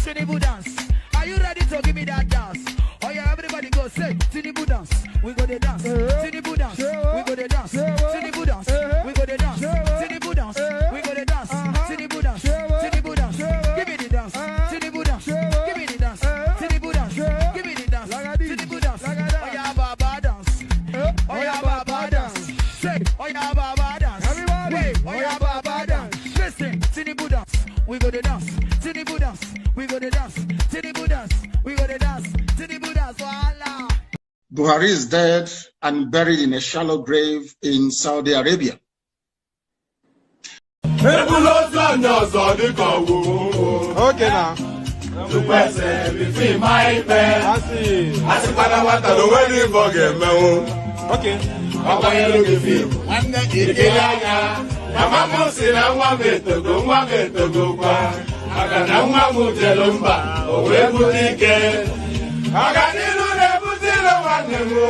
Tinubu dance. Are you ready to give me that dance? Oh yeah, everybody go say Tinubu dance. We go the dance. Tinubu dance. We go the dance. Tinubu dance. We go the dance. Tinubu dance. We go the dance. Tinubu dance. Tinubu dance. Give me the dance. Tinubu dance. Give me the dance. Tinubu dance. Give me the dance. Tinubu dance. Oh yeah, Baba dance. Oh yeah, Baba dance. Say, oh yeah, Baba dance. Wait, oh yeah, Baba dance. Listen, Tinubu dance. We go the dance. Tinubu dance. We go to dance, Tinubu dance, we go to dance, Tinubu dance, voila. Buhari is dead and buried in a shallow grave in Saudi Arabia. Okay now. Agana nwa mujelumba owe butike aganilu ne butilo wanne mo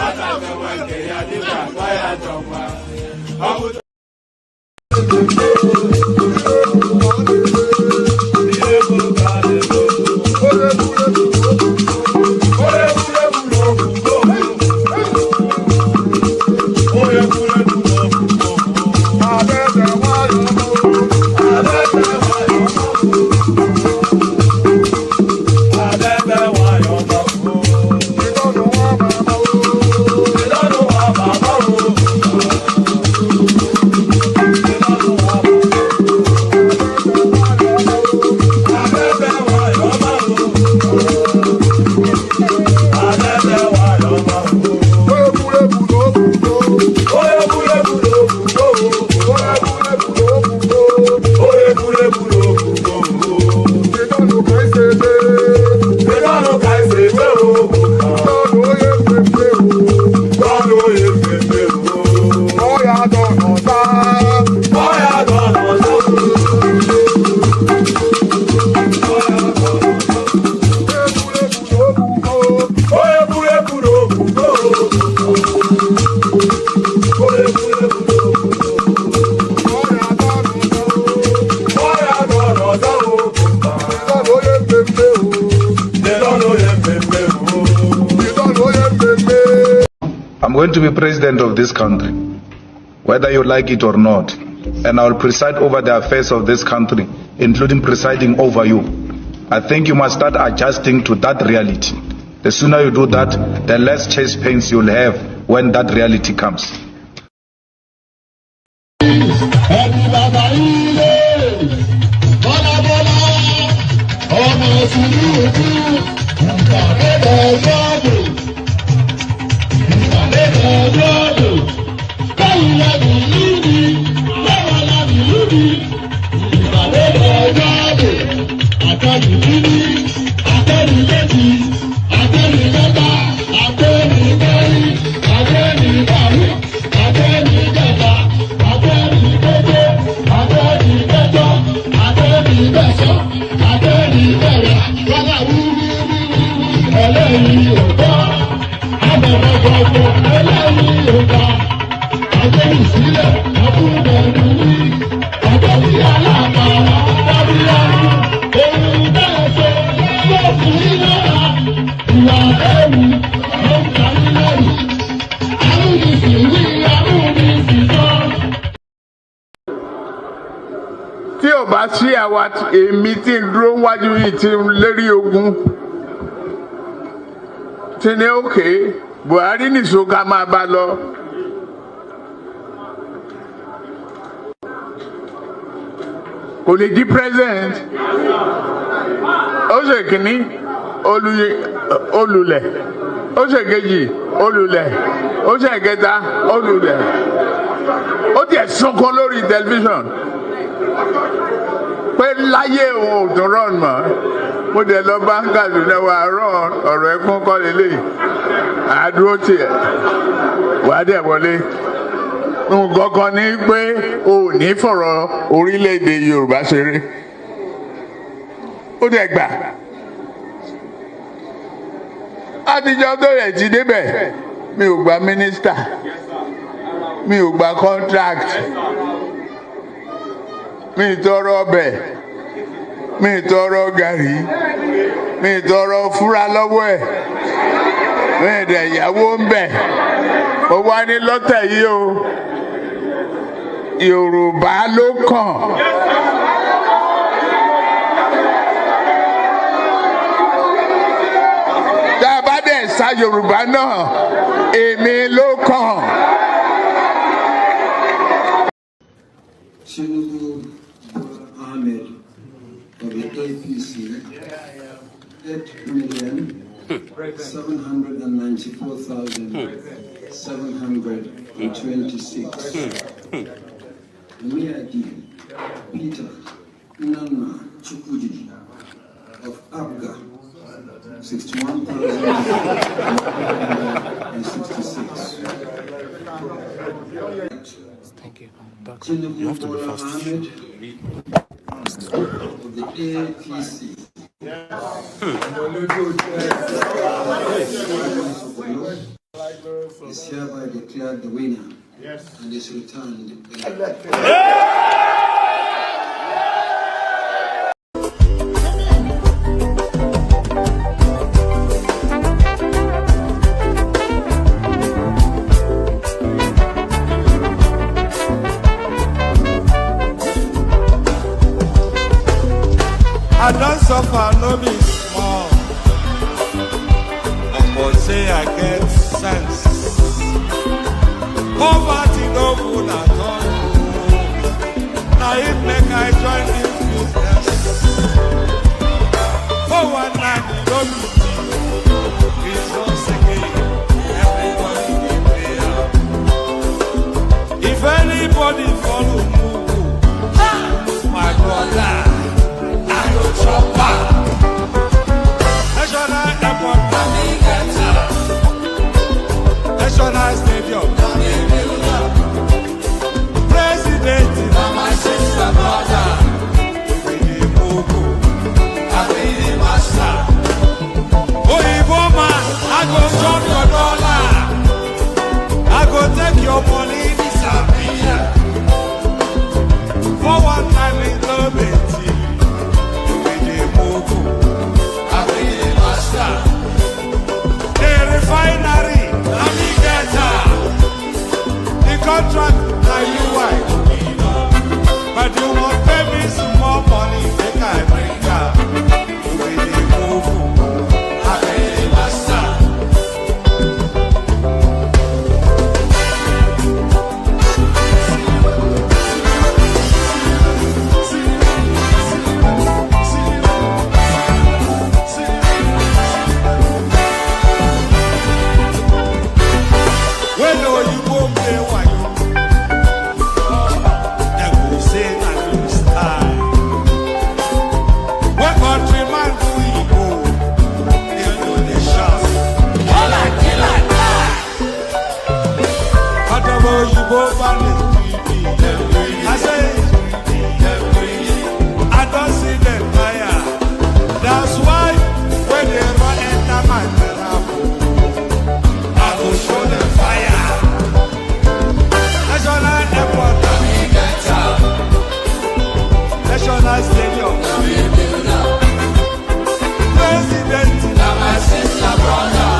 ata wanke ya dika baya jomba I'm going to be president of this country, whether you like it or not, and I will preside over the affairs of this country, including presiding over you. I think you must start adjusting to that reality. The sooner you do that, the less chest pains you'll have when that reality comes. Tí ó bá sí àwa èmi tí ń dúró wájú yìí tí ń lérí ogun tí ní òkè Buhari nìṣó ká máa bá lọ. Kò lè di president. Ó ṣe kìíní olùlẹ̀, ó ṣe kejì olùlẹ̀, ó ṣe kẹta olùlẹ̀. Ó tiẹ̀ sunkún lórí tẹlifíṣàn pé láyé òun ò tún rán mọ́. Mo dẹ̀ lọ bá Kaduna wà rán ọ̀rọ̀ ẹkún kọ́ lélẹ̀ àdúró tiẹ̀ wà á dẹ̀ wọlé nǹkan kan ní pé o ò ní fọ̀rọ̀ orílẹ̀-èdè Yorùbá ṣeré ó dẹ̀ gbà àtijọ́ tó rẹ̀ ti débẹ̀ mi ò gba mínísítà mi ò gba contract mi ì tọrọ ọbẹ̀ mi ì tọrọ gàrí mi ì tọrọ fúra lọ́wọ́ ẹ̀ mi ì dẹ̀ yàwó ń bẹ̀ ó wá ní lọ́tẹ̀ yìí o Yorùbá ló kàn. Tá a bá dẹ̀ sa Yorùbá náà èmi ló kàn. Tinubu Ahmed of the APC, 8,794,726. Miadi Peter Nana Chukwudi of Abga, 61,166. Thank you. You have to be fast. Ahmed of the APC. Is hereby declared the winner and is returned. I don't suffer, no be small. But say I get sense. Poverty no good at all. Now it make I join this business. For one night, no be cheap. It's so sick. Everybody dey pay up. If anybody follow Mugu, my brother, chopper. National airport, National stadium, President, my sister, brother, we be Mugu, I be the master. Oh, man, I go chop your dollar, I go take your money, disappear. For one time in the bed. The refinery, the contract, now you white. But you won't pay me some more money, make I bring up. You be the Mugu, I be the master. I don't see them fire. That's why when they run enter my therapy, I go show them fire. National airport, National stadium, President, my sister, brother,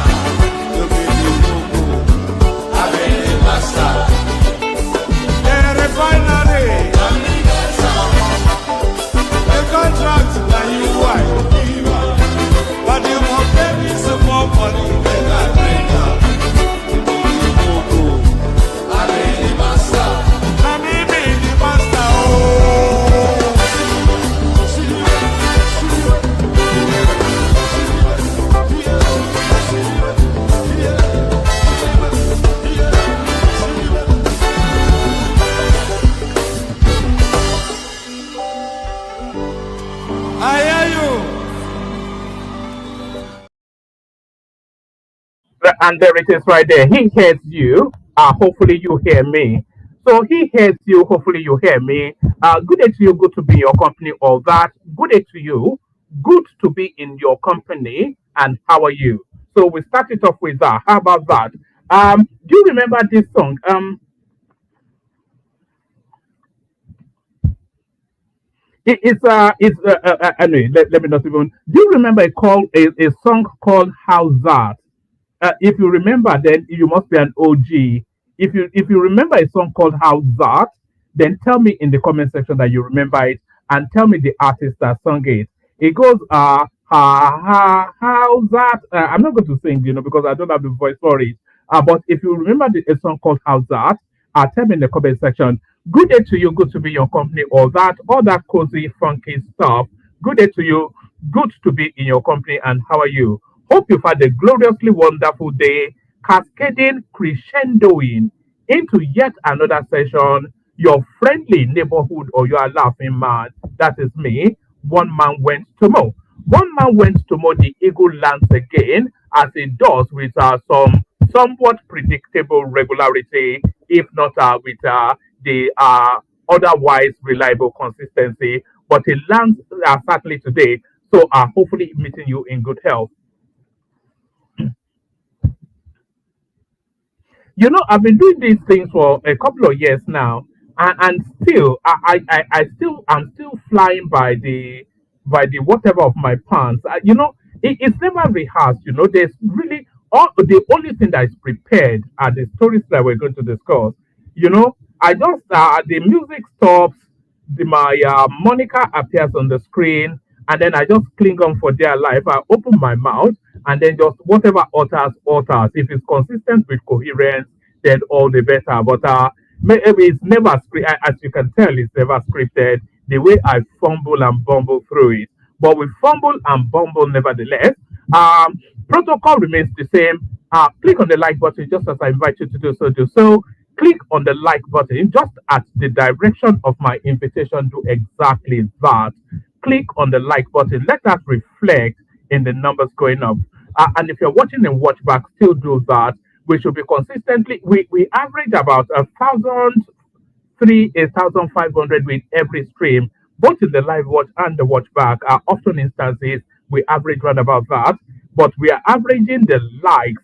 you be the Mugu, I be the master. Refinery, the contract that you want, but you won't pay me some more money than I bring up. I be the master. I be the master. I hear you. And there it is right there. He hears you. Hopefully you hear me. So he hears you. Hopefully, you hear me. Good day to you. Good to be in your company. All that. Good day to you. Good to be in your company. And how are you? So we start it off with that. How about that? Do you remember this song? Anyway. Let me not even. Do you remember a song called "How's That"? If you remember, then you must be an OG. If you remember a song called "How's That," then tell me in the comment section that you remember it, and tell me the artist that sung it. It goes how's that? I'm not going to sing, because I don't have the voice for it. But if you remember a song called "How's That," tell me in the comment section. Good day to you. Good to be in your company. All that cozy, funky stuff. Good day to you. Good to be in your company. And how are you? Hope you've had a gloriously wonderful day, cascading, crescendoing into yet another session. Your friendly neighborhood or your laughing man. That is me. One man went to mow. One man went to mow the eagle lands again, as it does with some somewhat predictable regularity, if not with the otherwise reliable consistency. But it lands certainly today. So hopefully meeting you in good health. I've been doing these things for a couple of years now, and still, I'm still flying by the whatever of my pants. It's never rehearsed. There's really the only thing that is prepared are the stories that we're going to discuss. I just the music stops, my Monica appears on the screen, and then I just cling on for dear life. I open my mouth, and then just whatever utters. If it's consistent with coherence, then all the better. But maybe it's never as you can tell, it's never scripted. The way I fumble and bumble through it, but we fumble and bumble nevertheless. Protocol remains the same. Click on the like button just as I invite you to do so. Do so. Click on the like button just at the direction of my invitation. Do exactly that. Click on the like button. Let that reflect in the numbers going up. And if you're watching in watchback, still do that. We should be consistently. We average about 1,500 with every stream, both in the live watch and the watch back. Are often instances we average around about that, but we are averaging the likes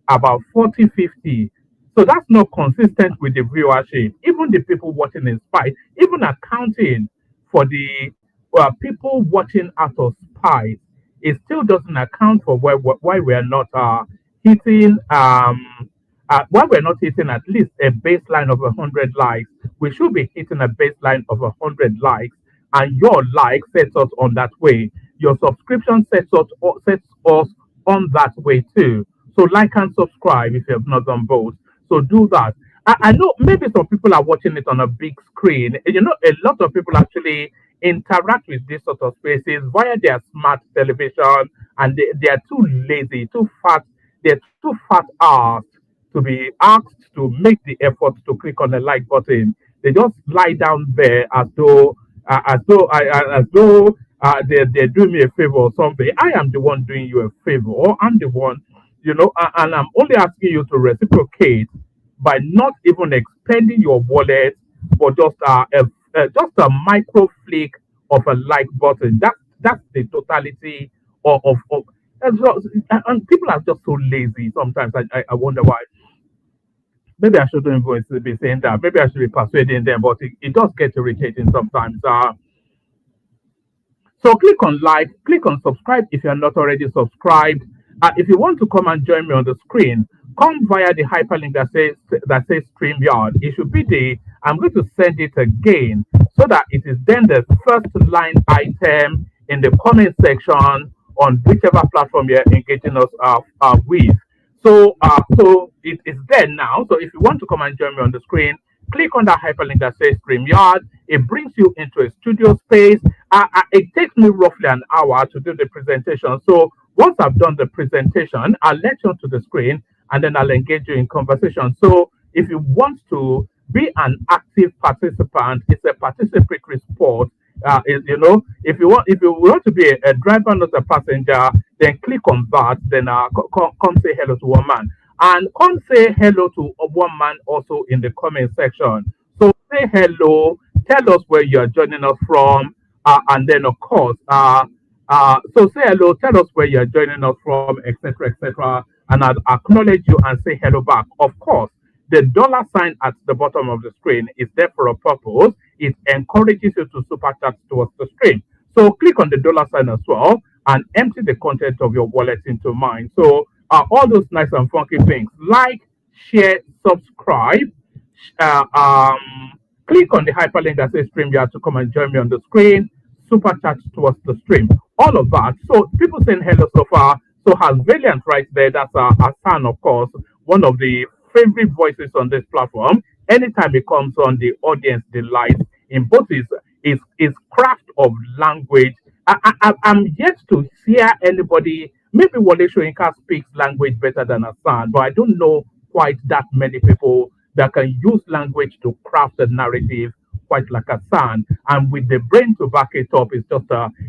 about 40, 50. So that's not consistent with the viewership. Even the people watching in spite, even accounting for the people watching out of spite, it still doesn't account for why we are not hitting why we're not hitting at least a baseline of 100 likes. We should be hitting a baseline of 100 likes, and your like sets us on that way. Your subscription sets us on that way too. So like and subscribe if you have not done both. So do that. I know maybe some people are watching it on a big screen. A lot of people actually interact with these sort of spaces via their smart television, and they are too lazy, too fat. They're too fat ass to be asked to make the effort to click on the like button. They just lie down there as though they're doing me a favor or something. I am the one doing you a favor. I'm the one, and I'm only asking you to reciprocate by not even expending your wallet, but just a micro flick of a like button. That's the totality of and people are just so lazy sometimes. I wonder why. Maybe I shouldn't even be saying that. Maybe I should be persuading them, but it does get irritating sometimes. So click on like, click on subscribe if you are not already subscribed. If you want to come and join me on the screen, come via the hyperlink that says StreamYard. It should be I'm going to send it again so that it is then the first line item in the comment section on whichever platform you're engaging us with. So it is there now. So if you want to come and join me on the screen, click on that hyperlink that says StreamYard. It brings you into a studio space. It takes me roughly an hour to do the presentation. So once I've done the presentation, I'll let you onto the screen and then I'll engage you in conversation. So if you want to be an active participant, it's a participatory sport. If you want to be a driver, not a passenger, then click on that. Then come say hello to one man, and come say hello to one man also in the comment section. say hello, tell us where you're joining us from, and then of course, so say hello, tell us where you're joining us from, etc., etc., and I'll acknowledge you and say hello back. Of course, the dollar sign at the bottom of the screen is there for a purpose. It encourages you to super chat towards the screen. So click on the dollar sign as well and empty the content of your wallet into mine. So all those nice and funky things, like, share, subscribe, uh, um, click on the hyperlink that says StreamYard to come and join me on the screen, super chat towards the stream, all of that. So people saying hello so far. So has Valiant right there. That's our son, of course, one of the favorite voices on this platform. Anytime he comes on, the audience delights in both his craft of language. I'm yet to hear anybody. Maybe Wale Soyinka speaks language better than Hassan, but I don't know quite that many people that can use language to craft a narrative quite like Hassan. And with the brain to back it up, it's just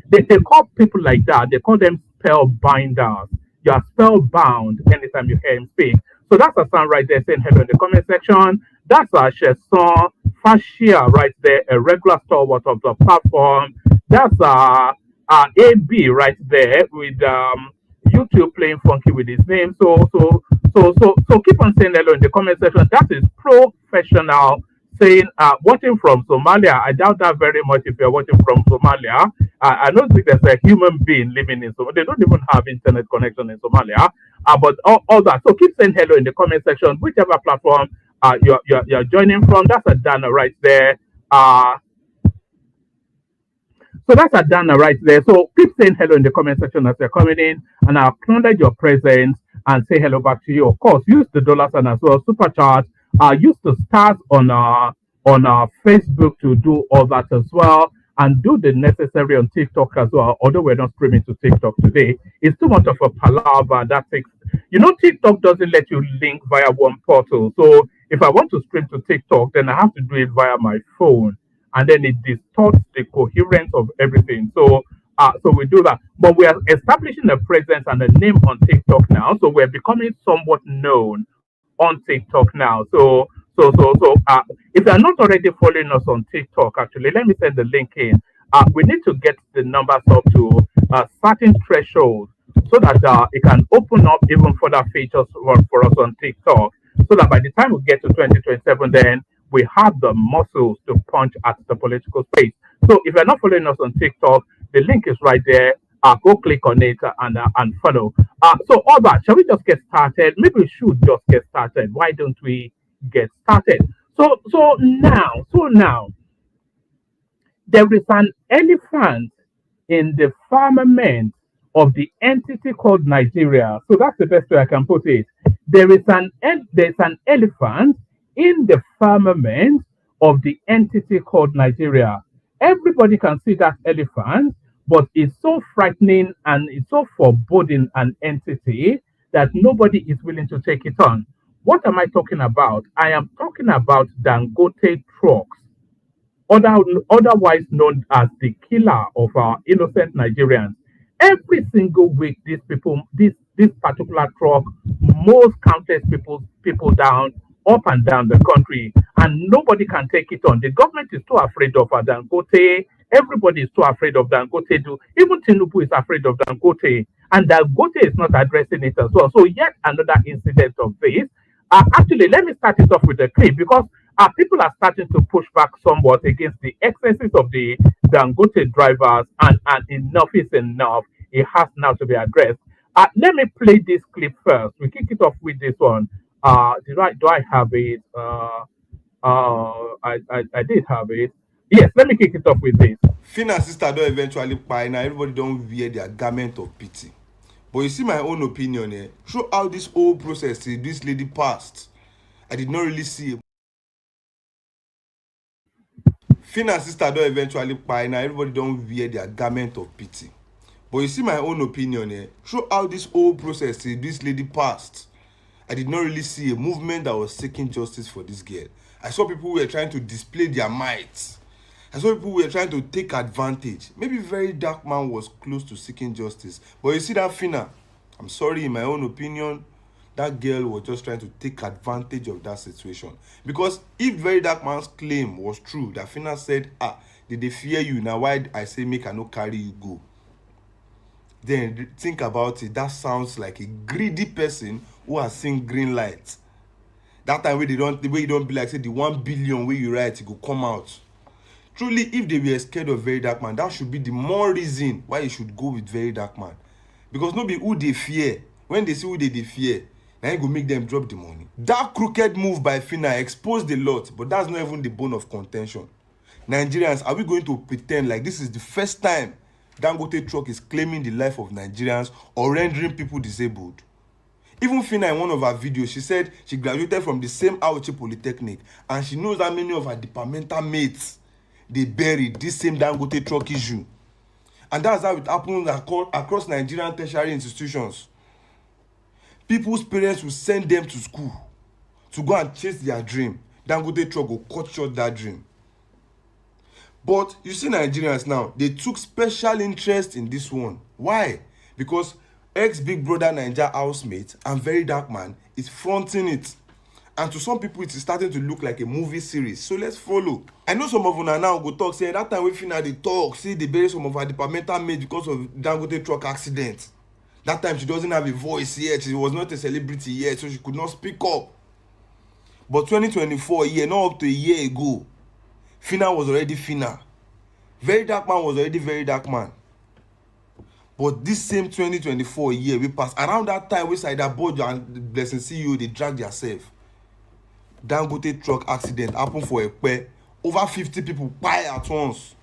they call people like that. They call them spellbinders. You are spellbound anytime you hear him speak. So that's Hassan right there saying hello in the comment section. That's Sheson Fashia right there, a regular stalwart of the platform. That's AB right there with YouTube playing funky with his name. So keep on saying hello in the comment section. That is professional saying watching from Somalia. I doubt that very much if you're watching from Somalia. I don't think there's a human being living in Somalia. They don't even have internet connection in Somalia. But all that. So keep saying hello in the comment section, whichever platform you're joining from. That's a Dana right there. So that's Adana right there. So keep saying hello in the comment section as you're coming in, and I'll acknowledge your presence and say hello back to you. Of course, use the dollar sign as well, super chat. Use the stars on our Facebook to do all that as well, and do the necessary on TikTok as well. Although we're not streaming to TikTok today, it's too much of a palaver that takes. TikTok doesn't let you link via one portal. So if I want to stream to TikTok, then I have to do it via my phone, and then it distorts the coherence of everything. So we do that, but we are establishing a presence and a name on TikTok now. So we're becoming somewhat known on TikTok now. So if you're not already following us on TikTok, actually, let me send the link in. We need to get the numbers up to a certain threshold so that it can open up even further features for us on TikTok. So that by the time we get to 2027, then we have the muscles to punch at the political space. So if you're not following us on TikTok, the link is right there. Go click on it and follow. So all that, shall we just get started? Maybe we should just get started. Why don't we get started? So now, there is an elephant in the firmament of the entity called Nigeria. So that's the best way I can put it. There's an elephant in the firmament of the entity called Nigeria. Everybody can see that elephant, but it's so frightening and it's so foreboding an entity that nobody is willing to take it on. What am I talking about? I am talking about Dangote trucks, otherwise known as the killer of our innocent Nigerians. Every single week, this particular truck mows countless people down, up and down the country, and nobody can take it on. The government is too afraid of Dangote. Everybody is too afraid of Dangote. Even Tinubu is afraid of Dangote, and Dangote is not addressing it as well. So yet another incident of this. Actually, let me start it off with a clip because people are starting to push back somewhat against the excesses of the Dangote drivers, and enough is enough. It has now to be addressed. Let me play this clip first. We kick it off with this one. Do I have it? I did have it. Yes, let me kick it off with this. Finn and sister don't eventually buy now. Everybody don't wear their garment of pity. But you see my own opinion here. Show how this whole process this lady passed. I did not really see it. Finn and sister don't eventually buy now. Everybody don't wear their garment of pity. But you see my own opinion here. Show how this whole process this lady passed. I did not really see a movement that was seeking justice for this girl. I saw people who were trying to display their might. I saw people who were trying to take advantage. Maybe very dark man was close to seeking justice. But you see that Finna, I'm sorry, in my own opinion, that girl was just trying to take advantage of that situation. Because if Very Dark Man's claim was true, that Fina said, did they fear you? Now why I say make I no carry you go? Then think about it. That sounds like a greedy person who has seen green light. That time the way you don't be like, say the 1 billion way you write, it will come out. Truly, if they were scared of Very Dark Man, that should be the more reason why you should go with Very Dark Man. Because nobody who they fear, when they see who they fear, now you go make them drop the money. That crooked move by Fina exposed a lot, but that's not even the bone of contention. Nigerians, are we going to pretend like this is the first time Dangote truck is claiming the life of Nigerians or rendering people disabled? Even Fina, in one of her videos, she said she graduated from the same Auchi Polytechnic and she knows that many of her departmental mates, they buried this same Dangote truck issue. And that's how it happens across Nigerian tertiary institutions. People's parents will send them to school to go and chase their dream. Dangote truck will cut short that dream. But you see Nigerians now, they took special interest in this one. Why? Because ex-Big Brother Naija housemate and Very Dark Man is fronting it. And to some people, it is starting to look like a movie series. So let's follow. I know some of you now go talk, say that time we Fina they talk, see they bury some of her departmental mates because of Dangote truck accident. That time she doesn't have a voice yet. She was not a celebrity yet, so she could not speak up. But 2024, not up to a year ago, Fina was already Fina. Very Dark Man was already Very Dark Man. But this same 2024 year, we passed. Around that time, we said that Bojo and Blessing CEO, they dragged themselves. Dangote truck accident happened for a pair. Over 50 people die at once.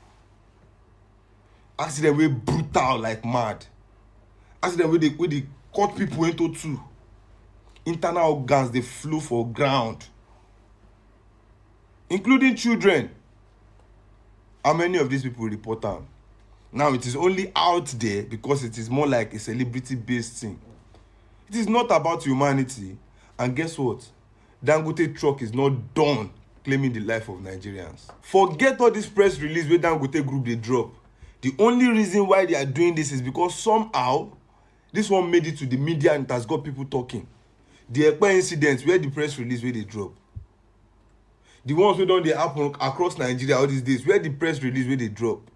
Accident way brutal like mad. Accident where they cut people into two. Internal organs, they flew for ground. Including children. How many of these people report them? Now it is only out there because it is more like a celebrity-based thing. It is not about humanity. And guess what? Dangote truck is not done claiming the life of Nigerians. Forget all this press release where Dangote group they drop. The only reason why they are doing this is because somehow this one made it to the media and it has got people talking. The Ekpa incidents where the press release where they drop. The ones who don't they happen across Nigeria all these days where the press release where they drop.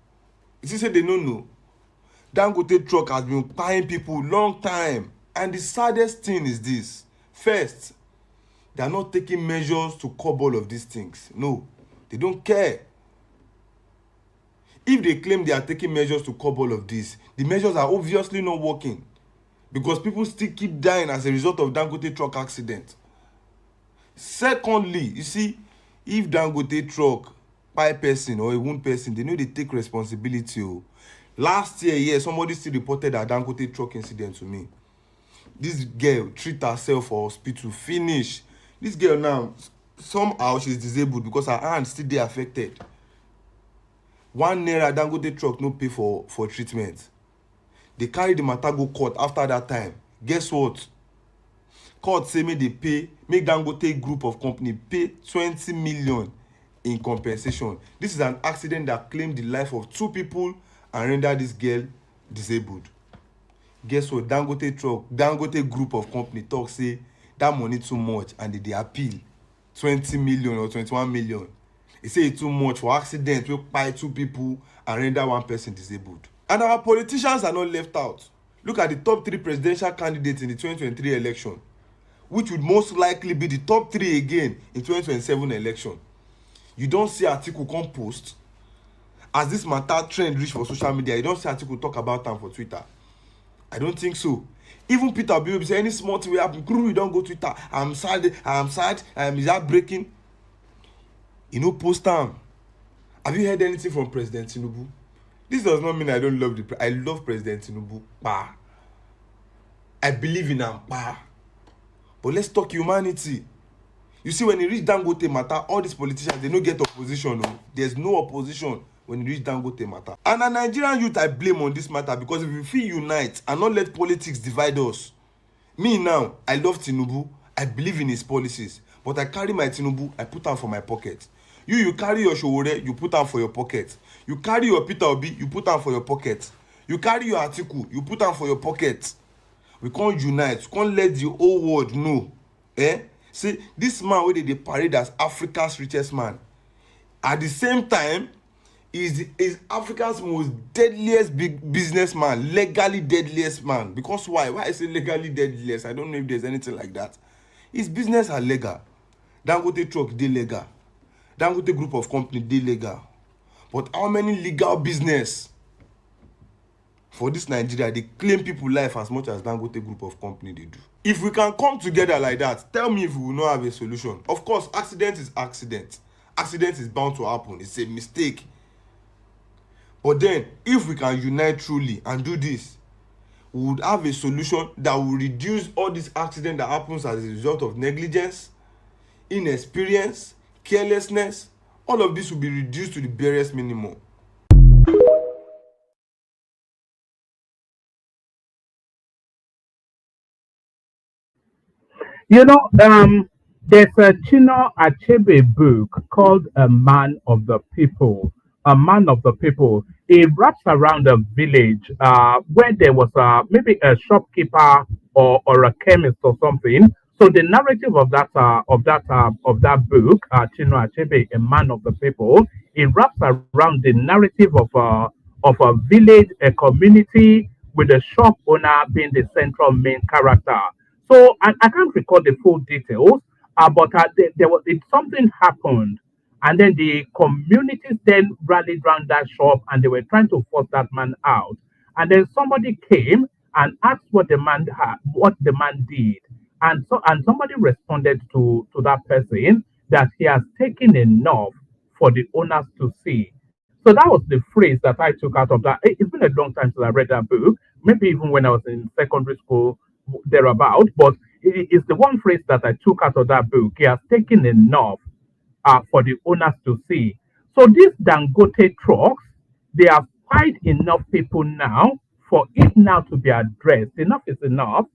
You see, say they don't know. Dangote truck has been buying people long time. And the saddest thing is this. First, they are not taking measures to curb all of these things. No, they don't care. If they claim they are taking measures to curb all of this, the measures are obviously not working. Because people still keep dying as a result of Dangote truck accident. Secondly, you see, if Dangote truck by person or a wound person, they know they take responsibility. Last year, somebody still reported a Dangote truck incident to me. This girl treat herself for hospital, finish. This girl now, somehow she's disabled because her hand still dey affected. 1 naira Dangote truck no pay for treatment. They carry the matter go court after that time. Guess what? Court say make Dangote group of company pay 20 million in compensation. This is an accident that claimed the life of 2 people and rendered this girl disabled. Guess what? Dangote group of company talk say that money too much and they appeal 20 million or 21 million. They say it's too much for accident wey kpai 2 people and render 1 person disabled. And our politicians are not left out. Look at the top 3 presidential candidates in the 2023 election, which would most likely be the top 3 again in 2027 election. You don't see article come post. As this matter trend reach for social media, you don't see article talk about them for Twitter. I don't think so. Even Peter Obi will say any small thing will happen. You don't go Twitter. I'm sad. Is that breaking? You know, post time. Have you heard anything from President Tinubu? This does not mean I don't love I love President Tinubu. Pa. I believe in him. Pa. But let's talk humanity. You see, when you reach Dangote matter, all these politicians, they don't get opposition. No? There's no opposition when you reach Dangote matter. And a Nigerian youth I blame on this matter because if we feel unite and not let politics divide us. Me now, I love Tinubu. I believe in his policies. But I carry my Tinubu, I put am for my pocket. You carry your Showore, you put am for your pocket. You carry your Peter Obi, you put am for your pocket. You carry your Atiku, you put am for your pocket. we can't unite, we can't let the whole world know. See, this man wey dey parade as Africa's richest man, at the same time is Africa's most deadliest big businessman, legally deadliest man. Because why I say legally deadliest? I don't know if there's anything like that. His business are legal. Dangote truck dey legal, Dangote group of company dey legal, but how many legal business for this Nigeria dey claim people life as much as Dangote group of company dey do? If we can come together like that, tell me if we will not have a solution. Of course, accident is accident is bound to happen, it's a mistake, but then if we can unite truly and do this, we would have a solution that will reduce all this accident that happens as a result of negligence, inexperience, carelessness. All of this will be reduced to the barest minimum. You know, there's a Chino Achebe book called A Man of the People. A Man of the People. It wraps around a village where there was maybe a shopkeeper or a chemist or something. So the narrative of that book, Chino Achebe, A Man of the People, it wraps around the narrative of a village, a community, with the shop owner being the central main character. So I can't recall the full details, but something happened, and then the communities then rallied around that shop, and they were trying to force that man out. And then somebody came and asked what the man did, and somebody responded to that person that he has taken enough for the owners to see. So that was the phrase that I took out of that. It's been a long time since I read that book, maybe even when I was in secondary school, thereabout. But it is the one phrase that I took out of that book. He has taken enough for the owners to see. So these Dangote trucks, they have fired enough people now for it now to be addressed. Enough is enough.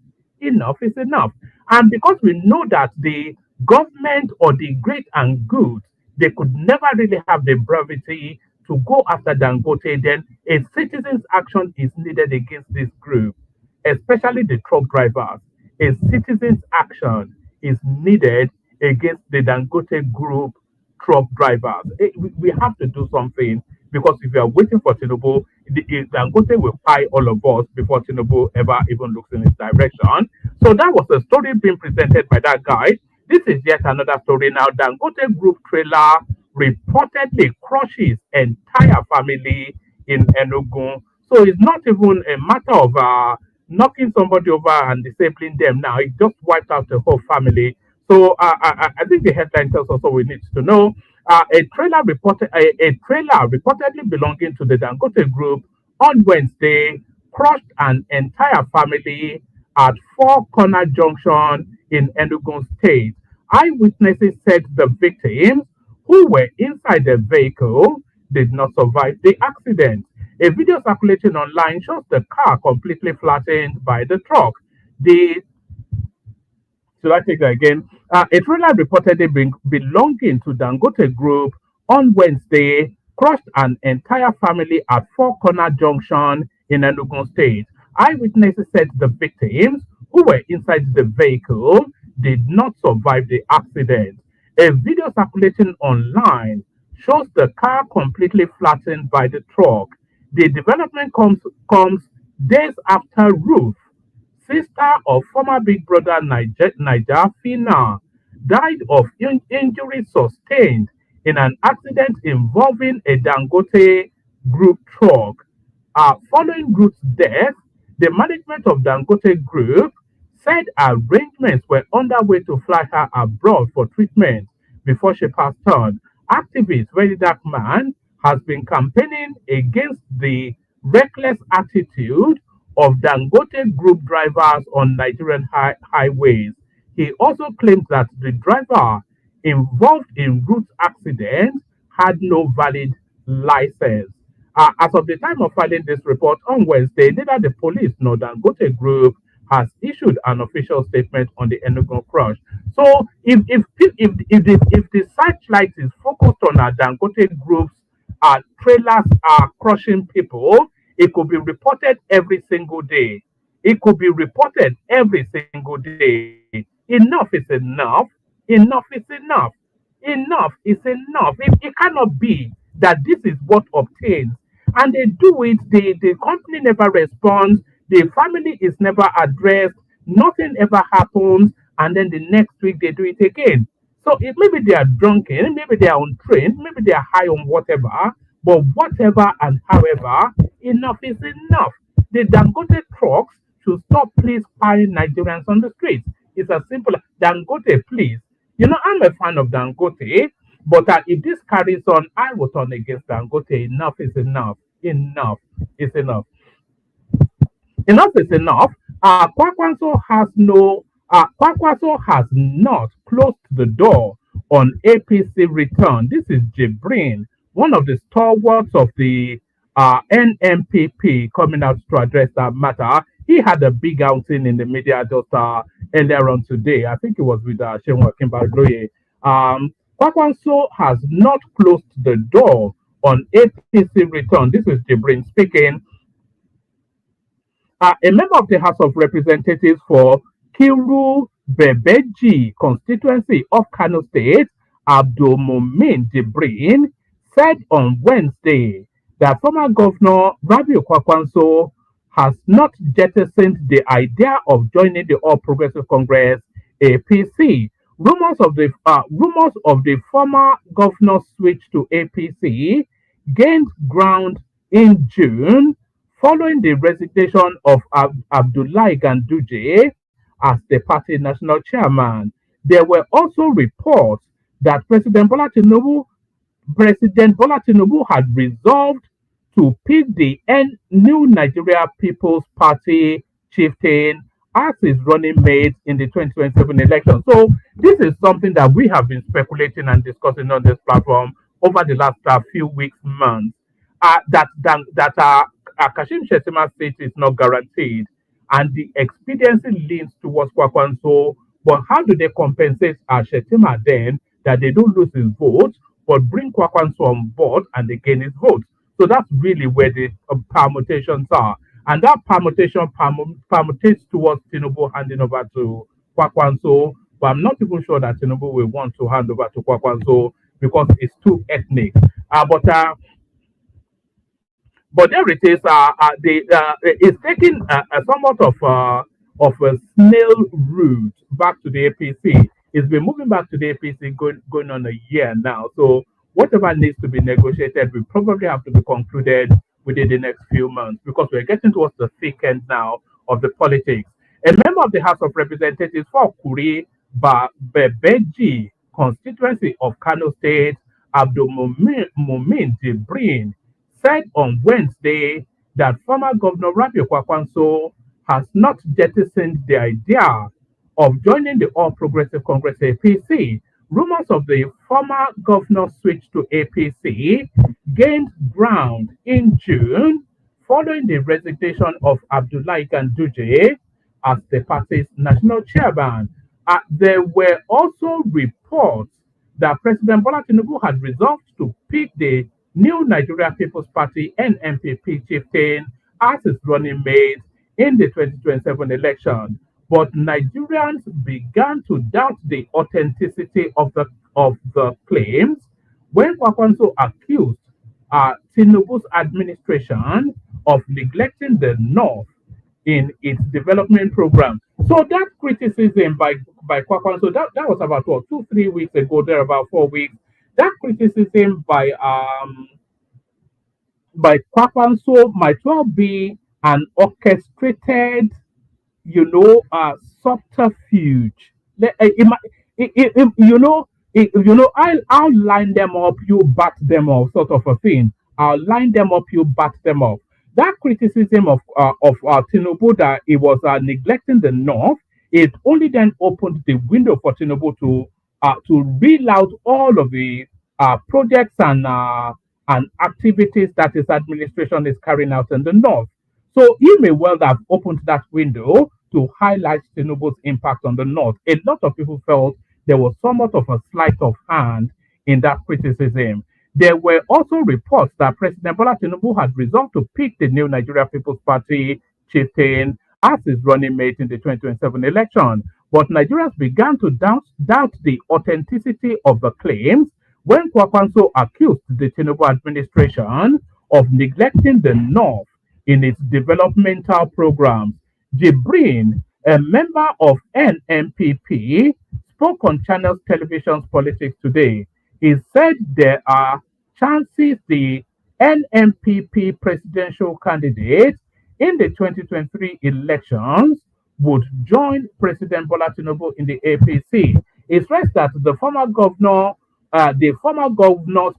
Enough is enough. And because we know that the government or the great and good, they could never really have the brevity to go after Dangote, then a citizen's action is needed against this group, especially the truck drivers. A citizen's action is needed against the Dangote group truck drivers. We have to do something, because if you are waiting for Tinubu, Dangote will fire all of us before Tinubu ever even looks in his direction. So that was a story being presented by that guy. This is yet another story now. Dangote group trailer reportedly crushes entire family in Enugu. So it's not even a matter of knocking somebody over and disabling them now. It just wiped out the whole family. So I think the headline tells us all we need to know. A trailer reportedly belonging to the Dangote group on Wednesday crushed an entire family at Four Corner Junction in Enugu State. Eyewitnesses said the victims, who were inside the vehicle, did not survive the accident. A video circulating online shows the car completely flattened by the truck. Should I take that again? A trailer reportedly belonging to Dangote Group on Wednesday crushed an entire family at Four Corner Junction in Enugu State. Eyewitnesses said the victims, who were inside the vehicle, did not survive the accident. A video circulating online shows the car completely flattened by the truck. The development comes days after Ruth, sister of former Big Brother Niger Fina, died of injuries sustained in an accident involving a Dangote Group truck. Following Ruth's death, the management of Dangote Group said arrangements were underway to fly her abroad for treatment before she passed on. Activist Very Dark Man has been campaigning against the reckless attitude of Dangote Group drivers on Nigerian highways. He also claims that the driver involved in Ruth's accident had no valid license. As of the time of filing this report on Wednesday, neither the police nor Dangote Group has issued an official statement on the Enugu crush. So if the searchlight is focused on our Dangote Group's trailers are crushing people, it could be reported every single day. it could be reported every single day. Enough is enough. Enough is enough. Enough is enough. It cannot be that this is what obtains. And they do it, the company never responds, the family is never addressed, nothing ever happens, and then the next week they do it again. So maybe they are drunken, maybe they are untrained, maybe they are high on whatever, but whatever and however, enough is enough. The Dangote trucks should stop please firing Nigerians on the streets. It's as simple as Dangote, please. You know, I'm a fan of Dangote, but if this carries on, I will turn against Dangote. Enough is enough. Enough is enough. Enough is enough. Kwakwanso has not closed the door on APC return. This is Jibrin, one of the stalwarts of the NMPP, coming out to address that matter. He had a big outing in the media just earlier on today. I think it was with Shenwa Kimbarloye. Kwakwanso has not closed the door on APC return. This is Jibrin speaking. A member of the House of Representatives for Kiru Bebeji constituency of Kano State, Abdul Mumin Jibrin, said on Wednesday that former Governor Rabiu Kwakwanso has not jettisoned the idea of joining the All Progressive Congress (APC). Rumors of the former governor's switch to APC gained ground in June following the resignation of Abdullahi Ganduje as the party national chairman. There were also reports that President Bola Tinubu had resolved to pick the new Nigeria People's Party chieftain as his running mate in the 2027 election. So this is something that we have been speculating and discussing on this platform over the last few weeks, months. That Kashim Shettima's seat is not guaranteed, and the expediency leans towards Kwakwanso. But how do they compensate Shettima then that they don't lose his vote, but bring Kwakwanso on board and they gain his vote? So that's really where the permutations are. And that permutation permutates towards Tinubu handing over to Kwakwanso. But I'm not even sure that Tinubu will want to hand over to Kwakwanso because it's too ethnic. But there it is. It's taking somewhat of a snail route back to the APC. It's been moving back to the APC going on a year now. So whatever needs to be negotiated will probably have to be concluded within the next few months because we're getting towards the thick end now of the politics. A member of the House of Representatives for Kuri Bebeji constituency of Kano State, Abdul Mumin Jibrin, said on Wednesday that former Governor Rabiu Kwakwanso has not jettisoned the idea of joining the All Progressive Congress APC. Rumors of the former governor's switch to APC gained ground in June following the resignation of Abdullahi Ganduje as the party's national chairman. There were also reports that President Bola Tinubu had resolved to pick the new Nigeria People's Party NMPP chieftain as his running mate in the 2027 election. But Nigerians began to doubt the authenticity of the claims when Kwakwanso accused Tinubu's administration of neglecting the North in its development program. So that criticism by Kwakwanso, that was about 2-3 weeks ago, there about 4 weeks. That criticism by Kwakwanso might well be an orchestrated, subterfuge. I'll line them up, you bat them off, sort of a thing. I'll line them up, you bat them off. That criticism of Tinubu that he was neglecting the North, it only then opened the window for Tinubu to reel out all of the projects and activities that his administration is carrying out in the North. So he may well have opened that window to highlight Tinubu's impact on the North. A lot of people felt there was somewhat of a sleight of hand in that criticism. There were also reports that President Bola Tinubu had resolved to pick the new Nigeria People's Party chieftain as his running mate in the 2027 election. But Nigerians began to doubt the authenticity of the claims when Kwakwanso accused the Tinubu administration of neglecting the North in its developmental programs. Jibrin, a member of NMPP, spoke on Channels Television's Politics Today. He said there are chances the NMPP presidential candidate in the 2023 elections would join President Bola Tinubu in the APC. It stressed that the former governor's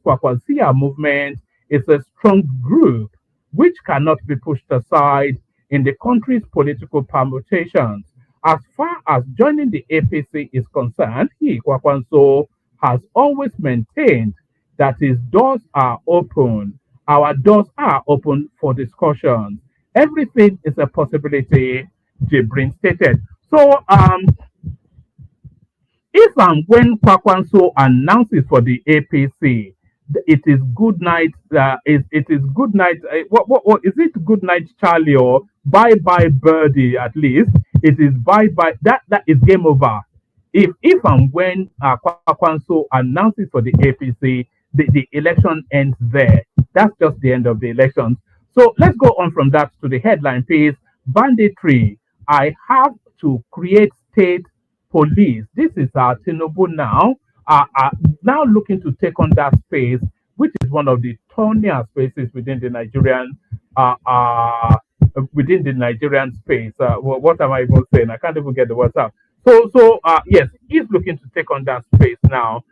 Kwakwasia movement is a strong group which cannot be pushed aside in the country's political permutations. As far as joining the APC is concerned, he, Kwakwanso, has always maintained that his doors are open. Our doors are open for discussions. Everything is a possibility, Jibrin stated. So, if and when Kwakwanso announces for the APC, it is good night. It is good night. What is it? Good night, Charlie, or bye bye, Birdie. At least it is bye bye. That is game over. If and when Kwakwanso announces for the APC, the election ends there. That's just the end of the elections. So let's go on from that to the headline piece. Banditry. I have to create state police. This is Tinubu now looking to take on that space, which is one of the thornier spaces uh, uh, within the Nigerian space. What am I even saying? I can't even get the words out. So yes, he's looking to take on that space now.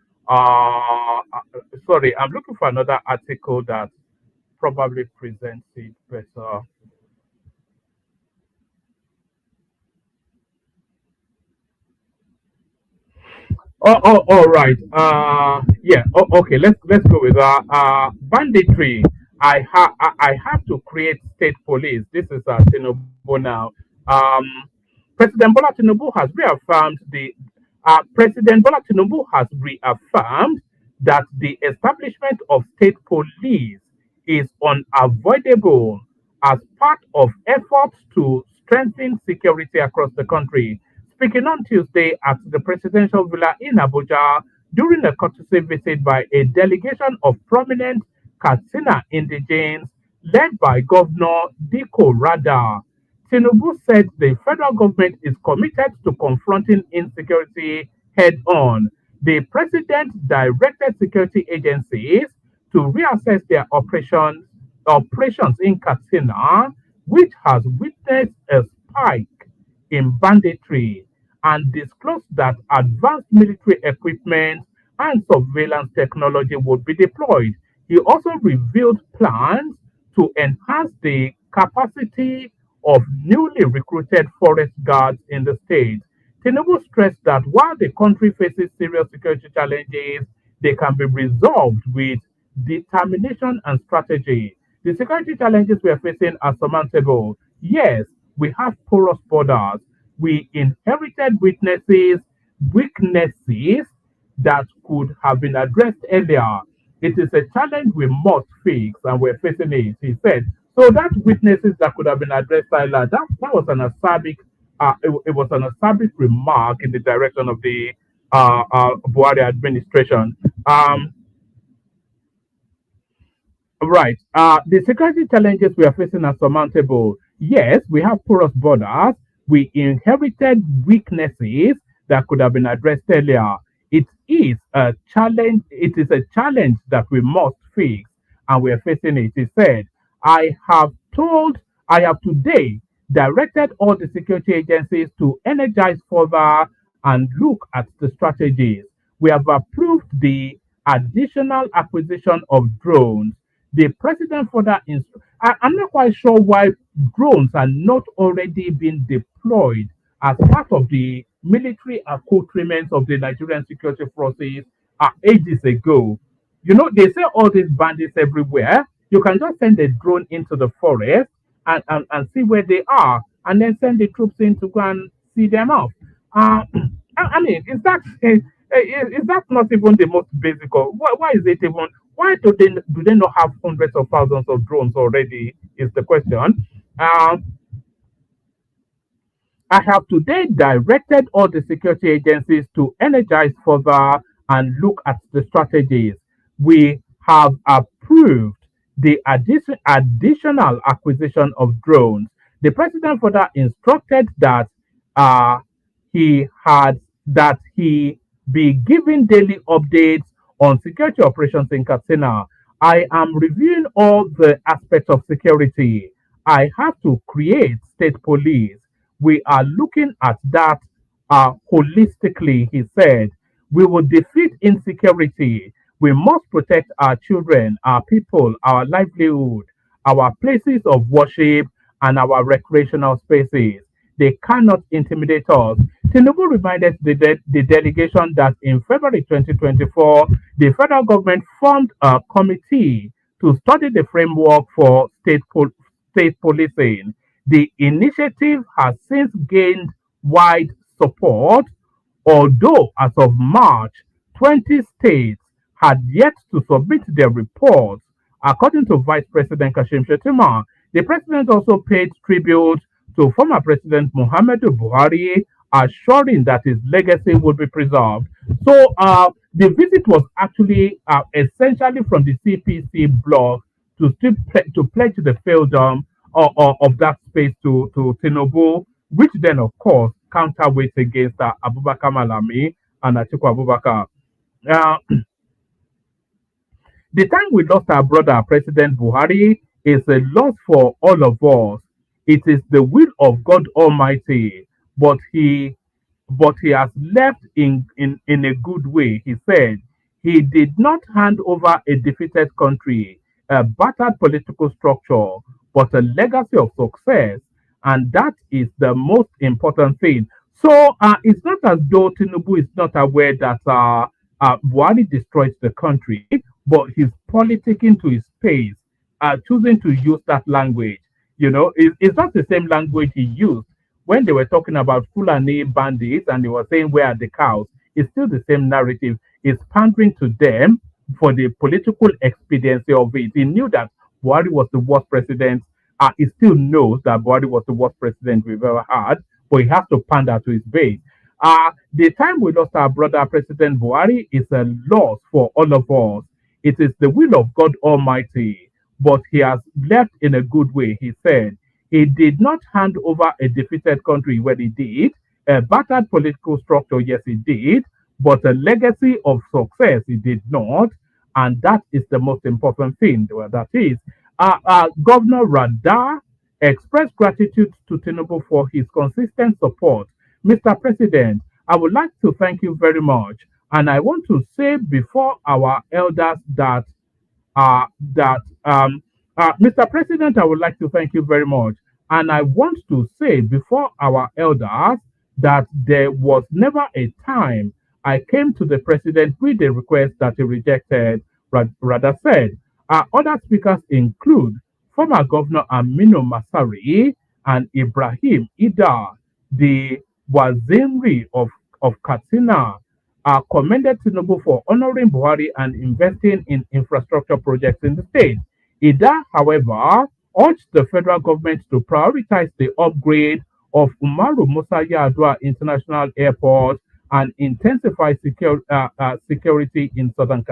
Sorry, I'm looking for another article that probably presents it better. All right. Yeah. Okay. Let's go with that. Banditry. I have to create state police. This is Tinubu now. Um, President Bola Tinubu has reaffirmed the President Bola Tinubu has reaffirmed that the establishment of state police is unavoidable as part of efforts to strengthen security across the country. Speaking on Tuesday at the presidential villa in Abuja during a courtesy visit by a delegation of prominent Katsina indigents led by Governor Diko Rada, Tinubu said the federal government is committed to confronting insecurity head on. The president directed security agencies to reassess their operations in Katsina, which has witnessed a spike in banditry, and disclosed that advanced military equipment and surveillance technology would be deployed. He also revealed plans to enhance the capacity of newly recruited forest guards in the state. Tinubu stressed that while the country faces serious security challenges, they can be resolved with determination and strategy. The security challenges we are facing are surmountable. Yes, we have porous borders. We inherited weaknesses that could have been addressed earlier. It is a challenge we must fix, and we're facing it, he said. So that weaknesses that could have been addressed earlier, that was an acerbic, it was an acerbic remark in the direction of the Buhari administration. Right. The security challenges we are facing are surmountable. Yes, we have porous borders. We inherited weaknesses that could have been addressed earlier. It is a challenge. It is a challenge that we must fix, and we are facing it. He said, "I have told, I have today directed all the security agencies to energize further and look at the strategies. We have approved the additional acquisition of drones. The president further I'm not quite sure why drones are not already being deployed as part of the military accoutrements of the Nigerian security forces ages ago. You know, they say all these bandits everywhere. You can just send a drone into the forest and see where they are, and then send the troops in to go and see them off. Uh, I mean, is that not even the most basic? Or why is it even? Why do they not have hundreds of thousands of drones already? Is the question. Um, I have today directed all the security agencies to energize further and look at the strategies. We have approved the additional acquisition of drones. The president further instructed that uh, he be giving daily updates on security operations in Katsina. I am reviewing all the aspects of security. I have to create state police. We are looking at that holistically, he said. We will defeat insecurity. We must protect our children, our people, our livelihood, our places of worship, and our recreational spaces. They cannot intimidate us. Tinubu reminded the delegation that in February 2024, the federal government formed a committee to study the framework for state policing. The initiative has since gained wide support, although as of March, 20 states had yet to submit their reports. According to Vice President Kashim Shettima, the president also paid tribute to former President Muhammadu Buhari, assuring that his legacy would be preserved. So the visit was actually essentially from the CPC bloc to pledge the field of that space to Tinubu, which then, of course, counterweights against Abubakar Malami and Atiku Abubakar. Uh, the time we lost our brother, President Buhari, is a loss for all of us. It is the will of God Almighty, but he has left in a good way. He said he did not hand over a defeated country, a battered political structure, but a legacy of success. And that is the most important thing. So it's not as though Tinubu is not aware that Buhari destroys the country, but he's politicking to his pace, choosing to use that language. It's not the same language he used when they were talking about Fulani bandits and they were saying, where are the cows? It's still the same narrative. It's pandering to them for the political expediency of it. He knew that Buhari was the worst president. He still knows that Buhari was the worst president we've ever had, but he has to pander to his base. The time we lost our brother, President Buhari, is a loss for all of us. It is the will of God Almighty, but he has left in a good way. He said he did not hand over a defeated country when he did, a battered political structure, yes, he did, but a legacy of success, he did not. And that is the most important thing. Well, that is, Governor Rada expressed gratitude to Tinubu for his consistent support. Mr. President, I would like to thank you very much. And I want to say before our elders that Mr. President, I would like to thank you very much. And I want to say before our elders that there was never a time I came to the president with a request that he rejected. Rather said, other speakers include former Governor Aminu Masari and Ibrahim Ida, the Waziri of Katsina, commended Tinubu for honoring Buhari and investing in infrastructure projects in the state. Ida, however, urged the federal government to prioritize the upgrade of Umaru Musa Yar'Adua International Airport and intensify security in southern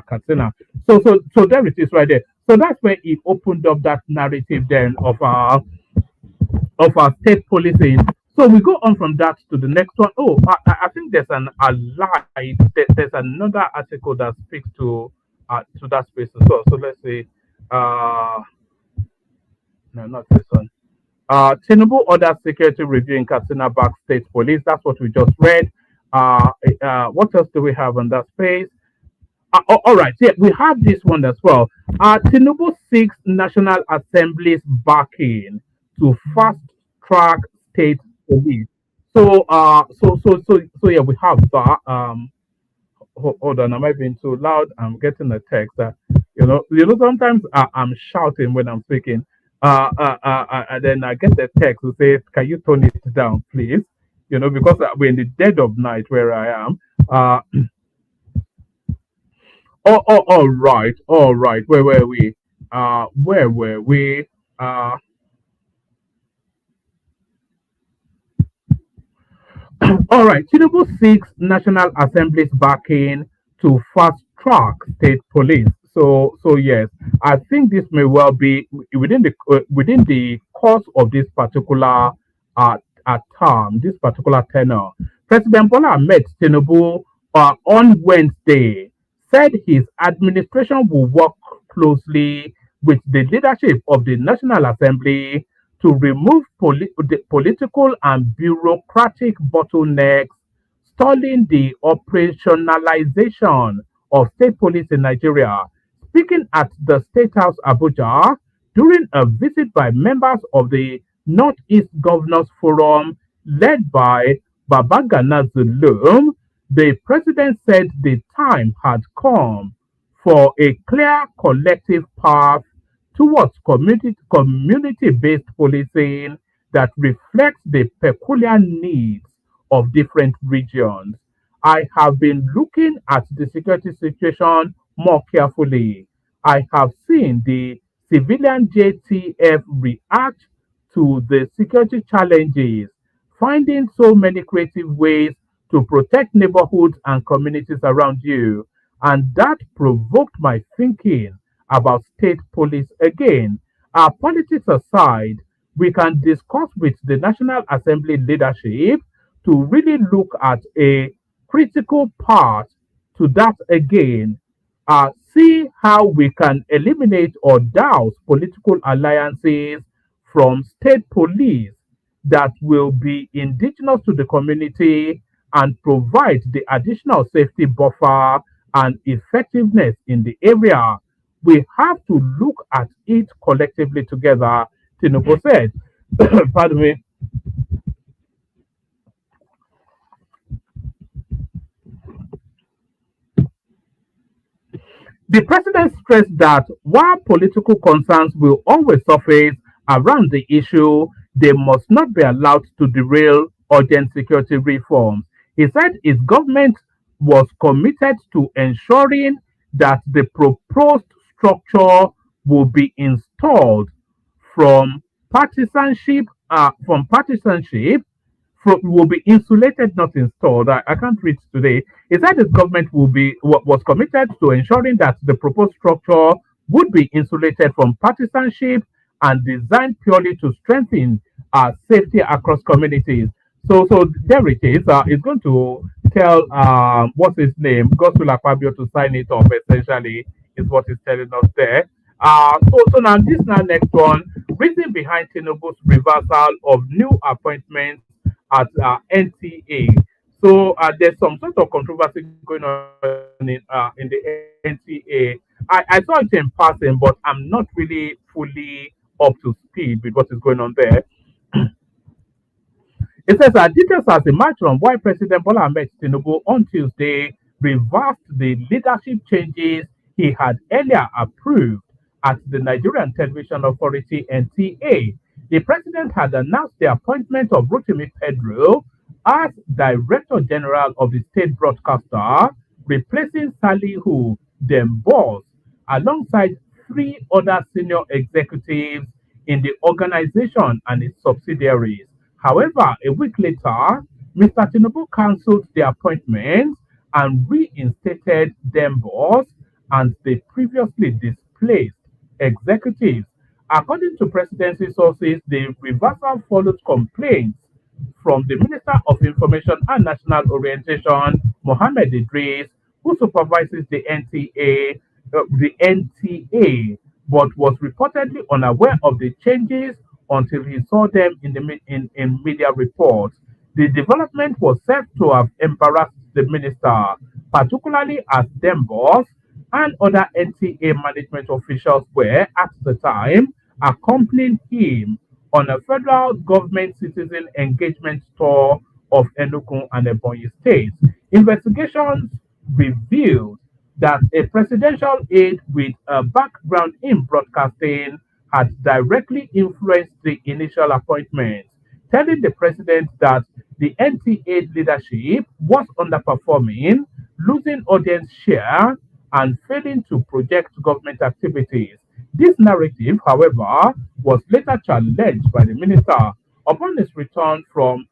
Katsina. So there it is right there. So that's where he opened up that narrative then of our state policing. So we go on from that to the next one. Oh, I think there's there's another article that speaks to that space as well. So let's see. No, not this one. Tinubu orders security review in Katsina back state police. That's what we just read. What else do we have on that space? All right, yeah, we have this one as well. Tinubu seeks National Assembly's backing to fast track state police. So yeah, we have that. Hold on, am I being too loud? I'm getting a text that sometimes I'm shouting when I'm speaking. And then I get the text to say, "Can you tone it down, please?" Because we're in the dead of night where I am. All right. Where were we? Where were we? All right, Tinubu seeks National Assembly's backing to fast track state police. So yes, I think this may well be within the course of this particular uh, term, this particular tenure. President Bola Ahmed Tinubu on Wednesday said his administration will work closely with the leadership of the National Assembly to remove the political and bureaucratic bottlenecks stalling the operationalization of state police in Nigeria. Speaking at the State House Abuja during a visit by members of the Northeast Governors Forum led by Babagana Zulum, the president said the time had come for a clear collective path towards community-based policing that reflects the peculiar needs of different regions. I have been looking at the security situation more carefully. I have seen the civilian JTF react to the security challenges, finding so many creative ways to protect neighborhoods and communities around you. And that provoked my thinking about state police again. Our politics aside, we can discuss with the National Assembly leadership to really look at a critical part to that again. See how we can eliminate or douse political alliances from state police that will be indigenous to the community and provide the additional safety buffer and effectiveness in the area. We have to look at it collectively together, Tinubu said. Pardon me. The president stressed that while political concerns will always surface around the issue, they must not be allowed to derail urgent security reforms. He said his government was committed to ensuring that the proposed structure will be installed from partisanship will be insulated, not installed. I can't read today. He said his government was committed to ensuring that the proposed structure would be insulated from partisanship and designed purely to strengthen safety across communities. So there it is. It's going to tell what's his name, Gospel Akpabio, to sign it off. Essentially, is what he's telling us there. So now this now next one, reason behind Tinubu's reversal of new appointments at NTA. So there's some sort of controversy going on in the NTA. I saw it in passing, but I'm not really fully up to speed with what is going on there. It says that details has emerged on why President Bola Ahmed Tinubu on Tuesday reversed the leadership changes he had earlier approved at the Nigerian Television Authority (NTA). The president had announced the appointment of Rotimi Pedro as Director General of the state broadcaster, replacing Salihu Dembos, alongside three other senior executives in the organization and its subsidiaries. However, a week later, Mr. Tinubu cancelled the appointments and reinstated Dembos and the previously displaced executives. According to presidency sources, the reversal followed complaints from the Minister of Information and National Orientation, Mohammed Idris, who supervises the NTA, but was reportedly unaware of the changes until he saw them in media reports. The development was said to have embarrassed the minister, particularly as Dembos and other NTA management officials were, at the time, accompanying him on a federal government citizen engagement tour of Enugu and Ebonyi states. Investigations revealed that a presidential aide with a background in broadcasting had directly influenced the initial appointments, telling the president that the NTA leadership was underperforming, losing audience share, and failing to project government activities. This narrative, however, was later challenged by the minister. Upon his return from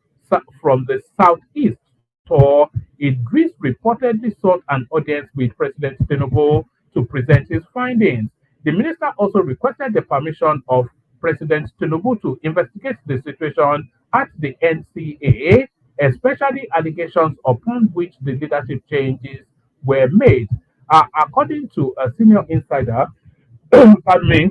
from the southeast tour, Idris reportedly sought an audience with President Tinubu to present his findings. The minister also requested the permission of President Tinubu to investigate the situation at the NCA, especially allegations upon which the leadership changes were made. According to a senior insider, pardon me,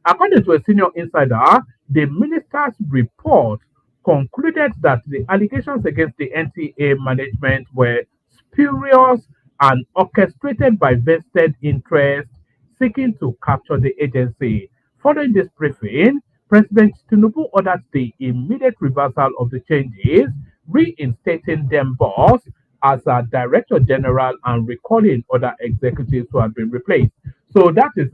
according to a senior insider, the minister's report concluded that the allegations against the NTA management were spurious and orchestrated by vested interests seeking to capture the agency. Following this briefing, President Tinubu ordered the immediate reversal of the changes, reinstating them both as a director general and recalling other executives who had been replaced. So that is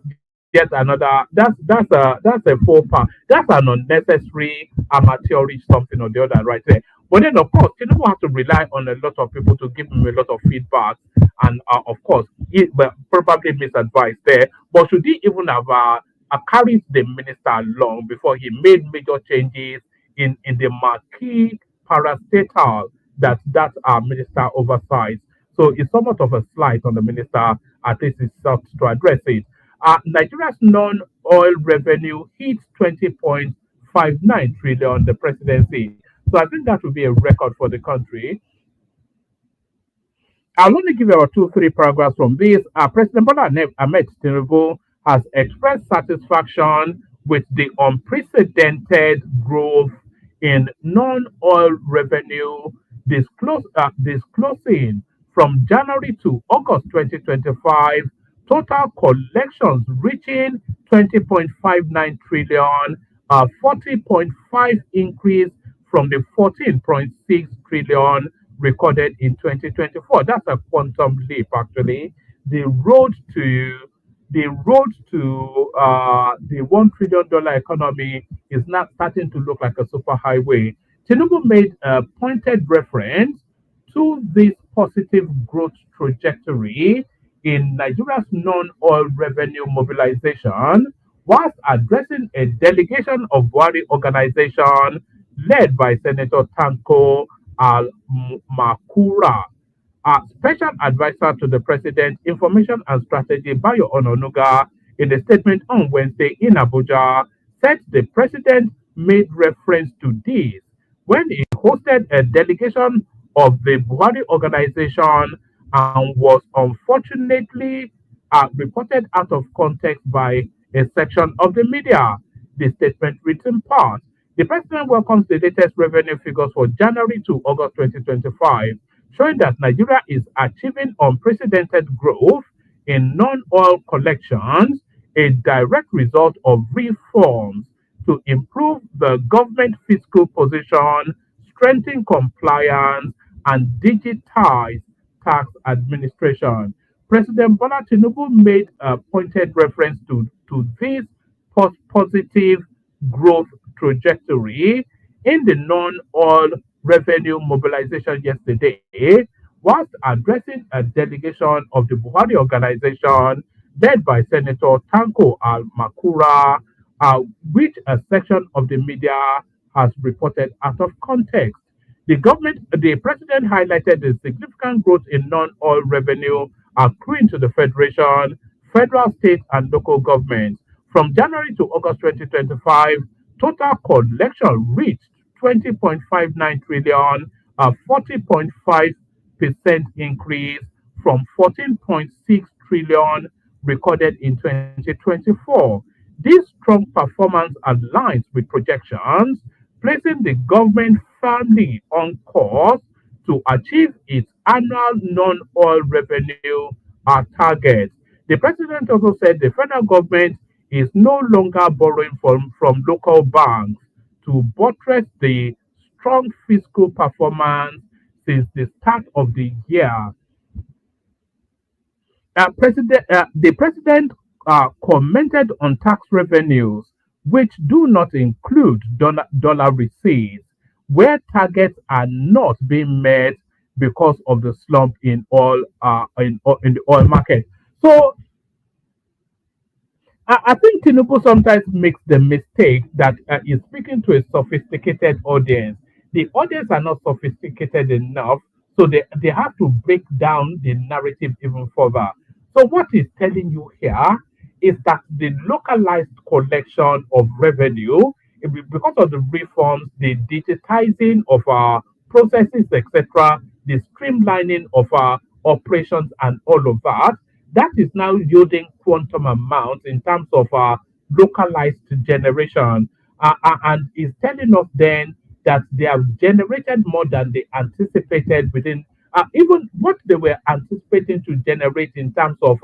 yet another. That's a faux pas. That's an unnecessary amateurish something or the other right there. But then of course, Tinubu has to rely on a lot of people to give him a lot of feedback, and of course, he well, probably misadvised there. But should he even have carried the minister along before he made major changes in the marquee parastatal that minister oversight? So it's somewhat of a slight on the minister. At least it's sought to address it. Nigeria's non-oil revenue hit 20.59 trillion the presidency. So I think that would be a record for the country. I'll only give you about two, three paragraphs from this. President Bola Ahmed Tinubu has expressed satisfaction with the unprecedented growth in non-oil revenue disclosing from January to August 2025, total collections reaching 20.59 trillion, a 40.5 increase from the 14.6 trillion recorded in 2024. That's a quantum leap, actually. The road to the $1 trillion economy is now starting to look like a super highway. Tinubu made a pointed reference to this positive growth trajectory in Nigeria's non-oil revenue mobilization whilst addressing a delegation of Buhari organization led by Senator Tanko Al-Makura. Special advisor to the president, information and strategy, Bayo Ononuga, in a statement on Wednesday in Abuja, said the president made reference to this when he hosted a delegation of the Buhari organization and was unfortunately reported out of context by a section of the media. The statement reads in part: the president welcomes the latest revenue figures for January to August 2025, showing that Nigeria is achieving unprecedented growth in non-oil collections, a direct result of reforms to improve the government fiscal position, strengthen compliance, and digitize tax administration. President Bola Tinubu made a pointed reference to this positive growth trajectory in the non-oil revenue mobilization yesterday, whilst addressing a delegation of the Buhari organization led by Senator Tanko Al-Makura, which a section of the media has reported out of context. The president highlighted the significant growth in non-oil revenue accruing to the federation, federal, state, and local governments. From January to August 2025, total collection reached 20.59 trillion, a 40.5% increase from 14.6 trillion recorded in 2024. This strong performance aligns with projections, placing the government firmly on course to achieve its annual non-oil revenue target. The president also said the federal government is no longer borrowing from local banks to buttress the strong fiscal performance since the start of the year. The president commented on tax revenues, which do not include dollar receipts, where targets are not being met because of the slump in oil in the oil market. So I think Tinubu sometimes makes the mistake that he's speaking to a sophisticated audience. the audience are not sophisticated enough, so they have to break down the narrative even further. So what is telling you here is that the localized collection of revenue, because of the reforms, the digitizing of our processes, etc., the streamlining of our operations and all of that, that is now yielding quantum amounts in terms of localized generation, and is telling us then that they have generated more than they anticipated within even what they were anticipating to generate in terms of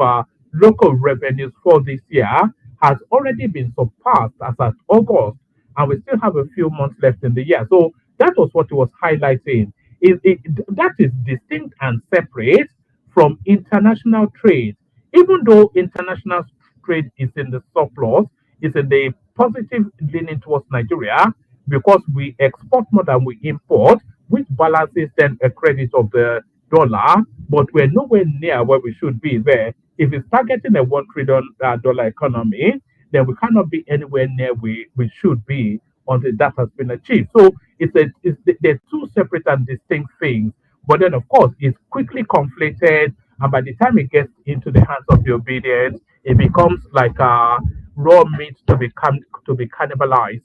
local revenues for this year has already been surpassed as at August, and we still have a few months left in the year. So that was what it was highlighting. That is distinct and separate from international trade. Even though international trade is in the surplus, is in the positive leaning towards Nigeria because we export more than we import, which balances then a credit of the dollar, but we're nowhere near where we should be there. If it's targeting a $1 trillion economy, then we cannot be anywhere near we should be until that has been achieved. So they're two separate and distinct things. But then, of course, it's quickly conflated, and by the time it gets into the hands of the obedient, it becomes like raw meat to be cannibalized.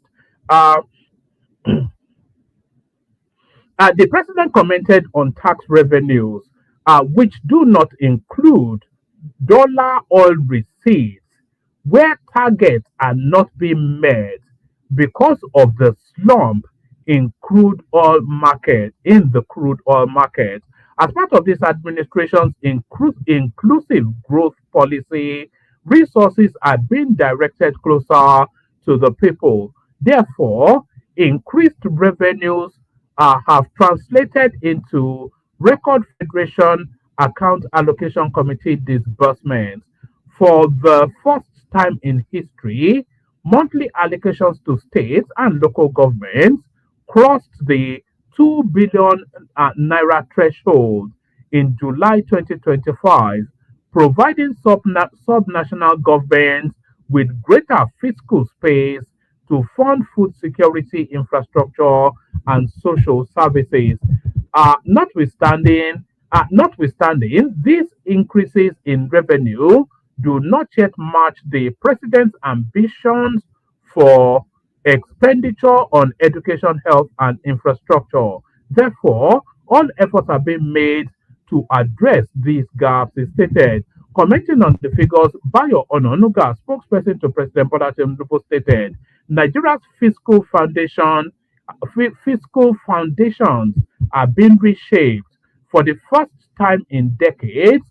Uh, the president commented on tax revenues, which do not include dollar oil receipts, where targets are not being met because of the slump in the crude oil market. As part of this administration's inclusive growth policy, resources are being directed closer to the people. Therefore, increased revenues have translated into record Federation Account Allocation Committee disbursements. For the first time in history, monthly allocations to states and local governments crossed the 2 billion naira threshold in July 2025, providing subnational governments with greater fiscal space to fund food security infrastructure and social services. Notwithstanding, these increases in revenue do not yet match the president's ambitions for expenditure on education, health, and infrastructure. Therefore, all efforts are being made to address these gaps, is stated. Commenting on the figures, Bayo Ononuga, spokesperson to President Bola Tinubu, stated, Nigeria's fiscal foundations are being reshaped. For the first time in decades,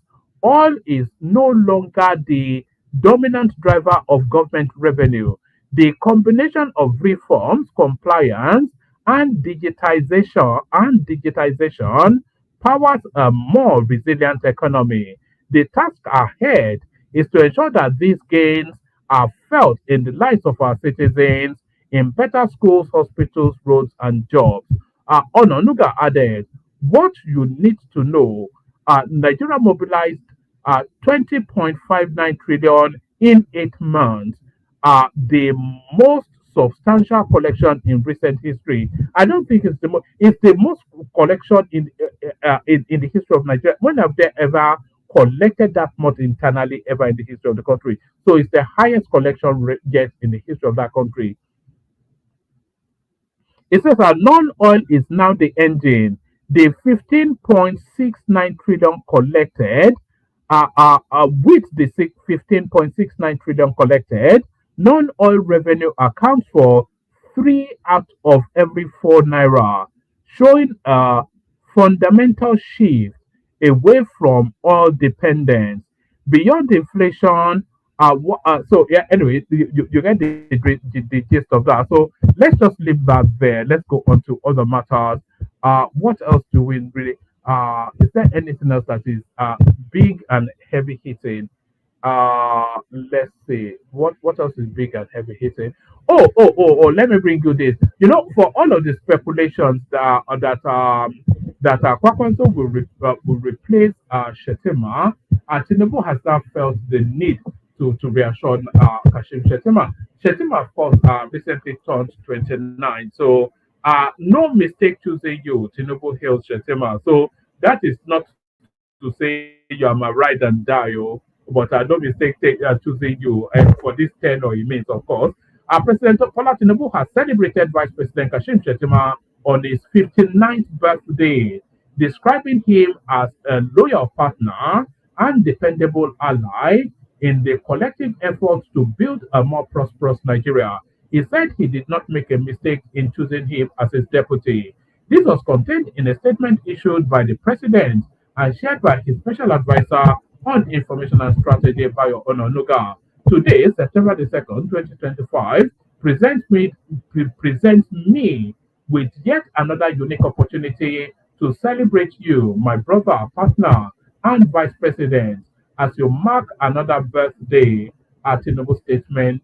oil is no longer the dominant driver of government revenue. The combination of reforms, compliance, and digitization powers a more resilient economy. The task ahead is to ensure that these gains are felt in the lives of our citizens in better schools, hospitals, roads, and jobs. Ononuga added, what you need to know, Nigeria mobilized 20.59 trillion in 8 months, the most substantial collection in recent history. I don't think it's the most collection in the history of Nigeria. When have they ever collected that much internally ever in the history of the country? So it's the highest collection yet in the history of that country. It says that non-oil is now the engine. The 15.69 trillion collected, with the 15.69 trillion collected, non-oil revenue accounts for 3 out of every 4 naira, showing a fundamental shift away from oil dependence. Beyond inflation, so yeah, anyway, you get the gist of that. So let's just leave that there. Let's go on to other matters. What else do we really? Is there anything else that is big and heavy hitting? Let's see. What else is big and heavy hitting? Oh. Let me bring you this. You know, for all of the speculations that Kwakwanso will replace Shetima, Tinubu has now felt the need to reassure Kashim Shetima. Shetima, of course, recently turned 29, so No mistake choosing you, Tinubu hails Shetima. So that is not to say you are my ride and die, oh, but no mistake choosing you for this 10 or it means, of course. President Bola Tinubu has celebrated Vice President Kashim Shetima on his 59th birthday, describing him as a loyal partner and dependable ally in the collective effort to build a more prosperous Nigeria. He said he did not make a mistake in choosing him as his deputy. This was contained in a statement issued by the president and shared by his special advisor on information and strategy, Bayo Ononuga. Today, September the 2nd, 2025, presents me with yet another unique opportunity to celebrate you, my brother, partner, and vice president, as you mark another birthday at Tinubu statement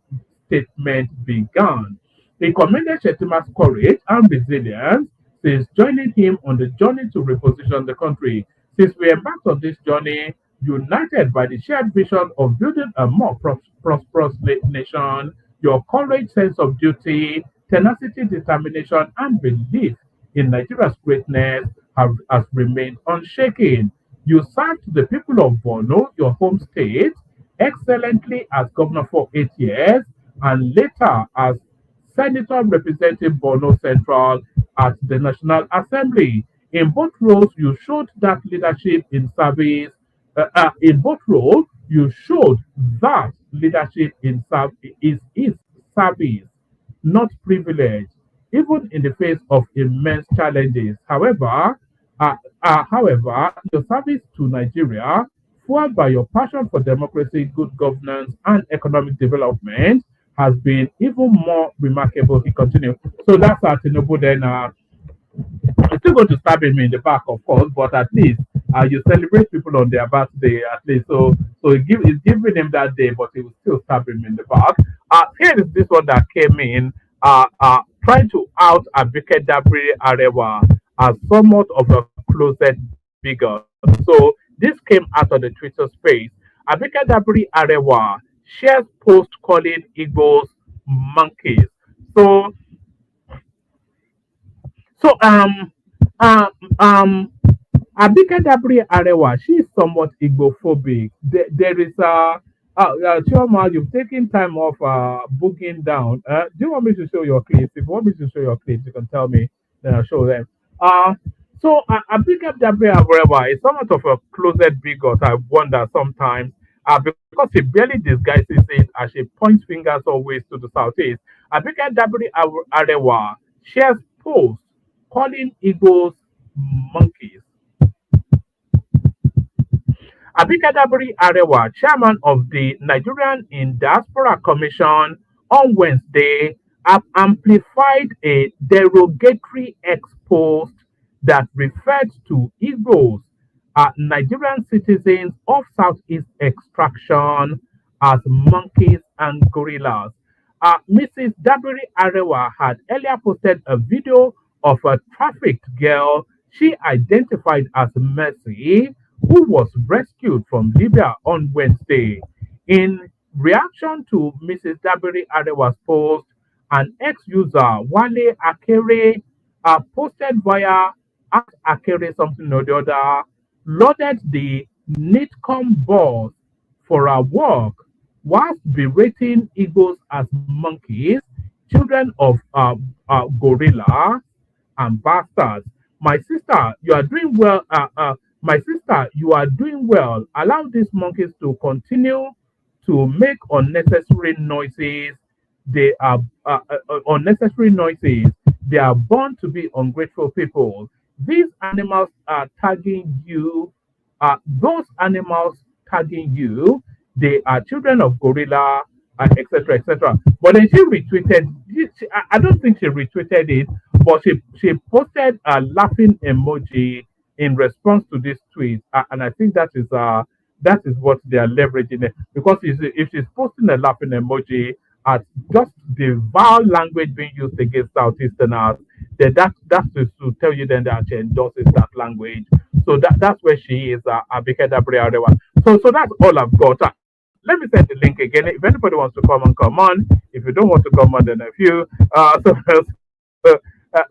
began. He commended Shetima's courage and resilience since joining him on the journey to reposition the country. Since we embarked on this journey, united by the shared vision of building a more prosperous nation, your courage, sense of duty, tenacity, determination, and belief in Nigeria's greatness has remained unshaken. You served the people of Borno, your home state, excellently as governor for 8 years and later as senator representing Borno Central at the National Assembly. In both roles, you showed that leadership in service. In both roles, you showed that leadership is service, not privilege, even in the face of immense challenges. However, your service to Nigeria, fueled by your passion for democracy, good governance, and economic development, has been even more remarkable. He continued. So that's Tinubu then. It's still going to stab him in the back, of course, but at least you celebrate people on their birthday at least. So it's giving him that day, but he will still stab him in the back. Here is this one that came in, trying to out Abike Dabri Arewa as somewhat of a closet bigot. So this came out of the Twitter space. Abike Dabri Arewa shares post calling Igbos monkeys. So so Abike Dabri Arewa, she is somewhat Igbophobic. There is Chioma, you've taken time off booking down. Do you want me to show your clips? If you want me to show your clips, you can tell me, then I'll show them. Abike Dabri Arewa is somewhat of a closet bigot, I wonder sometimes. Because she barely disguises it as she points fingers always to the southeast. Abike Dabri Arewa shares posts calling Igbos monkeys. Abikadabri Arewa, chairman of the Nigerian in Diaspora Commission, on Wednesday amplified a derogatory ex-post that referred to Igbos, Nigerian citizens of Southeast extraction, as monkeys and gorillas. Mrs. Dabiri Arewa had earlier posted a video of a trafficked girl she identified as Mercy, who was rescued from Libya on Wednesday. In reaction to Mrs. Dabiri Arewa's post, an ex-user, Wale Akere, posted via at Akere something or the other, lauded the NITCOM boss for her work whilst berating Igbos as monkeys, children of gorilla and bastards. My sister, you are doing well. My sister, you are doing well. Allow these monkeys to continue to make unnecessary noises. They are unnecessary noises. They are born to be ungrateful people. These animals are tagging you. Those animals tagging you. They are children of gorilla, etc., etc. But then she retweeted. I don't think she retweeted it, but she posted a laughing emoji in response to this tweet, and I think that is what they are leveraging it, because if she's posting a laughing emoji at just the vile language being used against Southeasterners, then that's to tell you then that she endorses that language. So that's where she is, Abike Dabri Arewa. So that's all I've got. Let me send the link again. If anybody wants to come on, come on. If you don't want to come on, then a few.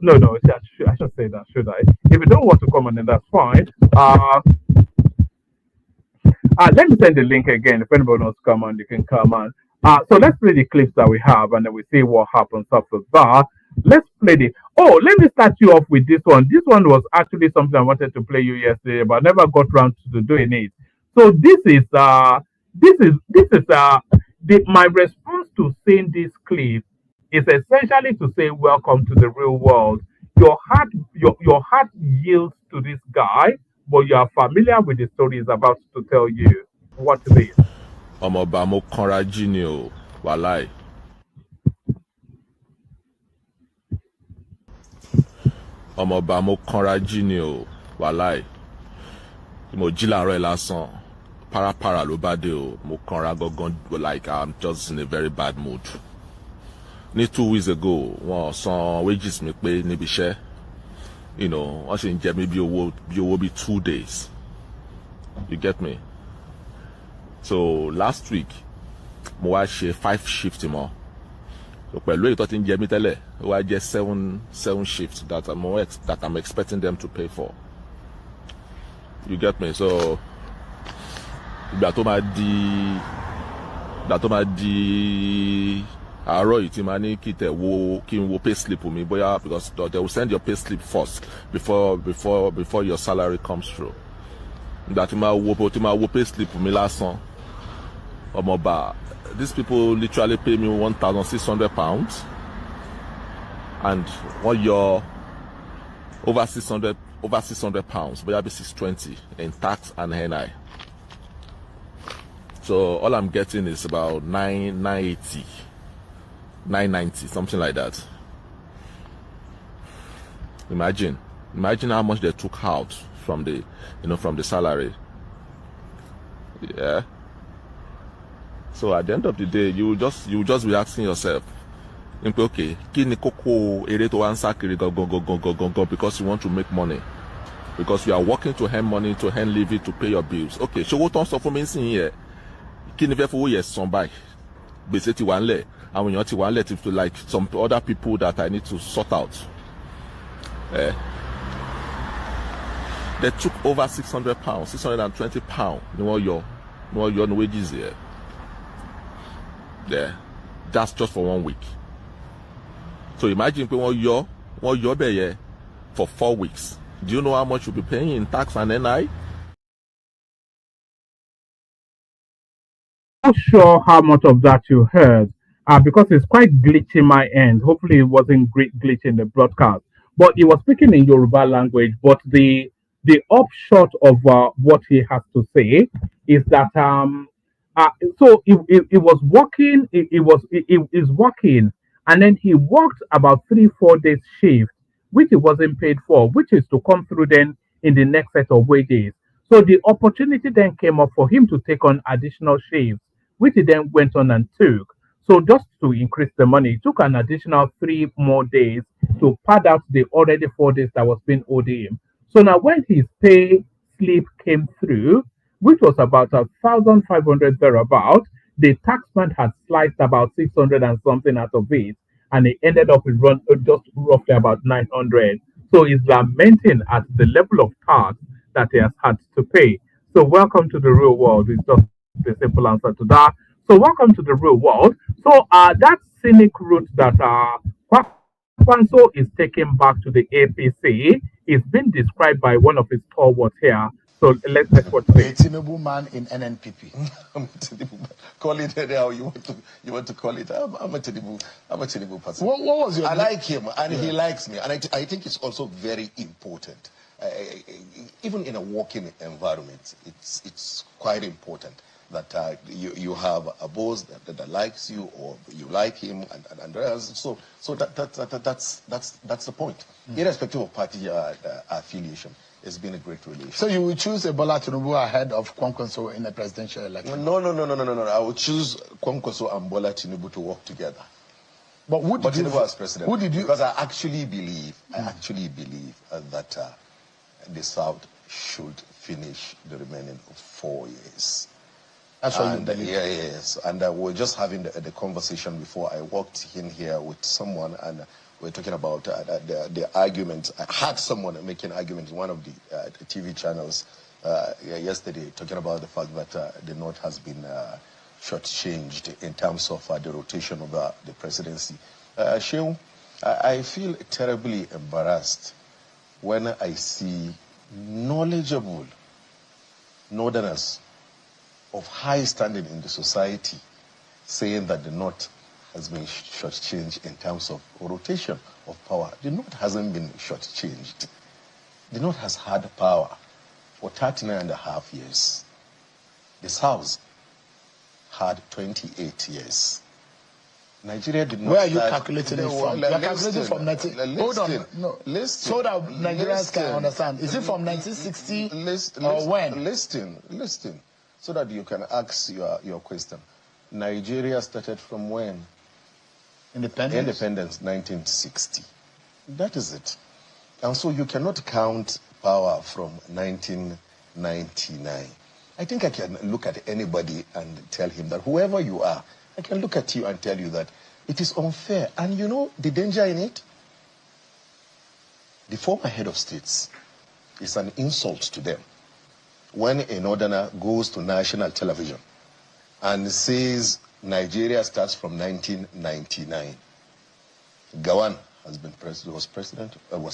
No, I should say that, should I? If you don't want to come on, then that's fine. Let me send the link again. If anybody wants to come on, you can come on. So let's play the clips that we have, and then we see what happens after that. Let's play the. Oh, let me start you off with this one. This one was actually something I wanted to play you yesterday, but I never got around to doing it. So my response to seeing this clip is essentially to say welcome to the real world. Your heart yields to this guy, but you are familiar with the story he's about to tell you. What it is. Ọmọọba mo kanra jí ni o, wàláì. Ọmọọba mo kanra jí ni o, wàláì. Mo jí láàárọ̀ ẹ̀ lásán, para ló bá dé o, mo kanra gangan, like I'm just in a very bad mood. Ní 2 weeks ago, wọ́n san wages mi pé níbi iṣẹ́. You know, wọ́n sì ń jẹ mí bí owó bí 2 days. You get me? So last week, mo wá ṣe 5 shifts mọ́. So pẹ̀lú èyí tó ti ń jẹ mí tẹ́lẹ̀, ó wá jẹ́ 7 shifts that I'm expecting them to pay for. You get me? So ìgbà tó máa di àárọ̀ yìí tí máa ní kí n wo pay slip mi bóyá because they will send your pay slip first before your salary comes through. Ìgbà tí máa wo pay slip mi lásán. Ọmọọba, these people literally pay me £1,600 and wọ́n yọ over £600 bóyá bí £620 in tax and NI. So all I'm getting is about 980, 990, something like that. Imagine how much they took out from the salary. Yeah. So at the end of the day, you will just be asking yourself, okay, kí ni kókó èrè tó wá ń sá kiri gangan because you want to make money, because you are working to earn money, to earn living, to pay your bills. Okay, ṣòwò tó ń sọ fún mi sí yẹn, kí ni fẹ́ fowó yẹn san báyìí? Gbèsè ti wà ńlẹ̀, àwọn èèyàn ti wà ńlẹ̀ to like some other people that I need to sort out. They took over £600, £620 ni wọ́n yọ ní wages here. Yeah, that's just for 1 week. So imagine pé wọ́n yọ bẹ́ẹ̀ yẹn for 4 weeks. Do you know how much you'll be paying in tax and NI? Not sure how much of that you heard, because it's quite glitchy my end. Hopefully, it wasn't great glitch in the broadcast. But he was speaking in Yoruba language. But the upshot of what he has to say is that so he was working. He is working, and then he worked about 3-4 days shift, which he wasn't paid for, which is to come through then in the next set of wages. So the opportunity then came up for him to take on additional shifts, which he then went on and took. So just to increase the money, he took an additional 3 more days to pad out the already 4 days that was being owed him. So now when his pay slip came through, which was about 1,500 thereabout, the taxman had sliced about 600 and something out of it, and he ended up with just roughly about 900. So he's lamenting at the level of tax that he has had to pay. So welcome to the real world. It's just the simple answer to that. So welcome to the real world. So that scenic route that Kwakwanso is taking back to the APC is being described by one of his stalwarts here. So let's watch this. A Tinubu man in NNPP. I'm a Tinubu man. Call it how you want to call it. I'm a Tinubu person. What was your? I like him and he likes me, and I think it's also very important. Even in a working environment, it's quite important that you have a boss that likes you, or you like him, and so that's the point. Irrespective of party affiliation, it's been a great relationship. So you will choose Bola Tinubu ahead of Kwankwaso in a presidential election? No. I would choose Kwankwaso and Bola Tinubu to work together. But Tinubu as president. Who did you? Because I actually believe that the South should finish the remaining 4 years. That's what you believe? Yes. And we were just having the conversation before I walked in here with someone, and we're talking about the argument. I heard someone making an argument in one of the TV channels yesterday, talking about the fact that the North has been shortchanged in terms of the rotation of the presidency. Shehu, I feel terribly embarrassed when I see knowledgeable Northerners of high standing in the society saying that the North has been shortchanged in terms of rotation of power. The North hasn't been shortchanged. The North has had power for 39.5 years. The South had 28 years. Nigeria did not. Where are you calculating it from? You are calculating from 19. Hold on, no. Listen. So that Nigerians can understand. Is it from 1960 or when? Listen. So that you can ask your question. Nigeria started from when? Independence, 1960. That is it. And so you cannot count power from 1999. I think I can look at anybody and tell him that whoever you are, I can look at you and tell you that it is unfair. And you know the danger in it? The former head of states is an insult to them. When a Northerner goes to national television and says Nigeria starts from 1999, Gawan has been was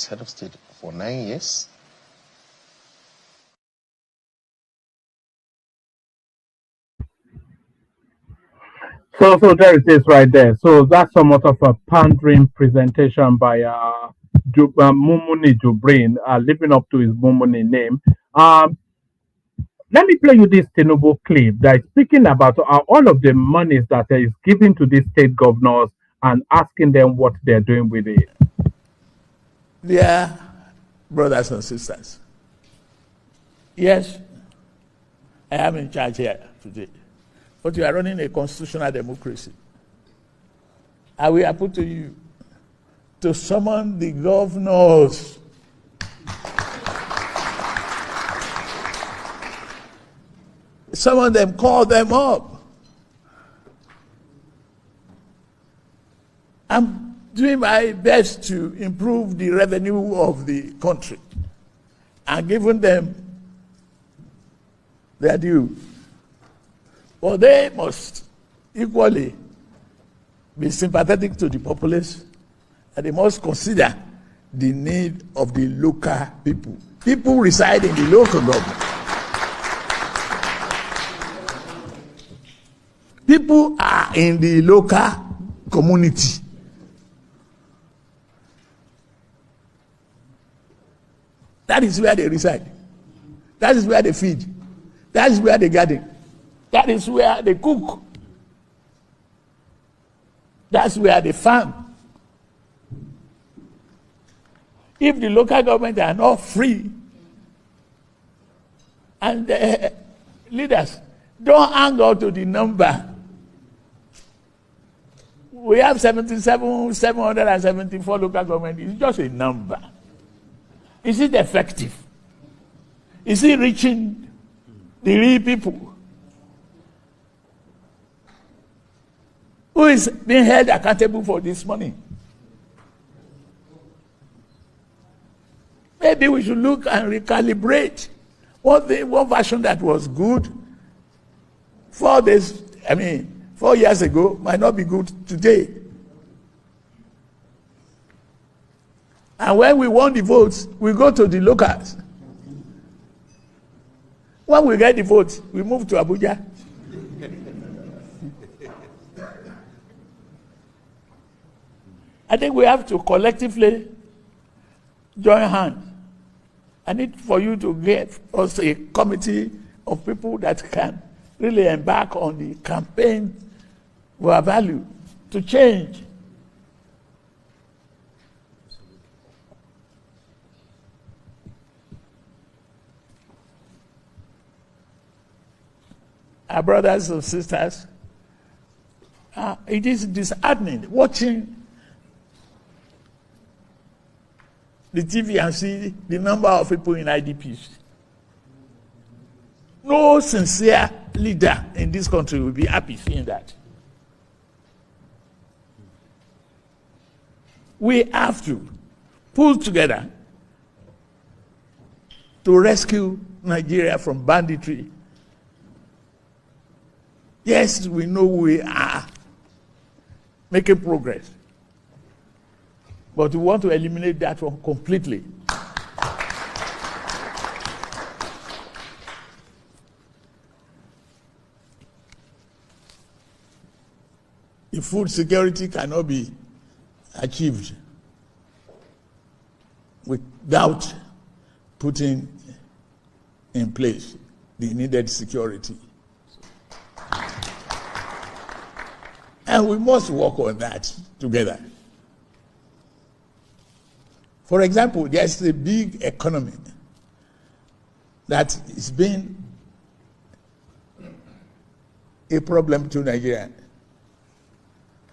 head of state for 9 years. So there it is right there. So that's somewhat of a pandering presentation by Mumuni Jubrin, living up to his Mumuni name. Let me play you this Tinubu clip that is speaking about all of the monies that is given to these state governors and asking them what they're doing with it. Dear brothers and sisters, yes, I am in charge here today, but you are running a constitutional democracy. And we are put to you to summon the governors. Some of them call them up. I'm doing my best to improve the revenue of the country and giving them their due. But they must equally be sympathetic to the populace, and they must consider the need of the local people. People reside in the local government. People are in the local community. That is where they reside. That is where they feed. That is where they garden. That is where they cook. That's where they farm. If the local government are not free, and the leaders don't hang on to the number. We have 774 local government. It's just a number. Is it effective? Is it reaching the real people? Who is being held accountable for this money? Maybe we should look and recalibrate one version that was good 4 years ago might not be good today. And when we want the votes, we go to the locals. When we get the votes, we move to Abuja. I think we have to collectively join hands. I need for you to get us a committee of people that can really embark on the campaign for our value to change. Our brothers and sisters, it is disheartening watching the TV and see the number of people in IDPs. No sincere leader in this country will be happy seeing that. We have to pull together to rescue Nigeria from banditry. Yes, we know we are making progress, but we want to eliminate that one completely. If food security cannot be achieved without putting in place the needed security. And we must work on that together. For example, there's a big economy that is being a problem to Nigeria.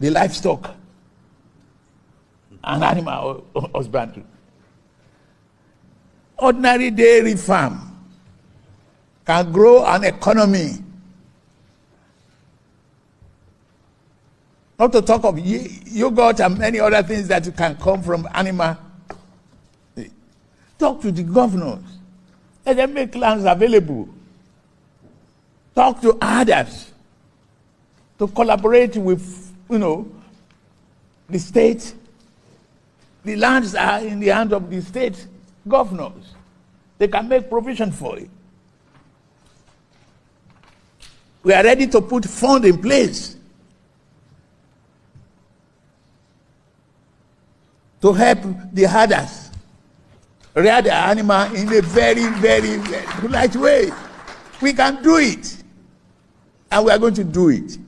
The livestock and animal husbandry. Ordinary dairy farm can grow an economy. Not to talk of yogurt and many other things that can come from animal. Talk to the governors. Let them make lands available. Talk to others to collaborate with, the state. The lands are in the hands of the state governors. They can make provision for it. We are ready to put funds in place to help the herders rear their animal in a very, very, very polite way. We can do it, and we are going to do it.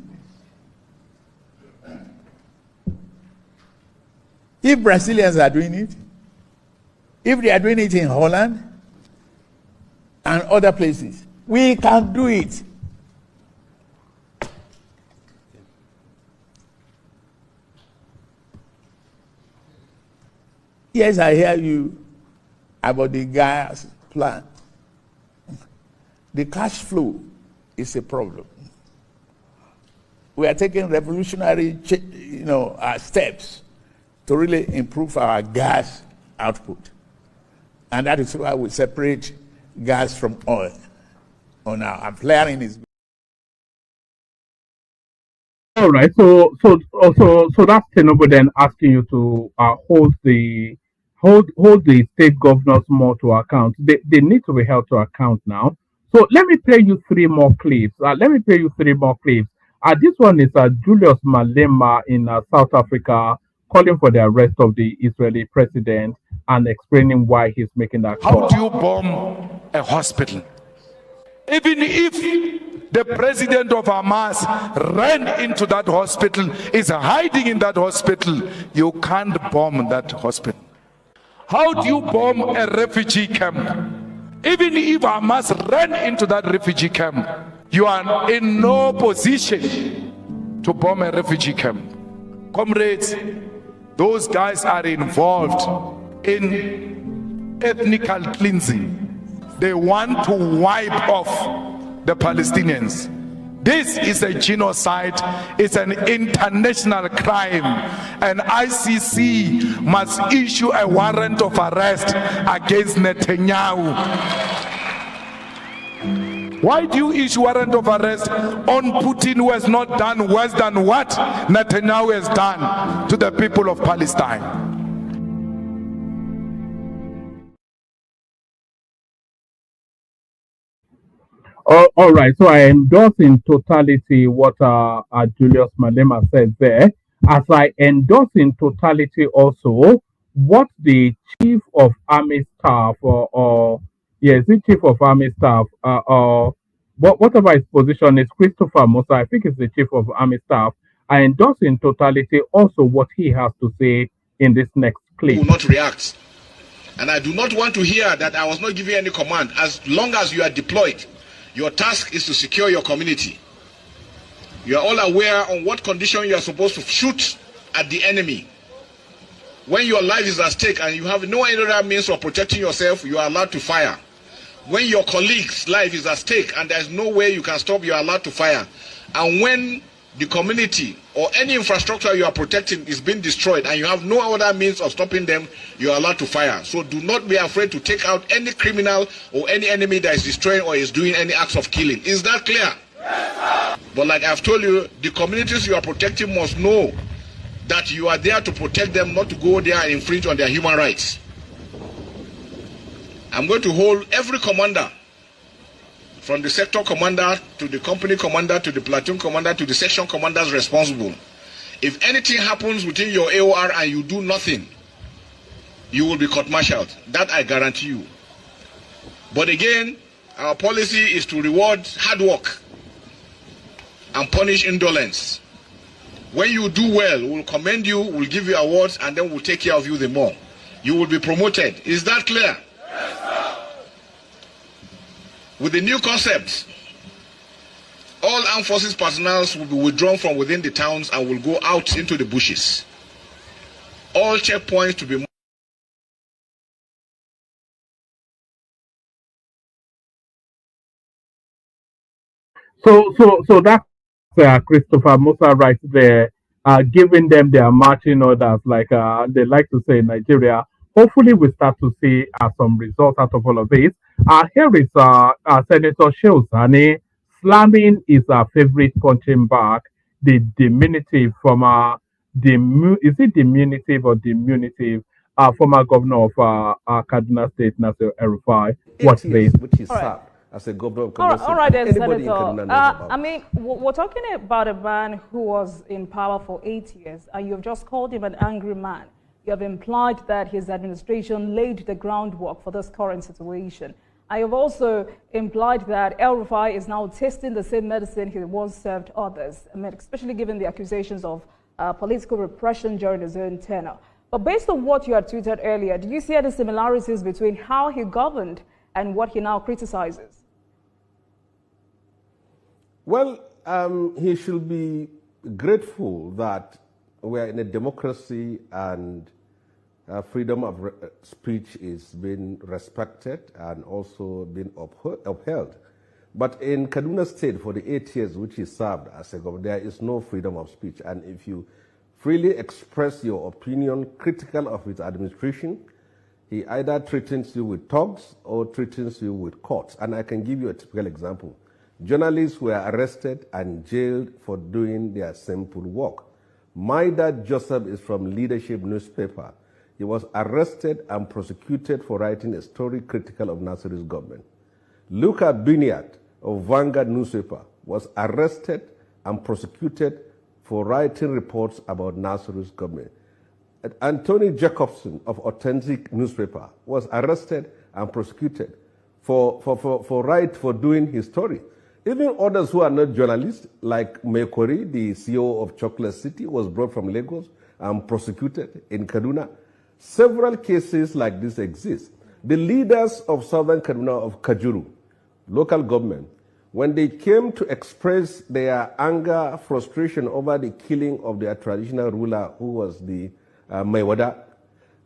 If Brazilians are doing it, if they are doing it in Holland and other places, we can do it. Yes, I hear you about the gas plant. The cash flow is a problem. We are taking revolutionary, steps to really improve our gas output. And that is why we separate gas from oil. Our flaring is. All right. So that's Tinubu then asking you to hold the state governors more to account. They need to be held to account now. So let me play you three more clips. This one is Julius Malema in South Africa calling for the arrest of the Israeli president and explaining why he's making that call. How do you bomb a hospital? Even if the president of Hamas ran into that hospital, is hiding in that hospital, you can't bomb that hospital. How do you bomb a refugee camp? Even if Hamas ran into that refugee camp, you are in no position to bomb a refugee camp. Comrades, those guys are involved in ethnical cleansing. They want to wipe off the Palestinians. This is a genocide. It's an international crime. And ICC must issue a warrant of arrest against Netanyahu. Why do you issue warrant of arrest on Putin, who has not done worse than what Netanyahu has done to the people of Palestine? All right, so I endorse in totality what Julius Malema said there, as I endorse in totality also what the Chief of Army Staff Chief of Army Staff whatever his position is, Christopher Musa, I think it's the Chief of Army Staff. I endorse in totality also what he has to say in this next clip. Will not react, and I do not want to hear that I was not giving any command. As long as you are deployed, your task is to secure your community. You are all aware on what condition you are supposed to shoot at the enemy. When your life is at stake and you have no other means of protecting yourself, you are allowed to fire. When your colleague's life is at stake and there's no way you can stop, you are allowed to fire. And when the community or any infrastructure you are protecting is being destroyed and you have no other means of stopping them, you are allowed to fire. So do not be afraid to take out any criminal or any enemy that is destroying or is doing any acts of killing. Is that clear? Yes, sir. But like I've told you, the communities you are protecting must know that you are there to protect them, not to go there and infringe on their human rights. I'm going to hold every commander, from the sector commander to the company commander to the platoon commander to the section commanders responsible. If anything happens within your AOR and you do nothing, you will be court-martialed. That I guarantee you. But again, our policy is to reward hard work and punish indolence. When you do well, we'll commend you, we'll give you awards, and then we'll take care of you the more. You will be promoted. Is that clear? Yes, sir. With the new concept, all armed forces personnel will be withdrawn from within the towns and will go out into the bushes. All checkpoints to be So that's Christopher Musa right there, giving them their marching orders, like they like to say in Nigeria. Hopefully, we start to see some results out of all of this. Here is Senator Sheozani slamming his favorite punching bag, the diminutive from is it diminutive or diminutive? Former governor of Kaduna State, Nasir El-Rufai. Watch this. Which is sad as a governor of Kaduna State. All right, then, Anybody Senator. in Kaduna knows about. I mean, we're talking about a man who was in power for 8 years, and you've just called him an angry man. You have implied that his administration laid the groundwork for this current situation. I have also implied that El-Rufai is now tasting the same medicine he once served others, I mean, especially given the accusations of political repression during his own tenure. But based on what you had tweeted earlier, do you see any similarities between how he governed and what he now criticizes? Well, he should be grateful that we're in a democracy and freedom of speech is being respected and also being upheld. But in Kaduna State, for the 8 years which he served as a governor, there is no freedom of speech. And if you freely express your opinion critical of his administration, he either threatens you with thugs or threatens you with courts. And I can give you a typical example. Journalists were arrested and jailed for doing their simple work. My dad, Joseph, is from Leadership newspaper. He was arrested and prosecuted for writing a story critical of Nasir's government. Luca Biniat of Vanguard newspaper was arrested and prosecuted for writing reports about Nasir's government. Anthony Jacobson of Authentic newspaper was arrested and prosecuted for doing his story. Even others who are not journalists, like Mekori, the CEO of Chocolate City, was brought from Lagos and prosecuted in Kaduna. Several cases like this exist. The leaders of Southern Kaduna of Kajuru, local government, when they came to express their anger, frustration over the killing of their traditional ruler, who was the Maiwada,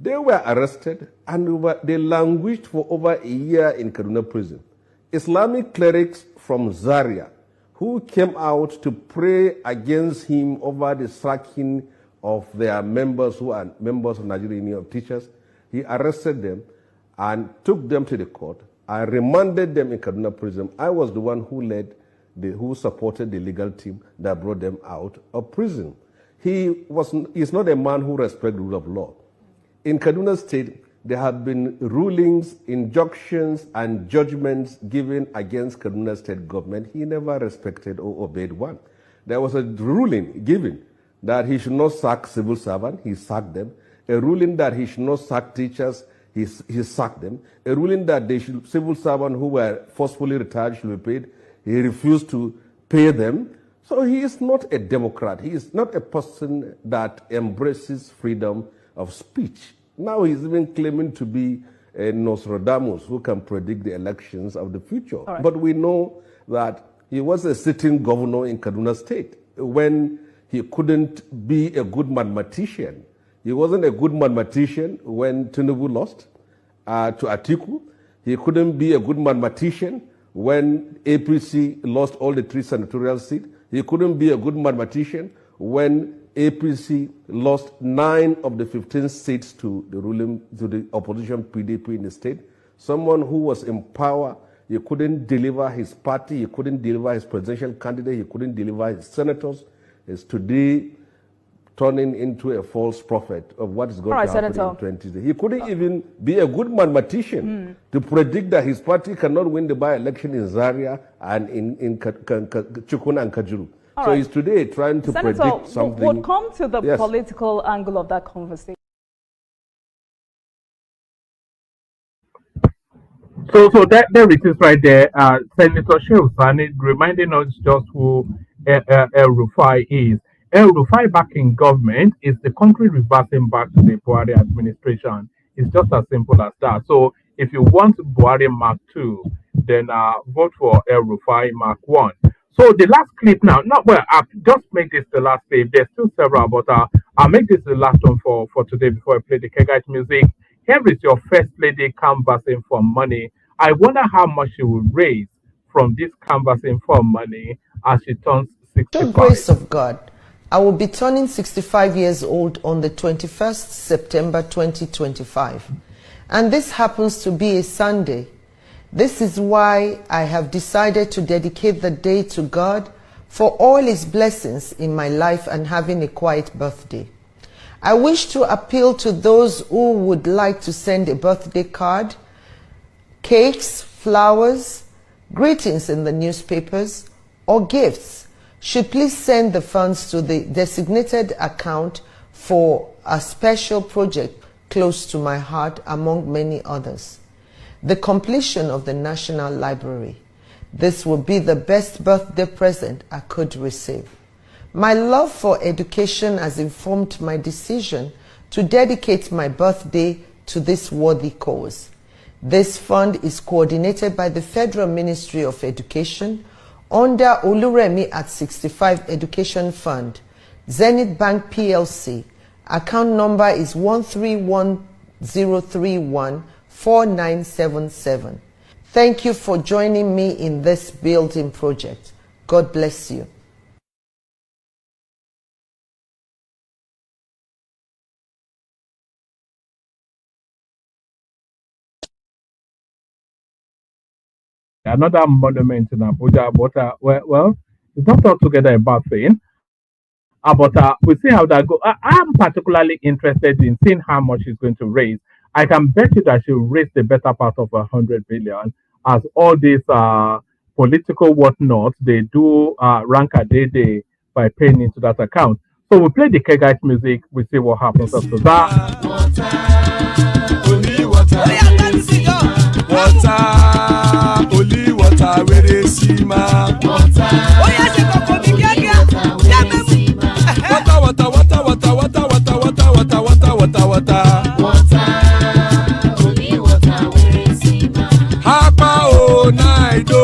they were arrested and they languished for over a year in Kaduna prison. Islamic clerics from Zaria, who came out to pray against him over the sacking of their members who are members of Nigerian Union of Teachers, he arrested them and took them to the court and remanded them in Kaduna prison. I was the one who supported the legal team that brought them out of prison. He's not a man who respects the rule of law. In Kaduna State, there have been rulings, injunctions, and judgments given against Kaduna State government. He never respected or obeyed one. There was a ruling given that he should not sack civil servants, he sacked them. A ruling that he should not sack teachers, he sacked them. A ruling that civil servants who were forcefully retired should be paid, he refused to pay them. So he is not a Democrat. He is not a person that embraces freedom of speech. Now he's even claiming to be a Nostradamus who can predict the elections of the future. Right. But we know that he was a sitting governor in Kaduna State when he couldn't be a good mathematician. He wasn't a good mathematician when Tinubu lost to Atiku. He couldn't be a good mathematician when APC lost all the 3 senatorial seats. He couldn't be a good mathematician when APC lost 9 of the 15 seats to the opposition PDP in the state. Someone who was in power, he couldn't deliver his party, he couldn't deliver his presidential candidate, he couldn't deliver his senators, is today turning into a false prophet of what is going to happen in 2020. He couldn't even be a good mathematician to predict that his party cannot win the by-election in Zaria and in Chukuna and Kajuru. So he's today trying to predict something. We'll come to the political angle of that conversation. So there it is right there. Senator Fulani reminding us just who El Rufai is. El Rufai back in government is the country reversing back to the Buhari administration. It's just as simple as that. So if you want Buhari Mark 2, then vote for El Rufai Mark 1. So the last clip now, I'll just make this the last clip. There's still several, but I'll make this the last one for today before I play the Kegite music. Here is your first lady canvassing for money. I wonder how much she will raise from this canvassing for money as she turns 65. Through the grace of God, I will be turning 65 years old on the 21st September 2025. And this happens to be a Sunday. This is why I have decided to dedicate the day to God for all His blessings in my life and having a quiet birthday. I wish to appeal to those who would like to send a birthday card, cakes, flowers, greetings in the newspapers, or gifts. Should please send the funds to the designated account for a special project close to my heart, among many others. The completion of the National Library. This will be the best birthday present I could receive. My love for education has informed my decision to dedicate my birthday to this worthy cause. This fund is coordinated by the Federal Ministry of Education under Oluremi at 65 Education Fund, Zenith Bank PLC. Account number is 131-031-4977. Thank you for joining me in this building project. God bless you. Another monument in Abuja, but well, it's not altogether a bad thing. But we'll see how that goes. I'm particularly interested in seeing how much she's going to raise. I can bet you that she'll raise the better part of 100 billion, as all these political whatnot, they do rank a day by paying into that account. So we play the Kegite music, we see what happens after that. Only water, where they see ma. Water, only water, where they see ma. Hapa o naido.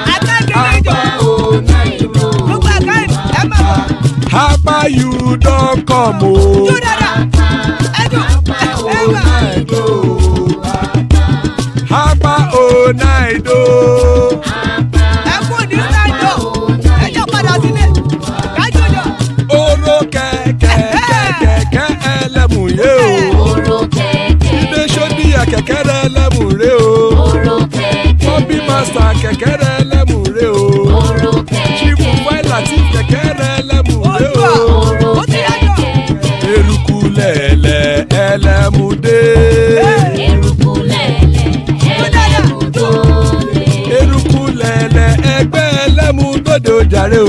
Hapa o naido. Hapa you don't come o. Hapa o naido. Oro kẹ̀kẹ́ ẹlẹ́mù yé o. Ilé ṣọ́bí kẹ̀kẹ́ ẹlẹ́mù ré o. Bobby master kẹ̀kẹ́ ẹlẹ́mù ré o. Chifu Faila ti kẹ̀kẹ́ ẹlẹ́mù ré o. Eruku lẹ̀lẹ̀ ẹlẹ́mù dé. Eruku lẹ̀lẹ̀ ẹgbẹ́ ẹlẹ́mù dòde ojàre o.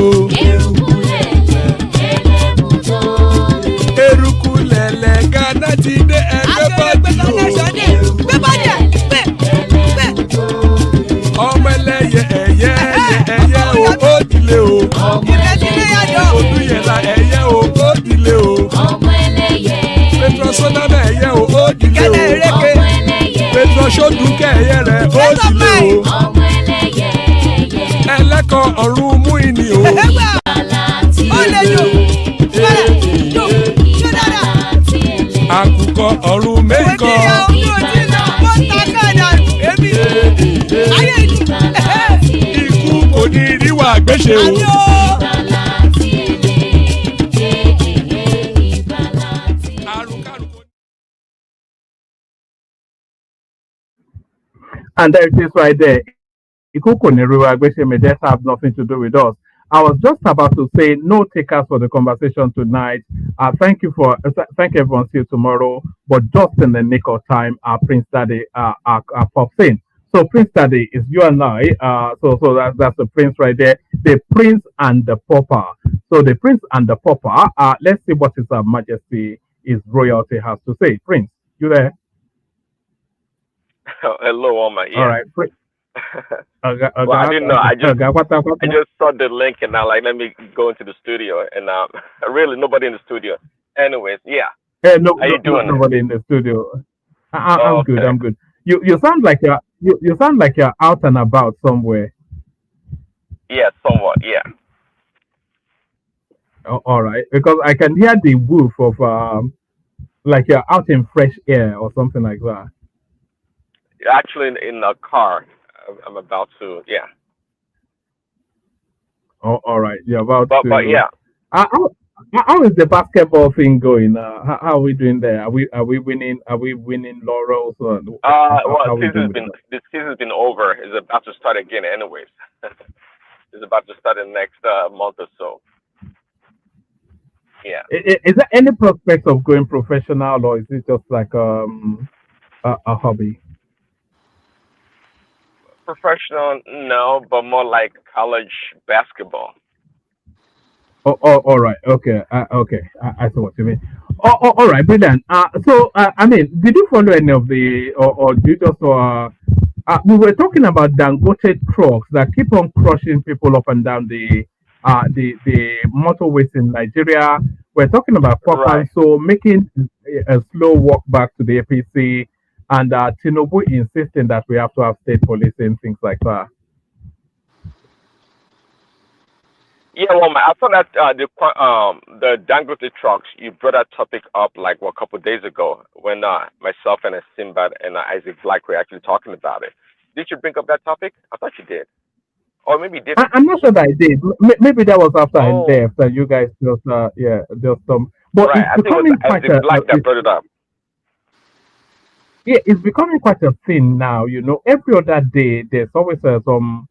Eruku lẹ̀lẹ̀ Ghana ti dé ẹgbẹ́ bọ́ọ̀dì o. Ọmọ ẹlẹ́yẹ ẹ̀yẹ o ó dìlé o. Olúyẹ̀lá ẹ̀yẹ o ó dìlé o. Petrosonama ẹ̀yẹ o ó dìlé o. Petrosodunke ẹ̀yẹ rẹ̀ ó dìlé o. Ẹlẹ́kọ̀ọ́ ọ̀run mú ìní o. Àkùkọ ọ̀run mẹ́kọ. Ikú kò ní rí wà gbé ṣe o. And there it is right there. Ikoko Neruwa Agbesheme, that have nothing to do with us. I was just about to say no takers for the conversation tonight. Thank everyone. See you tomorrow. But just in the nick of time, Prince Daddy pops in. So Prince Daddy is you and I. That's the prince right there. The prince and the pauper. So the prince and the pauper. Let's see what His Majesty, His Royalty has to say. Prince, you there? Hello, Oma. Yeah. All right. Well, I didn't know. I just saw the link and now, like, let me go into the studio. And really, nobody in the studio. Anyways, yeah. Hey, How you doing? nobody in the studio. I'm good. Okay. I'm good. You sound like you sound like you're out and about somewhere. Yeah, somewhat. Yeah. All right, because I can hear the woof of like you're out in fresh air or something like that. Actually, in a car. I'm about to. Yeah. Oh, all right, you're about But to. yeah. How is the basketball thing going? How are we doing there? Are we winning? Are we winning laurels? Or Well, how are we doing with that? the season's been over. It's about to start again, anyways. It's about to start in the next month or so. Yeah. Is there any prospect of going professional, or is it just like a hobby? Professional, no, but more like college basketball. Oh, all right. Okay. Okay. I see what you mean. All right. Brilliant. I mean, did you follow any of the, or did you just, we were talking about Dangote trucks that keep on crushing people up and down the motorways in Nigeria. We're talking about Right. so making a slow walk back to the APC, and Tinubu insisting that we have to have state policing, things like that. Yeah, well, I thought that the Dangote trucks, you brought that topic up like a couple of days ago when myself and Simbad and Isaac Black were actually talking about it. Did you bring up that topic? I thought you did, or maybe you didn't. I'm not sure that I did. Maybe that was after I Oh, left. And you guys just, yeah, just But right. it's I think it was becoming quite Isaac Black that brought it up. yeah, it's becoming quite a thing now. You know, every other day there's always some.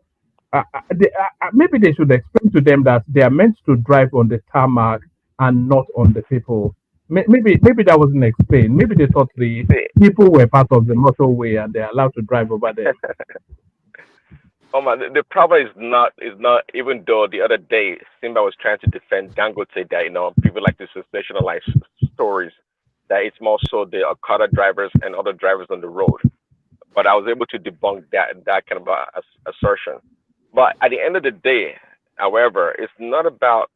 Maybe they should explain to them that they are meant to drive on the tarmac and not on the people. Maybe that wasn't explained. Maybe they thought the people were part of the motorway and they're allowed to drive over there. Oh man, the problem is not even though the other day Simba was trying to defend Dangote that people like to sensationalize stories that it's more so the Okada drivers and other drivers on the road. But I was able to debunk that kind of assertion. But at the end of the day, however, it's not about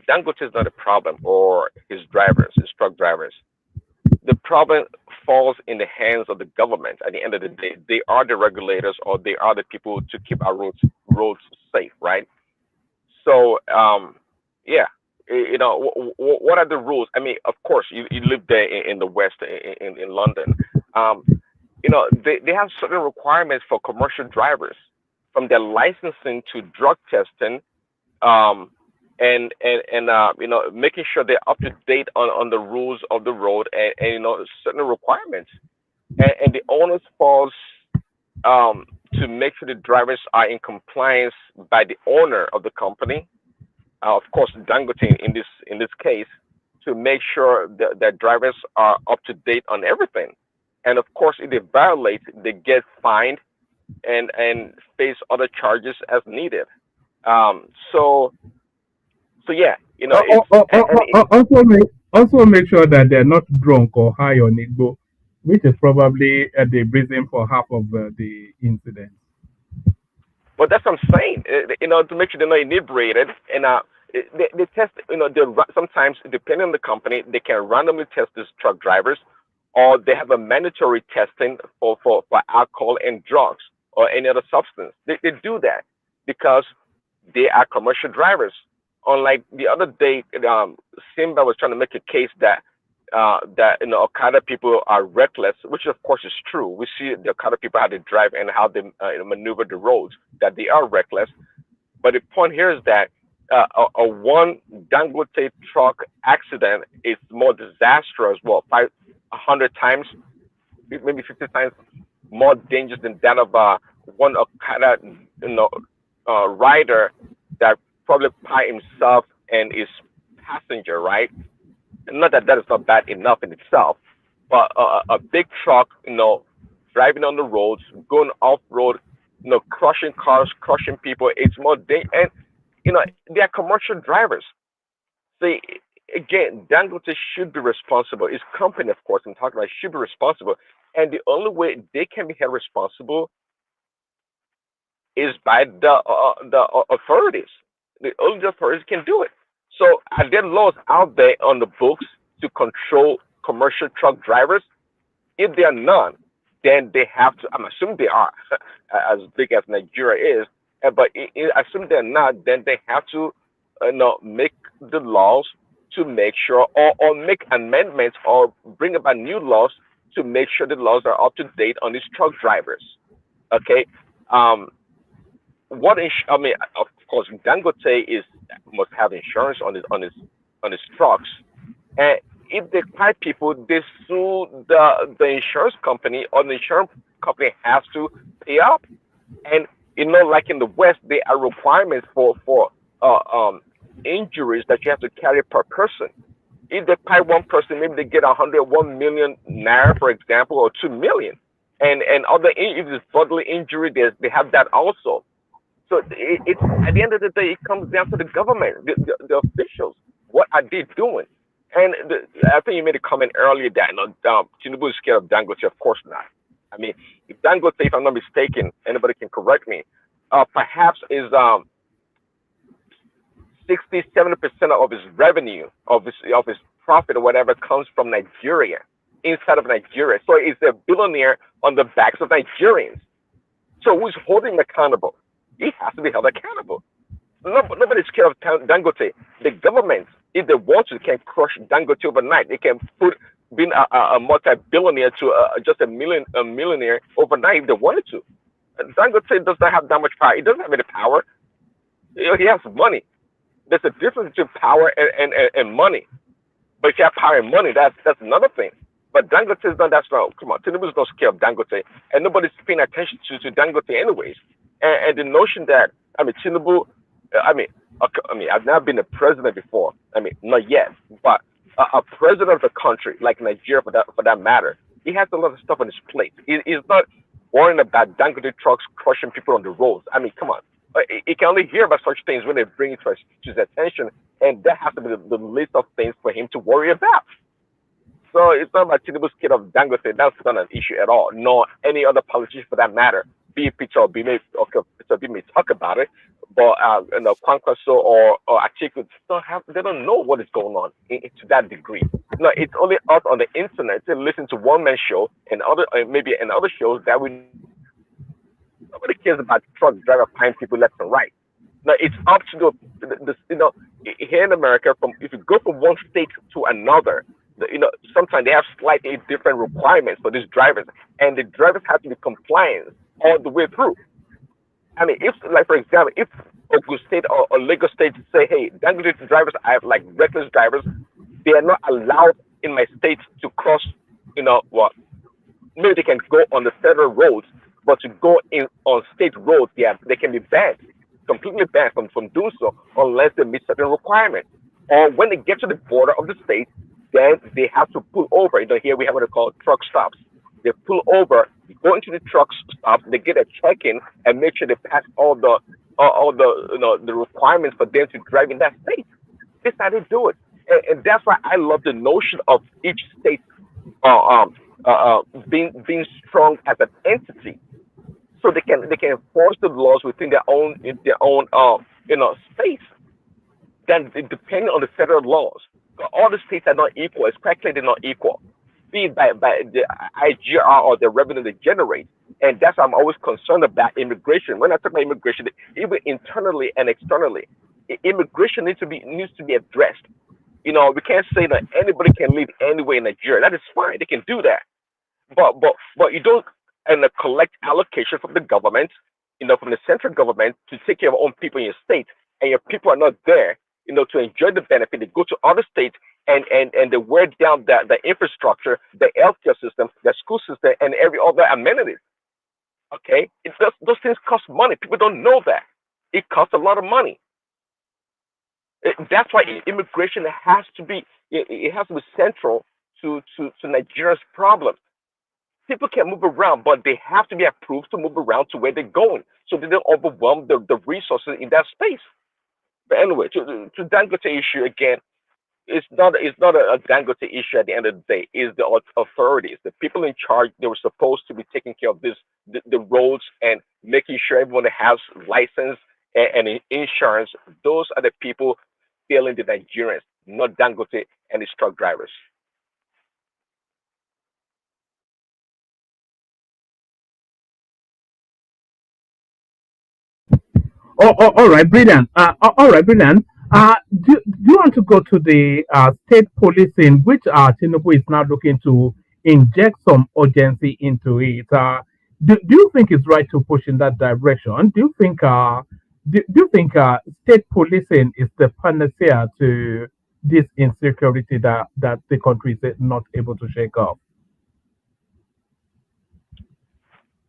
Dangote is not a problem or his drivers, his truck drivers. The problem falls in the hands of the government. At the end of the day, they are the regulators or they are the people to keep our roads safe, right? So, yeah, what are the rules? I mean, of course, you live there in the West, in London. Um, they have certain requirements for commercial drivers, from their licensing to drug testing, um, and making sure they're up to date on the rules of the road and certain requirements. And the onus falls to make sure the drivers are in compliance by the owner of the company, of course, Dangote in this case, to make sure that drivers are up to date on everything. And of course, if they violate, they get fined and face other charges as needed. So yeah, it's Also make sure that they're not drunk or high on Igbo, which is probably the reason for half of the incident. but that's what I'm saying. To make sure they're not inebriated, and they test. Sometimes depending on the company, they can randomly test these truck drivers, or they have a mandatory testing for alcohol and drugs or any other substance. They do that because they are commercial drivers. Unlike the other day, Simba was trying to make a case that Okada people are reckless, which of course is true. We see the Okada people how they drive and how they maneuver the roads, that they are reckless. But the point here is that a one Dangote truck accident is more disastrous. Well, 500 times, maybe 50 times more dangerous than that of one Okada, rider that probably by himself and his passenger, right? Not that that is not bad enough in itself, but a big truck, driving on the roads, going off road, crushing cars, crushing people. It's more and they are commercial drivers. See, again, Dangote should be responsible. His company, of course, I'm talking about, should be responsible. And the only way they can be held responsible is by the authorities. The only authorities can do it. So are there laws out there on the books to control commercial truck drivers? If there are none, then they have to. I'm assuming they are, as big as Nigeria is. But assuming they're not, then they have to, make the laws to make sure, or make amendments, or bring about new laws to make sure the laws are up to date on these truck drivers. Okay. Of course, Dangote must have insurance on his trucks, and if they fight people, they sue the insurance company, or the insurance company has to pay up. And like in the West, there are requirements for injuries that you have to carry per person. If they fight one person, maybe they get 101 million naira, for example, or 2 million. And other, if it's bodily injury, they have that also. So it's at the end of the day, it comes down to the government, the officials. What are they doing? And I think you made a comment earlier that Tinubu is scared of Dangote. Of course not. I mean, if Dangote, if I'm not mistaken, anybody can correct me, perhaps is 60-70% of his revenue, of his profit or whatever, comes from Nigeria, inside of Nigeria. So he's a billionaire on the backs of Nigerians. So who's holding him accountable? He has to be held accountable. Nobody's scared of Dangote. The government, if they want to, can crush Dangote overnight. They can put being a multi-billionaire to just a millionaire overnight if they wanted to. Dangote does not have that much power. He doesn't have any power. He has money. There's a difference between power and money. But if you have power and money, that's another thing. But Dangote is not that strong. Come on, Tinubu is not scared of Dangote, and nobody's paying attention to Dangote anyways. And the notion that Tinubu, I've never been a president before. Not yet, but a president of the country like Nigeria, for that matter, he has a lot of stuff on his plate. He's not worrying about Dangote trucks crushing people on the roads. Come on. He can only hear about such things when they bring it to his attention, and that has to be the list of things for him to worry about. So it's not about Tinubu scared of Dangote. That's not an issue at all. Nor any other politician for that matter. Be it Peter Obi may talk about it, but Kwankwaso or Atiku they don't know what is going on to that degree. No, it's only us on the internet to listen to one man show and maybe other shows that nobody cares about truck driver finding people left and right. Now it's up to the here in America, if you go from one state to another, sometimes they have slightly different requirements for these drivers, and the drivers have to be compliant all the way through. If, like, for example, if Ogun State or Lagos State say, hey, Dangote drivers, I have like reckless drivers, they are not allowed in my state to cross, maybe they can go on the federal roads, but to go in on state roads, they can be banned, completely banned from doing so unless they meet certain requirements. Or when they get to the border of the state, then they have to pull over. Here we have what they call truck stops. They pull over, go into the truck stop, they get a check-in and make sure they pass all the the requirements for them to drive in that state. That's how they do it, and that's why I love the notion of each state being strong as an entity, so they can enforce the laws within their own space. Then depending on the federal laws, all the states are not equal. It's quite clear they're not equal, be it by the IGR or the revenue they generate. And that's why I'm always concerned about immigration. When I talk about immigration, even internally and externally, immigration needs to be addressed. We can't say that anybody can live anywhere in Nigeria. That is fine; they can do that. But you don't collect allocation from the government from the central government to take care of your own people in your state, and your people are not there, to enjoy the benefit. They go to other states and they wear down the infrastructure, the healthcare system, the school system, and every other amenities. Okay, those things cost money. People don't know that it costs a lot of money. That's why immigration has to be it has to be central to Nigeria's problem. People can move around, but they have to be approved to move around to where they're going, so they don't overwhelm the resources in that space. But anyway, to Dangote issue again, it's not a Dangote issue at the end of the day. It's the authorities, the people in charge. They were supposed to be taking care of the roads and making sure everyone has license and insurance. Those are the people failing the Nigerians, not Dangote and his truck drivers. All right, brilliant. All right, brilliant. Do you want to go to the state policing, which Tinubu is now looking to inject some urgency into it? Do you think it's right to push in that direction? Do you think state policing is the panacea to this insecurity that the country is not able to shake off?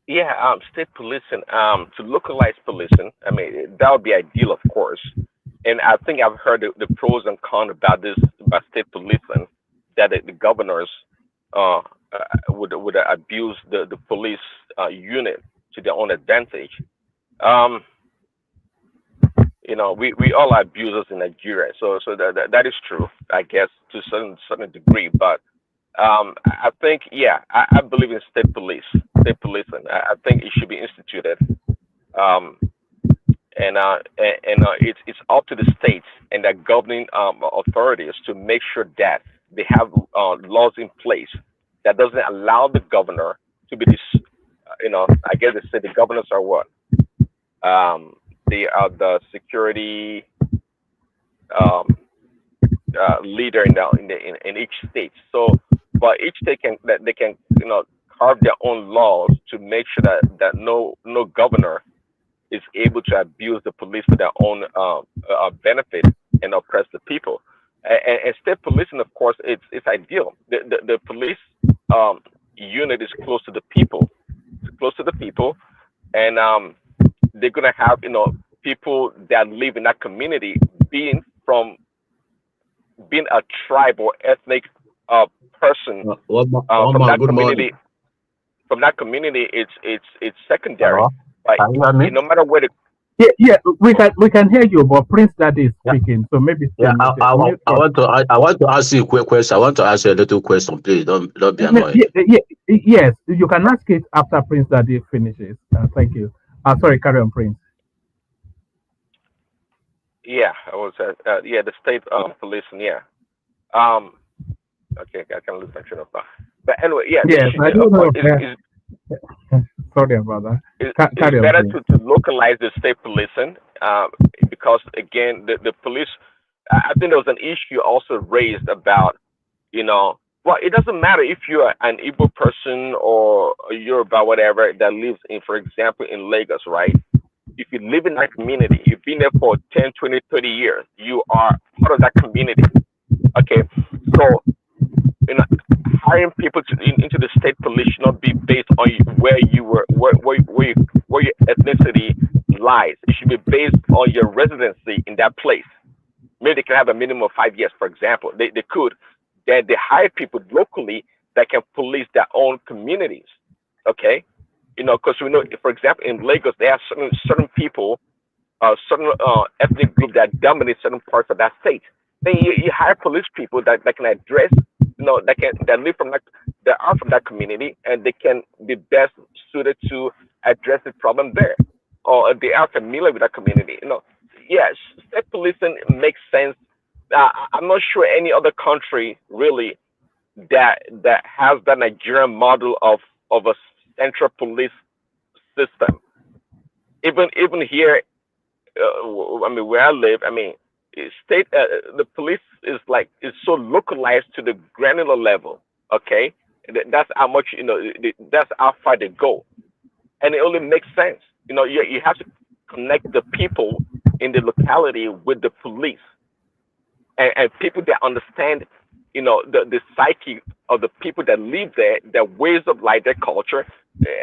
Yeah, state policing, to localize policing. I mean, that would be ideal, of course. And I think I've heard the pros and cons about this, about state policing, that the governors uh, would abuse the police unit to their own advantage. Um, we all are abusers in Nigeria, so that is true, I guess, to a certain degree. But I think, yeah, I believe in state policing. I think it should be instituted. Um, and it's up to the states and the governing authorities to make sure that they have laws in place that doesn't allow the governor to be this. I guess they say the governors are what? They are the security um, leader in each state. So, but each state can that they can carve their own laws to make sure that no governor is able to abuse the police for their own benefit and oppress the people. And state policing, of course, it's ideal. The police unit is close to the people. It's close to the people, and they're gonna have people that live in that community being a tribe or ethnic person from that Good morning. community. From that community, it's secondary. Hello? But Can you hear me? no matter where the Yeah, we can hear you, but Prince Daddy is speaking, so maybe Yeah, still muted. I Mute your- want to ask you a quick question. I want to ask you a little question, please. Don't be annoyed. Yes, you can ask it after Prince Daddy finishes. Thank you. Sorry, carry on, Prince. yeah, I was the state policing, yeah. Um, okay, I can lose my train of thought. But anyway, yeah, Yes, I do of know. course, Sorry about that. it's Carry on, better please. to localize the state policing because again, the police. I think there was an issue also raised about well, it doesn't matter if you're an Igbo person or a Yoruba, whatever, that lives in, for example, in Lagos, right? If you live in that community, you've been there for 10, 20, 30 years, you are part of that community. Okay, so you know, hiring people into the state police should not be based on where you were, where your ethnicity lies. It should be based on your residency in that place. Maybe they can have a minimum of 5 years, for example. They could. Then they hire people locally that can police their own communities. Okay, because we know, for example, in Lagos, there are certain people, certain ethnic group that dominate certain parts of that state. Then you hire police people that can address, that live from that are from that community, and they can be best suited to address the problem there, or they are familiar with that community. Yes, state policing makes sense. I'm not sure any other country really that has the Nigerian model of a central police system. Even here, I mean, where I live, I mean, the police is so localized to the granular level. Okay, that's how much that's how far they go, and it only makes sense. you have to connect the people in the locality with the police and people that understand, the psyche of the people that live there, their ways of life, their culture.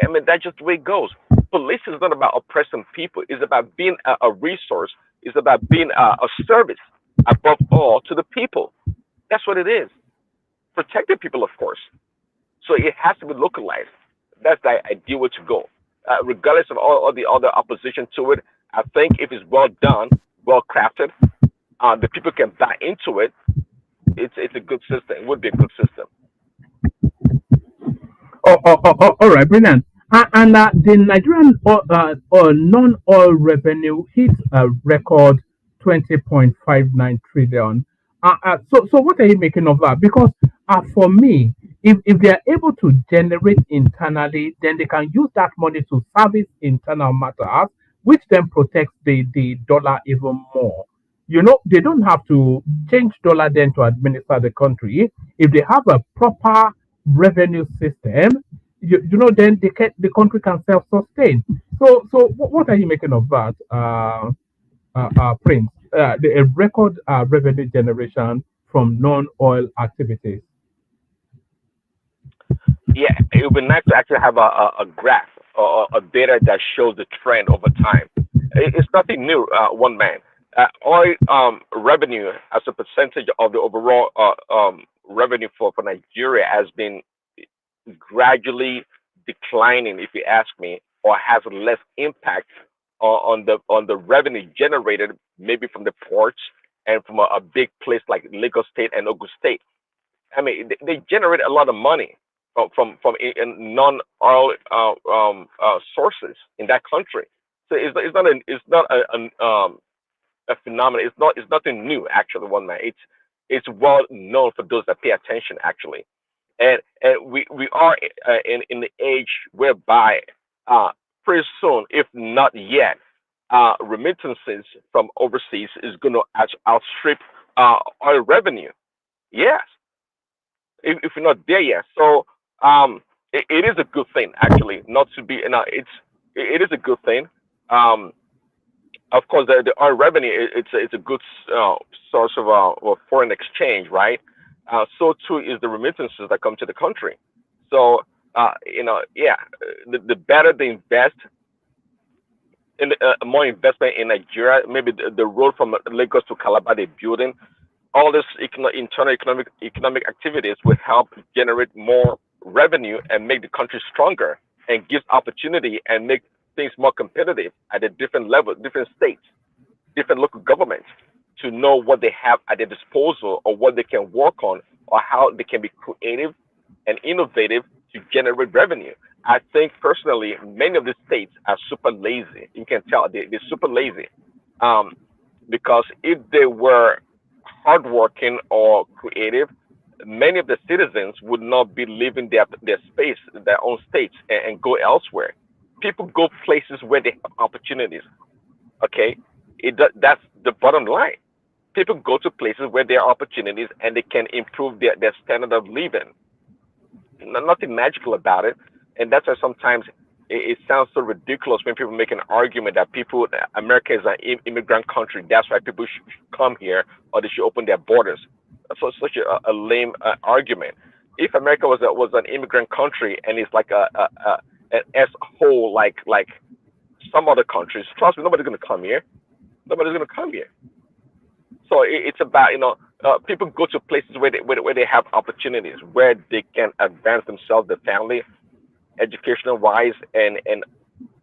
I mean, that's just the way it goes. Police is not about oppressing people. It's about being a resource. It's about being a service above all to the people. That's what it is. Protect the people, of course. So it has to be localized. That's the ideal way to go. Regardless of all the other opposition to it, I think if it's well done, well crafted, the people can buy into it. It's a good system. It would be a good system. All right, brilliant. And the Nigerian non-oil revenue hit a record 20.59 trillion. So what are you making of that? Because for me, if they are able to generate internally, then they can use that money to service internal matters, which then protects the dollar even more. They don't have to change dollar then to administer the country. If they have a proper revenue system, then the country can self-sustain. So what are you making of that, Prince? A record revenue generation from non-oil activities. Yeah, it would be nice to actually have a graph or a data that shows the trend over time. It's nothing new, one man. Oil revenue as a percentage of the overall revenue for Nigeria has been gradually declining, if you ask me, or has less impact on the revenue generated maybe from the ports and from a big place like Lagos State and Ogun State. I mean, they generate a lot of money from in non-oil sources in that country. So it's not a phenomenon. It's nothing new actually. One man, it's well known for those that pay attention actually, and we are in the age whereby pretty soon, if not yet, remittances from overseas is going to outstrip oil revenue. Yes, if we're not there yet. So it is a good thing actually, not to be. It is a good thing. Of course, the oil revenue it's a good source of foreign exchange, right? So too is the remittances that come to the country. So yeah, the better they invest in more investment in Nigeria, maybe the road from Lagos to Calabar they're building, all this internal economic activities will help generate more revenue and make the country stronger and gives opportunity and make things more competitive at a different level, different states, different local governments to know what they have at their disposal or what they can work on or how they can be creative and innovative to generate revenue. I think personally, many of the states are super lazy. You can tell they're super lazy because if they were hardworking or creative, many of the citizens would not be leaving their space, their own states, and go elsewhere. People go places where they have opportunities. Okay, that's the bottom line. People go to places where there are opportunities and they can improve their standard of living. Nothing magical about it, and that's why sometimes it sounds so ridiculous when people make an argument that America is an immigrant country. That's why people should come here or they should open their borders. That's such a lame argument. If America was an immigrant country and it's like an S-hole like some other countries, trust me, nobody's going to come here. Nobody's going to come here. So it's about people go to places where they have opportunities where they can advance themselves, their family, educational wise, and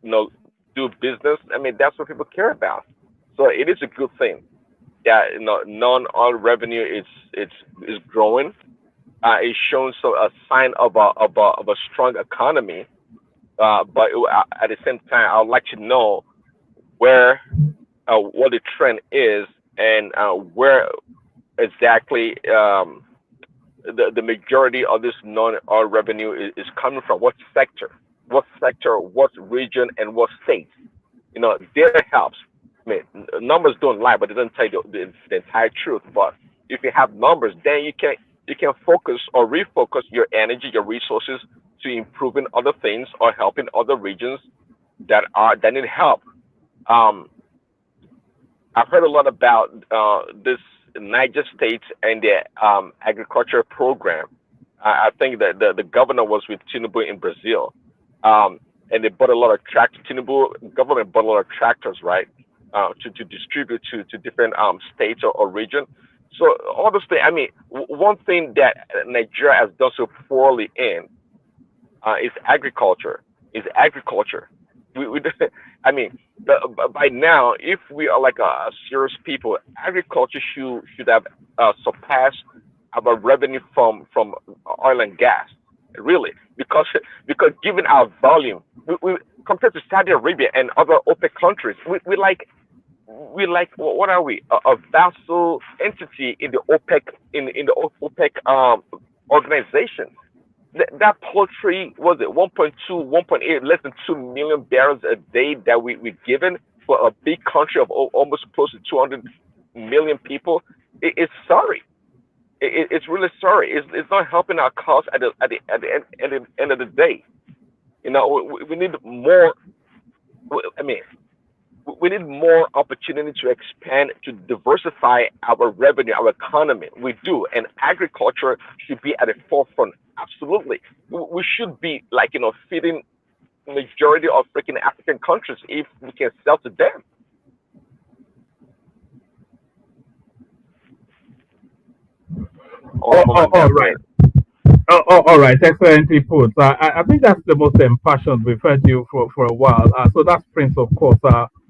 do business. I mean, that's what people care about. So it is a good thing that non-oil revenue is growing. It's showing a sign of a strong economy. But at the same time, I would like to know where what the trend is and where exactly the majority of this non-oil revenue is coming from. What sector, what region, and what state? Data helps. I mean, numbers don't lie, but it doesn't tell you the entire truth. But if you have numbers, then you can focus or refocus your energy, your resources to improving other things or helping other regions that need help. I've heard a lot about this Niger State and their agriculture program. I think that the governor was with Tinubu in Brazil, and they bought a lot of tractors. Tinubu government bought a lot of tractors, right, to distribute to different states or region. So all those things. I mean, one thing that Nigeria has done so poorly in is agriculture. We I mean, by now, if we are like a serious people, agriculture should have surpassed our revenue from oil and gas, really, because given our volume, we compared to Saudi Arabia and other OPEC countries, we like what are we, a vassal entity in the OPEC organization. That poultry, was it 1.2, 1.8, less than 2 million barrels a day that we're given for a big country of almost close to 200 million people? It's sorry. It's really sorry. It's not helping our cause at the end of the day. You know, we need more. I mean, we need more opportunity to expand, to diversify our revenue, our economy. We do, and agriculture should be at the forefront. Absolutely, we should be like, you know, feeding majority of freaking African countries if we can sell to them. All right. All right, excellently put. I think that's the most impassioned we've heard you for a while. So that's Prince, of course,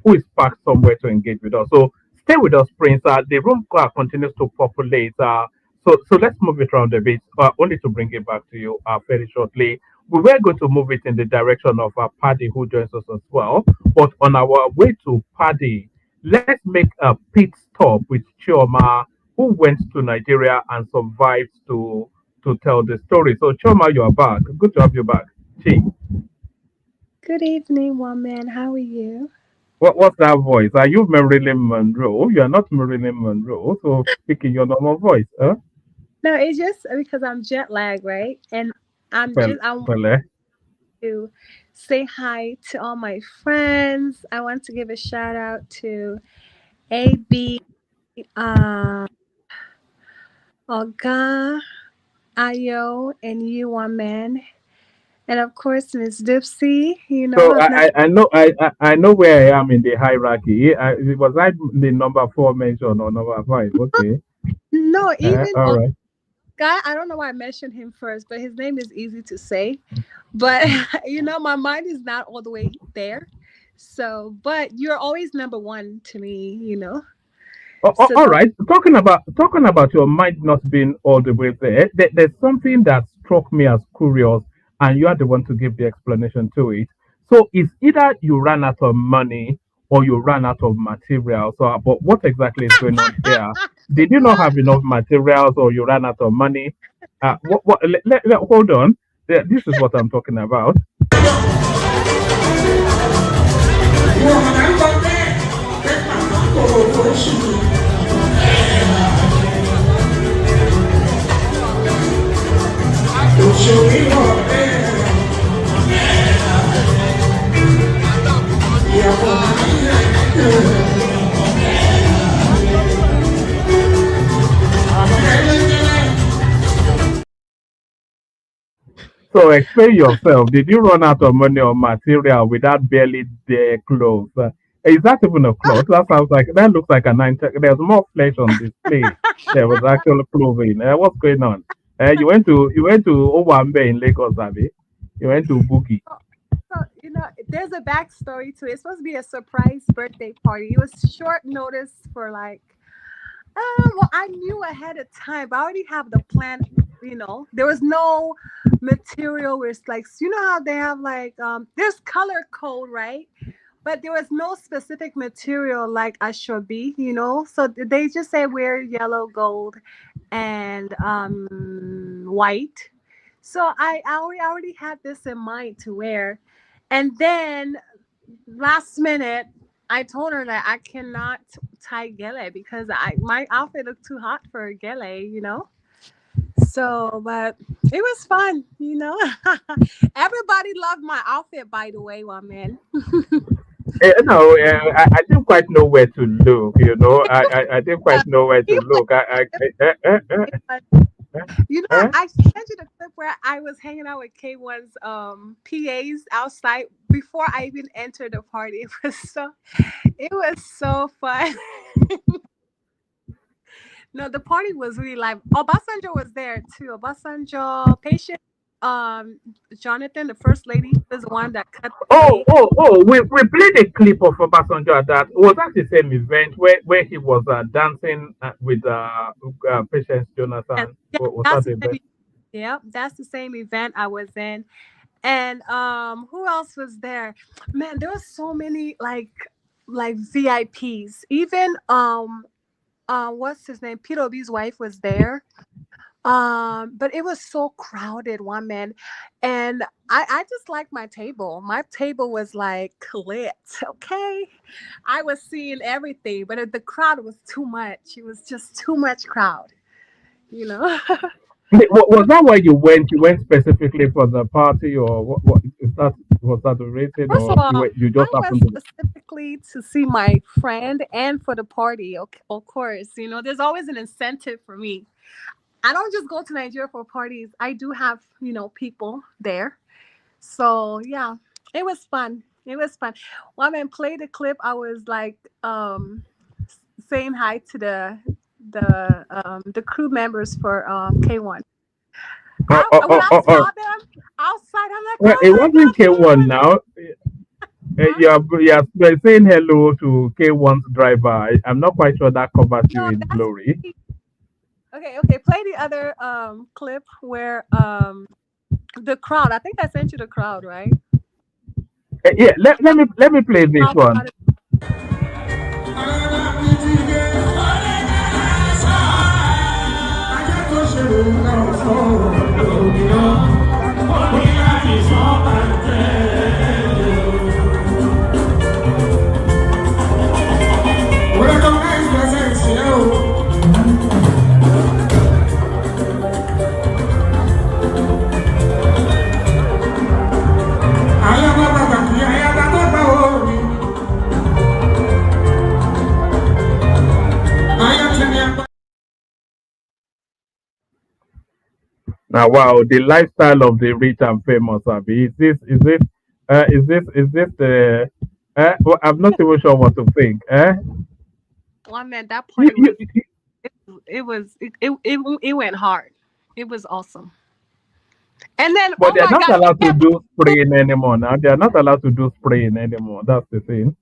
who is packed somewhere to engage with us. So stay with us, Prince. The room continues to populate. So let's move it around a bit, only to bring it back to you very shortly. We were going to move it in the direction of Paddy, who joins us as well. But on our way to Paddy, let's make a pit stop with Chioma, who went to Nigeria and survived to tell the story. So Choma, you are back. Good to have you back. Chi. Good evening, one man. How are you? What's that voice? Are you Marilyn Monroe? You are not Marilyn Monroe. So speaking your normal voice, huh? No, it's just because I'm jet lagged, right? And I want Well, to say hi to all my friends. I want to give a shout out to AB, uh, Olga, Ayo, and you, one man. And of course, Miss Dipsy. You know, so I've not. I know where I am in the hierarchy. Was I the number 4 mentioned or number 5? Okay. No, even All right. guy, I don't know why I mentioned him first, but his name is easy to say. But you know, my mind is not all the way there. So, but you're always number one to me, you know. So All don't. right. Talking about your mind not being all the way there, there's something that struck me as curious, and you are the one to give the explanation to it. So it's either you ran out of money or you ran out of materials. So, but what exactly is going on here? Did you not have enough materials, or you ran out of money? Hold on. This is what I'm talking about. So explain yourself. Did you run out of money or material without barely the clothes? Is that even a cloth? That looks like a nine. There's more flesh on display. There was actual clothing. What's going on? You went to Owambe in Lagos, Abi. You went to Bookie. So you know, there's a backstory to it. It's supposed to be a surprise birthday party. It was short notice for like, well, I knew ahead of time. But I already have the plan. You know, there was no material where it's like, you know how they have like, there's color code, right? But there was no specific material like I should be, you know. So they just say wear yellow, gold, and white. So I already had this in mind to wear, and then last minute I told her that I cannot tie gele because my outfit looked too hot for gele, you know. So, but it was fun, you know. Everybody loved my outfit, by the way, one man. No, I didn't quite know where to look. I didn't quite know where to look. You know, Eh? I sent you the clip where I was hanging out with K1's PAs outside before I even entered the party. It was so fun. No, the party was really live. Obasanjo was there too. Obasanjo, patient, Jonathan, the first lady, she was the one that cut the cake. We played a clip of Obasanjo at that. Was that the same event where he was dancing with Patience And Jonathan? yeah, Was that's that the the same. event? Yeah, that's the same event I was in. And who else was there? Man, there was so many like VIPs. Even what's his name? Peter B's wife was there. But it was so crowded, one man. And I just like my table. My table was like lit, okay? I was seeing everything, but the crowd was too much. It was just too much crowd, you know. Was that where you went? You went specifically for the party, or what is that? Was that related, First or of all, you I just went happened to? specifically to see my friend and for the party, of course. You know, there's always an incentive for me. I don't just go to Nigeria for parties. I do have, people there. So yeah, it was fun. It was fun. When I played the clip, I was like saying hi to the crew members for K1. When I saw them outside, I'm like, Well, oh it my wasn't god, K1 K1! now. You're saying hello to K1's driver. I'm not quite sure that covers you No, in that's glory. okay. Play the other clip where the crowd. I think I sent you the crowd, right? Yeah, let me play this How one. crowded. Now, wow, the lifestyle of the rich and famous, Abi. Is this the? Well, I'm not even sure what to think. One man, that You, party you, was it went hard. It was awesome. And then, but oh they're my not God, allowed to do spraying anymore now. They're not allowed to do spraying anymore. That's the thing.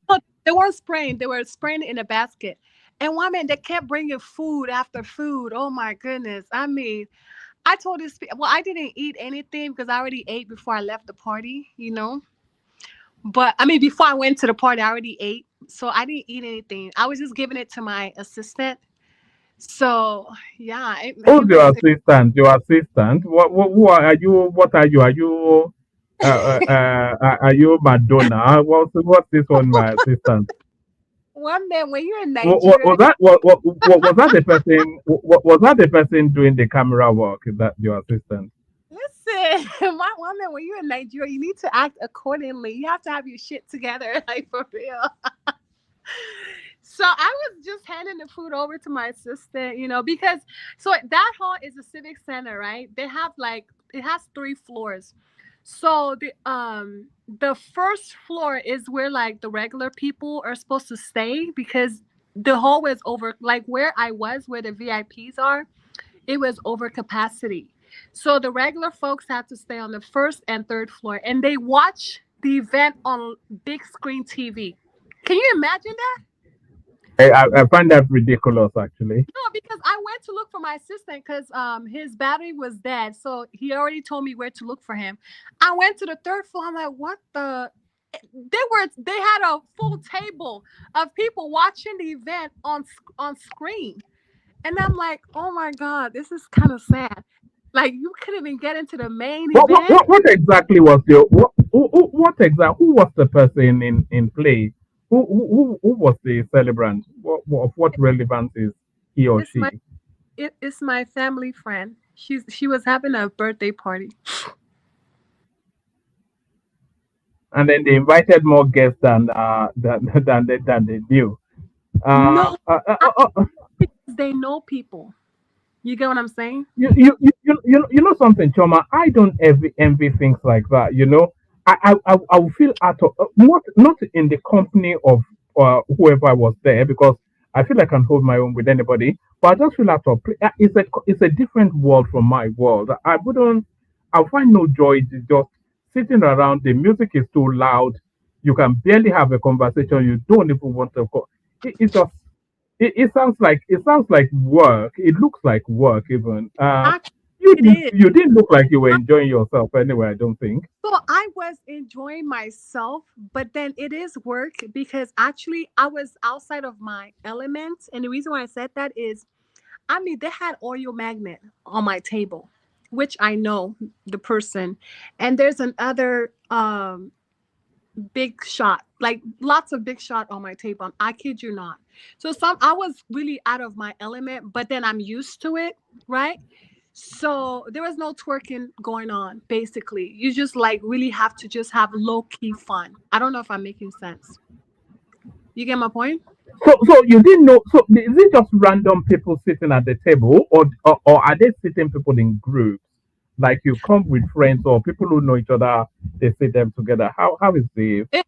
they weren't spraying. They were spraying in a basket. And one man, they kept bringing food after food. Oh my goodness. I mean, I told this. Well, I didn't eat anything because I already ate before I left the party. But I mean, before I went to the party, I already ate, so I didn't eat anything. I was just giving it to my assistant. So yeah, Who's your assistant? Your assistant? Who are you? What are you? Are you? Are you Madonna? What's this one? My assistant. one man when you're in Was Nigeria. that was that the person? Was that the person doing the camera work? Is that your assistant? Listen, my woman, when you're in Nigeria, you need to act accordingly. You have to have your shit together, like for real. So I was just handing the food over to my assistant, because so that hall is a civic center, right? They have it has 3 floors. So the first floor is where like the regular people are supposed to stay because the hall was over like where I was, where the VIPs are, it was over capacity. So the regular folks had to stay on the first and third floor and they watch the event on big screen TV. Can you imagine that? I find that ridiculous, actually. No, because I went to look for my assistant because his battery was dead. So he already told me where to look for him. I went to the third floor. I'm like, what the? They had a full table of people watching the event on screen. And I'm like, oh my God, this is kind of sad. Like you couldn't even get into the main event. What exactly was your who was the person in play? Who was the celebrant? What relevance is he or It's my she? it's my family friend. She was having a birthday party. And then they invited more guests than they knew. No, because they know people. You get what I'm saying? You know something, Choma. I don't envy things like that. You know, I will feel out of not in the company of whoever was there because I feel I can hold my own with anybody. But I just feel out of it's a different world from my world. I find no joy in just sitting around. The music is too loud. You can barely have a conversation. You don't even want to. It's just it sounds like work. It looks like work even. Actually, You it is. you didn't look like you were enjoying yourself anyway. I don't think. So I was enjoying myself, but then it is work because actually I was outside of my element. And the reason why I said that is, I mean, they had oil magnet on my table, which I know the person. And there's another big shot, like lots of big shot on my table. I kid you not. So I was really out of my element, but then I'm used to it, right? So there was no twerking going on, basically. You just like really have to just have low key fun. I don't know if I'm making sense. You get my point? So you didn't know. So is it just random people sitting at the table, or are they sitting people in groups? Like you come with friends or people who know each other, they sit them together. How is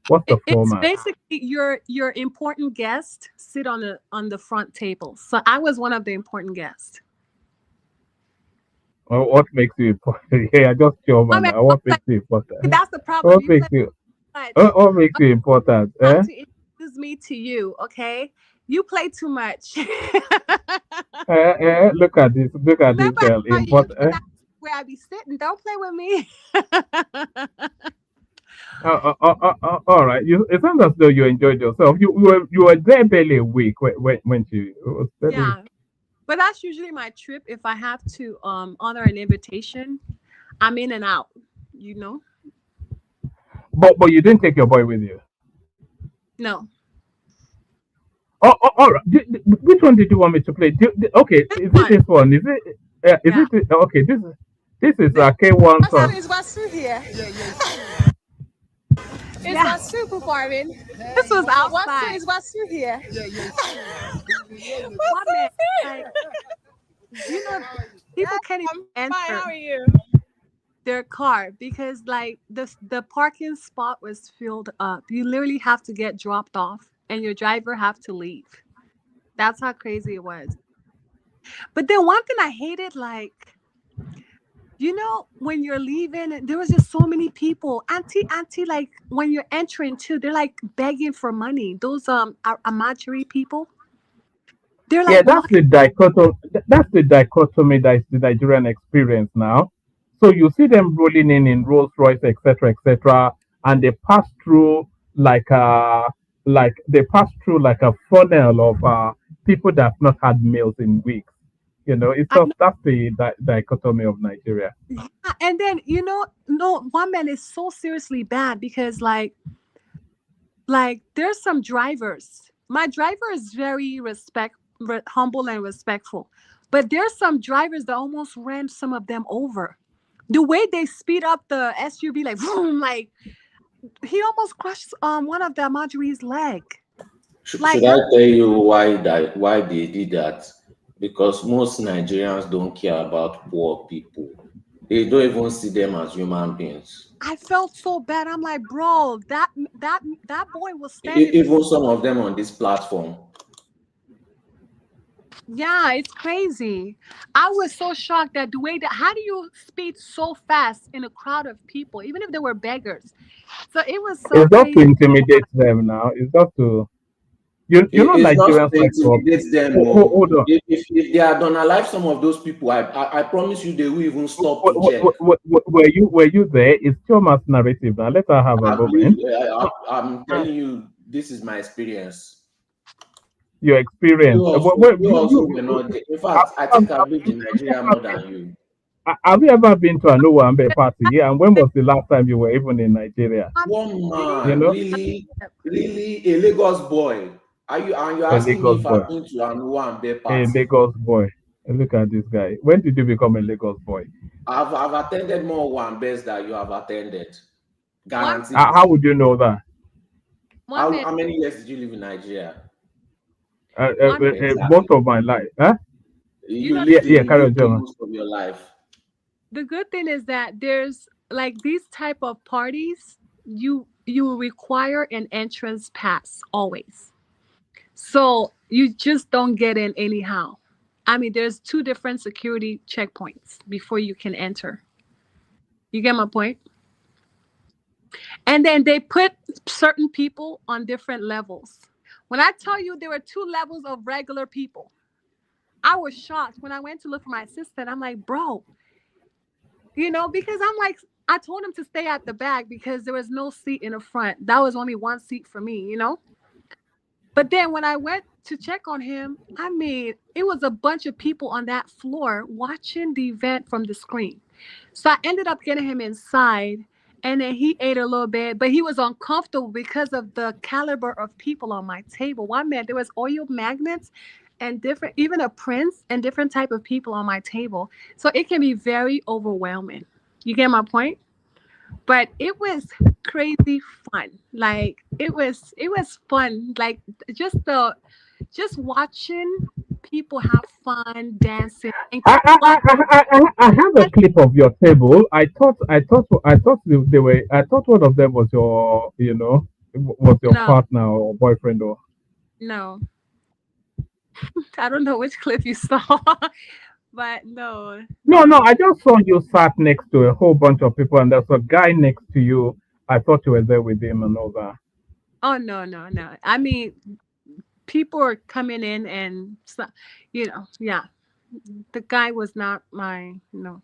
what's the It's format? basically your important guest sit on the front table. So I was one of the important guests. Or what makes you important? Yeah, I just your I man. mean, What makes you important? that's the problem. What You makes play you? too much. What makes you important? I have Eh? to introduce me to you, okay? You play too much. Look at this. Look at this Remember, I girl. tell you, you Important. cannot sit where I be sitting. Don't play with me. All right. It sounds as though you enjoyed yourself. You were there barely a week when you it was barely. Yeah, but that's usually my trip. If I have to honor an invitation, I'm in and out. You know? But you didn't take your boy with you. No. Oh, all right. Which one did you want me to play? Okay, is it this one? Is it? Is Yeah. it? Okay, this is K1 song. Is Wasu here? Is Yeah. Wasu performing? This was outside. Is Wasu here? One man, like, you know, people can't even enter How are you? their car because like the parking spot was filled up. You literally have to get dropped off and your driver have to leave. That's how crazy it was. But then one thing I hated, like, you know, when you're leaving, there was just so many people. Auntie, like when you're entering too, they're like begging for money. Those Amajiri people, they're Yeah, like that's the dichotomy. That's the dichotomy that is the Nigerian experience now. So you see them rolling in Rolls Royce, etc., and they pass through like a like a funnel of people that have not had meals in weeks. You know, it's I just know. that's the dichotomy of Nigeria. Yeah, and then you know, no, one man is so seriously bad because like there's some drivers. My driver is very humble and respectful, but there's some drivers that almost ran some of them over. The way they speed up the SUV, like vroom, like he almost crushed one of the Marjorie's leg. Like Should I tell you why they did that? Because most Nigerians don't care about poor people. They don't even see them as human beings. I felt so bad. I'm like, bro, that boy was standing. Even some of them on this platform. Yeah, it's crazy. I was so shocked that the way that how do you speed so fast in a crowd of people, even if they were beggars? So it was so It's just to crazy. intimidate them now. It's just to you know It's not Nigerians to like to intimidate them. hold on. If they are done alive, some of those people, I promise you, they will even stop to check. Were you there? It's Choma's narrative now. Let her have a moment. I'm telling you, this is my experience. Your experience. You also were not there. In fact, I think I've lived in Nigeria more than you. Have you ever been to a Nowambe party? Yeah, and when was the last time you were even in Nigeria? One man, You know, really, a Lagos boy. You're a asking me Lagos if boy, I've been to an Uwambe a party? Lagos boy. Look at this guy. When did you become a Lagos boy? I've attended more one best that you have attended. Guaranteed. How would you know that? How many years did you live in Nigeria? Most of my life. Huh? You lived in carry UK on. most of your life. The good thing is that there's like these type of parties, you require an entrance pass always. So you just don't get in anyhow. I mean, there's 2 different security checkpoints before you can enter. You get my point? And then they put certain people on different levels. When I tell you there were 2 levels of regular people, I was shocked when I went to look for my assistant. I'm like, bro, because I'm like, I told him to stay at the back because there was no seat in the front. That was only 1 seat for me. But then when I went to check on him, I mean, it was a bunch of people on that floor watching the event from the screen. So I ended up getting him inside, and then he ate a little bit, but he was uncomfortable because of the caliber of people on my table. One man, there was oil magnets and different, even a prince and different type of people on my table. So it can be very overwhelming. You get my point? But it was crazy fun. Like it was fun. Like just watching people have fun dancing. I have a clip of your table. I thought they were. I thought one of them was your, was your No. partner or boyfriend or. No. I don't know which clip you saw, but no. No. I just saw you sat next to a whole bunch of people, and there's a guy next to you. I thought you were there with him and all that. Oh no. I mean, people are coming in and yeah. The guy was not my no.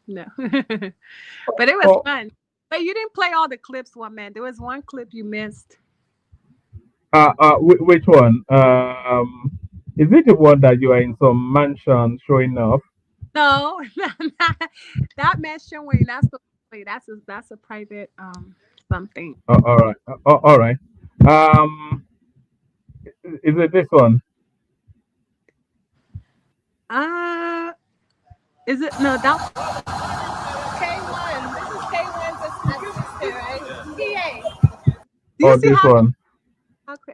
But it was fun. But you didn't play all the clips, one man. There was one clip you missed. Which one? Is it the one that you are in some mansion showing off? No, that mansion where you're not supposed to play. That's a private something. All right. All right. Is it this one? Is it no that K1. This is K1's assistant, right? PA. This one.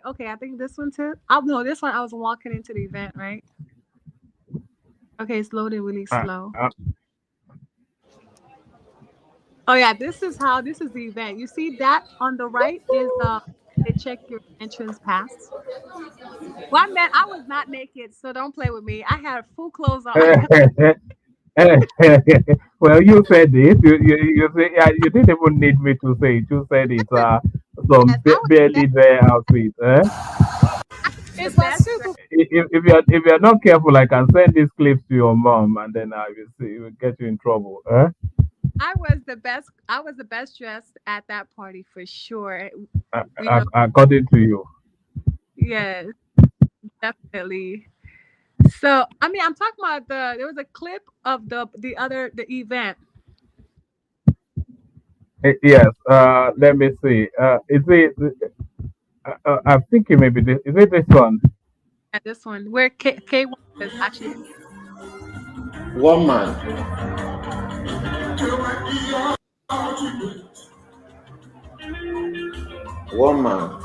Okay, I think this one too. Oh no, this one I was walking into the event, right? Okay, it's loading really slow. Oh yeah, this is the event. You see that on the right is they check your entrance pass. Well, man, I was not naked, so don't play with me. I had full clothes on. Well, you said it. You say you didn't even need me to say it. You said it. Some barely there outfit. It was super. If you're not careful, I can send these clips to your mom, and then I will see. It will get you in trouble. I was the best dressed at that party for sure. According to you. Yes, definitely. So I mean, I'm talking about there was a clip of the event. Yes. Let me see. Is it? I'm thinking maybe this. Is it this one? Yeah, this one where K1 is actually. One man. One man.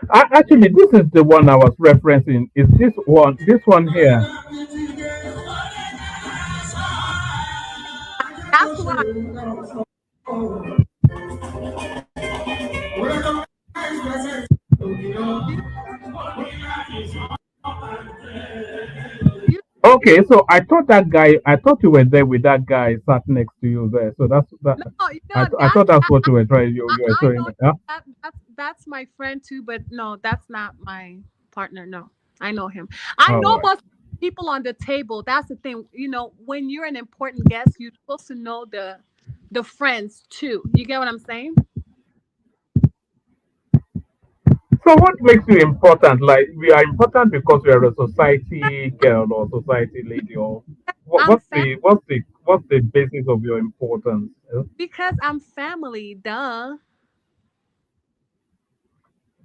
Actually, this is the one I was referencing. Is this one? This one here? That's why. Okay, so I thought you were there with that guy sat next to you there. So that's that. No, I thought that's what you were trying. You were showing me. Yeah? That's my friend too, but no, that's not my partner. No, I know him. I know most people on the table. That's the thing. When you're an important guest, you're supposed to know the friends too. You get what I'm saying? So what makes you important? Like we are important because we are a society girl or society lady, or what's what's the basis of your importance? Because I'm family, duh.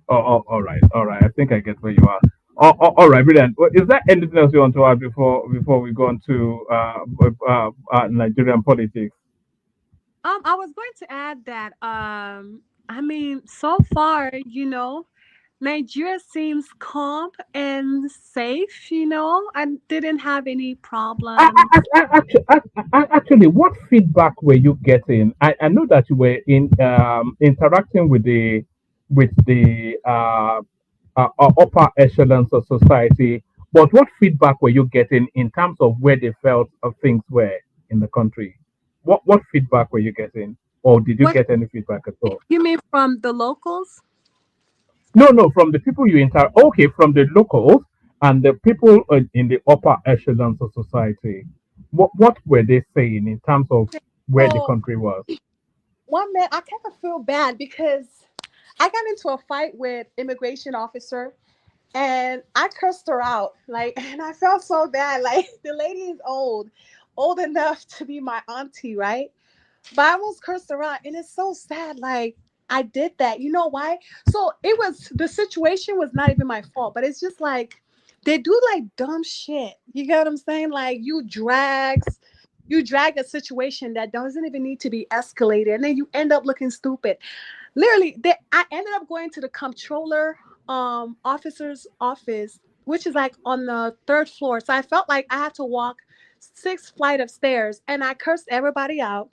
All right, all right. I think I get where you are. All right, brilliant. Well, is there anything else you want to add before we go on to Nigerian politics? I was going to add that I mean, so far, Nigeria seems calm and safe, I didn't have any problems. Actually, what feedback were you getting? I know that you were interacting with the upper echelons of society, but what feedback were you getting in terms of where they felt of things were in the country? What feedback were you getting, or did you What get any feedback at all? you mean from the locals? No, no, from the people you interact. Okay, from the locals and the people in the upper echelons of society. What were they saying in terms of where the So country was? one man, I kind of feel bad because I got into a fight with immigration officer and I cursed her out. Like, and I felt so bad. Like, the lady is old enough to be my auntie, right? But I almost cursed her out, and it's so sad. Like, I did that. You know why? So the situation was not even my fault, but it's just like they do like dumb shit. You get what I'm saying? Like, you drag a situation that doesn't even need to be escalated, and then you end up looking stupid. Literally, I ended up going to the comptroller officer's office, which is like on the third floor. So I felt like I had to walk 6 flight of stairs, and I cursed everybody out,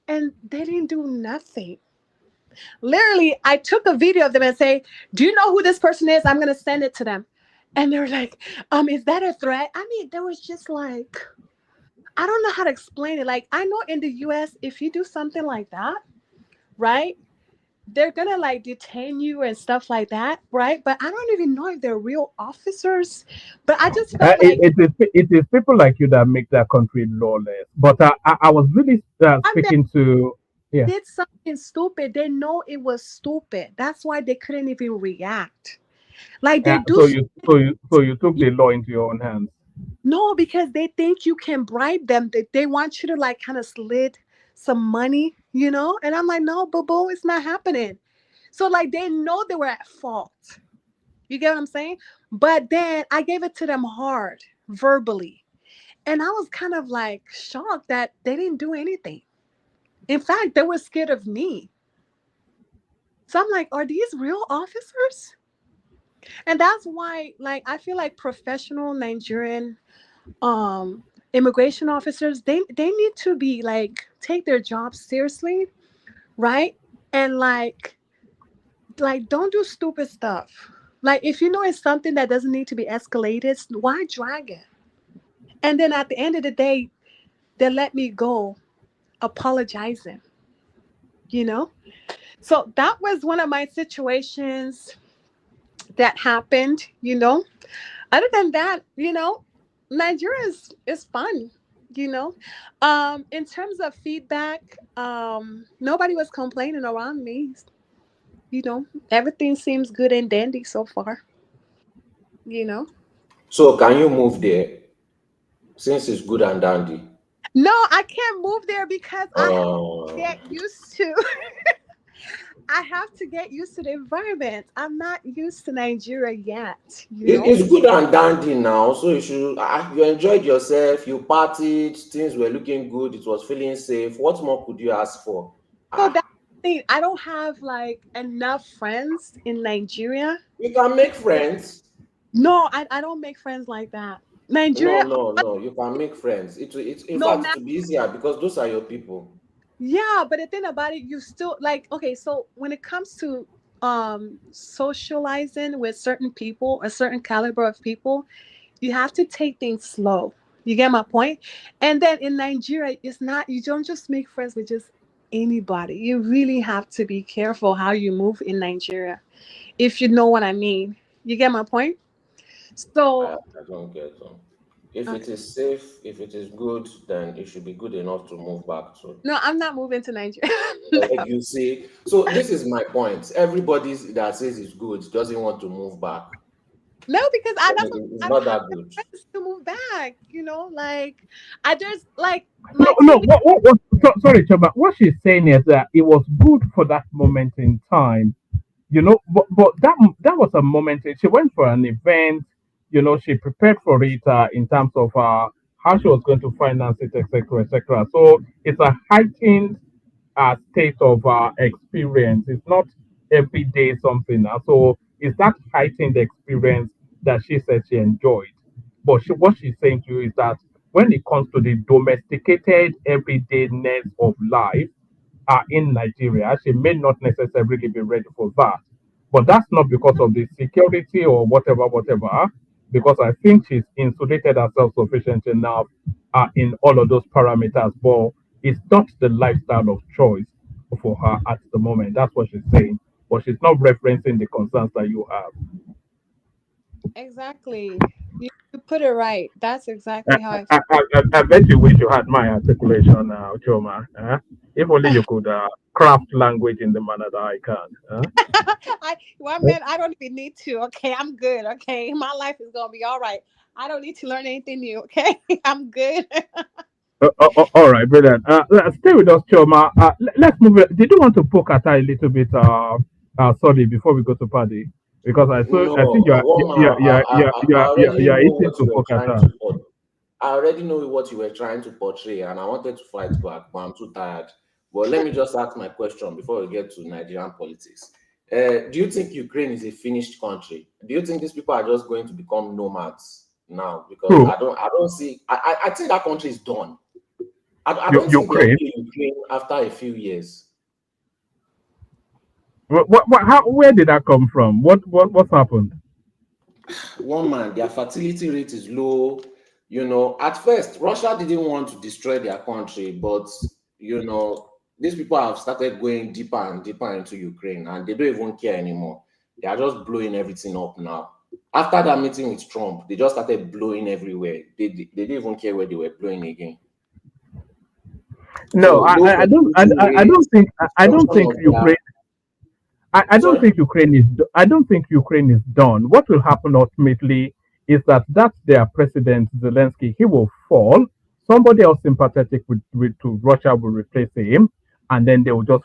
and they didn't do nothing. Literally, I took a video of them and say, "Do you know who this person is? I'm gonna send it to them." And they were like, is that a threat? I mean, there was just like, I don't know how to explain it. Like, I know in the US, if you do something like that, right? They're gonna like detain you and stuff like that, right? But I don't even know if they're real officers. But I just felt like It is people like you that make that country lawless. But I was really I mean, speaking to, yeah. did something stupid. They know it was stupid. That's why they couldn't even react. Like they do. So you took the law into your own hands. No, because they think you can bribe them. They want you to like kind of slid some money, And I'm like, no, boo boo, it's not happening. So like they know they were at fault. You get what I'm saying? But then I gave it to them hard, verbally. And I was kind of like shocked that they didn't do anything. In fact, they were scared of me. So I'm like, are these real officers? And that's why, like, I feel like professional Nigerian immigration officers, they need to be like take their job seriously, right? And like don't do stupid stuff. Like if you know it's something that doesn't need to be escalated, why drag it? And then at the end of the day, they let me go apologizing, you know? So that was one of my situations that happened. Other than that, Nigeria is fun, you know. In terms of feedback, nobody was complaining around me. Everything seems good and dandy so far, you know. So can you move there since it's good and dandy? No, I can't move there because I have to Oh. get used to I have to get used to the environment. I'm not used to Nigeria yet, It's good and dandy now, so you enjoyed yourself, you partied, things were looking good, it was feeling safe. What more could you ask for? So that's the thing. I don't have like enough friends in Nigeria. You can make friends. No, I don't make friends like that. Nigeria, No, you can make friends. In no fact, matter. it will be easier because those are your people. Yeah, but the thing about it, you still like, okay, so when it comes to socializing with certain people, a certain caliber of people, you have to take things slow. You get my point? And then in Nigeria, it's not, you don't just make friends with just anybody. You really have to be careful how you move in Nigeria, if you know what I mean. You get my point? So, I don't get them. If it okay. is safe, if it is good, then it should be good enough to move back to. No, I'm not moving to Nigeria. Like you see, so this is my point. Everybody that says it's good doesn't want to move back. No, because It's not that good. friends to move back. You know, like I just like No, my no. TV. Sorry, Chaba. What she's saying is that it was good for that moment in time, but that was a moment. She went for an event. She prepared for it in terms of how she was going to finance it, etc., etc. So it's a heightened state of experience. It's not every day something. So it's that heightened experience that she said she enjoyed. But what she's saying to you is that when it comes to the domesticated everydayness of life in Nigeria, she may not necessarily be ready for that. But that's not because of the security or whatever, whatever, because I think she's insulated herself sufficient enough in all of those parameters. But it's not the lifestyle of choice for her at the moment. That's what she's saying. But she's not referencing the concerns that you have. Exactly. You put it right. That's exactly how I I bet you wish you had my articulation, Choma. If only you could craft language in the manner that I can. man, I don't even need to. Okay, I'm good. Okay, my life is gonna be all right. I don't need to learn anything new. Okay, I'm good. All right, brilliant. Stay with us, Choma. Let's move it. Did you want to poke at her a little bit? Sorry, before we go to Paddy, because No, I think Woman, I already you're know eating what to you were poke at trying her. to portray. I already know what you were trying to portray, and I wanted to fight back, but I'm too tired. But let me just ask my question before we get to Nigerian politics. Do you think Ukraine is a finished country? Do you think these people are just going to become nomads now? Because Who? I don't see. I think that country is done. I don't think they'll Ukraine. be in Ukraine after a few years. Where did that come from? What's happened? One man, their fertility rate is low. At first, Russia didn't want to destroy their country, but these people have started going deeper and deeper into Ukraine, and they don't even care anymore. They are just blowing everything up now. After that meeting with Trump, they just started blowing everywhere. They didn't even care where they were blowing again. No, So low fertility I rates, I don't destruction think of their. Ukraine. I don't Sorry. think Ukraine is. I don't think Ukraine is done. What will happen ultimately is that their president Zelensky, he will fall. Somebody else sympathetic to Russia will replace him, and then they will just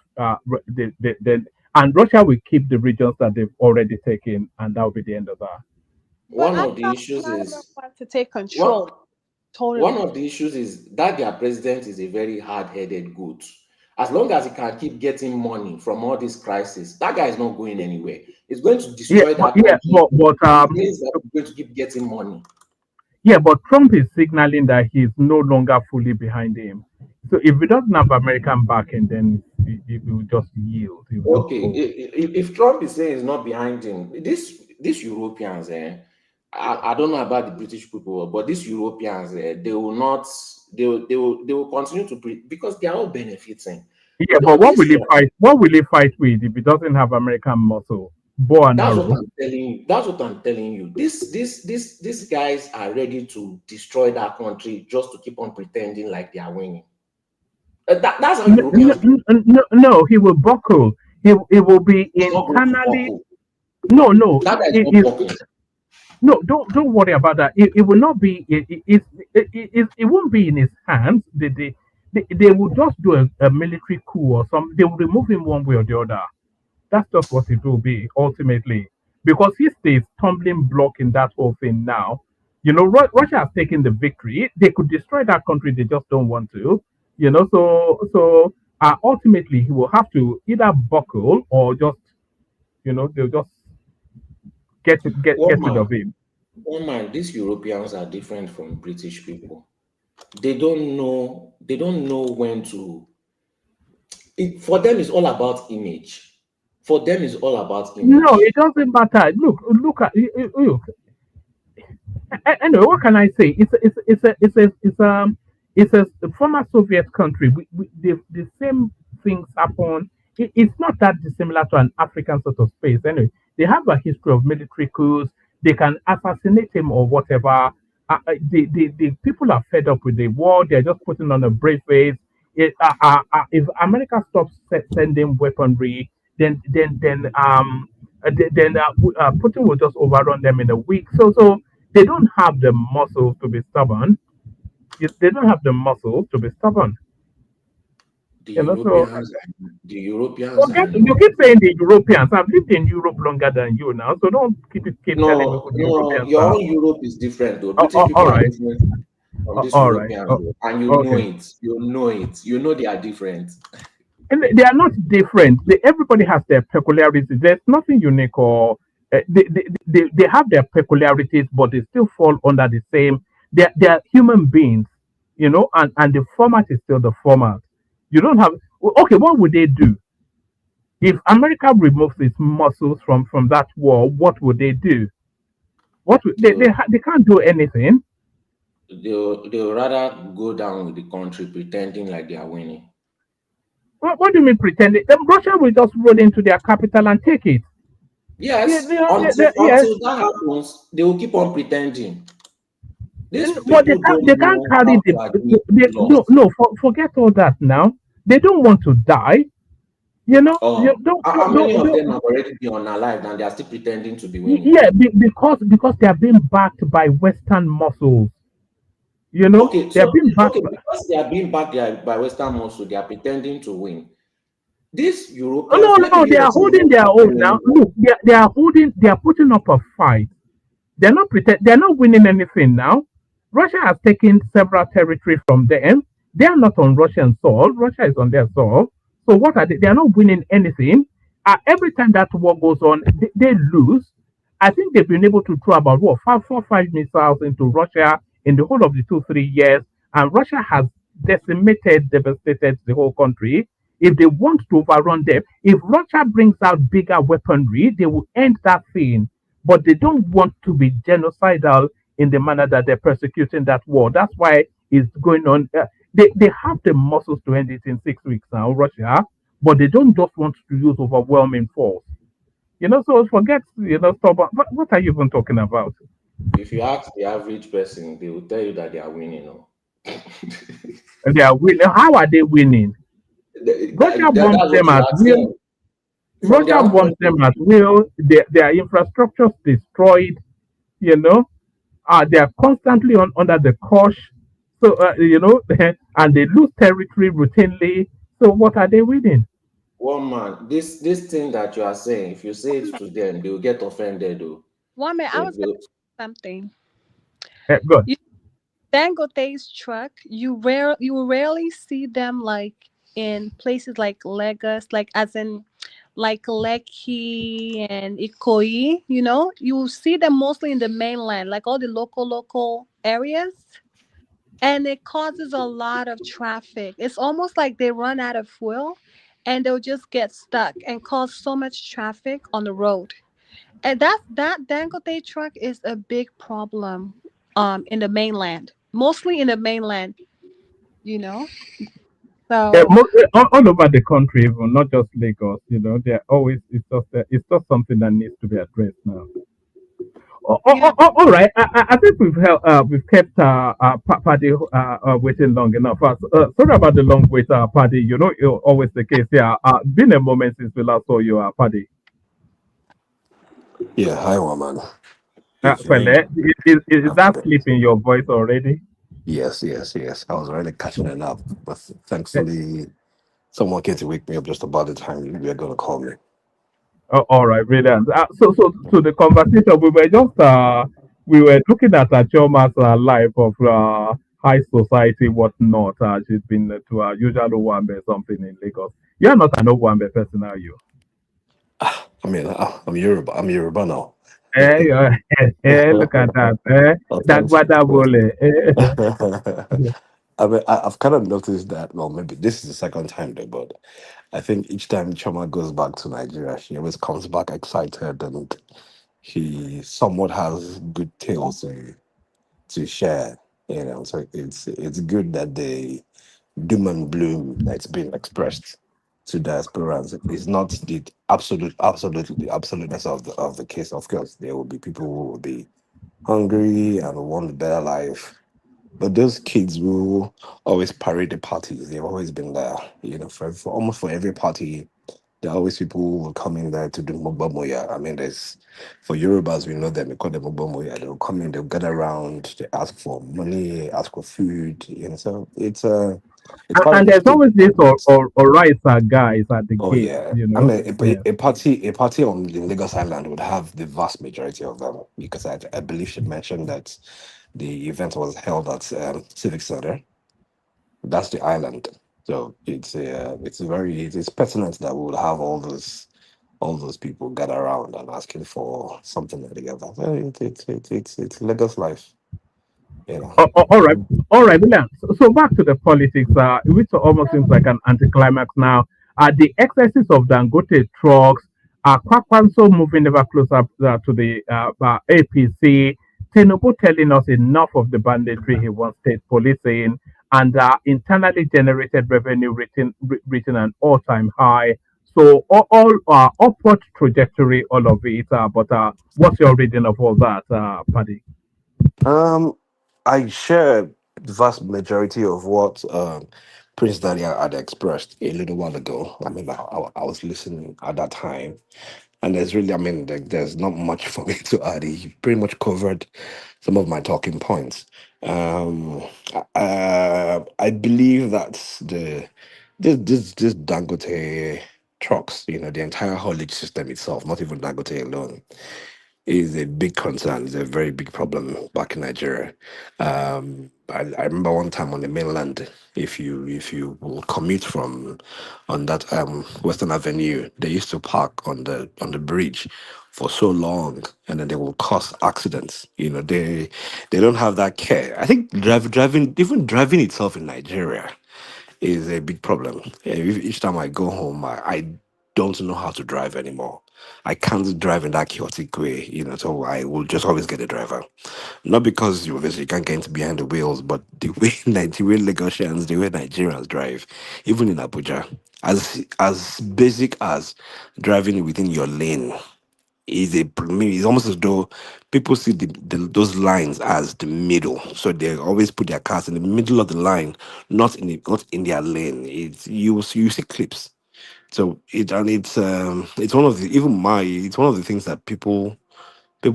and Russia will keep the regions that they've already taken, and that will be the end of that. But One I of the thought issues Vladimir is wants to take one. control One totally. of the issues is that their president is a very hard-headed goat. As long as he can keep getting money from all this crisis, that guy is not going anywhere. He's going to destroy that country. It means that he's going to keep getting money. Yeah, but Trump is signaling that he's no longer fully behind him. So if he doesn't have American backing, then he will just yield. He will just Okay, fold. if Trump is saying he's not behind him, these Europeans, I don't know about the British people, but these Europeans, they will not, they will continue to because they are all benefiting. Yeah, but what This will he fight? What will he fight with if he doesn't have American muscle, bow and That's what arrow? I'm telling you. That's what I'm telling you. These guys are ready to destroy that country just to keep on pretending like they are winning. That's how Europeans do. No, he will buckle. He will be It's not going to internally. buckle. No. That guy is not buckling. No, don't worry about that. It will not be. It won't be in his hands. They will just do a military coup or something. They will remove him one way or the other. That's just what it will be ultimately, because he stays stumbling block in that whole thing now. Russia has taken the victory. They could destroy that country. They just don't want to. Ultimately he will have to either buckle or just they'll just get rid of him. One man, these Europeans are different from British people. They don't know when to. For them, it's all about image. For them, it's all about No, image. it doesn't matter. Look. Anyway, what can I say? It's a former Soviet country. The same things happen. It's not that dissimilar to an African sort of space. Anyway, they have a history of military coups. They can assassinate him or whatever. The people are fed up with the war. They're just putting on a brave face. If America stops sending weaponry, then Putin will just overrun them in a week. So They don't have the muscles to be stubborn. They don't have the muscles to be stubborn. The You know, so Europeans are you not. keep saying the Europeans. I've lived in Europe longer than you now, so don't keep telling me No, who the no, Europeans your are. own Europe is different though. Oh, British people all are right, different from this all right, Europeans, though, and you know okay. it. You know it. You know they are different. And they are not different. Everybody has their peculiarities. There's nothing unique or they have their peculiarities, but they still fall under the same. They're human beings, you know, and the format is still the format. You don't have okay. What would they do if America removes its muscles from that war? What would they do? What would, they can't do anything. They'll rather go down with the country pretending like they are winning. What do you mean pretending? Then Russia will just roll into their capital and take it. Yeah, Yes, yes. until that happens, they will keep on pretending. These But people they don't can't know carry how to admit no, loss. no, forget all that now. They don't want to die. You know, you How many of them have already been unalive and they are still pretending to be winning? yeah, because they are being backed by Western muscles. You know, Okay, they are so being backed. because they are being backed by Western muscle, they are pretending to win. These Oh, Europeans, maybe no, they are US is holding not their own fighting now. anymore. Look, they are holding. They are putting up a fight. They're not pretend. They're not winning anything now. Russia has taken several territory from them. They are not on Russian soil. Russia is on their soil. So what are they? They are not winning anything. Every time that war goes on, they lose. I think they've been able to throw about what 5 missiles into Russia in the whole of the 2 3 years, and Russia has decimated, devastated the whole country. If they want to overrun them, if Russia brings out bigger weaponry, they will end that thing, but they don't want to be genocidal in the manner that they're persecuting that war. That's why it's going on. They have the muscles to end it in 6 weeks now, Russia, but they don't just want to use overwhelming force. You know, so forget, stop. What are you even talking about? If you ask the average person, they will tell you that they are winning. No? And they are winning. How are they winning? Russia bombs That's what them you're at will. asking. From their Russia own bombs point of them at view, will. Their infrastructure destroyed. You know, they are constantly under the cosh. So and they lose territory routinely. So what are they winning? one man, this thing that you are saying, if you say it to them, they will get offended. Though. Woman, I was gonna They'll- say something. Good. You, Dangote's truck, you rarely see them like in places like Lagos, like as in like Lekki and Ikoyi, you know? You see them mostly in the mainland, like all the local areas. And it causes a lot of traffic. It's almost like they run out of fuel and they'll just get stuck and cause so much traffic on the road. And that Dangote truck is a big problem in the mainland. Mostly in the mainland, you know. So All over the country, even not just Lagos. They're always it's just something that needs to be addressed now. yeah. All right. I think we've kept Paddy waiting long enough. Sorry about the long wait, Paddy. It's always the case. Yeah, been a moment since we last saw you, Paddy. Yeah, hi, woman. Pele, is that sleep in your voice already? Yes, yes, yes. I was already catching it up, but Eh, thankfully, someone came to wake me up just about the time you were going to call me. all right, brilliant. So to the conversation, we were looking at Choma's life of high society, whatnot. She's been to a usual Owambe something in Lagos. You're not an Owambe person, are you? I mean, I'm Yoruba. I'm Yoruba now. Look at that. Oh, That thanks. Wadabole. I mean, I've kind of noticed that. Well, maybe this is the second time though, but I think each time Choma goes back to Nigeria, she always comes back excited, and he somewhat has good tales to share. So it's good that the doom and gloom that's been expressed to diasporans is not the absolutely absoluteness of the case. Of course, there will be people who will be hungry and want a better life. But those kids will always parade the parties. They've always been there, for almost for every party There are always people who will come in there to do Moya. I mean, there's for Yorubas, we know them, we call them Moya. They'll come in, they'll gather around, they ask for money, ask for food, so it's part of And the there's state. always this or rights guys at the Oh gate, yeah, you I know. mean, Yeah. a party on the Lagos Island would have the vast majority of them because I believe she mentioned that the event was held at Civic Center. That's the island, so it's pertinent that we would have all those people gather around and asking for something together. So it's Lagos life, you know. All right, William. So back to the politics, which almost seems like an anticlimax now. The excesses of Dangote trucks, Kwakwanso moving ever closer to the APC, Tinubu telling us enough of the banditry he wants state policing, and internally generated revenue reaching an all-time high. So all upward trajectory, all of it. But what's your reading of all that, Paddy? Um, I share the vast majority of what Prince Daniel had expressed a little while ago. I mean, I was listening at that time, and there's really, I mean, there's not much for me to add. He pretty much covered some of my talking points. Um, I believe that this Dangote trucks, the entire haulage system itself, not even Dangote alone, is a big concern. It's a very big problem back in Nigeria. I remember one time on the mainland, if you will commute from on that Western Avenue, they used to park on the bridge for so long, and then they will cause accidents. They don't have that care. I think driving itself in Nigeria is a big problem. Each time I go home, I don't know how to drive anymore. I can't drive in that chaotic way, so I will just always get a driver. Not because you obviously can't get into behind the wheels, but the way the way Lagosians, the way Nigerians drive, even in Abuja, as basic as driving within your lane maybe it's almost as though people see those lines as the middle, so they always put their cars in the middle of the line, not in their lane. You see clips, so it's one of the even my it's one of the things that people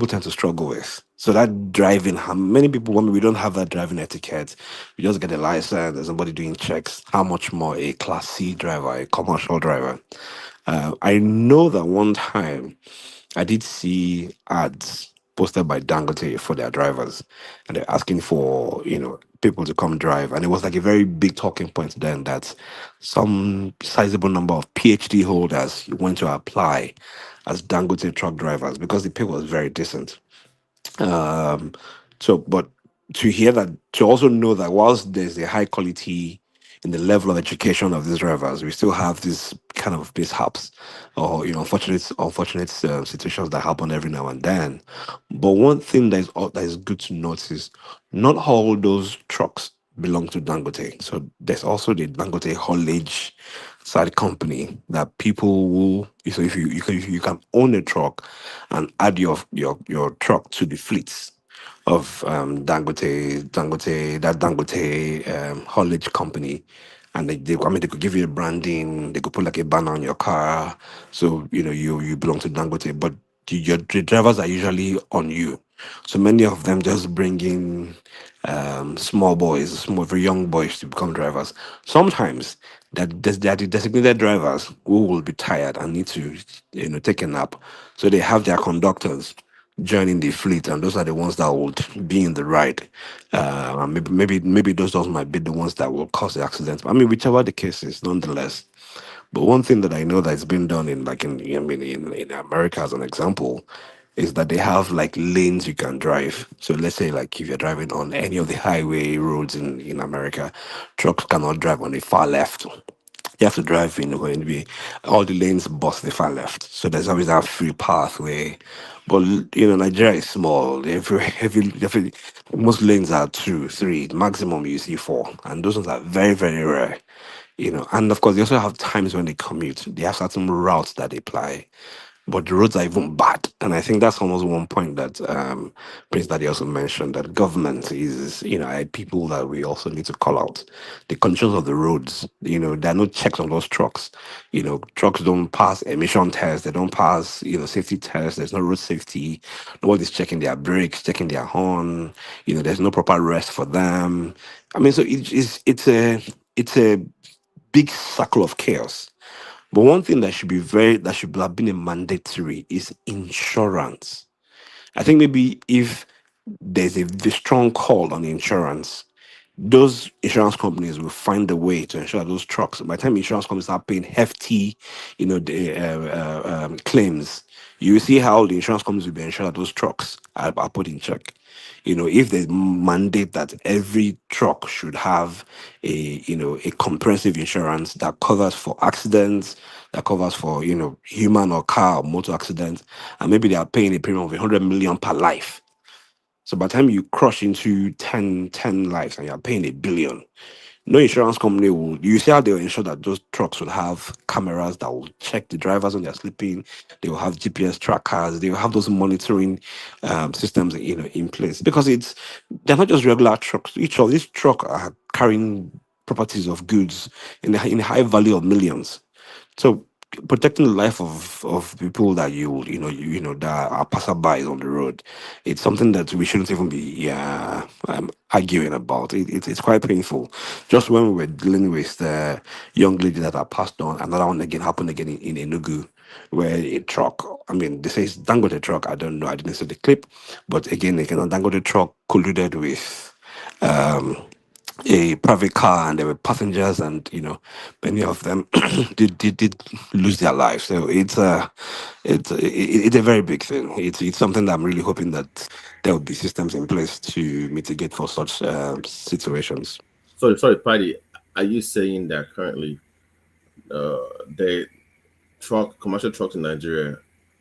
tend to struggle with. So that driving, how many people, when we don't have that driving etiquette, we just get a license, there's somebody doing checks. How much more a class C driver, a commercial driver? I know that one time I did see ads posted by Dangote for their drivers, and they're asking for people to come drive, and it was like a very big talking point then that some sizable number of PhD holders went to apply as Dangote truck drivers because the pay was very decent. Um, but to hear that, to also know that whilst there's a high quality in the level of education of these drivers, we still have this kind of mishaps or unfortunate situations that happen every now and then. But one thing that is good to notice, not all those trucks belong to Dangote. So there's also the Dangote haulage side company that people will. So if you can own a truck and add your truck to the fleets of Dangote haulage company, and I mean they could give you a branding, they could put like a banner on your car, so you belong to Dangote, but the drivers are usually on you. So many of them just bring in small boys, small very young boys to become drivers. Sometimes they are the designated drivers who will be tired and need to take a nap, so they have their conductors joining the fleet, and those are the ones that would be in the ride. And maybe those might be the ones that will cause the accident. I mean, whichever the case is, nonetheless. But one thing that I know that's been done in America, as an example, is that they have like lanes you can drive. So let's say like if you're driving on any of the highway roads in America, trucks cannot drive on the far left. You have to drive in when we all the lanes bust the far left. So there's always that free pathway. But Nigeria is small. Most lanes are two, three, maximum you see four. And those ones are very, very rare. And of course they also have times when they commute. They have certain routes that they apply. but the roads are even bad. And I think that's almost one point that Prince Daddy also mentioned, that government is, people that we also need to call out. The conditions of the roads, there are no checks on those trucks. Trucks don't pass emission tests, they don't pass, safety tests, there's no road safety. Nobody's checking their brakes, checking their horn, there's no proper rest for them. I mean, so it's a big circle of chaos. But one thing that should have been a mandatory is insurance. I think maybe if there's a strong call on insurance, those insurance companies will find a way to ensure that those trucks, by the time insurance companies start paying hefty, claims, you will see how the insurance companies will be ensured that those trucks are put in check. If they mandate that every truck should have a comprehensive insurance that covers for accidents, that covers for, human or car or motor accidents, and maybe they are paying a premium of 100 million per life. So by the time you crush into 10 lives and you're paying 1 billion, no insurance company will, you see how they'll ensure that those trucks will have cameras that will check the drivers when they're sleeping. They will have GPS trackers. They will have those monitoring systems, in place, because they're not just regular trucks. Each of these trucks are carrying properties of goods in high value of millions. So protecting the life of people that that are passerbys on the road, it's something that we shouldn't even be arguing about. It's quite painful. Just when we were dealing with the young lady that are passed on, another one again happened again in Enugu, where a truck. I mean, they say it's Dangote truck. I don't know. I didn't see the clip, but again, a Dangote truck colluded with. Um, a private car, and there were passengers, and many of them did lose their lives. So it's a very big thing. It's something that I'm really hoping that there will be systems in place to mitigate for such situations. Sorry, Paddy. Are you saying that currently the commercial trucks in Nigeria,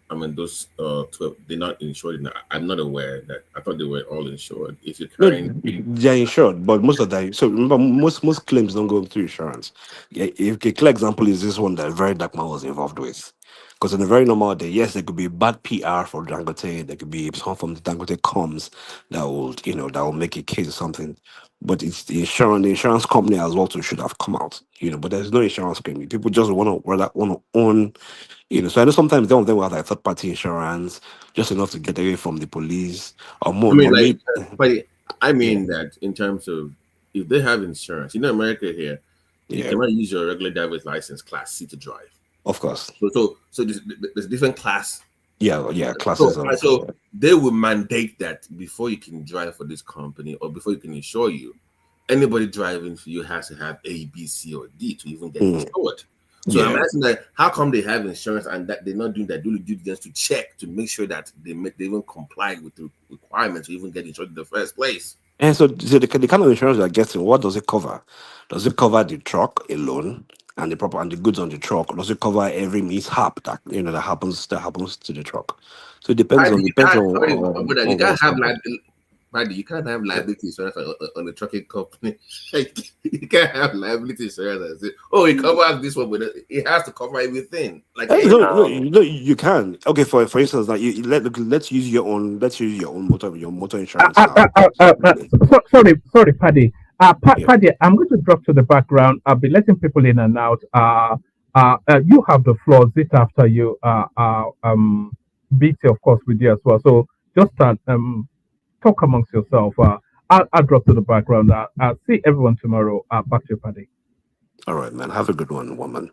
I mean, those 12, they're not insured? I'm not aware that. I thought they were all insured. If you're No, carrying, they're insured, but most of that. So remember, most claims don't go through insurance. Yeah, if a clear example is this one that very dark man was involved with, because in a very normal day, yes, there could be bad PR for Dangote. There could be someone from the Dangote comes that will make a case or something. But it's the insurance company as well too should have come out. But there's no insurance company. People just want to own. So I know sometimes some of them will have like third party insurance just enough to get away from the police or I more. mean, Or like, maybe, Paddy, I yeah. mean that in terms of if they have insurance, America here, you Yeah, cannot use your regular driver's license class C to drive. of course. So there's different class. Yeah, classes So, of. so they will mandate that before you can drive for this company or before you can insure you, anybody driving for you has to have A, B, C, or D to even get insured. So I'm Yeah. asking that how come they have insurance and that they're not doing that due diligence to check to make sure that they even comply with the requirements to even get insured in the first place? And so the kind of insurance you're getting, what does it cover? Does it cover the truck alone and the goods on the truck? Or does it cover every mishap that happens to the truck? So it depends Paddy, on you depends can't, on, sorry, on, brother, you on can't what's have covered. Paddy, you can't have liability insurance on a trucking company. You can't have liability insurance and say, "Oh, it covers this one," but it has to cover everything. Like No, you can. Okay, for instance, like let's use your own motor insurance now. Sorry, Paddy. Yeah. Paddy, I'm going to drop to the background. I'll be letting people in and out. You have the floor. Zit after you. BT, of course, with you as well. So just talk amongst yourself. I'll drop to the background. I'll see everyone tomorrow. Back to you, Paddy. All right, man. Have a good one, woman.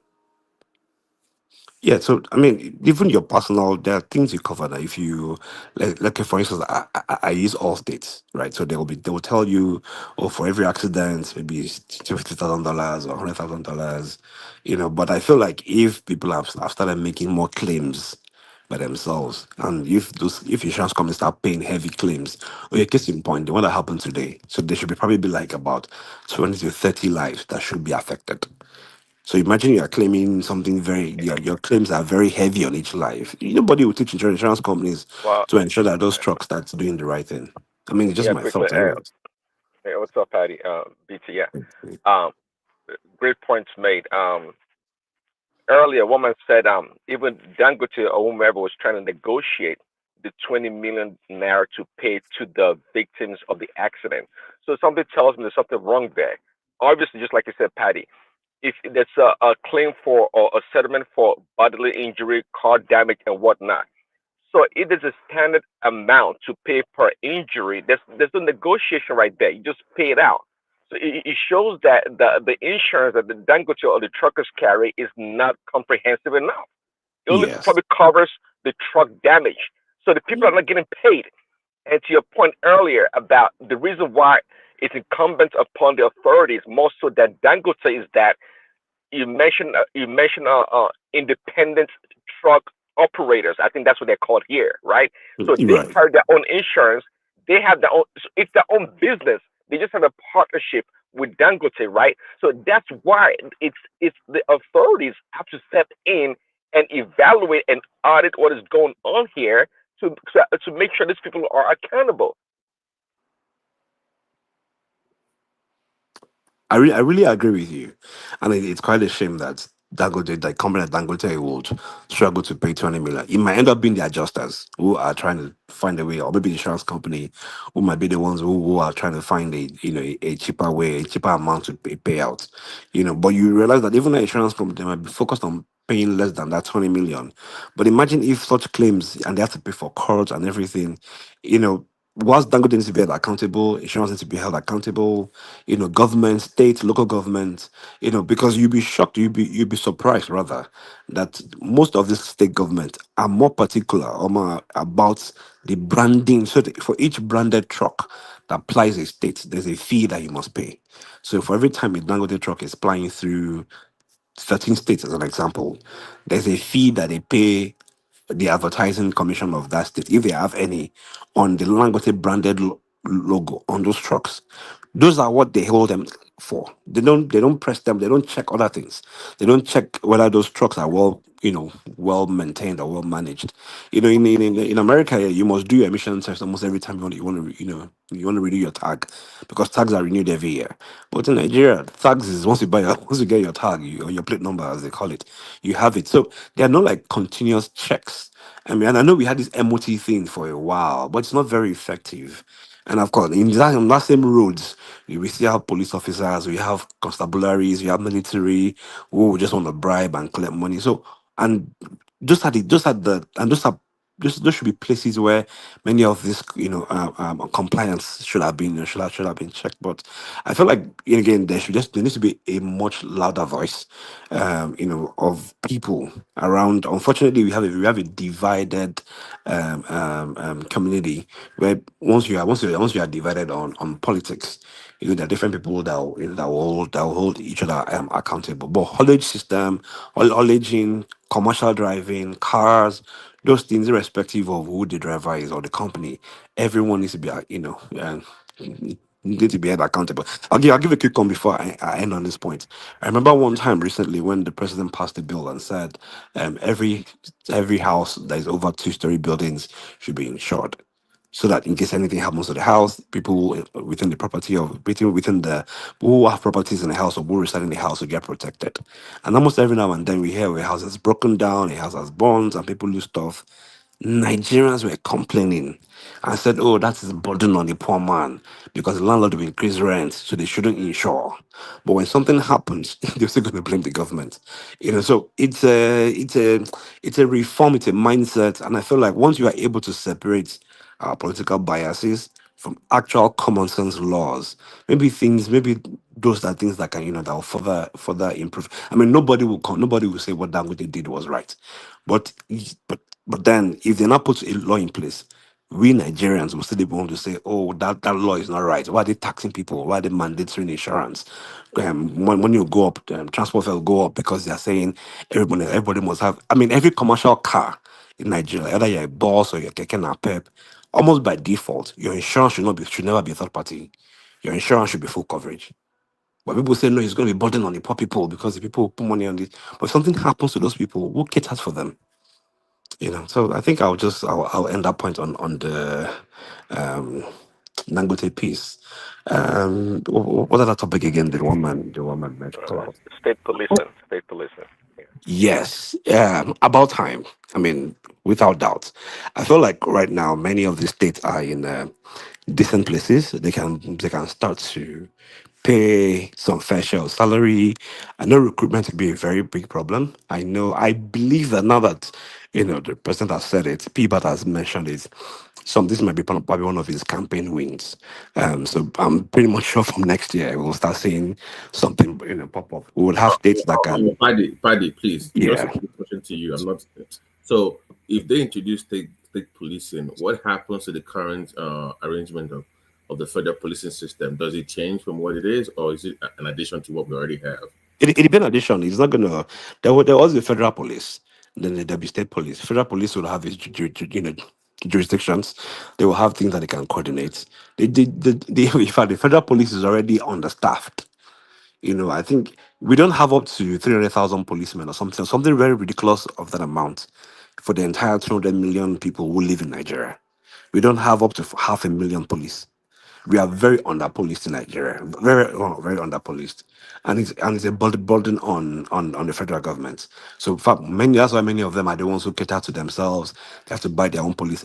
Yeah, so I mean, even your personal, there are things you cover that if you, like for instance, I use all states, right? So they will tell you, oh, for every accident, maybe it's $50,000 or $100,000, But I feel like if people have started making more claims by themselves, and if insurance companies start paying heavy claims, okay, case in point, the one that happened today, so there should probably be like about 20 to 30 lives that should be affected. So imagine you are claiming something your claims are very heavy on each life. Nobody will teach insurance companies Well, to ensure that those trucks start doing the right thing. I mean, it's just yeah, my quickly. thoughts, anyways. Hey, what's up, Patty? BT, yeah. Um, Great points made. earlier, woman said even Dangote or whomever was trying to negotiate the 20 million naira to pay to the victims of the accident. So something tells me there's something wrong there. Obviously, just like you said, Patty, if there's a claim for or a settlement for bodily injury, car damage, and whatnot. So it is a standard amount to pay per injury. There's no negotiation right there. You just pay it out. So it shows that the insurance that the Dangote or the truckers carry is not comprehensive enough. It only Yes. probably covers the truck damage. So the people are not getting paid. And to your point earlier about the reason why it's incumbent upon the authorities more so than Dangote is that you mentioned independent truck operators. I think that's what they're called here, right? So they Right. carry their own insurance. They have their own. So it's their own business. They just have a partnership with Dangote, right? So that's why it's the authorities have to step in and evaluate and audit what is going on here to make sure these people are accountable. I really agree with you, and it's quite a shame that Dangote, the company like Dangote, would struggle to pay 20 million. It might end up being the adjusters who are trying to find a way, or maybe the insurance company who might be the ones who are trying to find a cheaper way, a cheaper amount to pay out. But you realize that even the insurance company might be focused on paying less than that 20 million. But imagine if such claims and they have to pay for court and everything, you know. Whilst Dangote needs to be held accountable, insurance needs to be held accountable, government, state, local government, because you'd be surprised rather that most of these state government are more particular or more about the branding. So for each branded truck that plies a state, there's a fee that you must pay. So for every time a Dangote truck is plying through 13 states, as an example, there's a fee that they pay the advertising commission of that state, if they have any, on the Langote branded logo on those trucks. Those are what they hold them for. They don't press them. They don't check other things. They don't check whether those trucks are well maintained or well managed. In America, you must do your emission test almost every time you want to renew your tag, because tags are renewed every year. But in Nigeria, tags is once you get your tag, or your plate number as they call it, you have it. So there are no like continuous checks. I mean, and I know we had this MOT thing for a while, but it's not very effective. And of course, in that same roads, we still have police officers, we have constabularies, we have military who just want to bribe and collect money. So, and those should be places where many of this, compliance should have been checked. But I feel like again, there needs to be a much louder voice, of people around. Unfortunately, we have a divided community where once you are divided on politics, there are different people that will hold each other accountable. But haulage system, haulaging, commercial driving, cars, those things, irrespective of who the driver is or the company, everyone needs to be, need to be held accountable. I'll give a quick one before I end on this point. I remember one time recently when the president passed a bill and said every house that is over two-story buildings should be insured, so that in case anything happens to the house, people within the property of within the who have properties in the house or who reside in the house will get protected. And almost every now and then we hear a house has broken down, a house has burns, and people lose stuff. Nigerians were complaining and said, "Oh, that is a burden on the poor man because the landlord will increase rent, so they shouldn't insure." But when something happens, they're still going to blame the government. So it's a reform, it's a mindset, and I feel like once you are able to separate political biases from actual common sense laws, maybe those are things that can that will further improve. I mean, nobody will say what Dangote did was right, but but then if they're not put a law in place, we Nigerians will still be able to say, oh, that law is not right. Why are they taxing people? Why are they mandating insurance? When you go up, transport fare will go up because they're saying everybody must have. I mean, every commercial car in Nigeria, either you're a boss or you're keke napep, almost by default, your insurance should never be a third party. Your insurance should be full coverage. But people say no, it's going to be burden on the poor people because the people put money on this. But if something happens to those people, who caters for them? So I think I'll end that point on the um Dangote piece. What other topic again? The one man mentioned Uh, about. state policing, state policing. Yes, about time. I mean, without doubt. I feel like right now many of the states are in decent places. They can start to pay some fair share of salary. I know recruitment will be a very big problem. I believe that now that the president has said it, Peabody has mentioned it. This might be probably one of his campaign wins. So I'm pretty much sure from next year we'll start seeing something pop up. We will have states that can, Paddy, please, just a yeah. quick question to you. I'm not. So, if they introduce state policing, what happens to the current arrangement of the federal policing system? Does it change from what it is, or is it an addition to what we already have? It depends addition. It's not gonna. There was the federal police, then there'll be state police. Federal police will have its jurisdictions. They will have things that they can coordinate. In fact, the federal police is already understaffed. I think we don't have up to 300,000 policemen or something very ridiculous of that amount for the entire 200 million people who live in Nigeria. We don't have up to half a million police. We are very underpoliced in Nigeria, very underpoliced, and it's a burden on the federal government. So, in fact, that's why many of them are the ones who cater to themselves. They have to buy their own police.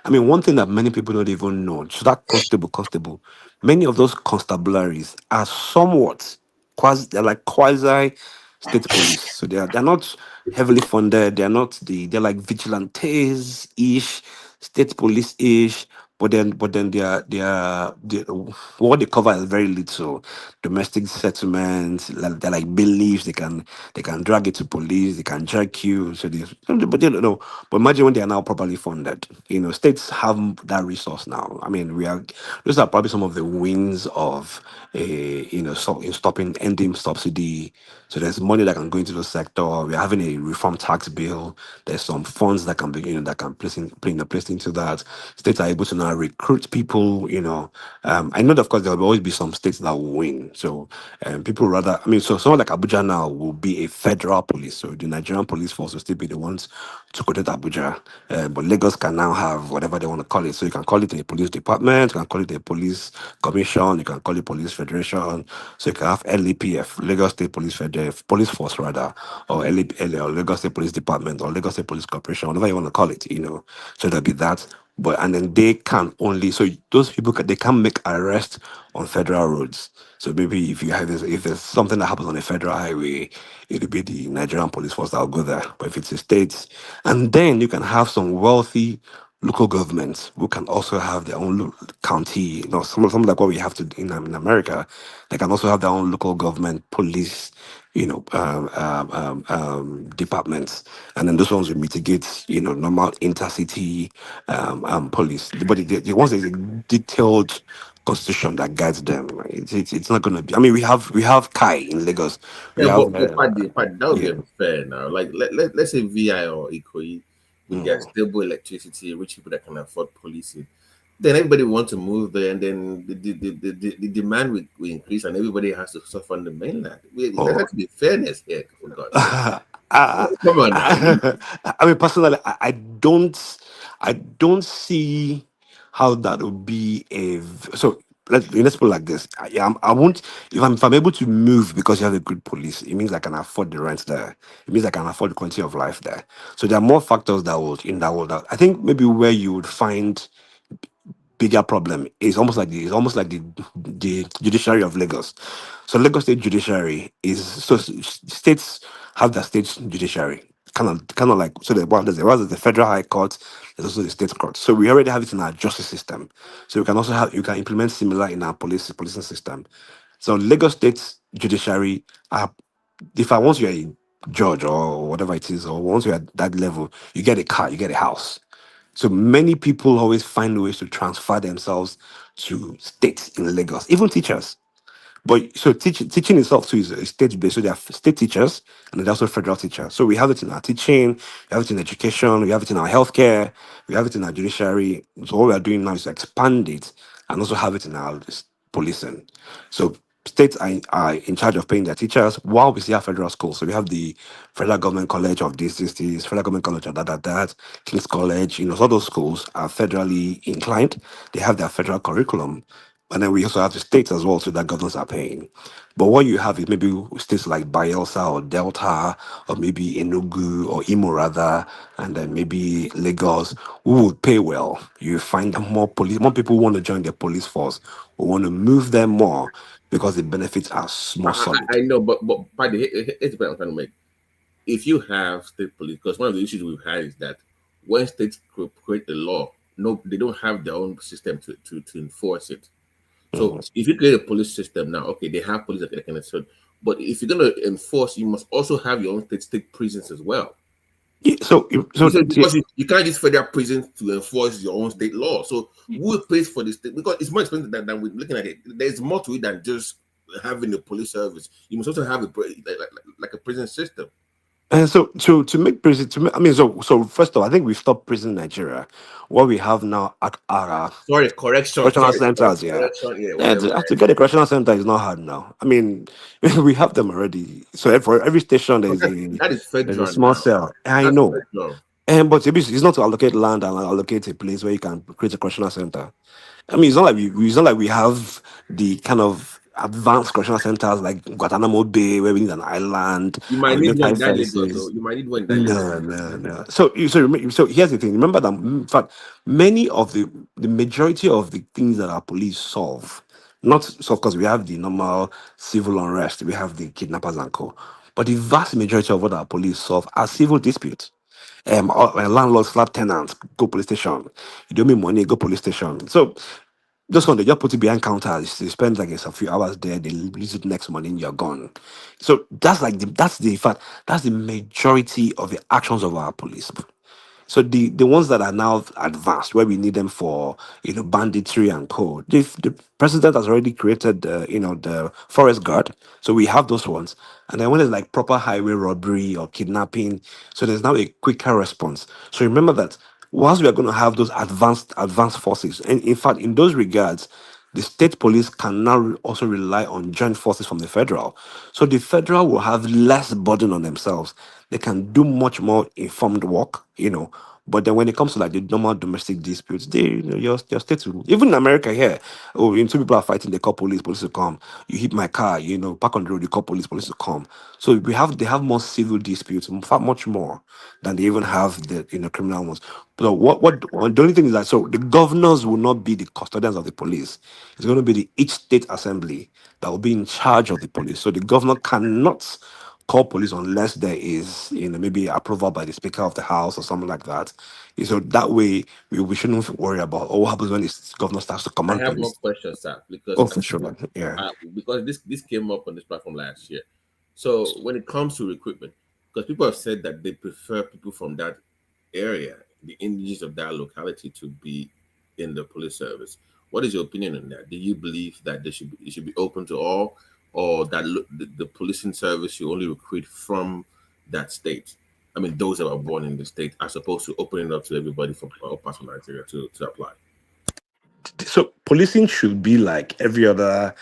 I mean, one thing that many people don't even know, so that constable, many of those constabularies are somewhat they're like quasi state police. So they're not heavily funded. They're like vigilantes ish, state police ish. But then what they cover is very little. Domestic settlements, they're like beliefs. They can drag it to police. They can jerk you. So but you know. But imagine when they are now properly funded. States have that resource now. I mean, those are probably some of the wins of in ending subsidy. So there's money that can go into the sector. We're having a reform tax bill. There's some funds that can be that can placed into that. States are able to now recruit people. I know that of course there will always be some states that will win. So people rather, I mean, so someone like Abuja now will be a federal police. So the Nigerian police force will still be the ones to protect Abuja. But Lagos can now have whatever they want to call it. So you can call it a police department, you can call it a police commission, you can call it police federation. So you can have LAPF, Lagos State Police Force rather, or or Lagos State Police Department, or Lagos State Police Corporation, whatever you want to call it. So there'll be that. But and then they can only, so those people they can make arrests on federal roads. So maybe if there's something that happens on a federal highway, it'll be the Nigerian police force that'll go there. But if it's the states, and then you can have some wealthy local governments who can also have their own county, something like what we have to in America. They can also have their own local government police, departments, and then those ones will mitigate, normal intercity police. But once there's a detailed constitution that guides them, it's not going to be. I mean, we have Kai in Lagos. We Yeah, have but Paddy, that would be yeah. unfair now. Like let's say VI or Ikoyi with their Mm. stable electricity, rich people that can afford policing. Then everybody wants to move there, and then the demand will increase, and everybody has to suffer on the mainland. There has to be fairness here, for God's sake. I, Come on now. I mean, personally, I don't see how that would be so. Let's put it like this. I won't if I'm able to move because you have a good police. It means I can afford the rent there. It means I can afford the quality of life there. So there are more factors that I think maybe where you would find bigger problem is almost like the judiciary of Lagos. So Lagos State Judiciary is states have their state judiciary. Kind of like so there's the federal high court, there's also the state court. So we already have it in our justice system. So you can implement similar in our policing system. So Lagos State Judiciary if I once you're a judge or whatever it is, or once you're at that level, you get a car, you get a house. So many people always find ways to transfer themselves to states in Lagos, even teachers. But so teaching itself too is state based. So there are state teachers and there's also federal teachers. So we have it in our teaching, we have it in education, we have it in our healthcare, we have it in our judiciary. So what we are doing now is to expand it and also have it in our policing. So states are in charge of paying their teachers while we still have federal schools. So we have the federal government college of this, federal government college of that, King's College. So all those schools are federally inclined. They have their federal curriculum. And then we also have the states as well, so that governors are paying. But what you have is maybe states like Bayelsa or Delta, or maybe Enugu or Imo rather, and then maybe Lagos, who would pay well. You find that more people want to join the police force, or want to move them more because the benefits are more solid. I know, but by the it's the point I'm trying to make. If you have state police, because one of the issues we've had is that when states create a law, no, they don't have their own system to enforce it. So if you create a police system now, okay, they have police that can enforce, but if you're going to enforce, you must also have your own state prisons as well. Because you can't use federal prisons to enforce your own state law. So who pays for this? Because it's more expensive than we're looking at it. There's more to it than just having a police service. You must also have like a prison system. And so to make prison, I mean, so first of all, I think we've stopped prison in Nigeria. What we have now are Sorry, correction. correctional Sorry, centers, yeah. correction. Yeah, Yeah, whatever. to get a correctional center is not hard now. I mean, we have them already. So for every station, That is there's a federal small now. cell. I That's know. federal. And but it's not to allocate land and allocate a place where you can create a correctional center. I mean, it's not like we have the kind of advanced correctional centers like Guantanamo Bay where we need an island You and might we need need one high in that Lagos, though. fences. You might need one in that Lagos. No. So here's the thing. Remember that in fact many of the majority of the things that our police solve, not so of course we have the normal civil unrest, we have the kidnappers and co, but the vast majority of what our police solve are civil disputes. Landlord slap tenants, go police station. You don't make money, go police station. So just when they just put it behind counters, they spend like a few hours there, they release it next morning, you're gone. So that's the majority of the actions of our police. So the ones that are now advanced, where we need them for banditry and code, the president has already created the forest guard. So we have those ones, and then when it's like proper highway robbery or kidnapping, so there's now a quicker response. So remember that once we are going to have those advanced forces, and in fact in those regards, the state police can now also rely on joint forces from the federal. So the federal will have less burden on themselves. They can do much more informed work. But then when it comes to like the normal domestic disputes, your state will, even in America here, two people are fighting, they call police will come. You hit my car, park on the road, you call police will come. So they have more civil disputes, in fact, much more than they even have the criminal ones. But the only thing is that so the governors will not be the custodians of the police. It's going to be each state assembly that will be in charge of the police. So the governor cannot call police unless there is maybe approval by the speaker of the house or something like that. So that way we shouldn't worry about what happens when this governor starts to I command have more police. questions, sir, because Oh, for sure. Yeah. because this came up on this platform last year. So when it comes to recruitment, because people have said that they prefer people from that area, the indigenous of that locality, to be in the police service. What is your opinion on that? Do you believe that it should be open to all, or that the policing service should only recruit from that state? I mean, those that are born in the state, as opposed to opening it up to everybody from all parts of Nigeria to apply. So policing should be like every other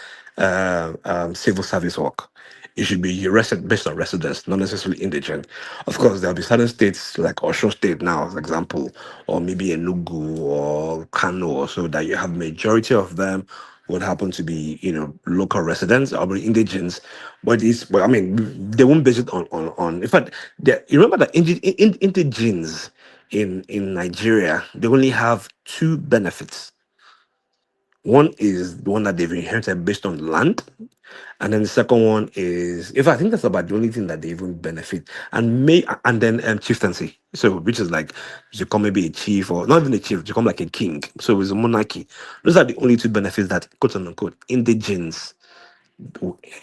civil service work. It should be based on residence, not necessarily indigent. Of course, there'll be certain states like Osun State now, as example, or maybe Enugu or Kano, or so that you have majority of them would happen to be, local residents or be indigents. But I mean, they won't base it on. In fact, you remember that indigents in Nigeria, they only have two benefits. One is the one that they've inherited based on land. And then the second one is, if I think that's about the only thing that they even benefit, and then chieftaincy. So which is like you become maybe a chief or not even a chief, you become like a king. So it's a monarchy. Those are the only two benefits that quote unquote indigens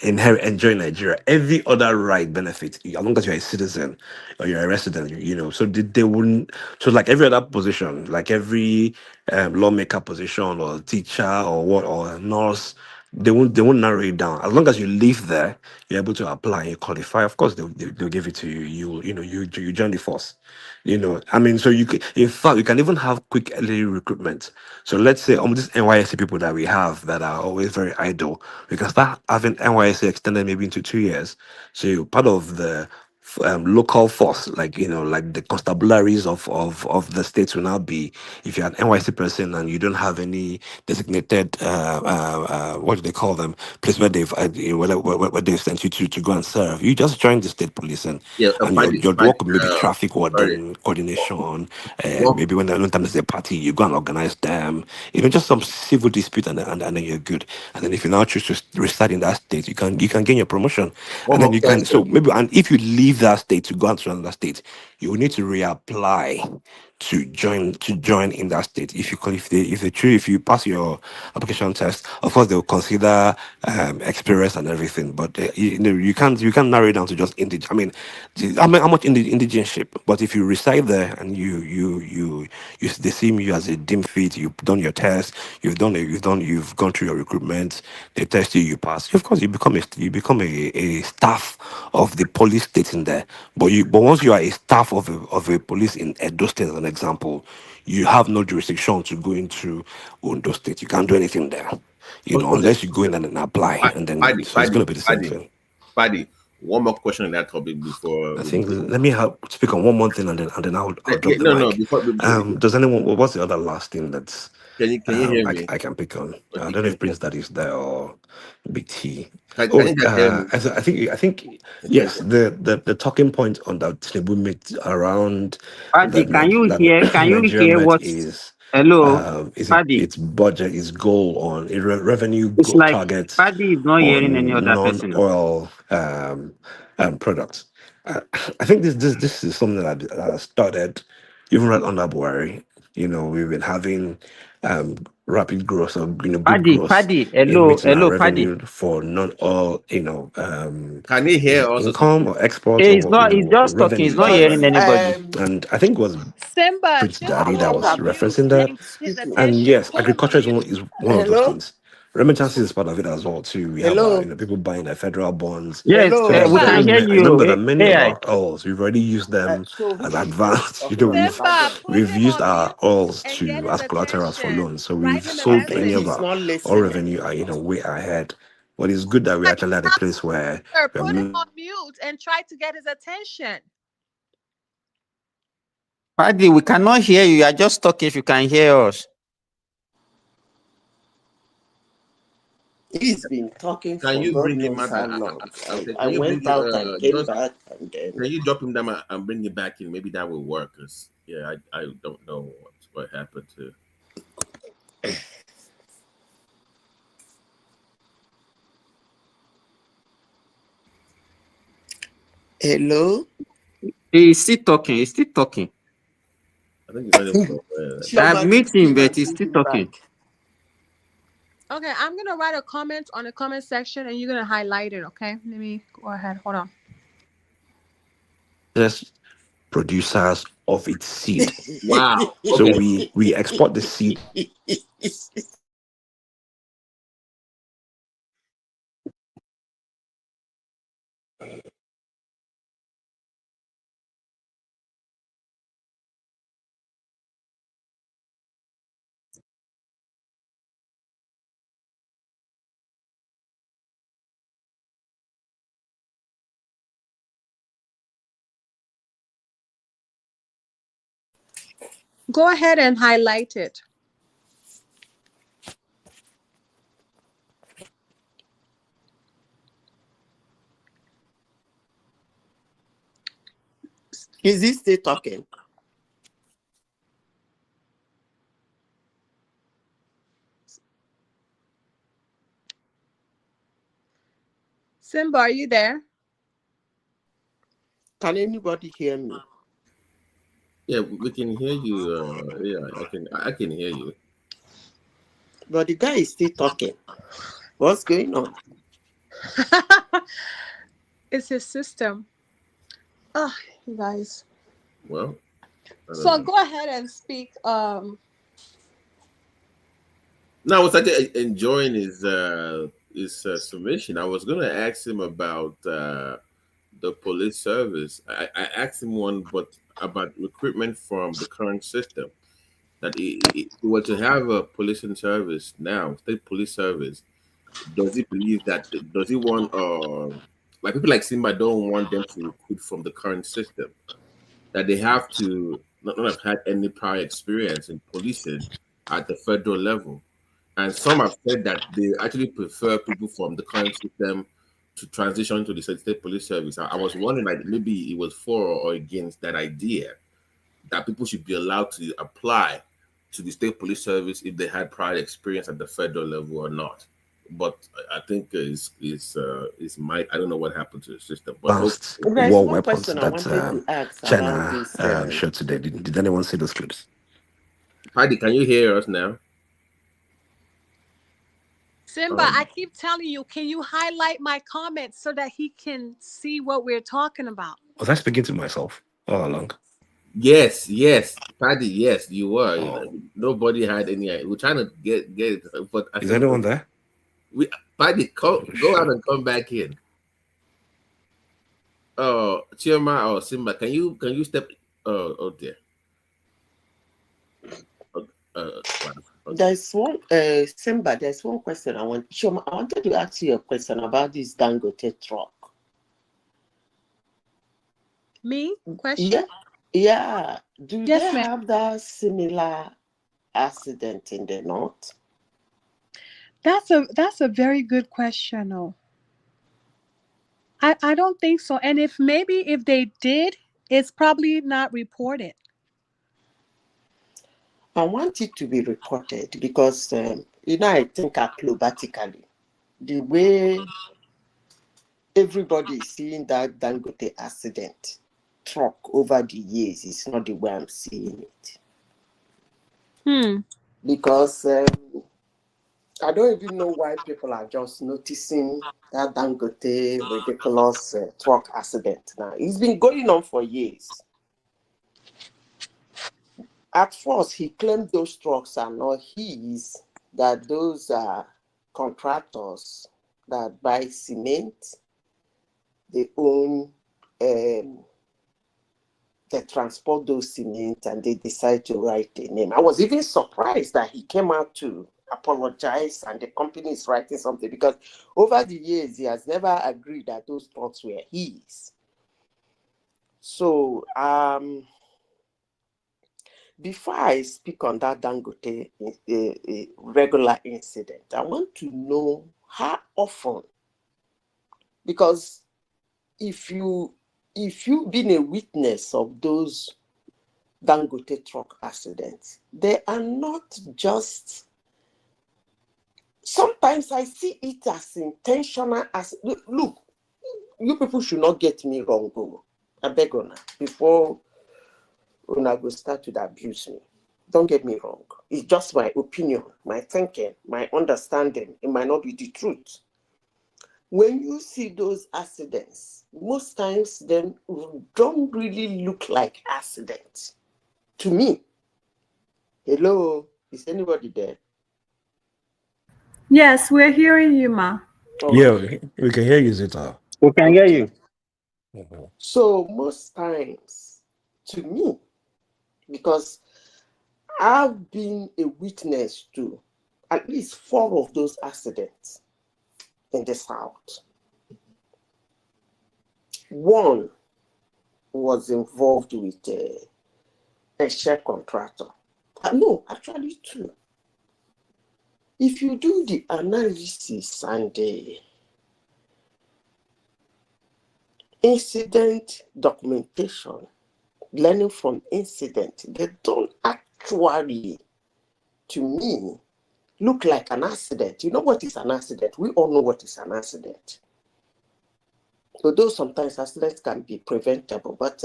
enjoy Nigeria. Every other right benefit, as long as you're a citizen or you're a resident, so they wouldn't. So like every other position, like every lawmaker position or teacher or what or nurse, they won't narrow it down. As long as you live there, you're able to apply, you qualify. Of course, they'll give it to you. You join the force. I mean, so you can, in fact, you can even have quick early recruitment. So let's say these NYSC people that we have that are always very idle, we can start having NYSC extended maybe into 2 years. So part of the local force, like like the constabularies of the states will now be, if you're an NYC person and you don't have any designated what do they call them, place where they've where they've sent you to go and serve, you just join the state police, Yeah, and Paddy, your Paddy, work maybe traffic sorry. warden coordination, One, maybe when time there's a party you go and organize them, just some civil dispute, and then you're good. And then if you now choose to reside in that state, you can gain your promotion, one and then more you can, so question. maybe, and if you leave that state to go on to another state, you will need to reapply to join in that state. If you pass your application test, of course they will consider experience and everything, but you can't narrow it down to just indigent. I mean, how much indigenship, but if you reside there and they see you as a dim fit, you've done your test, you've gone through your recruitment, they test you, you pass, of course you become a staff of the police state in there. But once you are a staff of a police in Edo State, as an example, you have no jurisdiction to go into Ondo State. You can't do anything there, Okay, unless you go in and then apply, and then so it's going to be the same thing. Paddy. One more question on that topic before I we think, move. let me speak on one more thing, and then I'll drop the No, mic. before Does anyone? What's the other last thing that's can you hear I, me? I can pick on? I Okay, don't know if Prince Daddy is there or Big T. can Oh, you guys hear me? I think Okay. yes. The talking point on that Tinubu made around Paddy, that can you hear? Can you Nigeria hear met what? is Hello, Paddy. its budget, its goal on revenue It's like targets Paddy is not hearing any on other person. non-oil products. Uh, I think this is something that started even right under Buhari. We've been having rapid growth, or good growth Paddy. in Hello, meeting our Paddy. revenue for non-oil, Can you is hear it also? income or exports, Hey, he's or not. He's just talking. He's revenues not that hearing we're, anybody. and I think it was Simba, Prince just Daddy put that him was on mute referencing that. and his And attention. yes, Put him on agriculture is mute. one of those things. Remittances is part of it as well too. We have our people buying their federal bonds. Yes, So there's we can very Simba, hear I know you. that there are many of AI. our oils. We've already used them as advanced. Simba, put We've him used on our mute oils and get his as collaterals for attention. loans. So Write we've him a sold many of message. our oil revenue are way ahead. But it's good that we're actually at a place where we're Put him on mute and try to get his attention. Paddy, we cannot hear you. You are just talking. If you can hear us. He's been talking Can for you God bring him knows out? how long. Okay, I can you went bring out and came just back and then can you drop him down and bring him back in? Maybe that will work. 'Cause, yeah, I don't know what happened to. hello. He's still talking. He's still talking. I think it's only I've met him, but he's still talking. Okay, I'm gonna write a comment on the comment section and you're gonna highlight it, okay? Let me go ahead. Hold on. producers of its seed. Wow. So Okay. we export the seed. Go ahead and highlight it. Is he still talking? Simba, are you there? Can anybody hear me? Yeah, we can hear you. Yeah, I can hear you. But the guy is still talking. What's going on? It's his system. Oh, you guys. Well, So go ahead and speak. No, I was actually enjoying his summation. I was gonna ask him about the police service. I asked him one, but about recruitment from the current system. That if he were to have a policing service now, state police service, does he believe that? Does he want like people like Simba don't want them to recruit from the current system. That they have to not have had any prior experience in policing at the federal level. And some have said that they actually prefer people from the current system to transition to the state police service. I was wondering, like, maybe it was for or against that idea that people should be allowed to apply to the state police service if they had prior experience at the federal level or not. But I think is my I don't know what happened to the system, but Advanced There's war one weapons question I that wanted to ask about China this. showed today. Did anyone see those clips? Paddy, can you hear us now? Simba, I keep telling you, can you highlight my comments so that he can see what we're talking about? Was I speaking to myself all along? Yes, Paddy, yes, you were. Nobody had any. We're trying to get it, but I Is think anyone there? Paddy, go out and come back in. Oh, Chioma or Simba, can you step? Oh dear. There's one Simba, there's one question I wanted to ask you a question about this Dangote truck. Me? Question? Yeah. Do Yes, they ma'am. have that similar accident in the north? That's a very good question, though. I don't think so. And if they did, it's probably not reported. I want it to be reported because I think acrobatically, the way everybody is seeing that Dangote accident truck over the years is not the way I'm seeing it. Because I don't even know why people are just noticing that Dangote ridiculous truck accident now. It's been going on for years. At first, he claimed those trucks are not his, that those are contractors that buy cement. They own, they transport those cement and they decide to write a name. I was even surprised that he came out to apologize and the company is writing something because over the years, he has never agreed that those trucks were his. So, before I speak on that Dangote regular incident, I want to know how often, because if you've been a witness of those Dangote truck accidents, they are not just. Sometimes I see it as intentional. Look, you people should not get me wrong, I beg you, before una go start to abuse me. Don't get me wrong. It's just my opinion, my thinking, my understanding. It might not be the truth. When you see those accidents, most times they don't really look like accidents. To me. Hello, is anybody there? Yes, we're hearing you, Ma. Yeah, we can hear you, Zita. We can hear you. So most times, to me, because I've been a witness to at least 4 of those accidents in the South. One was involved with a share contractor. No, actually 2. If you do the analysis and the incident documentation, learning from incident, they don't actually, to me, look like an accident. You know what is an accident? We all know what is an accident. Although sometimes accidents can be preventable, but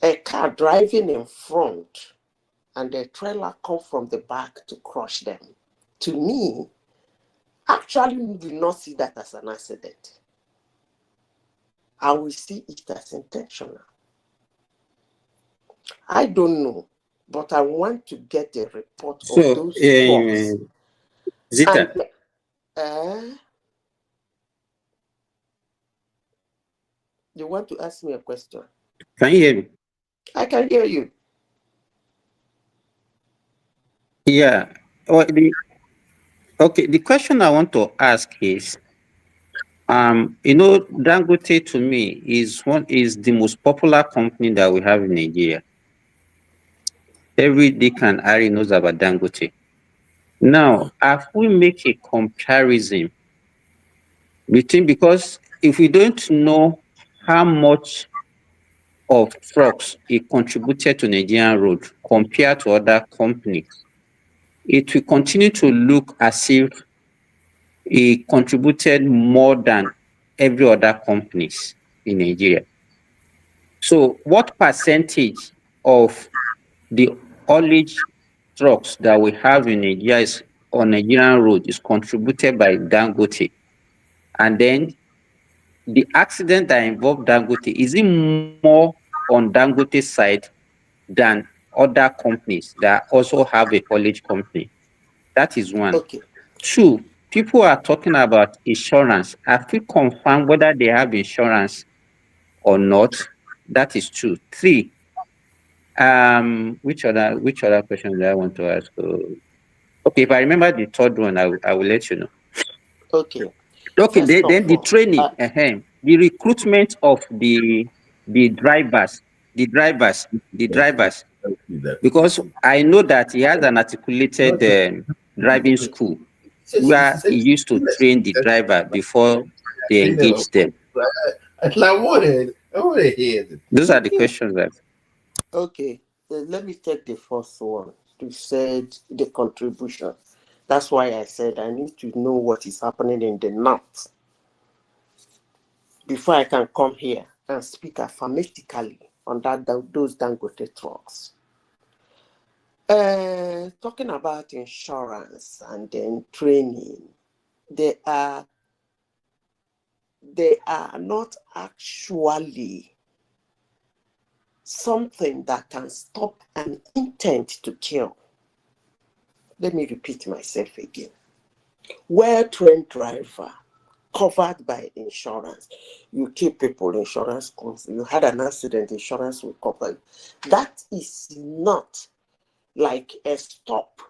a car driving in front and a trailer come from the back to crush them, to me, actually do not see that as an accident. I will see it as intentional. I don't know, but I want to get a report of those trucks. Zita, You want to ask me a question? can you hear me? I can hear you. Yeah. Well, the question I want to ask is, Dangote to me is the most popular company that we have in Nigeria. Every Dick and Harry knows about Dangote. Now, if we make a comparison between, because if we don't know how much of trucks it contributed to Nigerian road compared to other companies, it will continue to look as if it contributed more than every other companies in Nigeria. So what percentage of the haulage trucks that we have in Nigeria is on Nigerian road is contributed by Dangote? And then the accident that involved Dangote, is it more on Dangote's side than other companies that also have a haulage company? That is one. Okay. Two, people are talking about insurance. Have we confirmed whether they have insurance or not? That is two. Three, which other question do I want to ask? Okay, if I remember the third one, I will let you know. Okay. Okay, First then of the all, training, the recruitment of the drivers, because I know that he has an articulated driving school where he used to train the driver before they engage them. I want to hear it. Those are the questions that. Okay, let me take the first one. You said the contribution. That's why I said I need to know what is happening in the north before I can come here and speak affirmatively on those Dangote trucks. Talking about insurance and then training, they are not actually something that can stop an intent to kill. Let me repeat myself again. Well-trained driver, covered by insurance. You keep people, insurance comes. You had an accident, insurance will cover you. That is not like a stop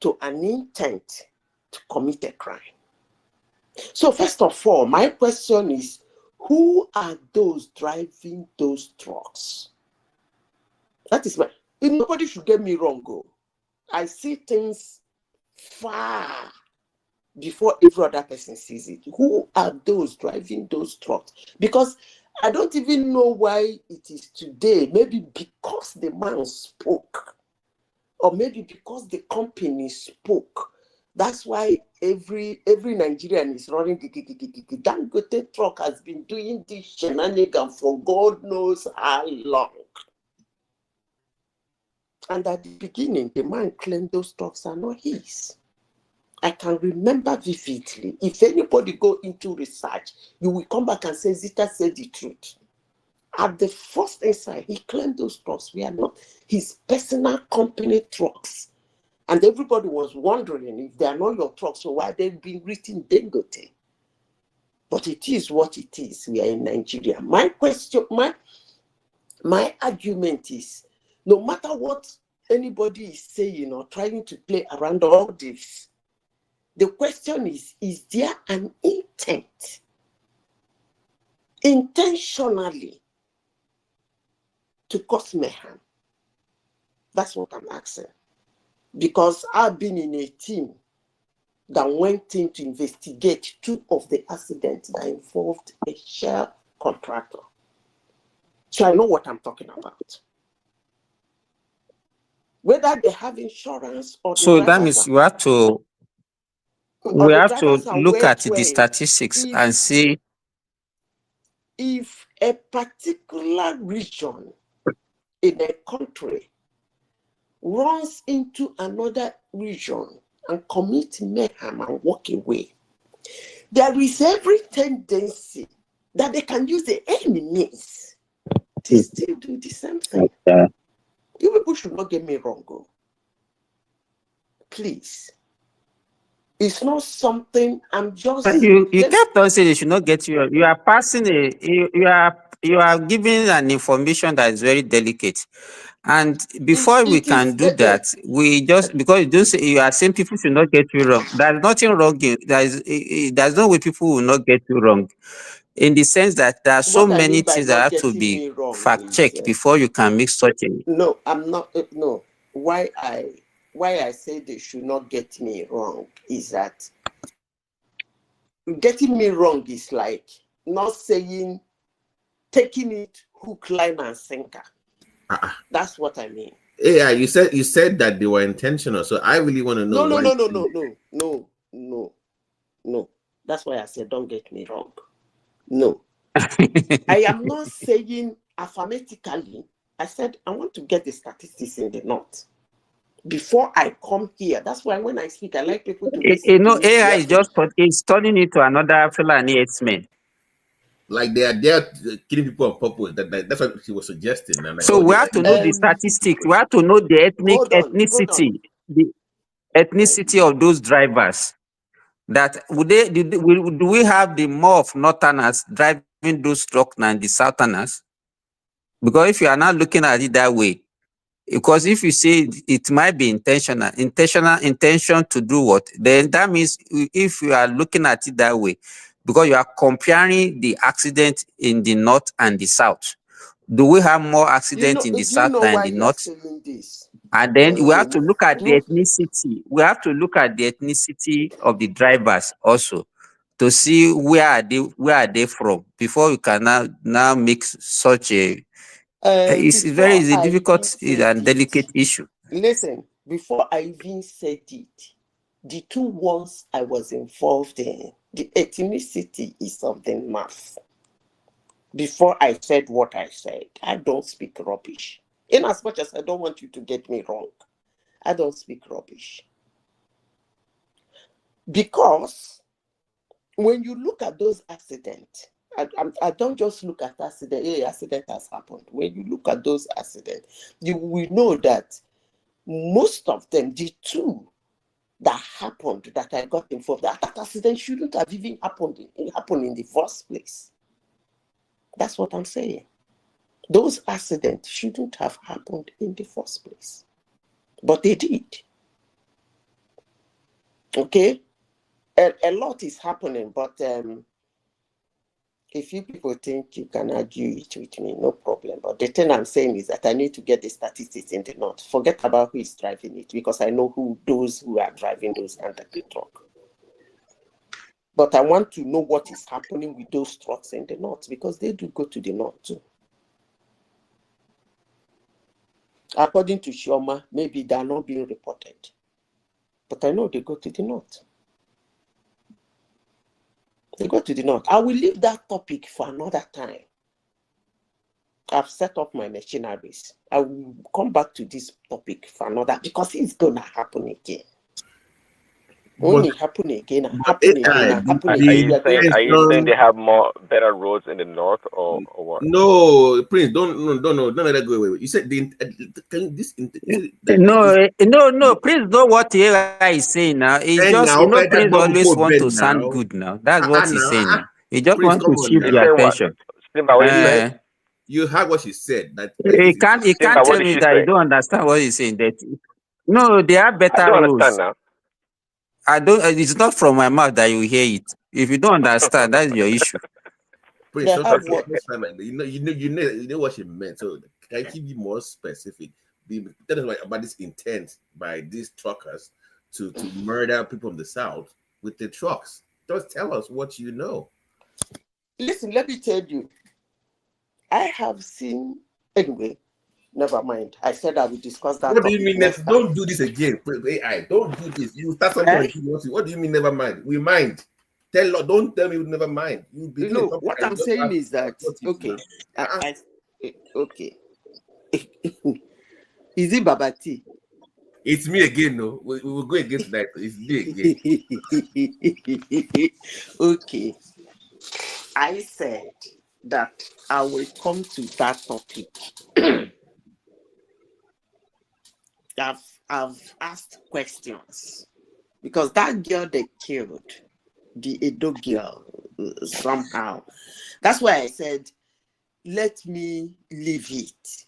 to an intent to commit a crime. So first of all, my question is, who are those driving those trucks? That is nobody should get me wrong. I see things far before every other person sees it. Who are those driving those trucks? Because I don't even know why it is today. Maybe because the man spoke, or maybe because the company spoke. That's why every Nigerian is running. Dangote truck has been doing this shenanigan for God knows how long. And at the beginning, the man claimed those trucks are not his. I can remember vividly. If anybody go into research, you will come back and say Zita said the truth. At the first inside, he claimed those trucks were not his personal company trucks. And everybody was wondering, if they are not your trucks, so why they've been written Dangote? But it is what it is. We are in Nigeria. My question, my argument is, no matter what anybody is saying or trying to play around all this, the question is there an intent, intentionally, to cause mayhem? That's what I'm asking. Because I've been in a team that went in to investigate 2 of the accidents that involved a shell contractor. So I know what I'm talking about. Whether they have insurance or So that means we have to look at the statistics and see if a particular region in a country runs into another region and commit mayhem and walk away. There is every tendency that they can use the enemies to still do the same thing. You people should not get me wrong. Please. It's not something I'm just. You kept on saying they should not get you. You are passing you are giving an information that is very delicate. And before we It is can do that, we just because you don't say you are saying people should not get you wrong. There's nothing wrong. There's no way people will not get you wrong, in the sense that there are so what I many mean by things that not have to getting be me wrong fact is checked before you can make such a. no, I'm not. No, why I say they should not get me wrong is that getting me wrong is like not saying taking it hook, line, and sinker. That's what I mean. Yeah, you said that they were intentional. So I really want to know why. No. That's why I said don't get me wrong. No. I am not saying affirmatively. I said I want to get the statistics in the north before I come here. That's why when I speak, I like people to listen You to know, me. AI is just it's turning into another Fulani X-Men. Like they are killing people on purpose. That's what she was suggesting. And like, So we have to know the statistics. We have to know the ethnicity, the ethnicity of those drivers. That would do we have the more of northerners driving those trucks than the southerners? Because if you are not looking at it that way, because if you say it might be intention to do what, then that means if you are looking at it that way, because you are comparing the accident in the north and the south, do we have more accidents in the Do you south know than why the you are north? saying this? And then we have to look at the ethnicity. We have to look at the ethnicity of the drivers also to see where are they from before we can now make such a. It's a difficult and delicate issue. Listen, before I even said it, the two ones I was involved in, the ethnicity is something mass. Before I said what I said, I don't speak rubbish. In as much as I don't want you to get me wrong, I don't speak rubbish. Because when you look at those accidents, I don't just look at accident. Hey, accident has happened. When you look at those accidents, you will know that most of them, the two that happened that I got involved, that accident shouldn't have even happened in the first place. That's what I'm saying. Those accidents shouldn't have happened in the first place. But they did. Okay? A lot is happening, but if you people think you can argue it with me, no problem. But the thing I'm saying is that I need to get the statistics in the north. Forget about who is driving it, because I know those who are driving those under the truck. But I want to know what is happening with those trucks in the north, because they do go to the north too. According to Shioma, maybe they are not being reported. But I know they go to the north. They go to the north. I will leave that topic for another time. I've set up my machineries. I will come back to this topic for another, because it's going to happen again. When it happen again, and happen again, and happen Are again, you saying they have better roads in the north, or what? No, Prince, don't let that go away. You said No. Prince know what AI is saying now. It's just Prince always want to sound good now. That's what he's saying now. He just Prince, want to shift the attention. You heard what she said. That He can't tell me that you don't understand what he's saying. That no, they have better I don't rules. understand now. I don't. It's not from my mouth that you hear it. If you don't understand, that's your issue. Prince, you know what she meant. So can you be more specific? Tell us about this intent by these truckers to murder people in the south with the trucks. Just tell us what you know. Listen, let me tell you. I have seen, anyway, never mind. I said I will discuss that. What do you mean? Don't do this again. AI, don't do this. You start something. What do you mean? Never mind. We mind. Don't tell me you never mind. What I'm saying is that okay. Okay. Is it Babati? It's me again, no. We will go against that. It's me again. Okay. I said that I will come to that topic. I've asked questions, because that girl they killed, the Edo girl, somehow. That's why I said, let me leave it.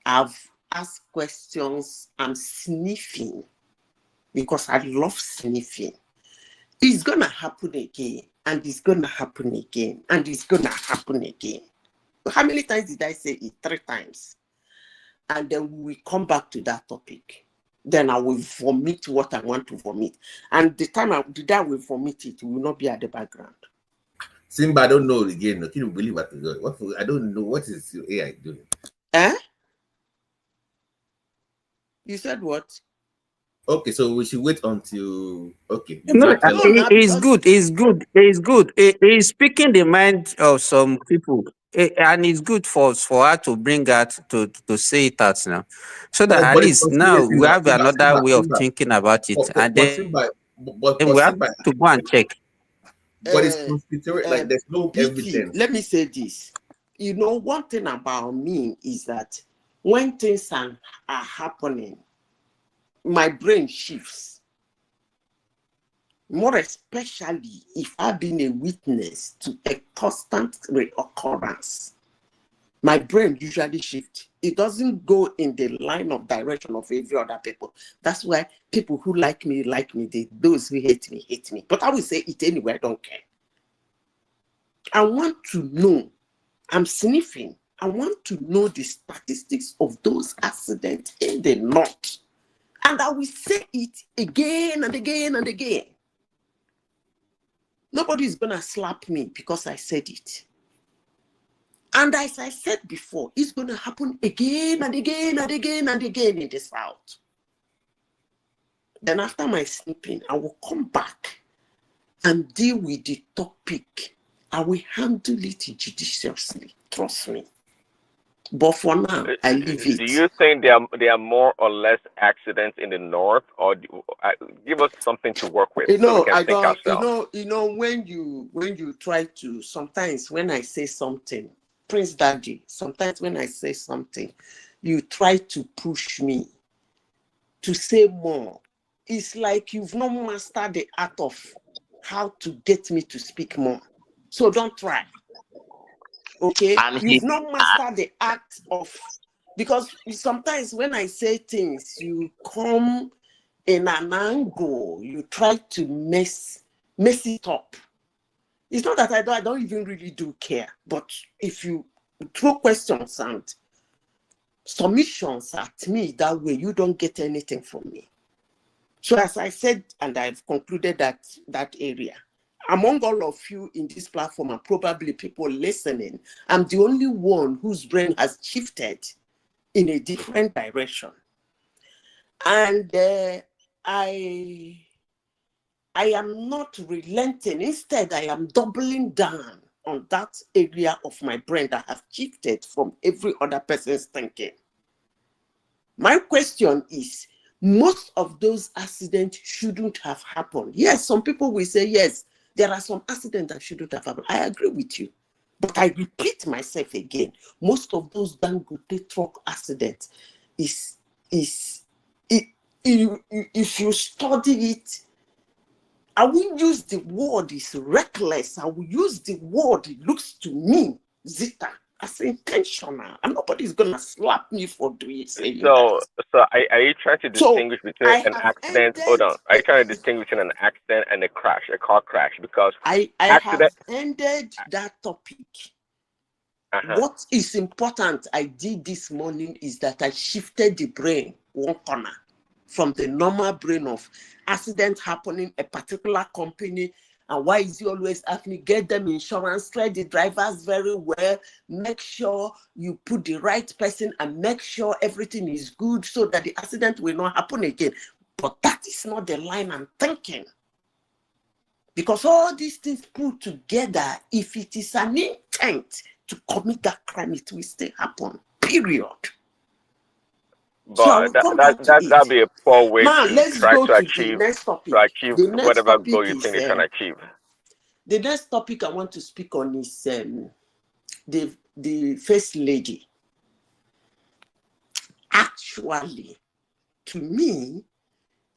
I've ask questions, I'm sniffing because I love sniffing. It's going to happen again, and it's going to happen again, and it's going to happen again. How many times did I say it? 3 times. And then we come back to that topic. Then I will vomit what I want to vomit. And the time I will vomit it will not be at the background. Simba, I don't know again. Can you believe what? I don't know. What is your AI doing? Eh? You said what? Okay, so we should wait until okay. No, it's good. It's good. It's good. It's speaking the mind of some people, and it's good for her to bring that to say it out now, so that at But it's least now conspiracy we now. have another way of thinking about it, and then Simba, we have Simba, to go and check. but it's conspiracy. Like there's no BT, evidence. let me say this. You know, one thing about me is that when things are happening, my brain shifts. More especially if I've been a witness to a constant reoccurrence. My brain usually shifts. It doesn't go in the line of direction of every other people. That's why people who like me. Those who hate me, hate me. But I will say it anyway, I don't care. I want to know. I'm sniffing. I want to know the statistics of those accidents in the north. And I will say it again and again and again. Nobody is going to slap me because I said it. And as I said before, it's going to happen again and again and again and again in the South. Then after my snipping, I will come back and deal with the topic. I will handle it judiciously. Trust me. But for now, I leave it. Do you think there are more or less accidents in the north, or give us something to work with so we can think ourselves? When you try to, sometimes when I say something, Prince Daddy, sometimes when I say something, you try to push me to say more. It's like you've not mastered the art of how to get me to speak more. So don't try. Okay? You've not mastered the art of, because sometimes when I say things, you come in an angle, you try to mess it up. It's not that I don't even really do care, but if you throw questions and submissions at me that way, you don't get anything from me. So as I said, and I've concluded that area, among all of you in this platform and probably people listening, I'm the only one whose brain has shifted in a different direction. And I am not relenting. Instead, I am doubling down on that area of my brain that have shifted from every other person's thinking. My question is, most of those accidents shouldn't have happened. Yes, some people will say, yes, there are some accidents that shouldn't have happened. I agree with you. But I repeat myself again, most of those Dangote truck accidents if you study it, I won't use the word is reckless. I will use the word, it looks to me, Zita, as intentional. And nobody's going to slap me for doing saying So, that. so are you trying to distinguish between an accident? Hold on. Are you trying to distinguish between an accident and a crash, a car crash? Because I accident. have ended that topic. Uh-huh. What is important I did this morning is that I shifted the brain one corner from the normal brain of accident happening, a particular company, and why is he always asking me, get them insurance, clear the drivers very well, make sure you put the right person and make sure everything is good so that the accident will not happen again. But that is not the line I'm thinking. Because all these things put together, if it is an intent to commit that crime, it will still happen, period. But that'd be a poor way now, to let's try go to to achieve the next topic. to The next whatever topic goal you is think they're trying to achieve. the next topic I want to speak on is the first lady. Actually, to me,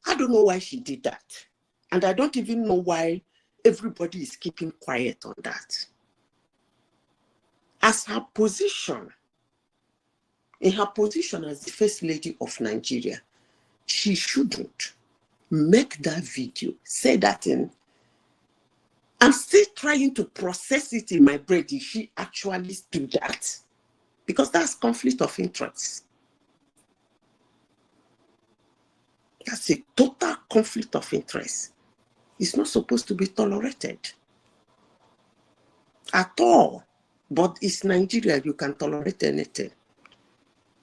I don't know why she did that. And I don't even know why everybody is keeping quiet on that. As her position in her position as the First Lady of Nigeria, she shouldn't make that video, say that in. I'm still trying to process it in my brain. Did she actually do that? Because that's conflict of interest. That's a total conflict of interest. It's not supposed to be tolerated at all. But it's Nigeria, you can tolerate anything.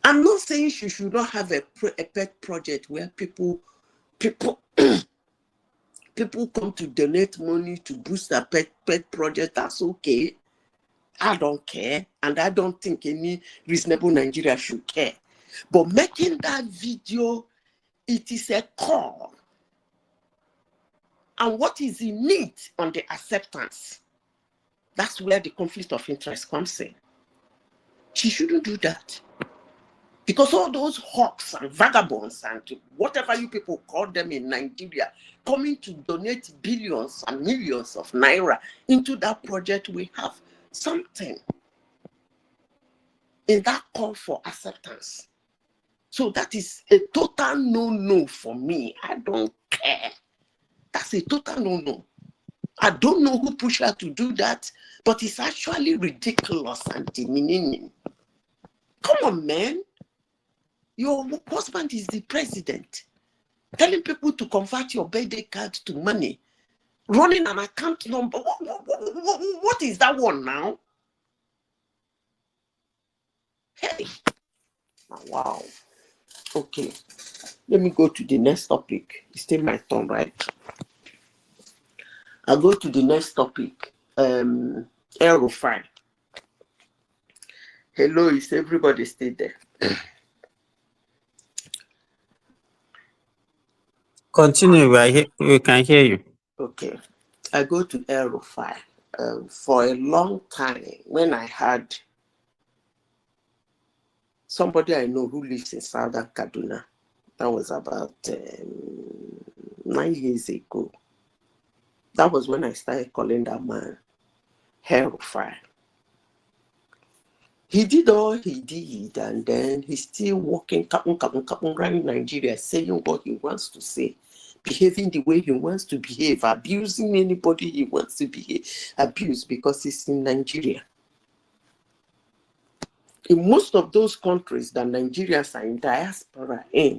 I'm not saying she should not have a pet project where people come to donate money to boost a pet project. That's okay. I don't care, and I don't think any reasonable Nigeria should care. But making that video, it is a call. And what is in it on the acceptance? That's where the conflict of interest comes in. She shouldn't do that. Because all those hawks and vagabonds and whatever you people call them in Nigeria, coming to donate billions and millions of naira into that project, we have something in that call for acceptance. So that is a total no-no for me. I don't care. That's a total no-no. I don't know who pushed her to do that, but it's actually ridiculous and demeaning. Come on, man. Your husband is the president. Telling people to convert your birthday card to money. Running an account number. What is that one now? Hey. Wow. Okay. Let me go to the next topic. It's still my turn, right? I'll go to the next topic. Aerofire. Hello, is everybody still there? Continue, we can hear you. Okay. I go to Aerofire. For a long time, when I had somebody I know who lives in Southern Kaduna, that was about 9 years ago. That was when I started calling that man Aerofire. He did all he did, and then he's still walking around Nigeria, saying what he wants to say, behaving the way he wants to behave, abusing anybody he wants to abuse because he's in Nigeria. In most of those countries that Nigerians are in diaspora in,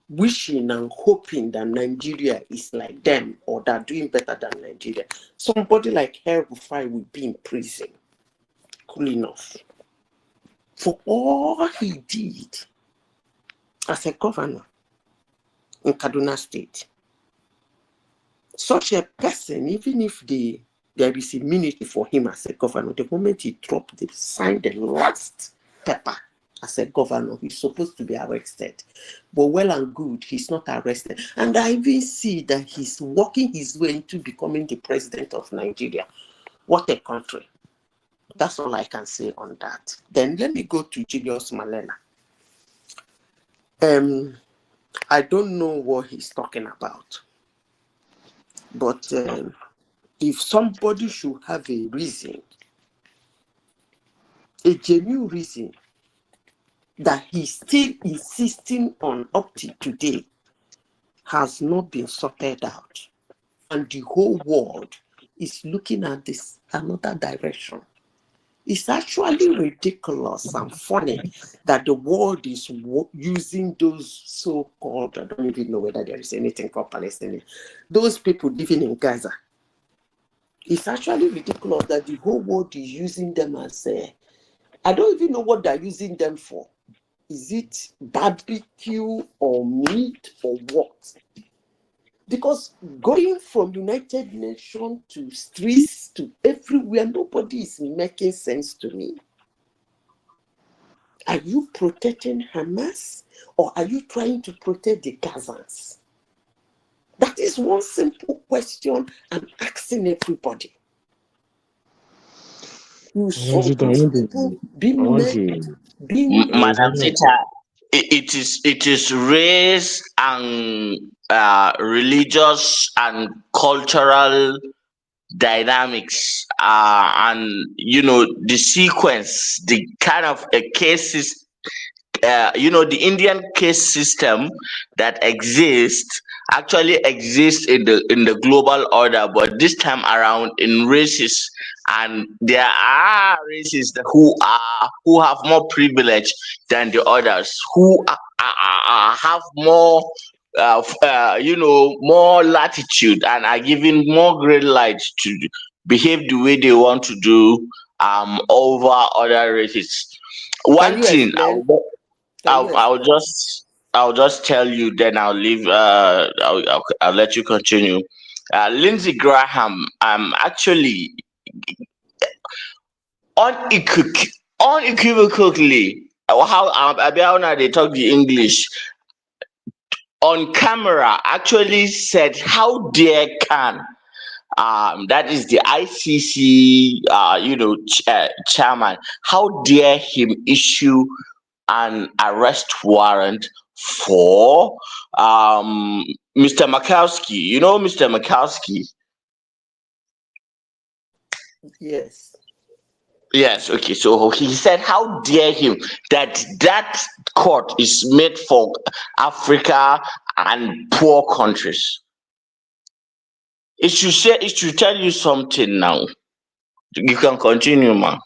wishing and hoping that Nigeria is like them or that doing better than Nigeria, somebody like Aerofire will be in prison. Cool enough. For all he did as a governor in Kaduna State. Such a person, even if there is immunity for him as a governor, the moment he signed the last paper as a governor, he's supposed to be arrested. But well and good, he's not arrested. And I even see that he's working his way into becoming the president of Nigeria. What a country. That's all I can say on that. Then let me go to Julius Malema. I don't know what he's talking about. But if somebody should have a reason, a genuine reason, that he's still insisting on up to today has not been sorted out. And the whole world is looking at this another direction. It's actually ridiculous and funny that the world is using those so-called, I don't even know whether there is anything called Palestinian, those people living in Gaza. It's actually ridiculous that the whole world is using them as I don't even know what they're using them for. Is it barbecue or meat or what? Because going from United Nations to streets to everywhere, nobody is making sense to me. Are you protecting Hamas or are you trying to protect the Gazans? That is one simple question I'm asking everybody. Madam Zita, it is race and religious and cultural dynamics and the sequence, the kind of cases the Indian caste system that actually exists in the global order, but this time around in races, and there are races who have more privilege than the others, who have more. More latitude and are given more green light to behave the way they want to do over other races. Can One you thing explain? I'll just tell you, then I'll leave. I'll let you continue. Lindsey Graham actually unequivocally, how they talk the English on camera, actually said, "How dare can." That is the ICC, chairman. How dare him issue an arrest warrant for Mr. Makowski? You know Mr. Makowski? Yes. Yes. Okay. So he said, "How dare him that court is made for Africa and poor countries." It should tell you something now. You can continue, man.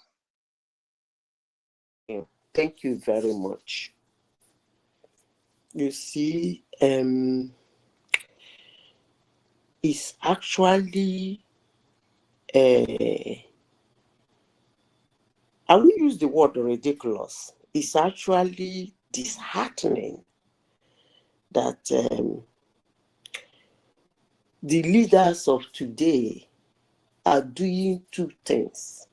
Thank you very much. You see, it's actually, I will use the word ridiculous. It's actually disheartening that the leaders of today are doing two things.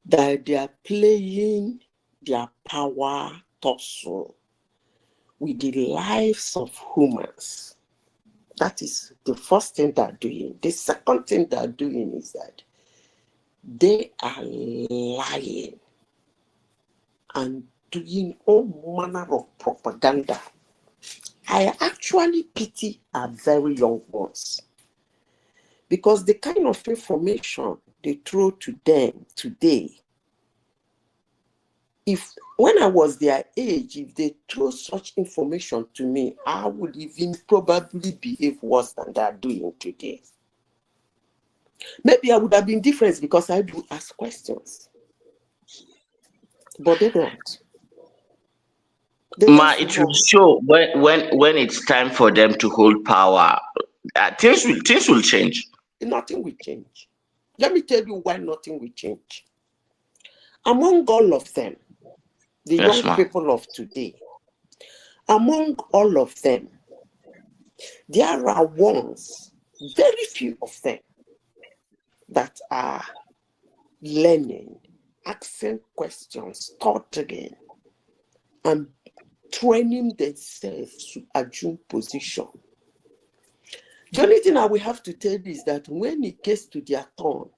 That they are playing their power tussle with the lives of humans. That is the first thing they're doing. The second thing they're doing is that they are lying and doing all manner of propaganda. I actually pity our very young ones, because the kind of information they throw to them today, when I was their age, if they throw such information to me, I would even probably behave worse than they are doing today. Maybe I would have been different because I do ask questions. But they don't. It will show when it's time for them to hold power. Things will change. Nothing will change. Let me tell you why nothing will change. Among all of them, the young people of today, among all of them, there are ones, very few of them, that are learning, asking questions, studying, and training themselves to assume position. The only thing I will have to tell you is that when it gets to their turn,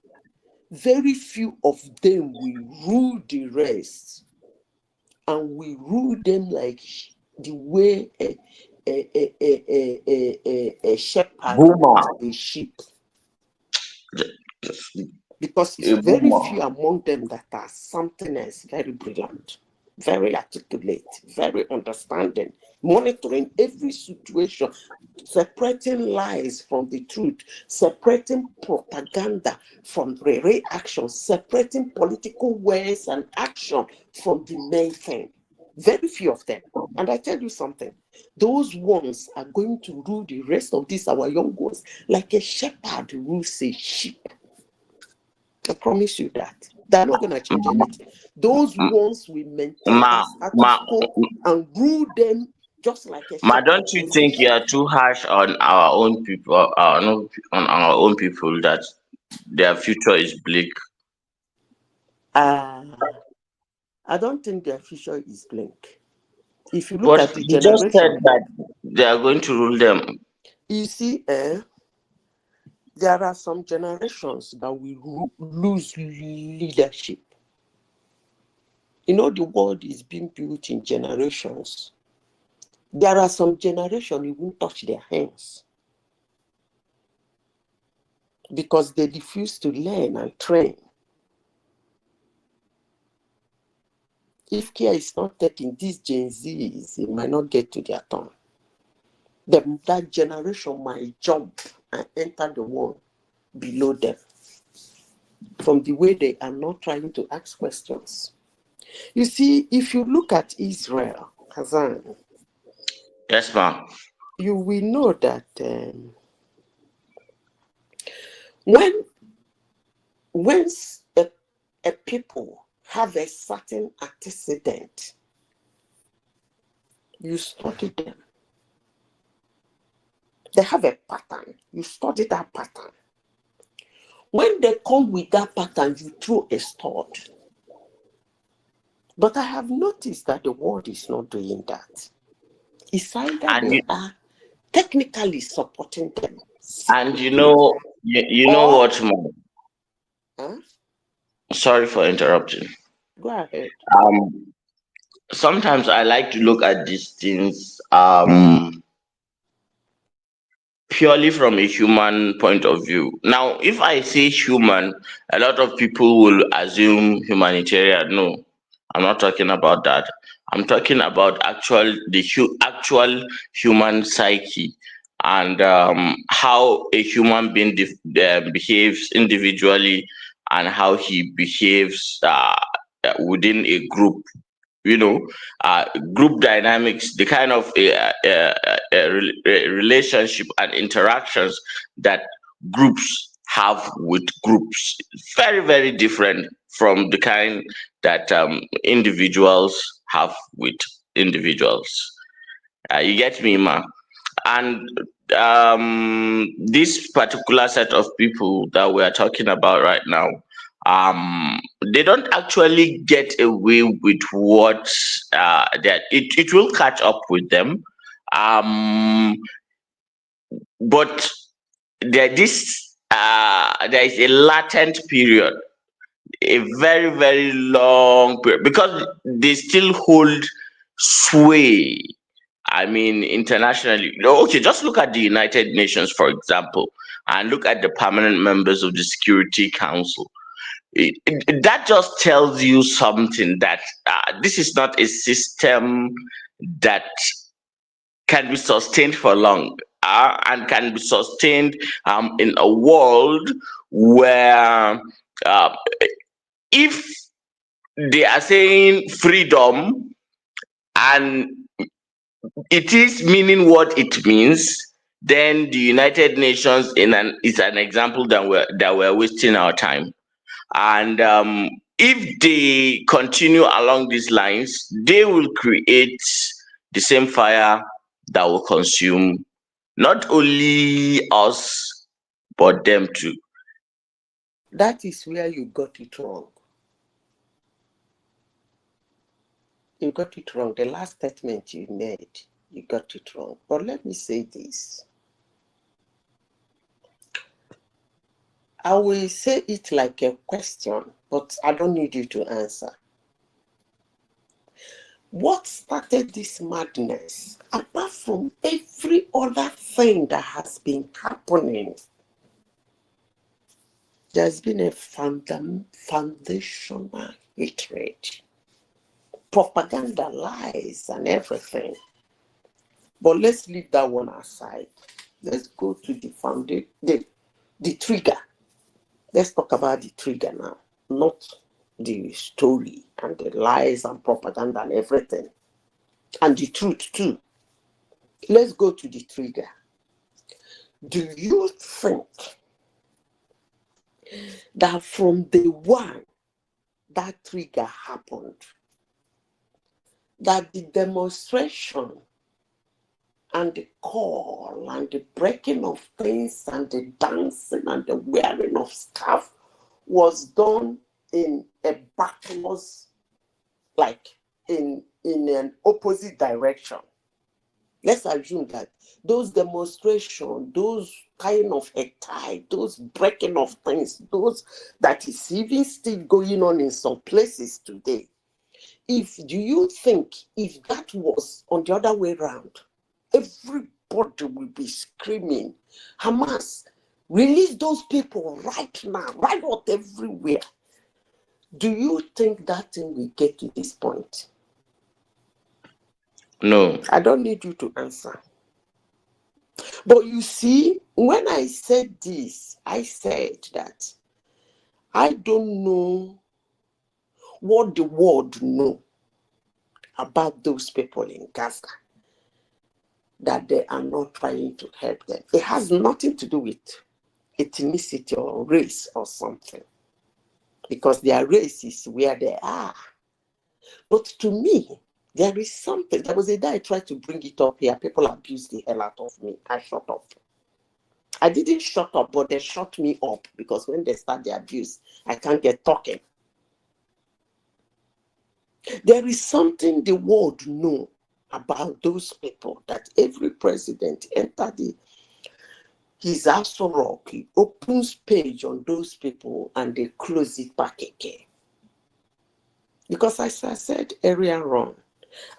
very few of them will rule the rest, and we rule them like the way a shepherd rules a sheep. Because it's very few among them that are something else, very brilliant, very articulate, very understanding, monitoring every situation, separating lies from the truth, separating propaganda from the reaction, separating political words and action from the main thing. Very few of them. And I tell you something, those ones are going to rule the rest of these, our young ones, like a shepherd rules a sheep. I promise you that. They're not going to change anything. Those ones will maintain that status quo and rule them just like a shepherd. Don't you think you are too harsh on our own people, on our own people, that their future is bleak? I don't think their future is bleak. If you look at the generation, just said that they are going to rule them. You see, there are some generations that will lose leadership. You know, the world is being built in generations. There are some generations who won't touch their hands because they refuse to learn and train. If care is not taken, these Gen Zs, it might not get to their turn. That generation might jump and enter the one below them from the way they are not trying to ask questions. You see, if you look at Israel, Kazan, Yes, ma'am. you will know that when a people have a certain antecedent, you study them. They have a pattern. You study that pattern. When they come with that pattern, you throw a stud. But I have noticed that the world is not doing that. It's either they are technically supporting them. And you know what, ma'am? Huh? Sorry for interrupting. Go ahead. Sometimes I like to look at these things purely from a human point of view. Now, if I say human, a lot of people will assume humanitarian. No, I'm not talking about that. I'm talking about actual human psyche and how a human being behaves individually and how he behaves within a group. Group dynamics, the kind of relationship and interactions that groups have with groups, very, very different from the kind that individuals have with individuals. You get me, ma? And this particular set of people that we are talking about right now, they don't actually get away with what that it will catch up with them, but there there is a latent period, a very, very long period, because they still hold sway. I mean, internationally. Okay, just look at the United Nations, for example, and look at the permanent members of the Security Council. That just tells you something, that this is not a system that can be sustained for long and can be sustained in a world where if they are saying freedom and it is meaning what it means, then the United Nations is an example that we're wasting our time. And if they continue along these lines, they will create the same fire that will consume not only us, but them too. That is where you got it wrong. You got it wrong. The last statement you made, you got it wrong. But let me say this. I will say it like a question, but I don't need you to answer. What started this madness, apart from every other thing that has been happening? There's been a foundational hatred, propaganda, lies, and everything. But let's leave that one aside. Let's go to the trigger. Let's talk about the trigger now, not the story and the lies and propaganda and everything, and the truth too. Let's go to the trigger. Do you think that from the one that trigger happened, that the demonstration and the call and the breaking of things and the dancing and the wearing of scarf was done in a backwards, like in an opposite direction? Let's assume that those demonstrations, those kind of attack, those breaking of things, those that is even still going on in some places today. Do you think if that was on the other way around, everybody will be screaming, Hamas, release those people right now, right out everywhere? Do you think that thing will get to this point? No. I don't need you to answer. But you see, when I said this, I said that I don't know what the world know about those people in Gaza, that they are not trying to help them. It has nothing to do with ethnicity or race or something, because their race is where they are. But to me, there is something. There was a day I tried to bring it up here. People abused the hell out of me. I shut up. I didn't shut up, but they shut me up, because when they start the abuse, I can't get talking. There is something the world know about those people, that every president enter his Aso Rock, he opens page on those people and they close it back again. Because as I said earlier on,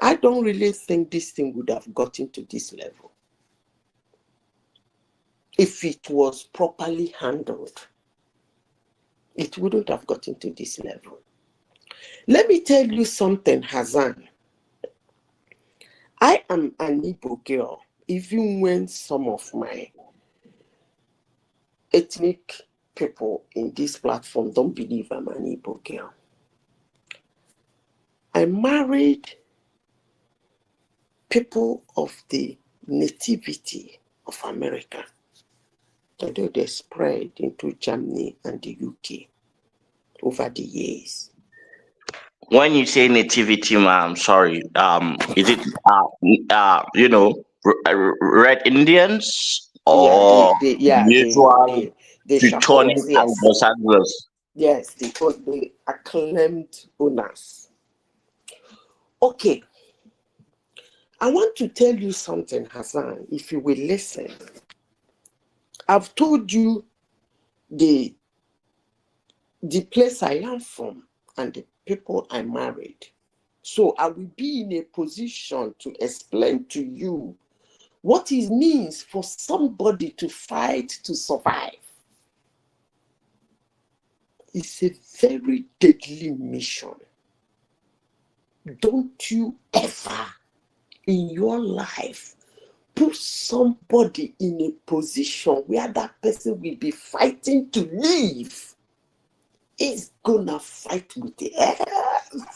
I don't really think this thing would have gotten to this level if it was properly handled. It wouldn't have gotten to this level. Let me tell you something, Hassan. I am an Igbo girl, even when some of my ethnic people in this platform don't believe I'm an Igbo girl. I married people of the nativity of America, although they spread into Germany and the UK over the years. When you say nativity, ma'am, sorry, is it red Indians or usual the Teutonic Shakos, yes. Anglo-Saxons? Yes, the acclaimed owners. Okay. I want to tell you something, Hassan, if you will listen. I've told you the place I am from and the people I married. So I will be in a position to explain to you what it means for somebody to fight to survive. It's a very deadly mission. Don't you ever in your life put somebody in a position where that person will be fighting to live. He's gonna fight with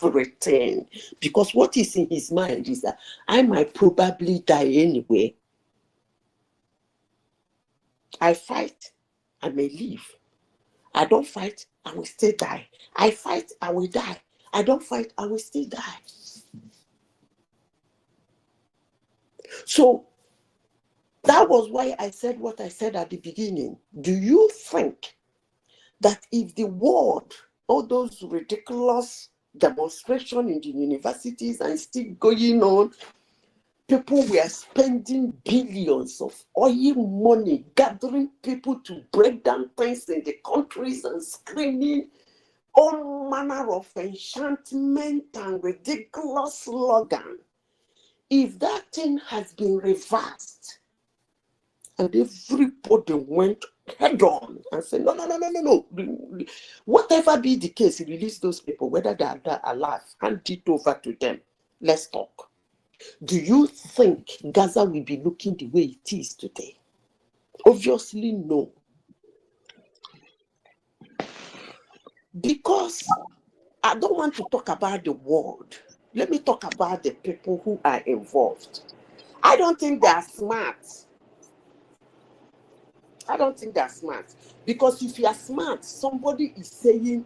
everything, because what is in his mind is that I might probably die anyway. I fight, I may live. I don't fight, I will still die. I fight, I will die. I don't fight, I will still die. So that was why I said what I said at the beginning. Do you think that if the world, all those ridiculous demonstrations in the universities and still going on, people were spending billions of oil money, gathering people to break down things in the countries and screaming all manner of enchantment and ridiculous slogan, if that thing has been reversed and everybody went head on and said, no. Whatever be the case, release those people, whether they are alive, hand it over to them. Let's talk. Do you think Gaza will be looking the way it is today? Obviously, no. Because I don't want to talk about the world. Let me talk about the people who are involved. I don't think they are smart. I don't think they're smart. Because if you are smart, somebody is saying,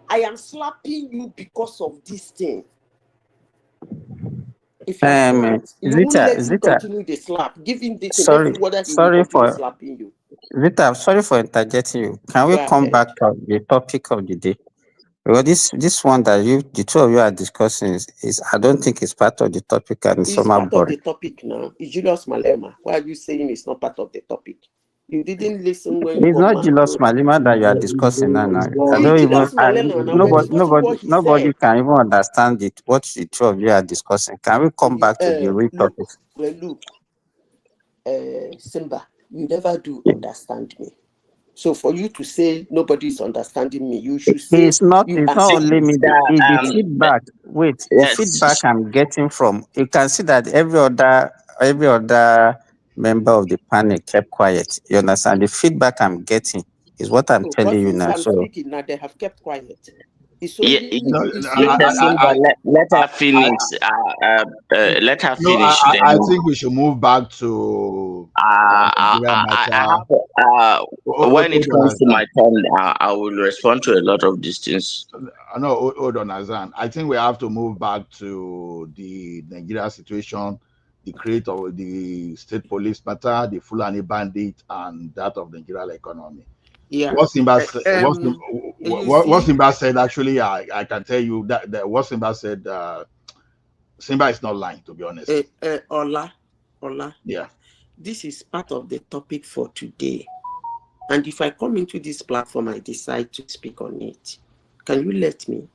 I am slapping you because of this thing. If you're smart, you won't let him continue the slap. Give him this thing. Let's see whether he will continue slapping you. Rita, sorry for interjecting you. Can we come back to the topic of the day? Because this one that the two of you are discussing is I don't think it's part of the topic and it's part of the topic now. It's Julius Malema. Why are you saying it's not part of the topic? You didn't listen when it's not Julius Malema that you are discussing now. I don't even nobody can even understand it. What the two of you are discussing. Can we come back to the real topic? Well, look, Simba, you never do understand me. So for you to say nobody is understanding me, you should say It's not you are only saying me. The feedback. Wait, the feedback Yes. I'm getting from, you can see that every other member of the panel kept quiet. You understand? The feedback I'm getting is what I'm so, telling but you since now. I'm So speaking now, they have kept quiet. It's Yeah, only it's Mr. only Simba, let her finish. Let her No, finish. I Then think we should move back to Nigeria I matter. have when it Hold on, comes to Azan. my turn, I will respond to a lot of these things. No, hold on, Azan. I think we have to move back to the Nigeria situation, the create of the state police matter, the Fulani bandit, and that of the Nigerian economy. yeah. What Simba You see, said, actually, I can tell you that what Simba said, Simba is not lying, to be honest. Ola, Yeah. this is part of the topic for today. And if I come into this platform, I decide to speak on it. Can you let me?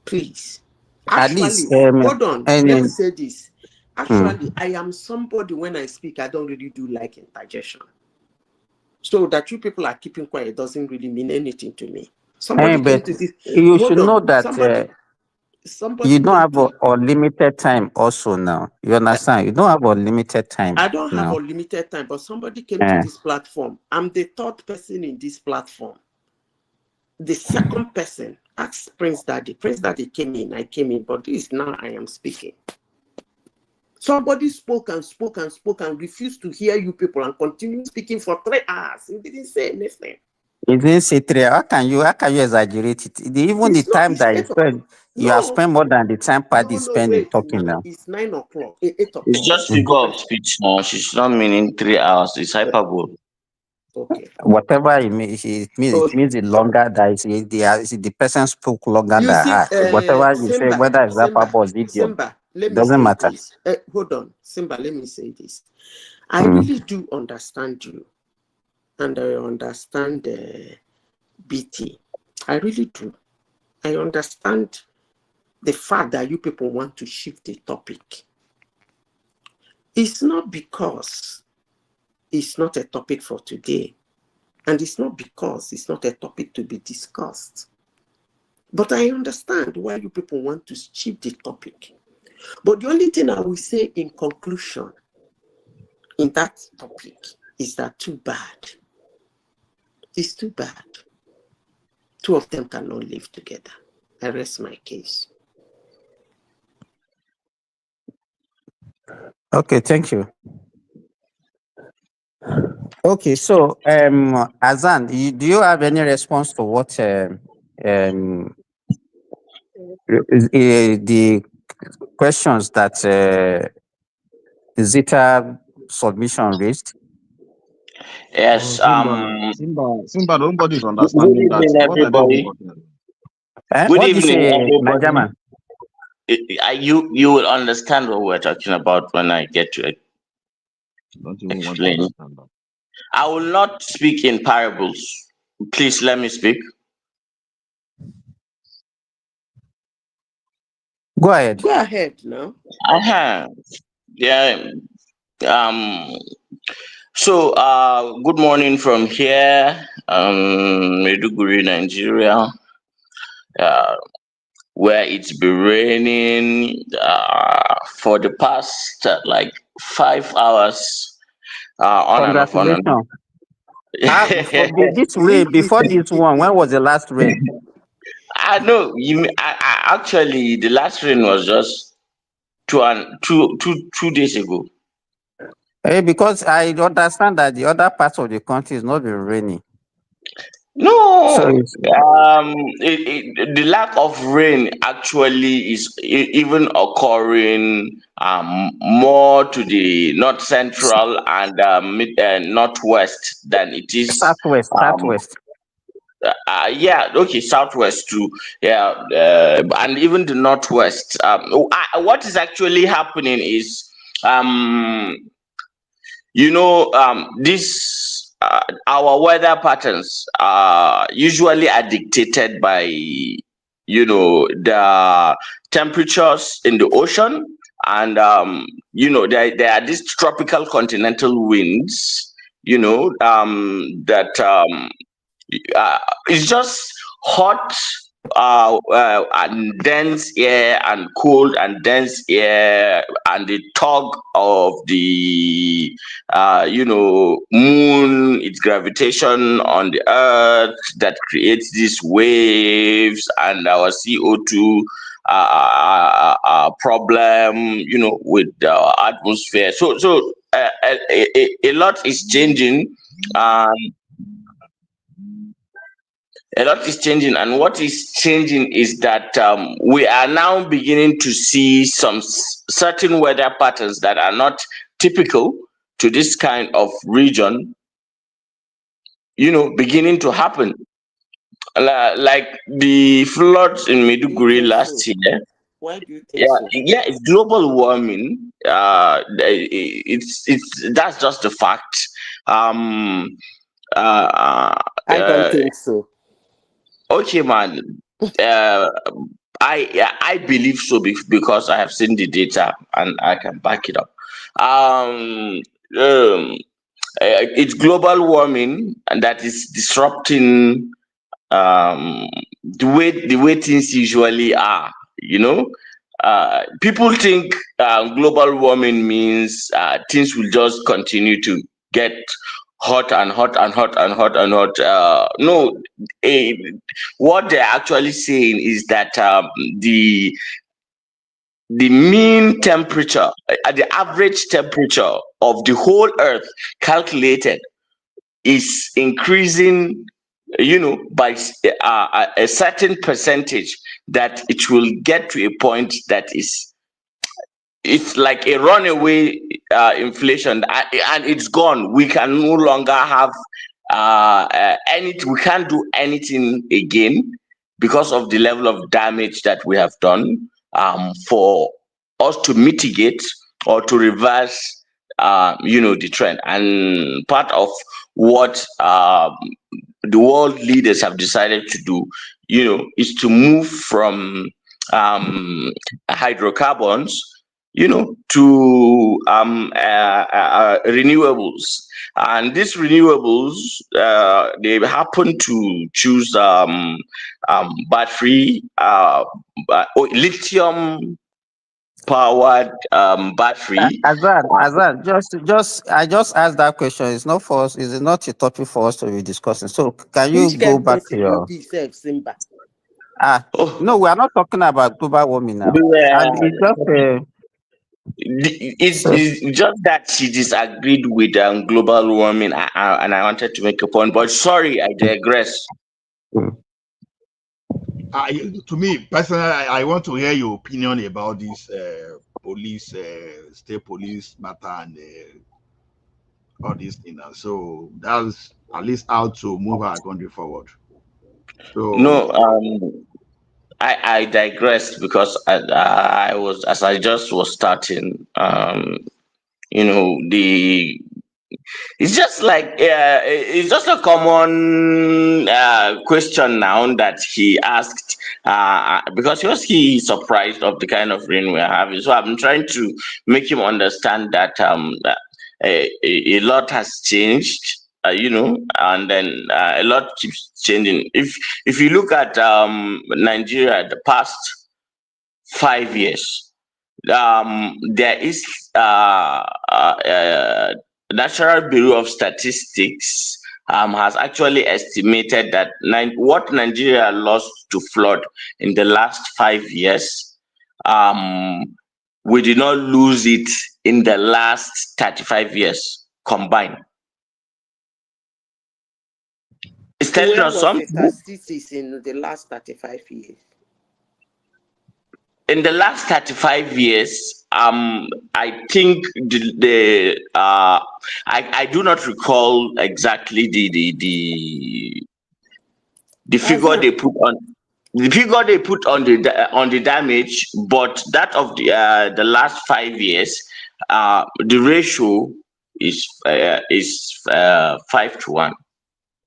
Please. at Actually, least, hold on. and Let me say this. Actually, I am somebody, when I speak, I don't really do like interjection. So that you people are keeping quiet doesn't really mean anything to me. Somebody came but to this. you Hold should know on. that Somebody you don't came have to. unlimited time. Also now, you understand? You don't have unlimited time I don't have now. unlimited time, but somebody came to this platform. I'm the third person in this platform. The second person asked Prince Daddy. Prince Daddy came in, I came in, but this is now I am speaking. Somebody spoke and spoke and spoke and refused to hear you people and continued speaking for 3 hours. He didn't say anything. You didn't say 3. How can you exaggerate it? Even the time that you spend, you have spent more than the time Paddy spent in Wait. talking Now now. it's 9 o'clock, 8 o'clock. It's just figure of speech now. She's not meaning 3 hours. It's hyperbole. Okay. Whatever it means, it means it longer that the person spoke longer You than see, her. Whatever you say, whether it's hyperbole or idiom, Simba, let it me doesn't say matter. this. Hold on, Simba, let me say this. I really do understand you, and I understand BT. I really do. I understand the fact that you people want to shift the topic. It's not because it's not a topic for today, and it's not because it's not a topic to be discussed. But I understand why you people want to shift the topic. But the only thing I will say in conclusion in that topic is that too bad. It's too bad. Two of them cannot live together. I rest my case. Okay, thank you. Okay, so Azan, do you have any response to what the questions that Zita submission raised? Yes. Simba, nobody's Good understanding that. evening, What are they even everybody. talking about? Good What do you evening, say, everybody. Najaman? You will understand what we're talking about when I get to Don't even want to explain. understand that. I will not speak in parables. Please let me speak. Go ahead. Go ahead now. Yeah. So good morning from here, Maiduguri, Nigeria, where it's been raining for the past like 5 hours, on and off, on and off. Congratulations. This rain, before this one, when was the last rain? I know actually the last rain was just 2 days ago. Because I understand that the other parts of the country is not been raining. So No, the lack of rain actually is even occurring more to the north central and northwest than it is. Southwest. Yeah, okay, southwest too. Yeah, and even the northwest. What is actually happening is, this our weather patterns usually are dictated by the temperatures in the ocean, and there are these tropical continental winds it's just hot and dense air and cold and dense air and the tug of the moon, its gravitation on the earth that creates these waves, and our CO2 problem, with the atmosphere. So a lot is changing. um, a lot is changing, and what is changing is that we are now beginning to see some certain weather patterns that are not typical to this kind of region, beginning to happen. Like the floods in Do you Maiduguri think so? last year. Why do you think Yeah, so? yeah, it's global warming. It's that's just the fact. Um, I don't uh, think so. okay, man. Uh, I believe so because I have seen the data and I can back it up. Um, um, it's global warming and that is disrupting the way things usually are. People think global warming means things will just continue to get hot and hot and hot and hot and hot. No, eh, what they're actually saying is that the mean temperature, the average temperature of the whole Earth calculated is increasing, by a certain percentage, that it will get to a point that it's like a runaway inflation, and it's gone. We can no longer have we can't do anything again because of the level of damage that we have done, for us to mitigate or to reverse the trend. And part of what the world leaders have decided to do, is to move from hydrocarbons, to renewables. And these renewables, they happen to choose battery, lithium powered battery. Azan, I just asked that question. It's not for us. It's not a topic for us to be discussing. So, can you Which go can back to person you your? be self Simba? No, we are not talking about global warming now. Yeah. And it's just It's just that she disagreed with global warming, and I wanted to make a point, but sorry, I digress. To me personally, I want to hear your opinion about this police, state police matter, and all these things. So that's at least how to move our country forward. So No, I digress because I was, as I just was starting, the it's just like it's just a common question now that he asked, because he surprised of the kind of rain we're having. So I'm trying to make him understand that a lot has changed, and then a lot keeps changing. If you look at Nigeria, the past 5 years, there is National Bureau of Statistics has actually estimated that what Nigeria lost to flood in the last 5 years, we did not lose it in the last 35 years combined. It's telling Where us was the something. statistics in the last 35 years? In the last 35 years, I think I do not recall exactly the figure they put on the damage, but that of the last 5 years, the ratio is 5 to 1.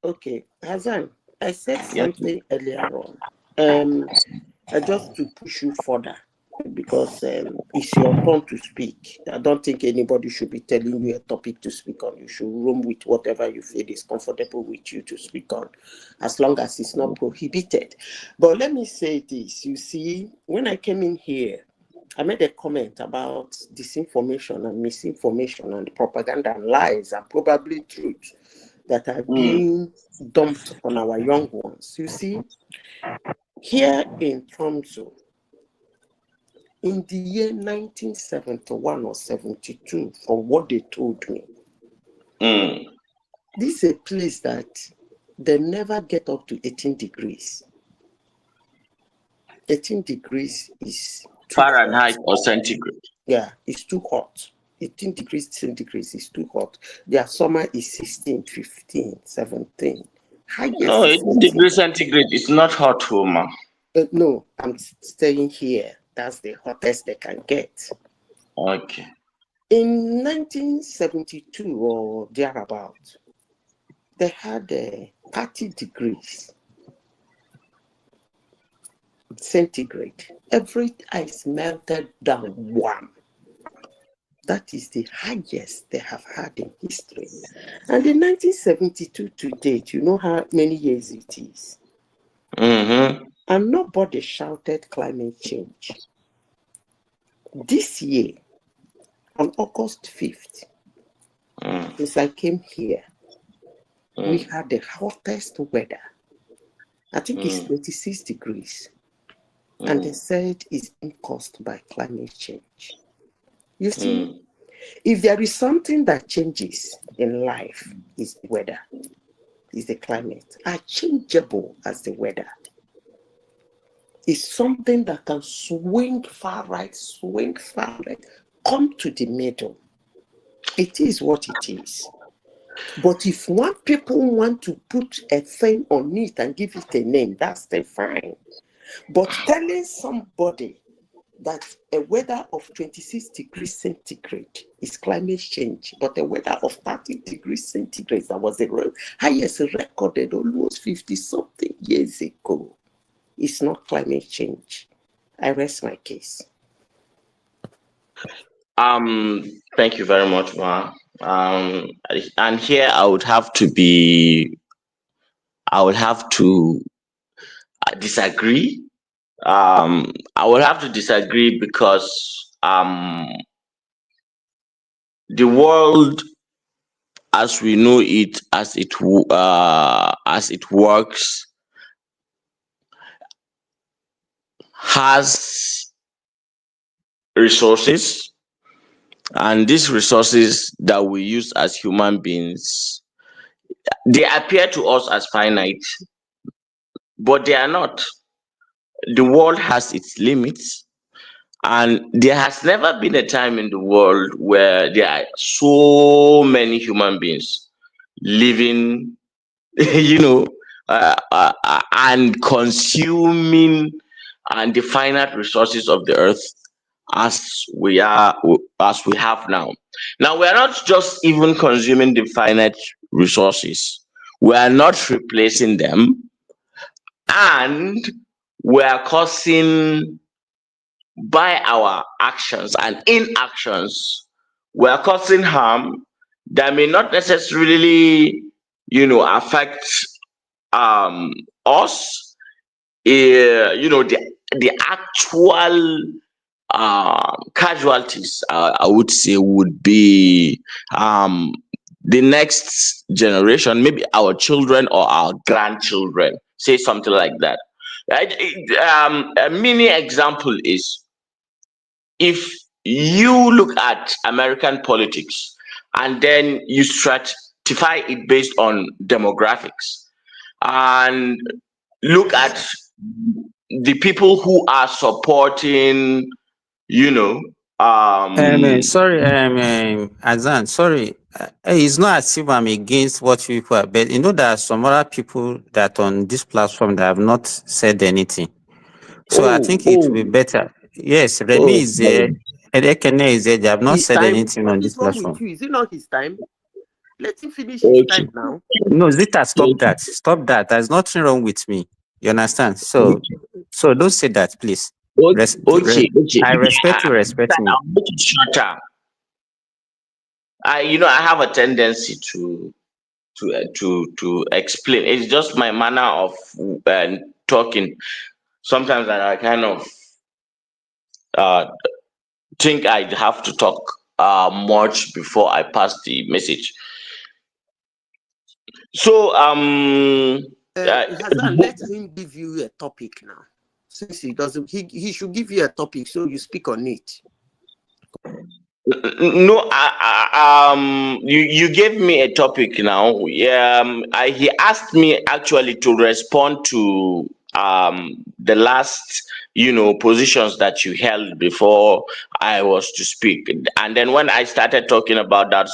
Okay, Hassan, I said Yes. something earlier on. Just to push you further. because it's your turn to speak. I don't think anybody should be telling you a topic to speak on. You should roam with whatever you feel is comfortable with you to speak on, as long as it's not prohibited. But let me say this. You see, when I came in here, I made a comment about disinformation and misinformation and propaganda and lies and probably truth that are being dumped on our young ones. You see, here in Tromso, in the year 1971 or 72, from what they told me, this is a place that they never get up to 18 degrees. 18 degrees is Fahrenheit or centigrade. Yeah, it's too hot. 18 degrees centigrade is too hot. Their summer is 16, 15, 17. Highest No, 18 degrees centigrade is not hot, woman. No, I'm staying here. That's the hottest they can get. Okay. In 1972 or thereabout, they had 30 degrees centigrade. Every ice melted down one. That is the highest they have had in history. And in 1972 to date, you know how many years it is. And nobody shouted climate change. This year, on August 5th, since I came here, we had the hottest weather. I think it's 26 degrees. And they said it's being caused by climate change. You see, if there is something that changes in life, it's the weather, is the climate. Are changeable as the weather. It's something that can swing far right, swing far left, come to the middle. It is what it is. But if one people want to put a thing on it and give it a name, that's fine. But telling somebody that a weather of 26 degrees centigrade is climate change, but a weather of 30 degrees centigrade that was the highest recorded almost 50-something years ago, is not climate change. I rest my case. Thank you very much, Ma. And here I would have to disagree. I would have to disagree because the world as we know it, as it works, has resources, and these resources that we use as human beings, they appear to us as finite, but they are not. The world has its limits, and there has never been a time in the world where there are so many human beings living, you know, and consuming and the finite resources of the earth as we have now. Now we are not just even consuming the finite resources; we are not replacing them, and we are causing, by our actions and inactions, we are causing harm that may not necessarily, affect us. The actual casualties, I would say, would be the next generation, maybe our children or our grandchildren. Say something like that. Right? A mini example is, if you look at American politics and then you stratify it based on demographics and look at the people who are supporting, Sorry, Azan, sorry. It's not as if I'm against what people are, but there are some other people that on this platform that have not said anything. So I think it will be better. Yes, Remy is there, and Ekene is there. They have not His said time. anything What on this is wrong platform. with you? Is it not his time? Let him finish his time now. No, Zita, stop that. Stop that. There's nothing wrong with me. You understand? So don't say that, please. Okay. I respect you, respect me. I'll make it shorter. I have a tendency to explain. It's just my manner of talking. Sometimes that I kind of uh, think I'd have to talk much before I pass the message. So Hassan, let him give you a topic now. Since he doesn't, he should give you a topic so you speak on it. No, you gave me a topic now. He asked me actually to respond to the last, positions that you held before I was to speak. And then when I started talking about that,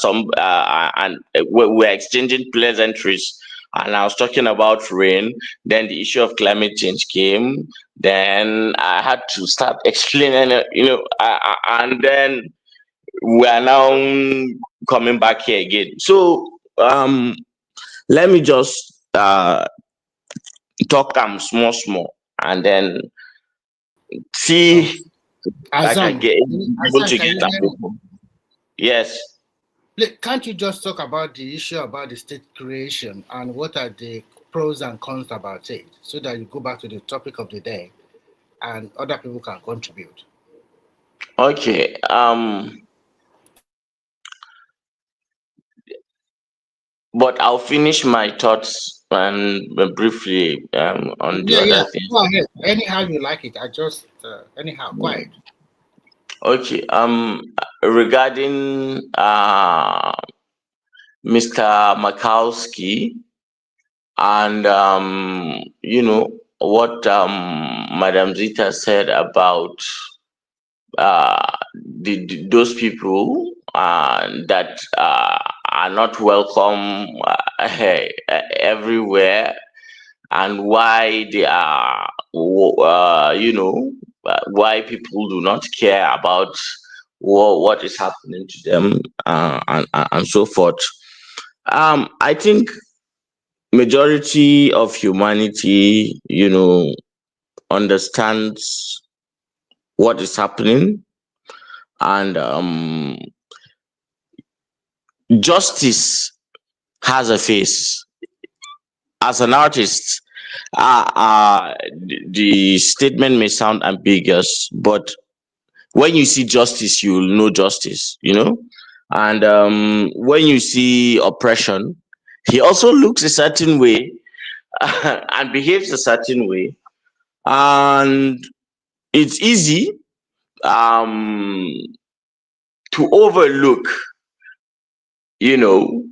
we're exchanging pleasantries, and I was talking about rain. Then the issue of climate change came. Then I had to start explaining, and then we are now coming back here again. So let me just talk small, and then see I can get able to Can get you that. hear me? Yes. Can't you just talk about the issue about the state creation and what are the pros and cons about it, so that you go back to the topic of the day and other people can contribute? Okay. But I'll finish my thoughts and briefly on the Yeah. other thing. Go ahead. Anyhow you like it. I just anyhow. Go ahead. Okay. Regarding Mr. Makowski, and what Madam Zita said about those people that are not welcome everywhere, and why they are why people do not care about what is happening to them, and so forth. I think majority of humanity, understands what is happening, and justice has a face. As an artist, the statement may sound ambiguous, but when you see justice, you'll know justice, and when you see oppression, he also looks a certain way and behaves a certain way, and it's easy to overlook, you know,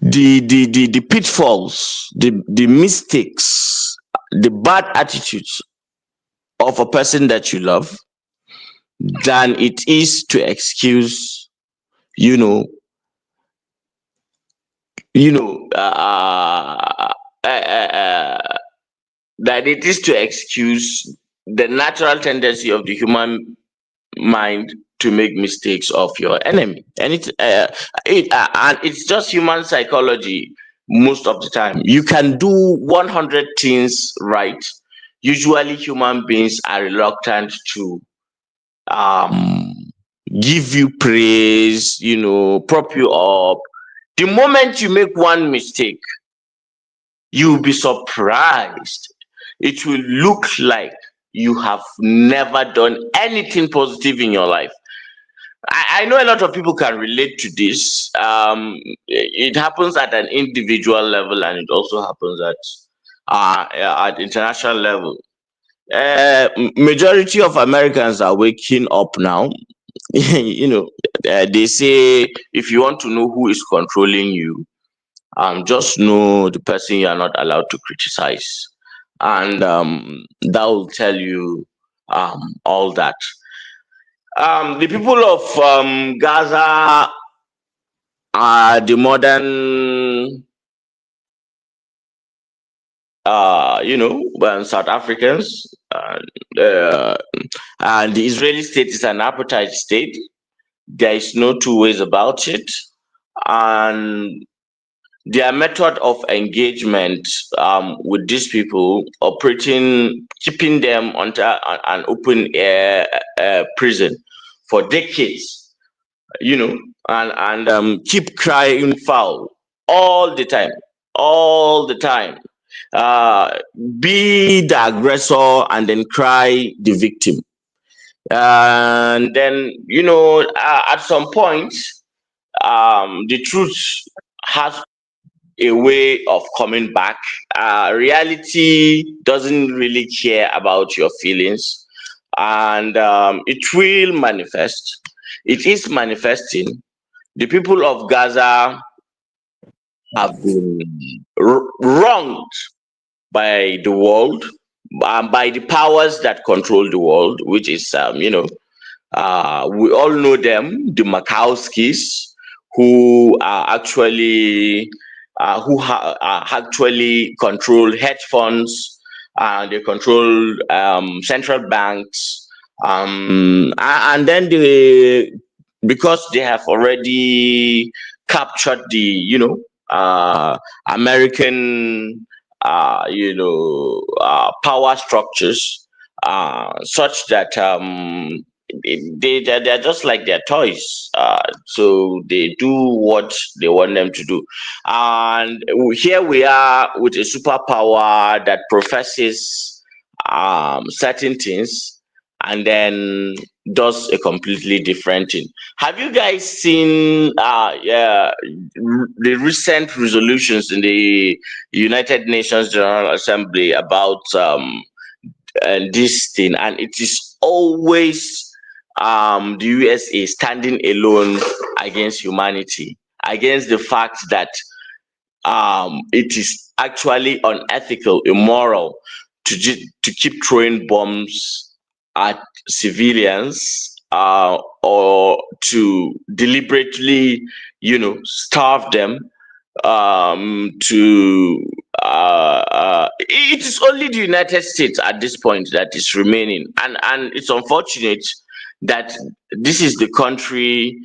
the pitfalls, the mistakes, the bad attitudes of a person that you love, than it is to excuse, you know, you know, that it is to excuse the natural tendency of the human mind to make mistakes of your enemy, and it's just human psychology. Most of the time you can do 100 things right. Usually human beings are reluctant to um give you praise, prop you up. The moment you make one mistake, you'll be surprised. It will look like you have never done anything positive in your life. I know a lot of people can relate to this. It happens at an individual level, and it also happens at international level. Majority of Americans are waking up now. They say if you want to know who is controlling you, just know the person you are not allowed to criticize, and that will tell you all that. The people of Gaza are the modern, South Africans, and the Israeli state is an apartheid state. There is no two ways about it, and their method of engagement with these people, keeping them under an open air prison for decades, and keep crying foul all the time, all the time. Be the aggressor and then cry the victim. And then, at some point, the truth has a way of coming back. Reality doesn't really care about your feelings, and it will manifest. It is manifesting. The people of Gaza have been wronged by the world, by the powers that control the world, which is, we all know them, the Makowskis, who are actually control hedge funds. They control central banks, and then because they have already captured the American power structures, such that they're just like their toys. So they do what they want them to do. And here we are with a superpower that professes certain things and then does a completely different thing. Have you guys seen the recent resolutions in the United Nations General Assembly about this thing? And it is always the USA standing alone against humanity, against the fact that it is actually unethical, immoral to keep throwing bombs at civilians, or to deliberately, starve them. It is only the United States at this point that is remaining, and it's unfortunate that this is the country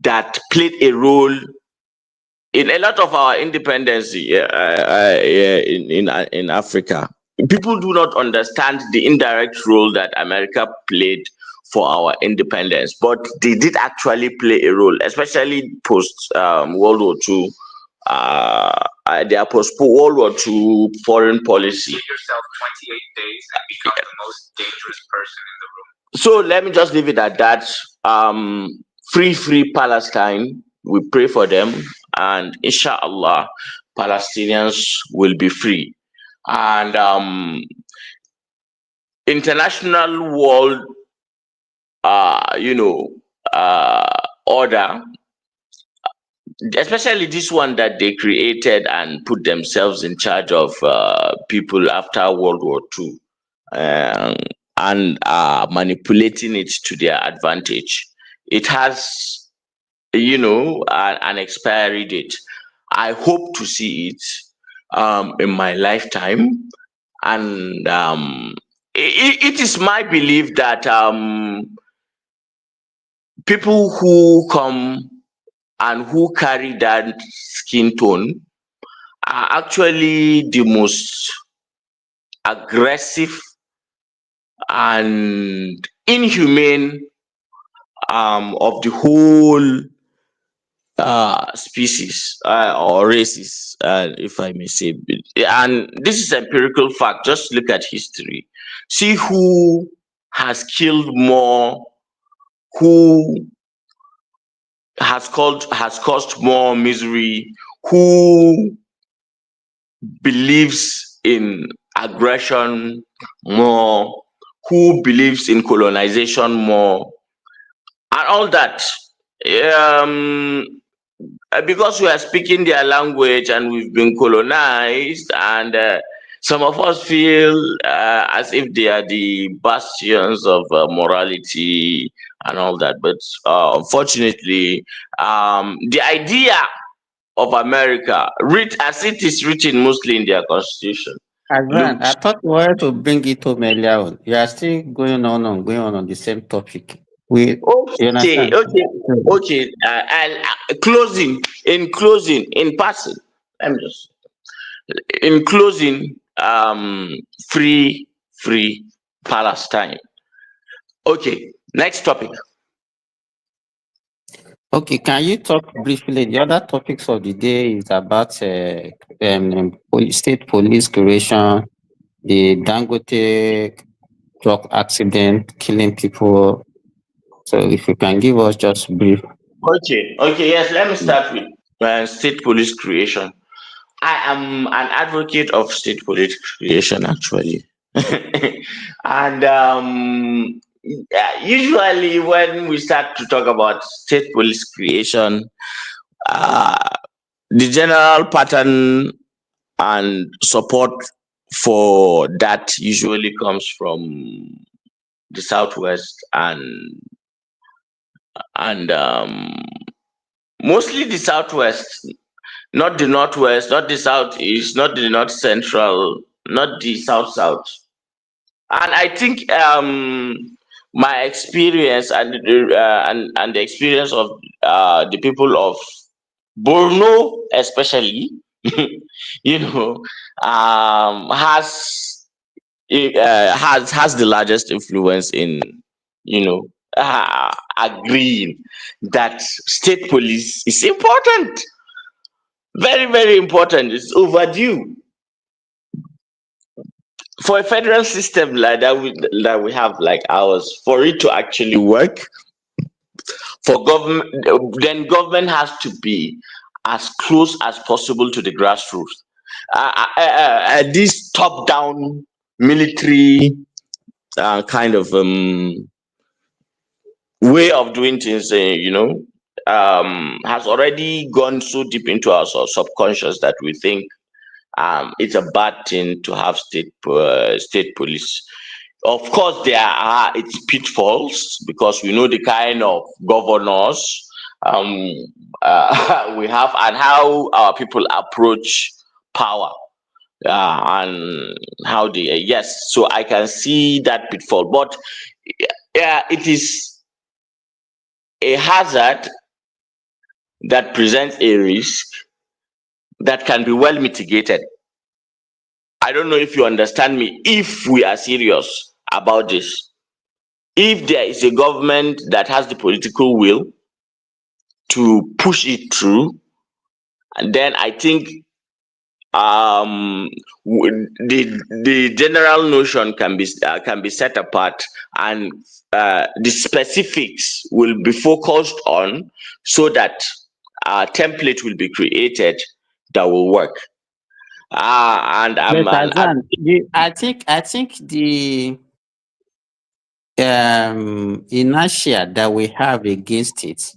that played a role in a lot of our independence in Africa. People do not understand the indirect role that America played for our independence, but they did actually play a role, especially post World War II. Their post World War II foreign policy. Give yourself 28 days and become the most dangerous person in the room. So let me just leave it at that. Free Palestine. We pray for them, and inshallah, Palestinians will be free. And international world, order, especially this one that they created and put themselves in charge of people after World War II, and manipulating it to their advantage. It has, an expiry date. I hope to see it in my lifetime, and it is my belief that people who come and who carry that skin tone are actually the most aggressive and inhumane of the whole species or races, if I may say. And this is empirical fact. Just look at history. See who has killed more, who has caused more misery, who believes in aggression more, who believes in colonization more, and all that. Because we are speaking their language and we've been colonized, and some of us feel as if they are the bastions of morality and all that. But unfortunately, the idea of America, as it is written mostly in their constitution. Advan, I thought you wanted to bring it home earlier on. You are still going on the same topic. We, you Okay, understand? okay, okay. Closing. In closing, in passing. I'm just in closing. Free Palestine. Okay. Next topic. Okay, can you talk briefly? The other topics of the day is about state police creation, the Dangote truck accident killing people. So if you can give us just brief. Okay. Okay. Yes. Let me start with state police creation. I am an advocate of state police creation, actually. And yeah, usually when we start to talk about state police creation, uh, the general pattern and support for that usually comes from the southwest and mostly the southwest, not the northwest, not the southeast, not the north central, not the south. And I think my experience and the experience of the people of Borno, especially, you know, has the largest influence in, you know, agreeing that state police is important, very important. It's overdue for a federal system like that we have like ours, for it to actually work. For government, then government has to be as close as possible to the grassroots. This top-down military kind of way of doing things, has already gone so deep into our subconscious that we think it's a bad thing to have state police. Of course, there are its pitfalls because we know the kind of governors we have and how our people approach power. And how they yes, so I can see that pitfall, but yeah, it is a hazard that presents a risk that can be well mitigated. I don't know if you understand me. If we are serious about this, if there is a government that has the political will to push it through, and then I think the general notion can be set apart, and the specifics will be focused on, so that a template will be created that will work. And But I'm an Azan, I think the inertia that we have against it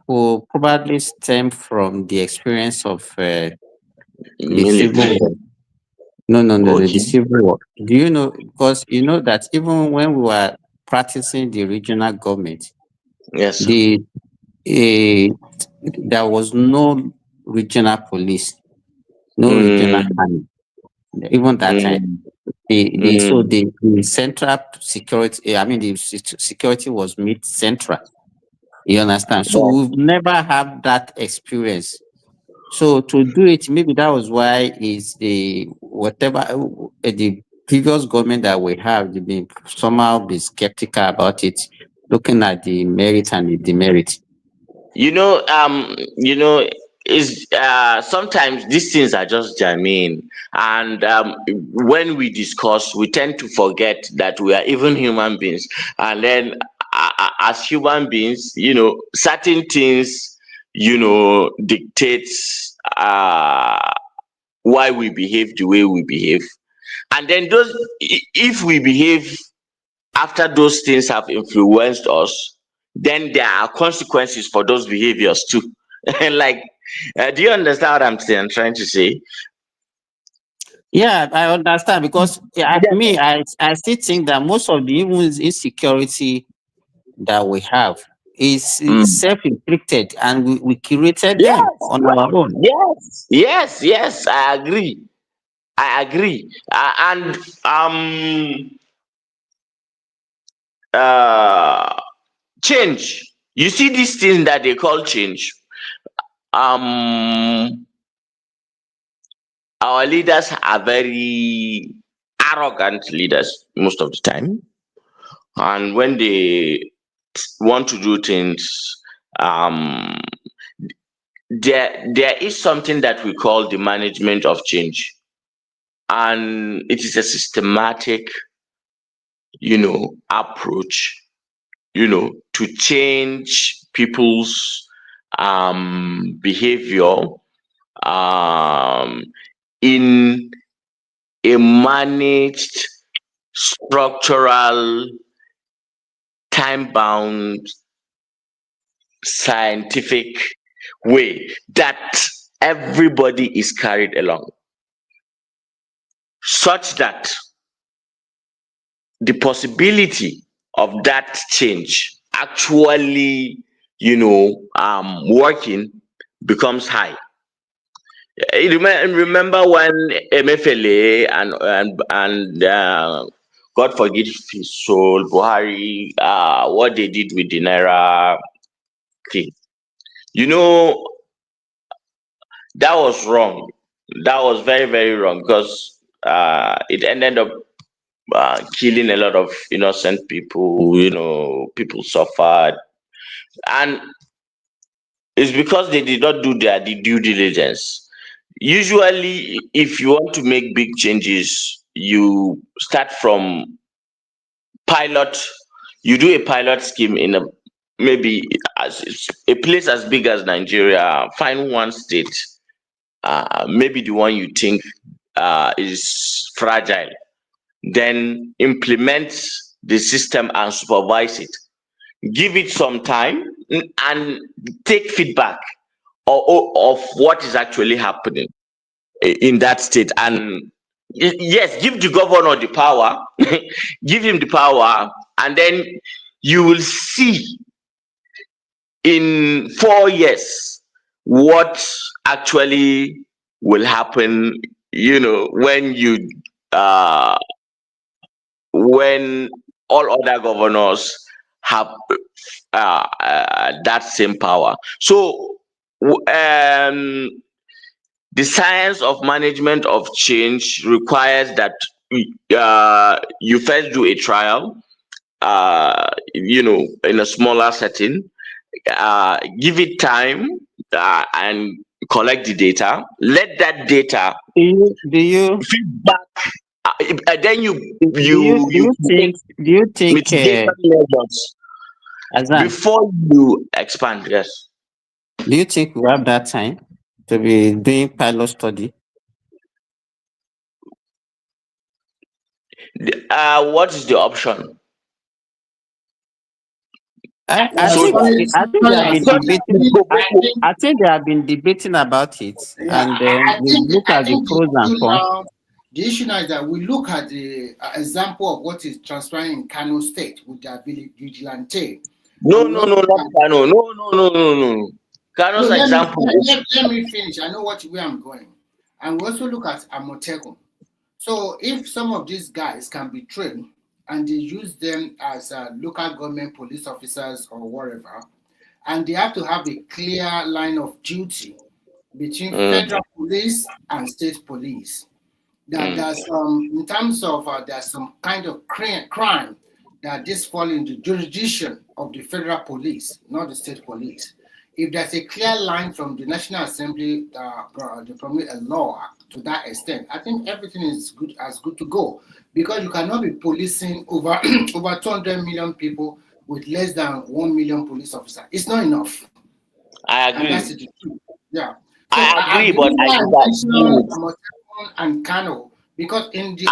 will probably stem from the experience of the civil military. war. No, the Okay. civil war. Do you know? Because you know that even when we were practicing the regional government, Yes, sir. the uh, there was no regional police, no regional army. Even that time, the central security, I mean, the security was made central. You understand? So we've never had that experience. So to do it, maybe that was why is the whatever the previous government that we have, they've been somehow be skeptical about it, looking at the merit and the demerit. Is sometimes these things are just germane, and when we discuss, we tend to forget that we are even human beings, and then as human beings, certain things, dictates why we behave the way we behave, and then if we behave after those things have influenced us, then there are consequences for those behaviors too. Like, do you understand what trying to say? Yeah, I understand because me, I still think that most of the even insecurity that we have is self-inflicted, and we created them Yes, on our own. yes, I agree. And change. You see these things that they call change. Our leaders are very arrogant leaders most of the time, and when they want to do things, there is something that we call the management of change, and it is a systematic, approach, to change people's behavior in a managed, structural, time-bound, scientific way that everybody is carried along, such that the possibility of that change actually, working becomes high. Remember when MFLA and God forgive his soul, Buhari, what they did with the Naira thing. That was wrong. That was very, very wrong, because it ended up killing a lot of innocent people. People suffered, and it's because they did not do their due diligence. Usually, if you want to make big changes, you start from pilot. You do a pilot scheme in maybe a place as big as Nigeria. Find one state, maybe the one you think is fragile, then implement the system and supervise it. Give it some time and take feedback of what is actually happening in that state. And yes, give the governor the power, give him the power, and then you will see in 4 years what actually will happen, when all other governors have that same power. So the science of management of change requires that you first do a trial, in a smaller setting, give it time, and collect the data. Let that data feedback. Then you think mitigation measures before you expand. Yes. Do you think we have that time to be doing pilot study? What is the option? I think they have been debating. I think they have been debating about it, and then we look at the pros and cons. The issue now is that we look at the example of what is transpiring in Kano State with the vigilante. No, not Kano. No. Kano's example. Let me finish. I know where I'm going. And we also look at Amotekun. So if some of these guys can be trained and they use them as local government police officers or whatever, and they have to have a clear line of duty between federal police and state police. That there's in terms of there's some kind of crime that this fall in the jurisdiction of the federal police, not the state police. If there's a clear line from the National Assembly, they promulgate a law to that extent, I think everything is good to go, because you cannot be policing over 200 million people with less than 1 million police officers. It's not enough. I agree. And that's the truth. Yeah. So I agree, but I disagree. And Kano, because in the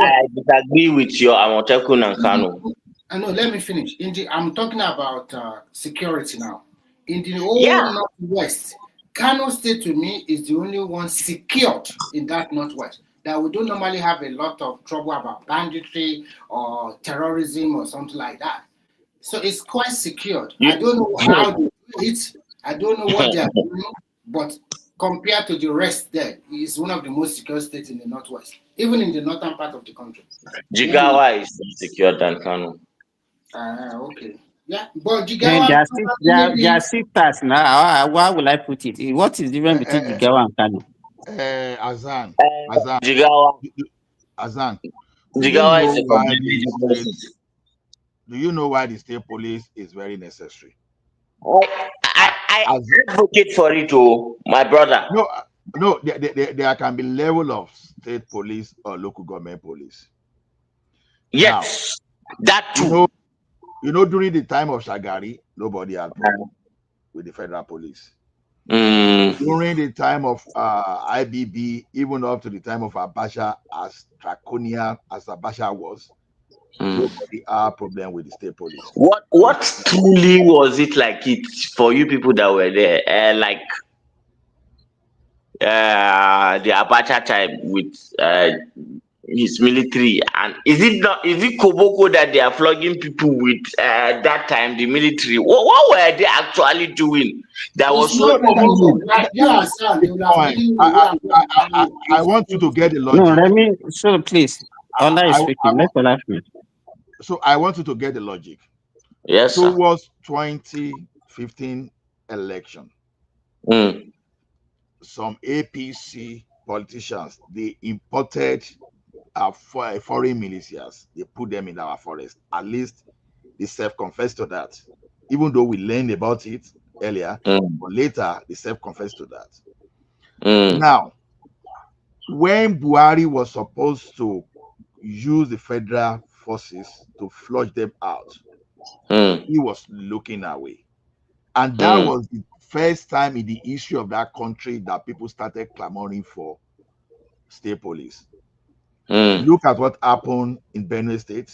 I disagree with your Amotekun and Kano. I know. Let me finish. I'm talking about security now. In the whole Northwest, Kano State to me is the only one secured in that Northwest. That we don't normally have a lot of trouble about banditry or terrorism or something like that. So it's quite secured. I don't know how they do it. I don't know what they are doing, but compared to the rest there, it's one of the most secure states in the Northwest, even in the northern part of the country. Jigawa is more secure than Kano. Okay. Yeah, but And Jigawa they are probably. sisters now. How will I put it? What is the difference between Jigawa and Kano? Azan, Azan, Jigawa, Azan. Do you Jigawa is know a why completely the different state? city. Do you know why the state police is very necessary? I As advocate for it, oh, my brother. no, no, there can be level of state police or local government police. Now, Yes, that you too. know, during the time of Shagari, nobody had problem with the federal police. During the time of IBB, even up to the time of Abacha, as draconian as Abacha was, nobody had problem with the state police. What truly was it like it for you people that were there? Like the Abacha time with his military, and is it Koboko that they are flogging people with that time, the military? What were they actually doing that was It's so not evil? Koboko. Like you are saying, they would have Fine. taken away and go and buy I want you to get the No, logic. Remy, so please, Ola is I speaking. Let Ola finish. So I want you to get the logic. Yes, sir. Towards 2015 election, some APC politicians, they imported foreign militias. They put them in our forest. At least they self-confessed to that. Even though we learned about it earlier, but later they self-confessed to that. Now, when Buhari was supposed to use the federal forces to flush them out, he was looking away. And that was the first time in the history of that country that people started clamoring for state police. Look at what happened in Benue State.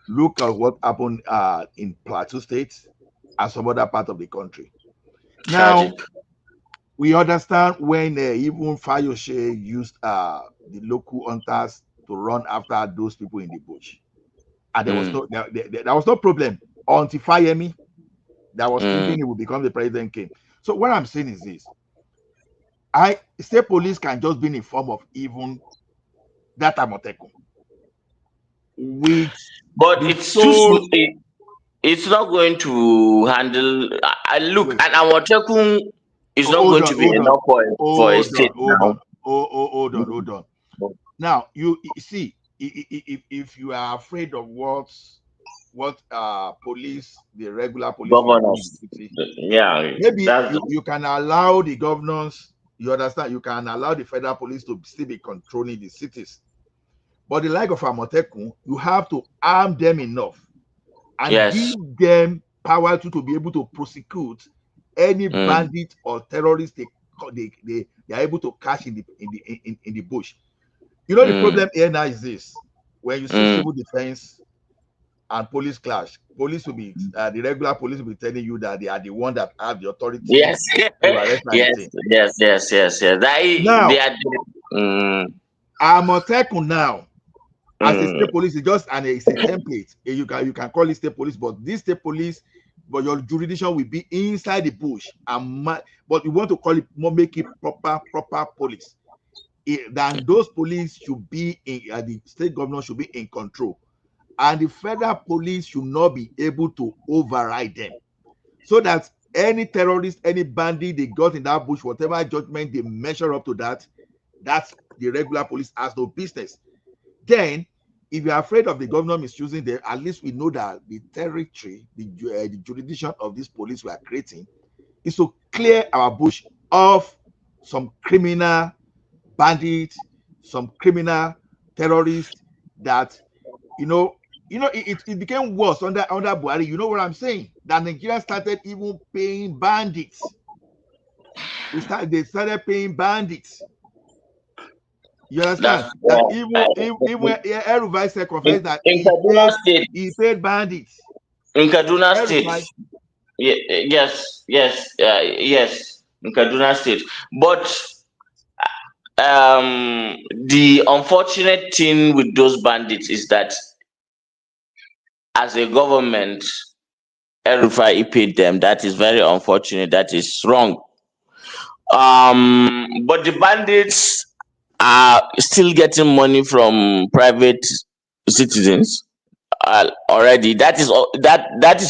Look at what happened in Plateau State and some other part of the country. Now, we understand when even Fayose used the local hunters to run after those people in the bush. And there was there was no problem until Fayemi, that was thinking he would become the president, came. So what I'm saying is this: state police can just be in the form of even that Amotekun, with But the it's too sole. it's not going to handle. I look, Wait, and Amotekun is not hold going on, to be hold on, enough for a hold state on, hold now. on, hold on. Now you see, if you are afraid of what police, the regular police will do in Governors, the city, yeah, maybe that's you can allow the governors, you understand, you can allow the federal police to still be controlling the cities. But the like of Amotekun, you have to arm them enough and give them power to be able to prosecute any bandit or terrorist they are able to catch in the bush. You know, the problem here now is this: when you see civil defense and police clash, police will be the regular police will be telling you that they are the one that have the authority yes, to arrest yes, anything. yes, yes, yes, yes. They Now, are. Amotekun now, as a state police, it's just it's a template. You can call it state police, but this state police, but your jurisdiction will be inside the bush. But you want to call it more, make it proper police. Then those police should be in the state governor should be in control, and the federal police should not be able to override them, so that any terrorist, any bandit they got in that bush, whatever judgment they measure up to that's the regular police has no business. Then, if you're afraid of the governor misusing them, at least we know that the territory, the jurisdiction of this police we are creating is to clear our bush of some criminal bandits, some criminal terrorists that, it became worse under Buhari. You know what I'm saying? That Nigeria started even paying bandits. They started paying bandits. You understand? That even El-Rufai said, confessed that In Kaduna State. he paid bandits. In Kaduna El-Rufai, State. Yes, yes, in Kaduna State. But the unfortunate thing with those bandits is that as a government, El-Rufai paid them. That is very unfortunate. That is wrong. But the bandits are still getting money from private citizens. already, that is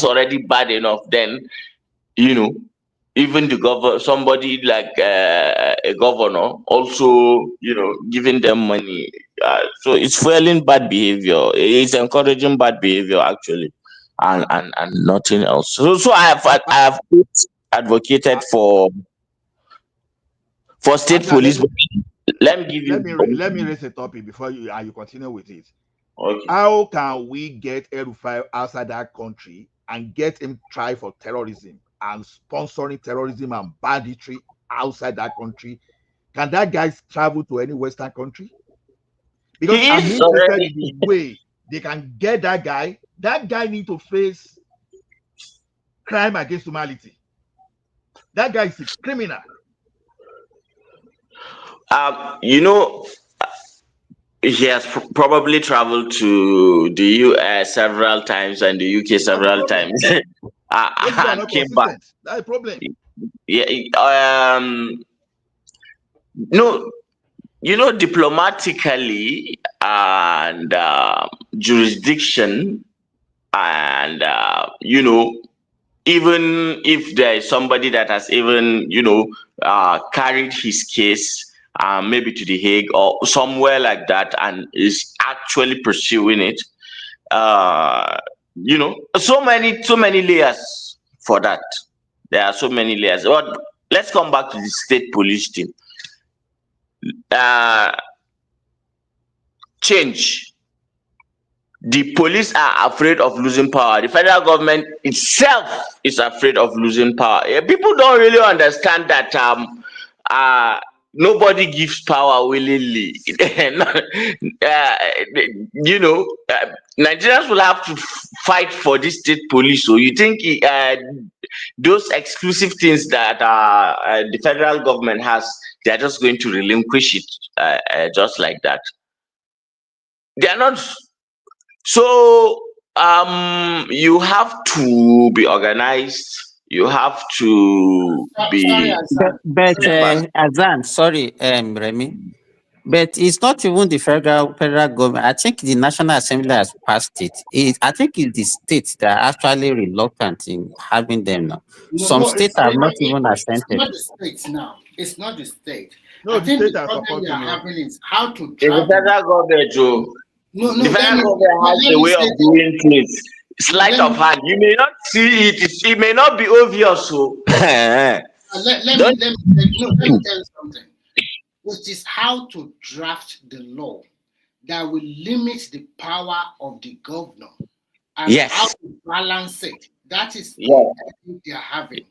already bad enough. Then, even the somebody like a governor also, giving them money. So it's fueling bad behavior. It's encouraging bad behavior actually, and nothing else. So I have advocated for state Answer, police. Let me give let me you. raise a topic before you continue with it. Okay. How can we get El-Rufai outside that country and get him tried for terrorism and sponsoring terrorism and banditry outside that country? Can that guy travel to any Western country? Because He I'm is interested already. in the way they can get that guy. That guy need to face crime against humanity. That guy is a criminal. You know, he has probably traveled to the US several times and the UK That's the several problem. times, Those people are and not came back. consistent. That's the problem. Yeah. No, diplomatically and jurisdiction, and even if there is somebody that has even carried his case maybe to the Hague or somewhere like that and is actually pursuing it, so many layers for that. There are so many layers. But let's come back to the state police thing. uh Change. The police are afraid of losing power. The federal government itself is afraid of losing power. People don't really understand that nobody gives power willingly. uh, Nigerians will have to fight for this state police. So you think those exclusive things that the federal government has, they are just going to relinquish it just like that? They are not. So you have to be organized. You have to Sorry, be. But Azan. Azan, sorry, Remy, but it's not even the federal government. I think the National Assembly has passed it. I think it's the states that are actually reluctant in having them now. Some No, states have not even it's assented. not the states now. It's not the state. No, I the think state the are problem you are supporting you. having is how to It's the draft the. federal government, Joe. No, The federal government has let a me way of say. doing things. No, Sleight of hand. You may not see it. It may not be obvious. So don't. let me tell you something. Which is how to draft the law that will limit the power of the governor and how Yes. to balance it. That is Yeah. the issue they are having.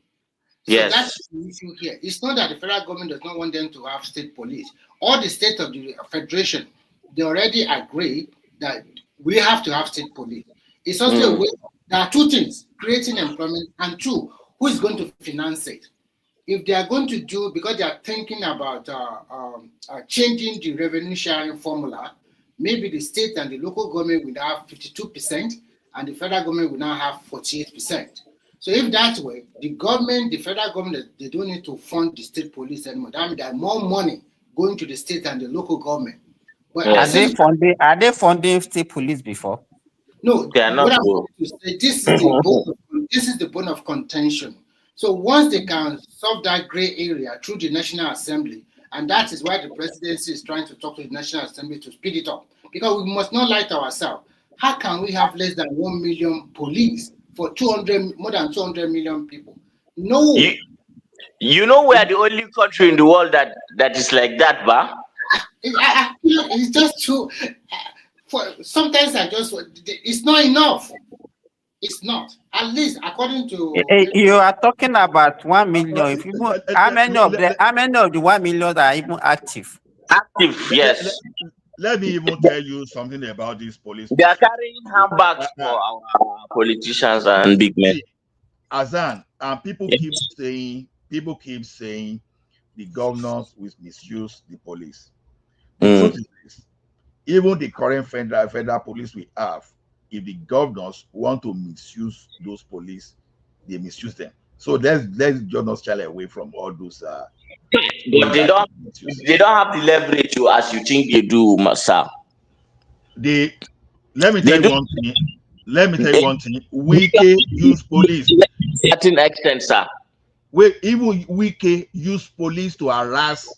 So that's Yes. the issue here. It's not that the federal government does not want them to have state police. All the states of the federation, they already agree that we have to have state police. It's also a way. There are two things: creating employment, and two, who is going to finance it. If they are going to do, because they are thinking about changing the revenue sharing formula, maybe the state and the local government will have 52% and the federal government will now have 48%. So if that way, the federal government, they don't need to fund the state police anymore. That means there are more money going to the state and the local government. But Are they funding? Are they funding state police before? no, They are not. what I'm trying to say, this is the bone of contention. So once they can solve that gray area through the National Assembly, and that is why the presidency is trying to talk to the National Assembly to speed it up, because we must not lie to ourselves. How can we have less than 1 million police for more than 200 million people? No. You know we are the only country in the world that is like that, ba? It's just too. Sometimes it's not enough. It's not. At least according to. You are talking about 1 million. If you how many of the 1 million are even active? Active, yes. Let me even tell you something about this police. They are carrying handbags for our politicians and big men. Azan, people keep saying the governors will misuse the police. The truth is this: even the current federal police we have, if the governors want to misuse those police, they misuse them. So let's just not shy away from all those. But they don't have the leverage as you think they do, Masa. Let me tell you one thing. Let me tell you one thing. Wike use police. Certain extent, sir. Wait, even Wike use police to harass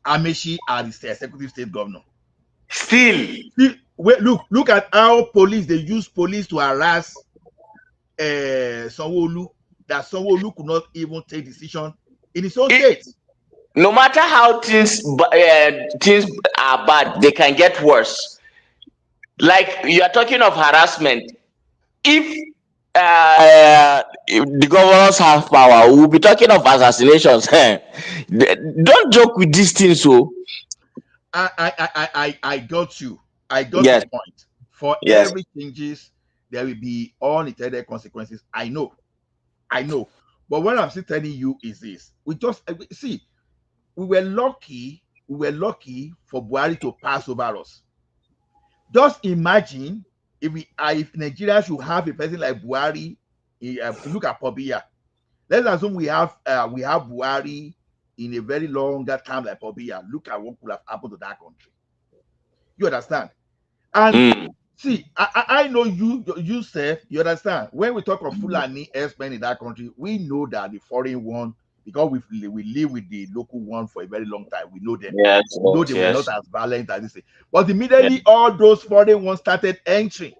Amechi as the executive state governor. Still, wait, look at how they use police to harass Sanwo-Olu, that Sanwo-Olu could not even take decision in his own state. No matter how things are bad, they can get worse. Like you are talking of harassment. If the governors have power, we'll be talking of assassinations. Don't joke with these things, so. I got you. I got your point. For every changes, there will be unintended consequences. I know. But what I'm still telling you is this: we were lucky for Buhari to pass over us. Just imagine if Nigeria should have a person like Buhari. Look at Pobia. Let's assume we have Buhari in a very longer time like Pobia. Look at what could have happened to that country. You understand? And see, I know you said, you understand. When we talk of Fulani herdsmen in that country, we know that the foreign one, because we live with the local one for a very long time, we know them. Yes, we know they were not as violent as this. But immediately all those foreign ones started entering.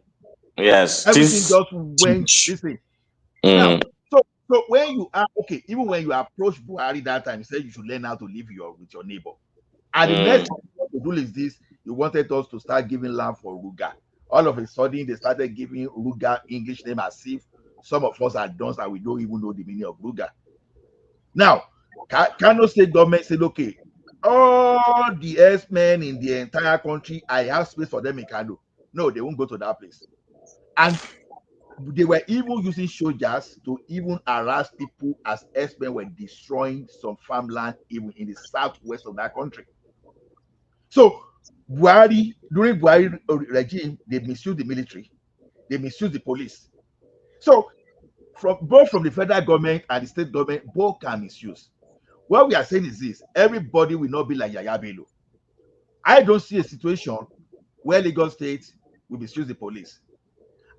Yes, everything just went this way. Now, so when you are even when you approach Buhari that time, you said you should learn how to live with your neighbor. And the next thing you want to do is this: you wanted us to start giving land for Ruga. All of a sudden, they started giving Ruga English name as if some of us are done and we don't even know the meaning of Ruga. Now, Kano State government said, okay, all the herdsmen in the entire country, I have space for them in Kano. No, they won't go to that place. And they were even using soldiers to even harass people as herdsmen were destroying some farmland even in the southwest of that country. So during Buhari regime, they misused the military, they misused the police. So both from the federal government and the state government, both can misuse. What we are saying is this: everybody will not be like Yaya Bello. I don't see a situation where Lagos State will misuse the police.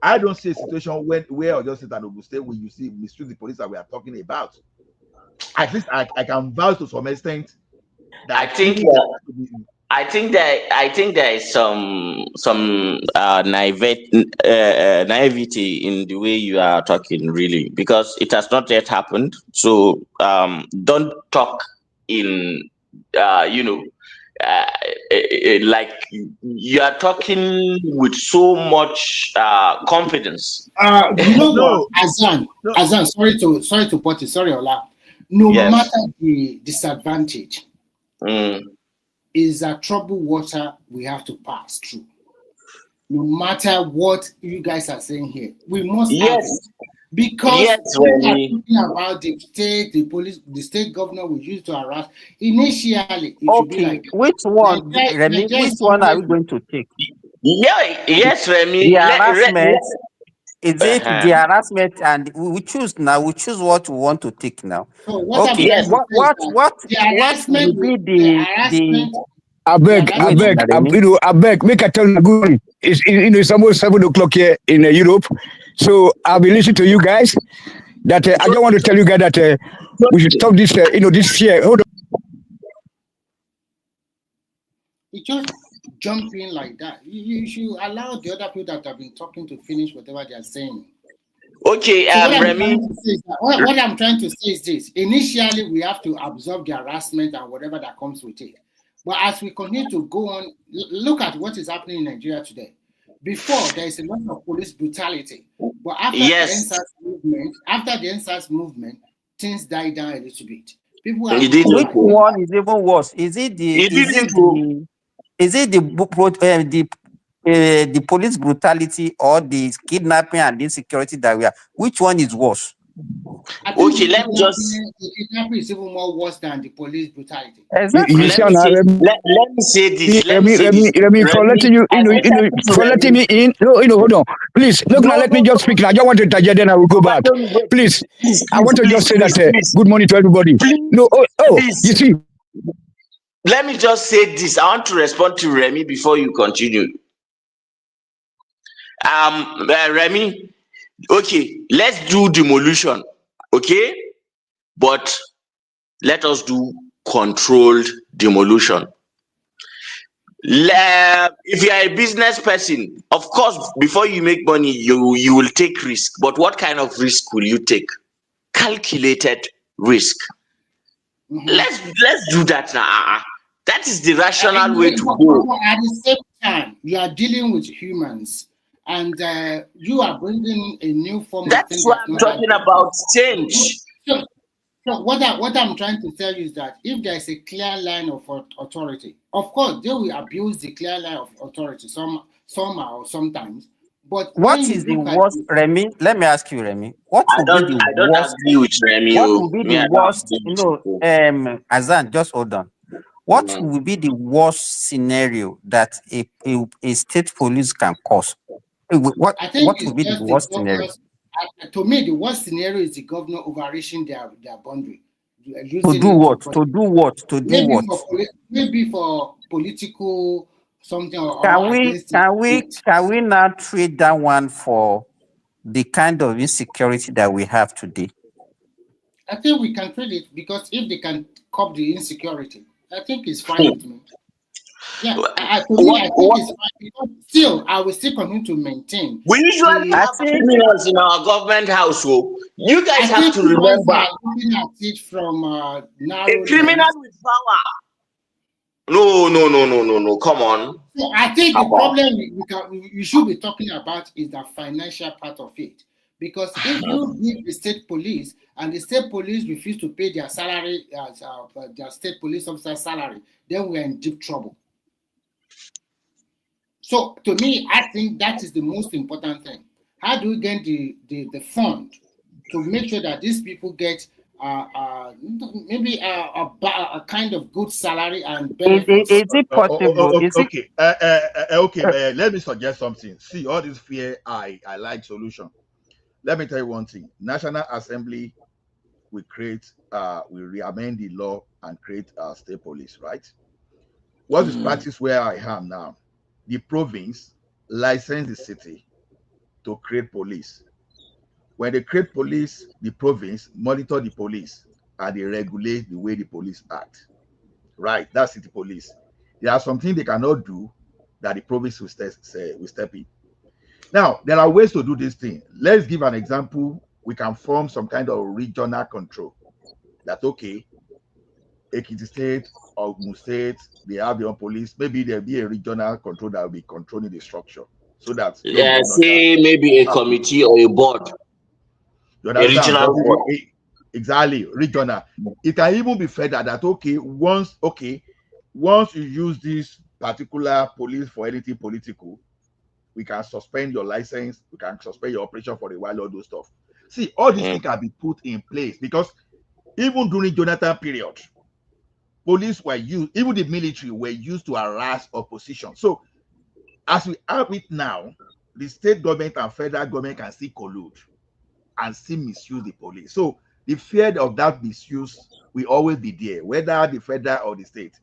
I don't see a situation where Oyo State and Ogun State will misuse the police that we are talking about. At least I can vouch to some extent that I think there is some naivety in the way you are talking, really, because it has not yet happened. So don't talk in like you are talking with so much confidence. You know what, Azan, sorry to put it, sorry, Ola. No matter the disadvantage, is a troubled water we have to pass through. No matter what you guys are saying here, we must have it. Because we are talking about the state, the police, the state governor we used to harass. Initially, it should be like which one, Remy? Which one are we going to take? Yes, Remy. The harassment. Is it the harassment, and we choose now? We choose what we want to take now. So what okay, what the harassment will be the I beg, make a tell you good. It's almost 7 o'clock here in Europe, so I'll be listening to you guys. That I just want to tell you guys that we should stop this. This year. Hold on. You just jump in like that. You should allow the other people that have been talking to finish whatever they are saying. Okay, so Remy. What I'm trying to say is this: initially, we have to absorb the harassment and whatever that comes with it. But as we continue to go on, look at what is happening in Nigeria today. Before, there is a lot of police brutality. But after the NSAS movement, things died down a little bit. People are which one is even worse? Is it the police brutality or the kidnapping and insecurity that we are? Which one is worse? Okay, let me just. The kidnapping is even more worse than the police brutality. Exactly. Let me say this. For letting you, for letting me in. No, hold on. Please, look, now let me just speak. I don't want to interject, then I will go back. Please, I want to just say that good morning to everybody. No, you see. Let me just say this. I want to respond to Remy before you continue. Remy, okay, let's do demolition, okay, but let us do controlled demolition. If you are a business person, of course, before you make money, you will take risk. But what kind of risk will you take? Calculated risk. Let's do that now. That is the rational way to go. At the same time, you are dealing with humans, and you are bringing a new form of That's what I'm talking about, change. So what I'm trying to tell you is that if there is a clear line of authority, of course they will abuse the clear line of authority somehow sometimes. But what is the worst, Remy? Let me ask you, Remy. What I will don't be the worst? agree with Remy. What will be the worst? Azan, just hold on. What will be the worst scenario that a state police can cause? What will be the worst scenario? To me, the worst scenario is the governor overreaching their boundary. To do what? To do what? To do what? Maybe for political something or can we now trade that one for the kind of insecurity that we have today? I think we can trade it, because if they can curb the insecurity, I think it's fine with me. Yeah, I think it's fine. Because still, I will still continue to maintain. We usually have criminals in our government household. You guys have to remember. Looking at it from narrow a criminal with power. No. Come on. So I think the problem we should be talking about is the financial part of it. Because if you give the state police and the state police refuse to pay their salary, their state police officer salary, then we are in deep trouble. So to me, I think that is the most important thing. How do we get the fund to make sure that these people get maybe a kind of good salary and benefits? Is it possible? Okay. Let me suggest something. See, all this fear, I like solution. Let me tell you one thing. National Assembly will re-amend the law and create a state police, right? What is practice where I am now? The province license the city to create police. When they create police, the province monitor the police and they regulate the way the police act. Right, that's city police. There are some things they cannot do that the province will step in. Now, there are ways to do this thing. Let's give an example. We can form some kind of regional control. That, okay, Ekiti State or Ogun State, they have their own police. Maybe there'll be a regional control that will be controlling the structure. So that say maybe a committee or a board. You understand? A regional board. Exactly, regional. It can even be federal that once you use this particular police for anything political, we can suspend your license, we can suspend your operation for a while, all those stuff. See, all these things can be put in place because even during Jonathan period, police were used, even the military were used to harass opposition. So as we have it now, the state government and federal government can still collude and still misuse the police. So the fear of that misuse will always be there, whether the federal or the state.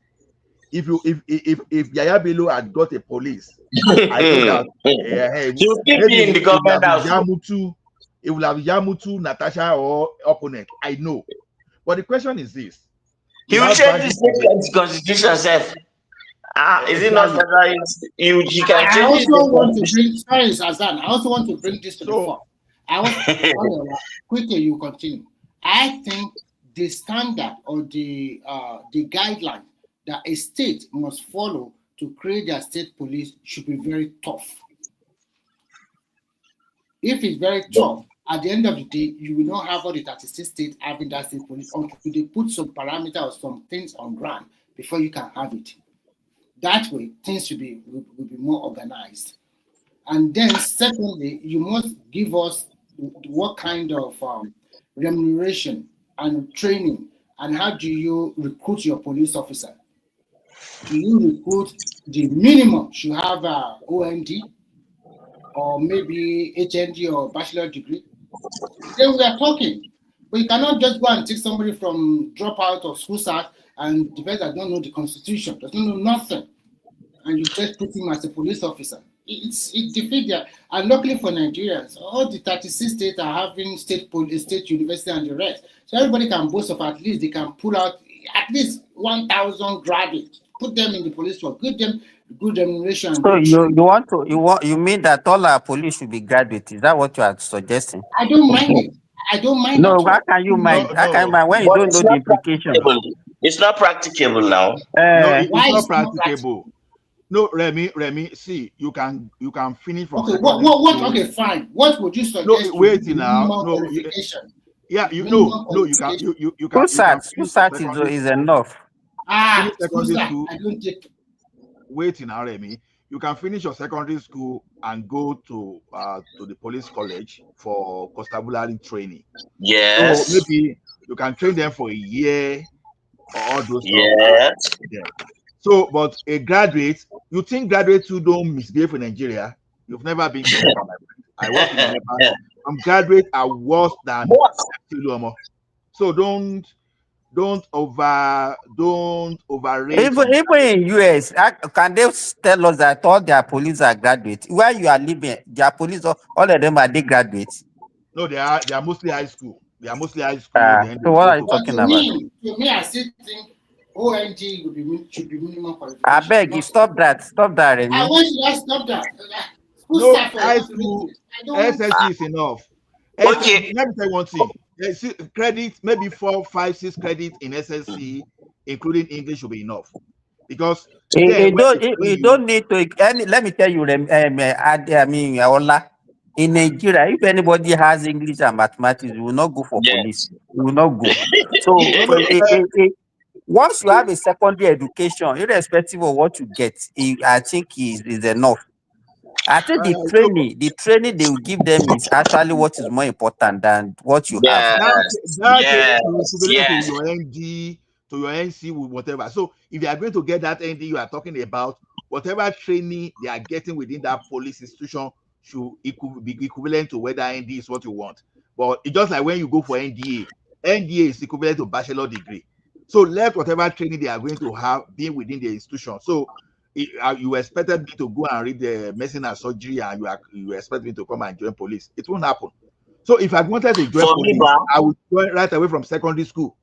If Yaya Bello had got a police, I know that it will have Yamutu, Natasha, or opponent. I know. But the question is this. He will change the state constitution, sir. Is it not that you can change it? I also want to bring this to the fore. Quickly, you continue. I think the standard or the guideline that a state must follow to create their state police should be very tough. If it's very tough, at the end of the day, you will not have all the 36 states having that state police until they put some parameter or some things on ground before you can have it. That way, things will be more organized. And then, secondly, you must give us what kind of remuneration and training, and how do you recruit your police officer? Do you recruit the minimum? Should have a OND or maybe HND or bachelor degree? Then we are talking. But you cannot just go and take somebody from dropout or school start and the person that don't know the constitution, doesn't know nothing, and you just put him as a police officer. it defeats them. And luckily for Nigerians, all the 36 states are having state police, state university, and the rest. So everybody can boast of at least they can pull out at least 1,000 graduates, put them in the police force, give them good remuneration and So good you mean that all our police should be graduate? Is that what you are suggesting? I don't mind it. I don't mind No, at all. how can you mind? How can you mind when you But don't it's know the not implication? practicable. It's not practicable now. No, Uh, Why it's not is it not practicable. No, Remy, see, you can finish from Okay, secondary school. okay, fine. What would you No, suggest to wait be the now. minimum No, qualification? yeah, The minimum you can qualification. finish your SUSAT secondary is school. enough. Finish Excuse secondary that. school. I don't take. Wait now, Remy. You can finish your secondary school and go to the police college for constabulary training. So Yes. maybe you can train them for a year or all those stuff. Yes. So, but a graduate, you think graduates who don't misbehave in Nigeria? You've never been to NEPA, my friend. I work in NEPA. Some graduates are worse than Luomo. So don't overrate. Even in US, can they tell us that all their police are graduates? Where you are living, their police, all of them are they graduates? No, they are mostly high school. They are mostly high school. Then So what are you talking about? To me, I still think ONG should be minimum qualification. I beg you, stop that, Remy. I want you to stop that. No, high school SSC is enough. Okay. Let me tell you one thing. Credit, maybe 4, 5, 6 credits in SSC, including English, will be enough. Because you don't need to. Let me tell you, Ola, in Nigeria, if anybody has English and mathematics, you will not go for police. You will not go. So once you have a secondary education, irrespective of what you get, I think is enough. I think the training they will give them is actually what is more important than what you have. To your ND, to your NC, whatever. So if you are going to get that ND you are talking about, whatever training they are getting within that police institution should be equivalent to whether ND is what you want. But it's just like when you go for NDA is equivalent to bachelor degree. So let whatever training they are going to have be within the institution. So you expected me to go and read the medicine and surgery, and you expect me to come and join police. It won't happen. So if I wanted to join police, I would join right away from secondary school,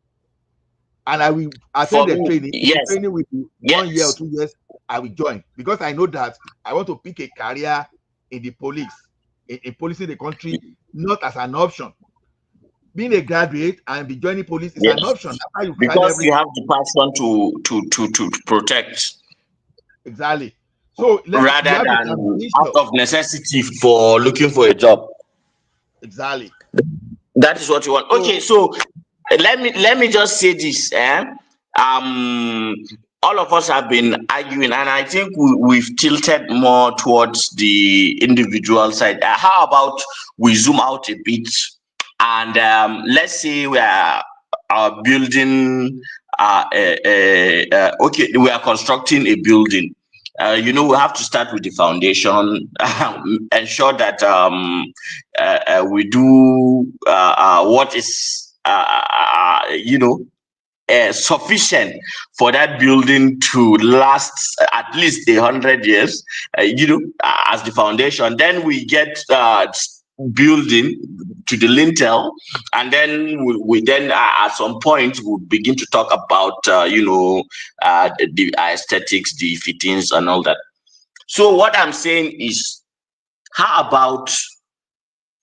and I will attend the training. The training will be 1 year or 2 years. I will join because I know that I want to pick a career in the police, in policing the country, not as an option. Being a graduate and be joining police is an option. That's how you because you have the passion to protect. Exactly. So rather than out of necessity for looking for a job. Exactly. That is what you want. Okay, so let me just say this. All of us have been arguing, and I think we've tilted more towards the individual side. How about we zoom out a bit, and let's say we are building. Okay, we are constructing a building. We have to start with the foundation, ensure that we do what is sufficient for that building to last at least 100 years, as the foundation. Then we get building to the lintel, and then we then at some point we'll begin to talk about the aesthetics, the fittings, and all that. So what I'm saying is, how about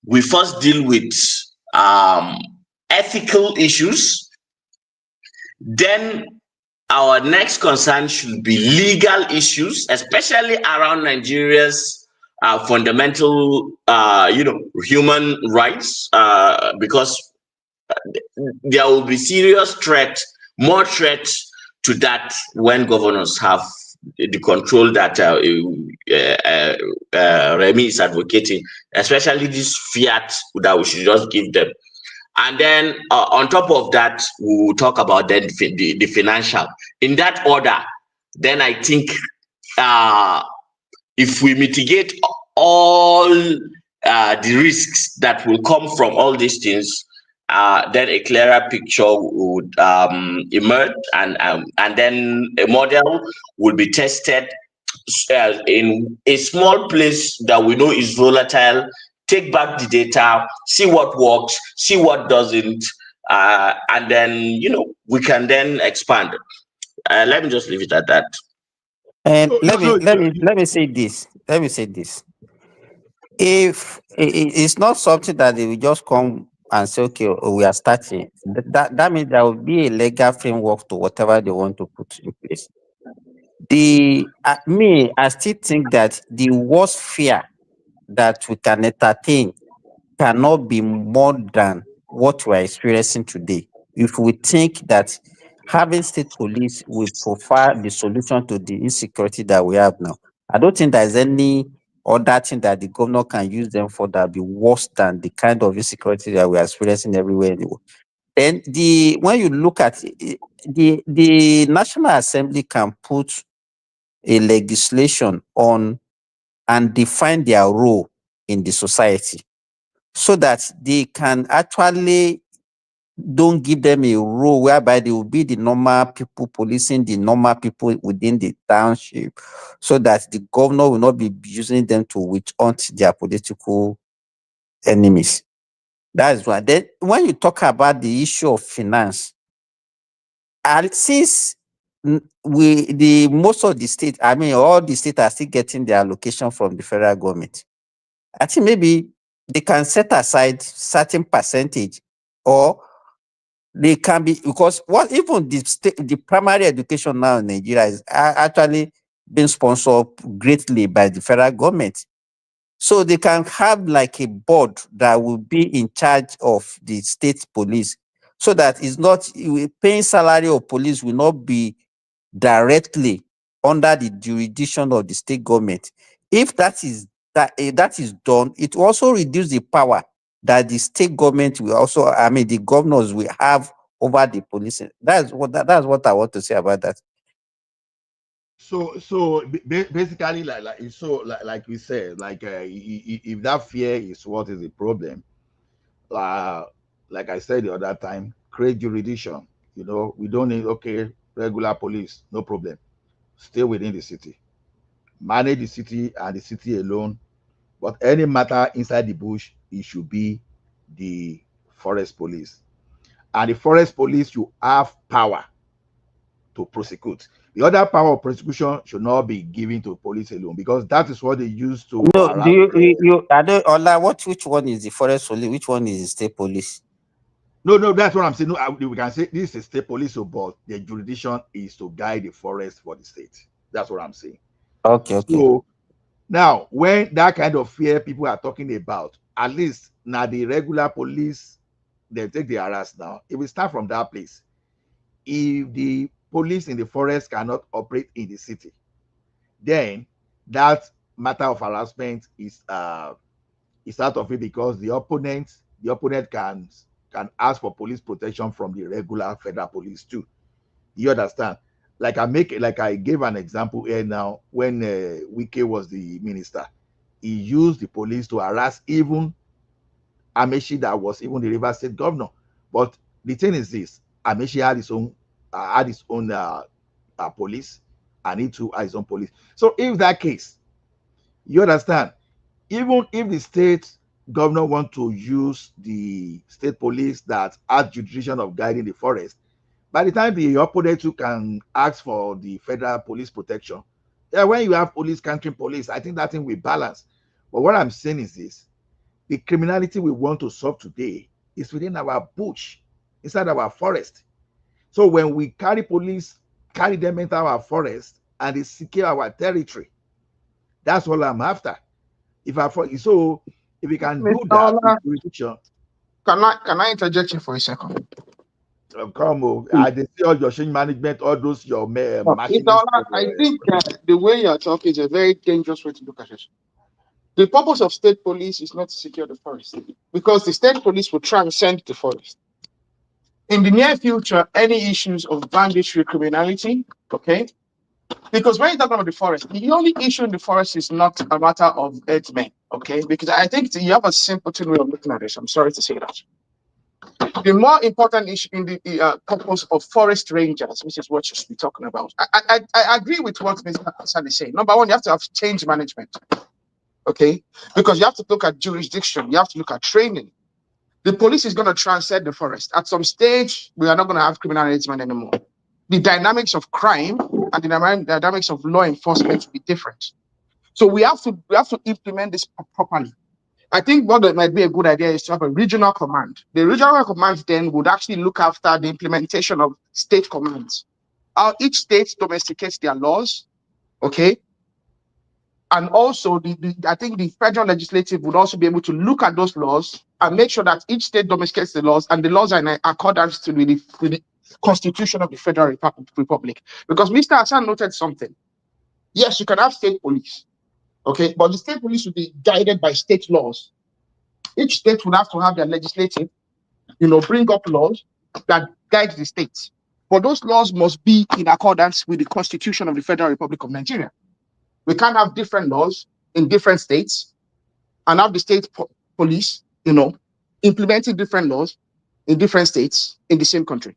we first deal with ethical issues, then our next concern should be legal issues, especially around Nigeria's fundamental, human rights, because there will be serious more threats to that when governors have the control that Remy is advocating, especially this fiat that we should just give them. And then on top of that, we will talk about then the financial. In that order, then I think if we mitigate all the risks that will come from all these things, then a clearer picture would emerge, and then a model will be tested in a small place that we know is volatile, take back the data, see what works, see what doesn't, and then we can then expand. Let me just leave it at that. And So, so let me say this. Let me say this. If it's not something that they will just come and say, okay, we are starting, that means there will be a legal framework to whatever they want to put in place. I still think that the worst fear that we can entertain cannot be more than what we are experiencing today. If we think that having state police will provide the solution to the insecurity that we have now, I don't think there's any other thing that the governor can use them for that will be worse than the kind of insecurity that we are experiencing everywhere in the world. Then when you look at the National Assembly can put a legislation on and define their role in the society so that they can actually don't give them a role whereby they will be the normal people policing the normal people within the township, so that the governor will not be using them to witch hunt their political enemies. That is why. Then when you talk about the issue of finance, and since the most of the state, I mean all the states are still getting their allocation from the federal government, I think maybe they can set aside certain percentage, or they can be, because what even the primary education now in Nigeria is actually being sponsored greatly by the federal government. So they can have like a board that will be in charge of the state police, so that it's not paying salary of police will not be directly under the jurisdiction of the state government. If that is done, it will also reduce the power that the state government will also, I mean, the governors will have over the police. That's what I want to say about that. So basically, like we said, if that fear is what is the problem, like I said the other time, create jurisdiction. We don't need regular police, no problem. Stay within the city, manage the city and the city alone. But any matter inside the bush, it should be the forest police, and the forest police should have power to prosecute. The other power of prosecution should not be given to police alone, because that is what they use to No, harass. do you I don't Ola, which one is the forest police? Which one is the state police? No, that's what I'm saying. No, we can say this is state police, but the jurisdiction is to guide the forest for the state. That's what I'm saying. Okay. So now, when that kind of fear people are talking about, at least now the regular police, they take the harass now. It will start from that place. If the police in the forest cannot operate in the city, then that matter of harassment is out of it, because the opponent can ask for police protection from the regular federal police too. You understand? Like I gave an example here now, when Wike was the minister, he used the police to harass even Amechi, that was even the River State governor. But the thing is this: Amechi had his own police, and he too had his own police. So if that case, you understand, even if the state governor want to use the state police that has jurisdiction of guiding the forest, by the time the opponent too can ask for the federal police protection, when you have police countering police, I think that thing will balance. But what I'm saying is this: the criminality we want to solve today is within our bush, inside our forest. So when we carry them into our forest and they secure our territory, that's all I'm after. If we can do that with jurisdiction. Can I interject you for a second? Come on, I see all your change management, all those your machines. I think the way you're talking is a very dangerous way to look at it. The purpose of state police is not to secure the forest, because the state police will transcend the forest. In the near future, any issues of banditry, criminality, okay? Because when you're talking about the forest, the only issue in the forest is not a matter of herdsmen, okay? Because I think you have a simpleton way of looking at this. I'm sorry to say that. The more important issue in the purpose of forest rangers, which is what you should be talking about. I agree with what Mr. Hassan is saying. Number one, you have to have change management, okay? Because you have to look at jurisdiction, you have to look at training. The police is going to transcend the forest. At some stage, we are not going to have criminal arrangement anymore. The dynamics of crime and the dynamics of law enforcement will be different. So we have to implement this properly. I think what might be a good idea is to have a regional command. The regional command then would actually look after the implementation of state commands. How each state domesticates their laws, okay? And also, I think the federal legislative would also be able to look at those laws and make sure that each state domesticates the laws and the laws are in accordance with the Constitution of the Federal Republic. Because Mr. Hassan noted something. Yes, you can have state police, okay? But the state police will be guided by state laws. Each state will have to have their legislative, bring up laws that guide the states. But those laws must be in accordance with the Constitution of the Federal Republic of Nigeria. We can't have different laws in different states and have the state police, implementing different laws in different states in the same country.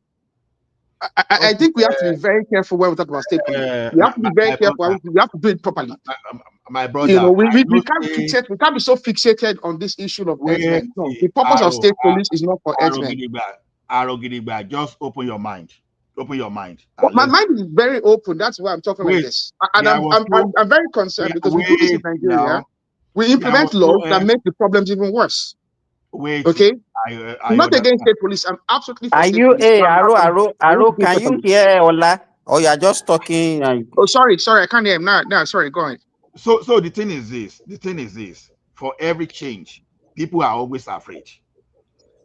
I think we have to be very careful when we talk about state police. We have to be very careful. We have to do it properly. My brother, we can't be so fixated on this issue of herdsmen. No, the purpose of state police is not for herdsmen. Just open your mind. Open your mind. My mind is very open. That's why I'm talking like this. And I'm very concerned because we do this in Nigeria. We implement laws that make the problems even worse. Okay? I'm not against state police. I'm absolutely for state police. Aro, can you hear Ola? Or you are just talking? Oh, sorry, I can't hear him. No, sorry, go ahead. So the thing is this. For every change, people are always afraid.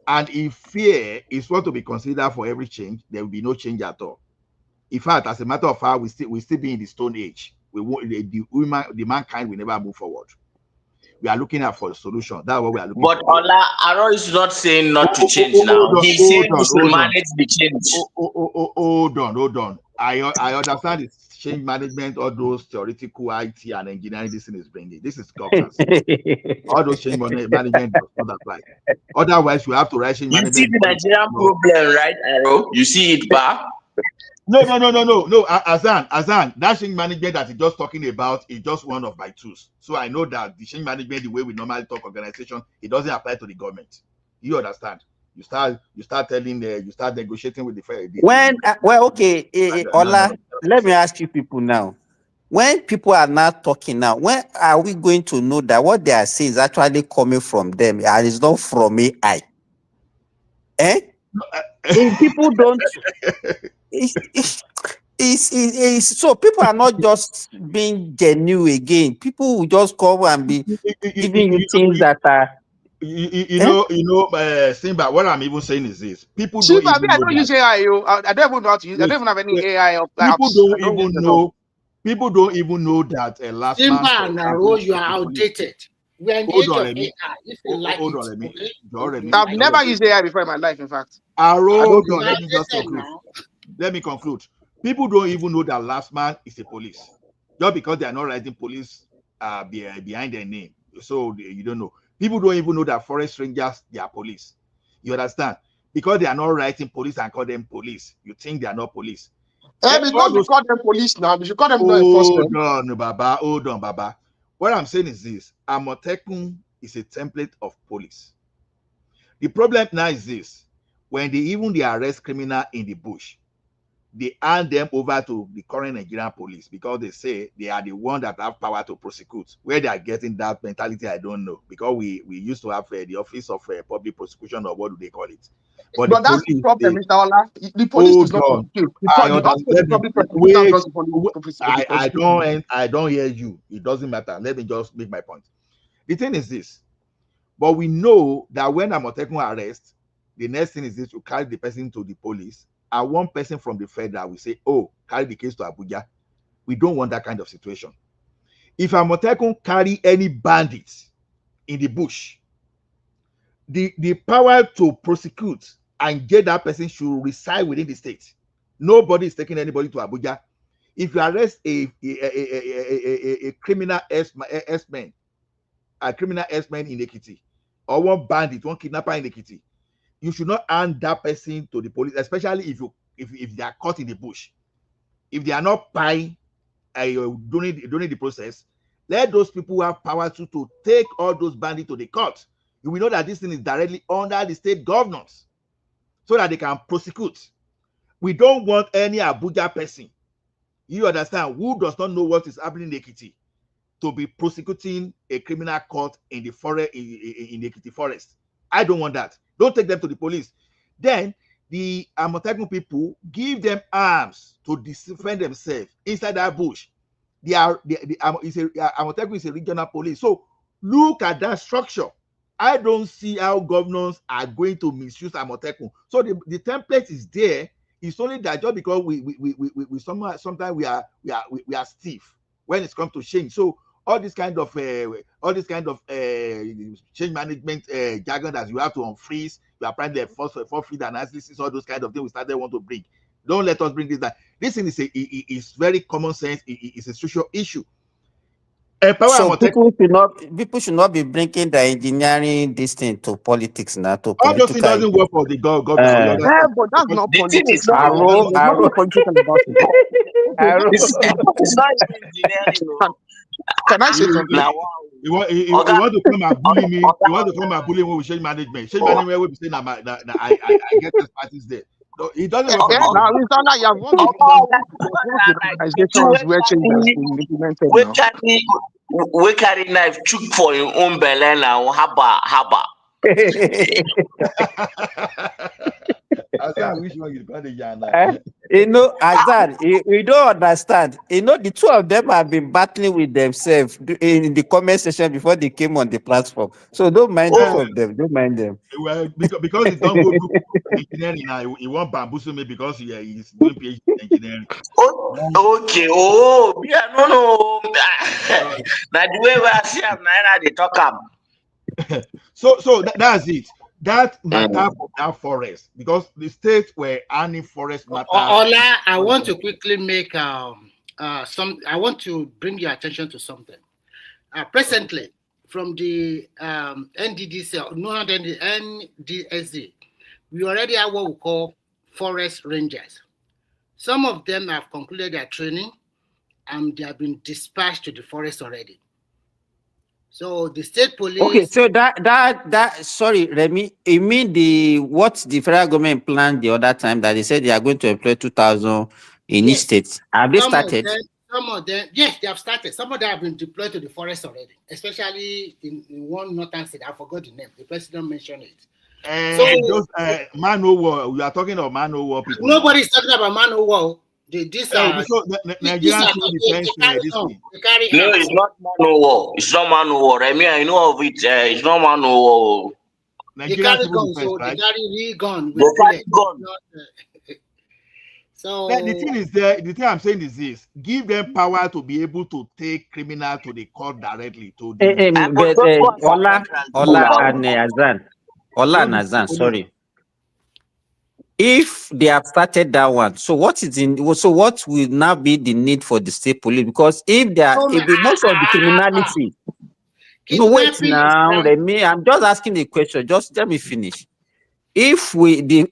And if fear is what to be considered for every change, there will be no change at all. In fact, as a matter of fact, we still be in the Stone Age. The mankind will never move forward. We are looking at for a solution. That's what we are looking for. But Ola, Aro is not saying not to change now. He's saying we should manage the change. Hold on. I understand it's change management, all those theoretical IT and engineering this thing is bringing. This is governance. All those change management does not apply. Otherwise, you have to write change management. You see the Nigerian problem, right, Aro? You see it back? No. Azan, that change management that he's just talking about is just one of my tools. So I know that the change management, the way we normally talk organization, it doesn't apply to the government. You understand? You start negotiating with the Ola, let me ask you people now. When people are not talking now, when are we going to know that what they are saying is actually coming from them and it's not from AI? If people don't, so people are not just being genuine again. People will just come and be giving you things that are. Simba, what I'm even saying is this: people Simba, I don't use AI. I don't even know how to use. I don't even have any AI. People don't even know that last Simba and Aro, you are outdated. We are in the age of AI. If you like it, I've never used AI before in my life. In fact, Aro, let me conclude. People don't even know that last man is a police, just because they are not writing police behind their name. So you don't know. People don't even know that forest rangers, they are police. You understand? Because they are not writing police and call them police. You think they are not police. Because we call them police now, we should call them law enforcement. Hold on, Baba. What I'm saying is this: Amotekun is a template of police. The problem now is this: when they arrest criminal in the bush, they hand them over to the current Nigerian police because they say they are the one that have power to prosecute. Where they are getting that mentality, I don't know. Because we used to have the Office of Public Prosecution, or what do they call it? But that's the problem, Mr. Ola. The police does not prosecute. I don't hear you. It doesn't matter. Let me just make my point. The thing is this: but we know that when Amotekun arrest, the next thing is this: to carry the person to the police. And one person from the federal will say, oh, carry the case to Abuja. We don't want that kind of situation. If Amotekun carry any bandits in the bush, the power to prosecute and get that person should reside within the state. Nobody is taking anybody to Abuja. If you arrest a criminal S-man, in Ekiti, or one bandit, one kidnapper in Ekiti, you should not hand that person to the police, especially if they are caught in the bush. If they are not buying during the process, let those people who have power to take all those bandits to the court. You will know that this thing is directly under the state governors, so that they can prosecute. We don't want any Abuja person, you understand, who does not know what is happening in Ekiti, to be prosecuting a criminal court in the forest, in Ekiti forest. I don't want that. Don't take them to the police. Then the Amotekun people, give them arms to defend themselves inside that bush. Amotekun is a regional police. So look at that structure. I don't see how governors are going to misuse Amotekun. So the template is there. It's only that just because we sometimes we are stiff when it comes to change. So all this kind of change management jargon that you have to unfreeze, you are applying the for free analysis, all those kind of things we started want to bring. Don't let us bring this down. This thing is very common sense. It's a social issue. So people should not be bringing the engineering this thing to politics now. To all those things doesn't work for the government. Yeah, but that's not politics. There's nothing political about it. It's not even engineering. Can I say something? You want to come and bully me? You want to come and bully me with change management? Change management will be saying that I get these parties there. No, it doesn't work. Now it's not like you have one of the organizations where change has been implemented now. We carry knife chook for your own belly now. Haba. Azan, which one you got the yarn? You know, Azan, you don't understand. You know, the two of them have been battling with themselves in the comment section before they came on the platform. So don't mind the two of them. Don't mind them. Well, because he don't go do engineering now, he won't bamboozle me because he's doing PhD in engineering. Okay. Oh, yeah, no. Now the way we are seeing now, they talk am. So that's it. That matter for that forest, because the states were earning forest matter. Ola, I want to quickly make I want to bring your attention to something. Presently, from the NDDC, not the NDSD, we already have what we call forest rangers. Some of them have concluded their training and they have been dispatched to the forest already. So the state police. Okay, so that sorry, Remy, you mean what the federal government planned the other time that they said they are going to employ 2,000 in each state? Have they started? Some of them, yes, they have started. Some of them have been deployed to the forest already, especially in one northern state. I forgot the name. The president mentioned it. Man o' war. We are talking of man o' war people. Nobody is talking about man o' war. Nigerian No, it's not man o' war. It's not man o' war. I mean, I know of it. It's not man o' war. They carry guns, so they carry gun. So the thing is there. The thing I'm saying is this: give them power to be able to take criminal to the court directly. To Ola and Azan, sorry. If they have started that one, so what will now be the need for the state police? Because if they are, most of the criminality. No, wait now, Remy. I'm just asking the question. Just let me finish. If the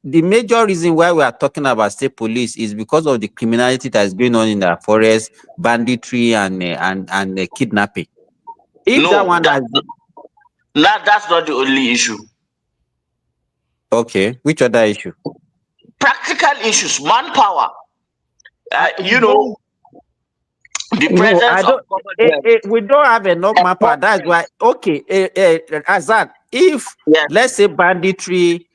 major reason why we are talking about state police is because of the criminality that is going on in the forest, banditry and kidnapping. If that's not the only issue. Okay, which other issue? Practical issues, manpower. The presence of we don't have enough manpower. That's why. Okay, Azad, if let's say banditry,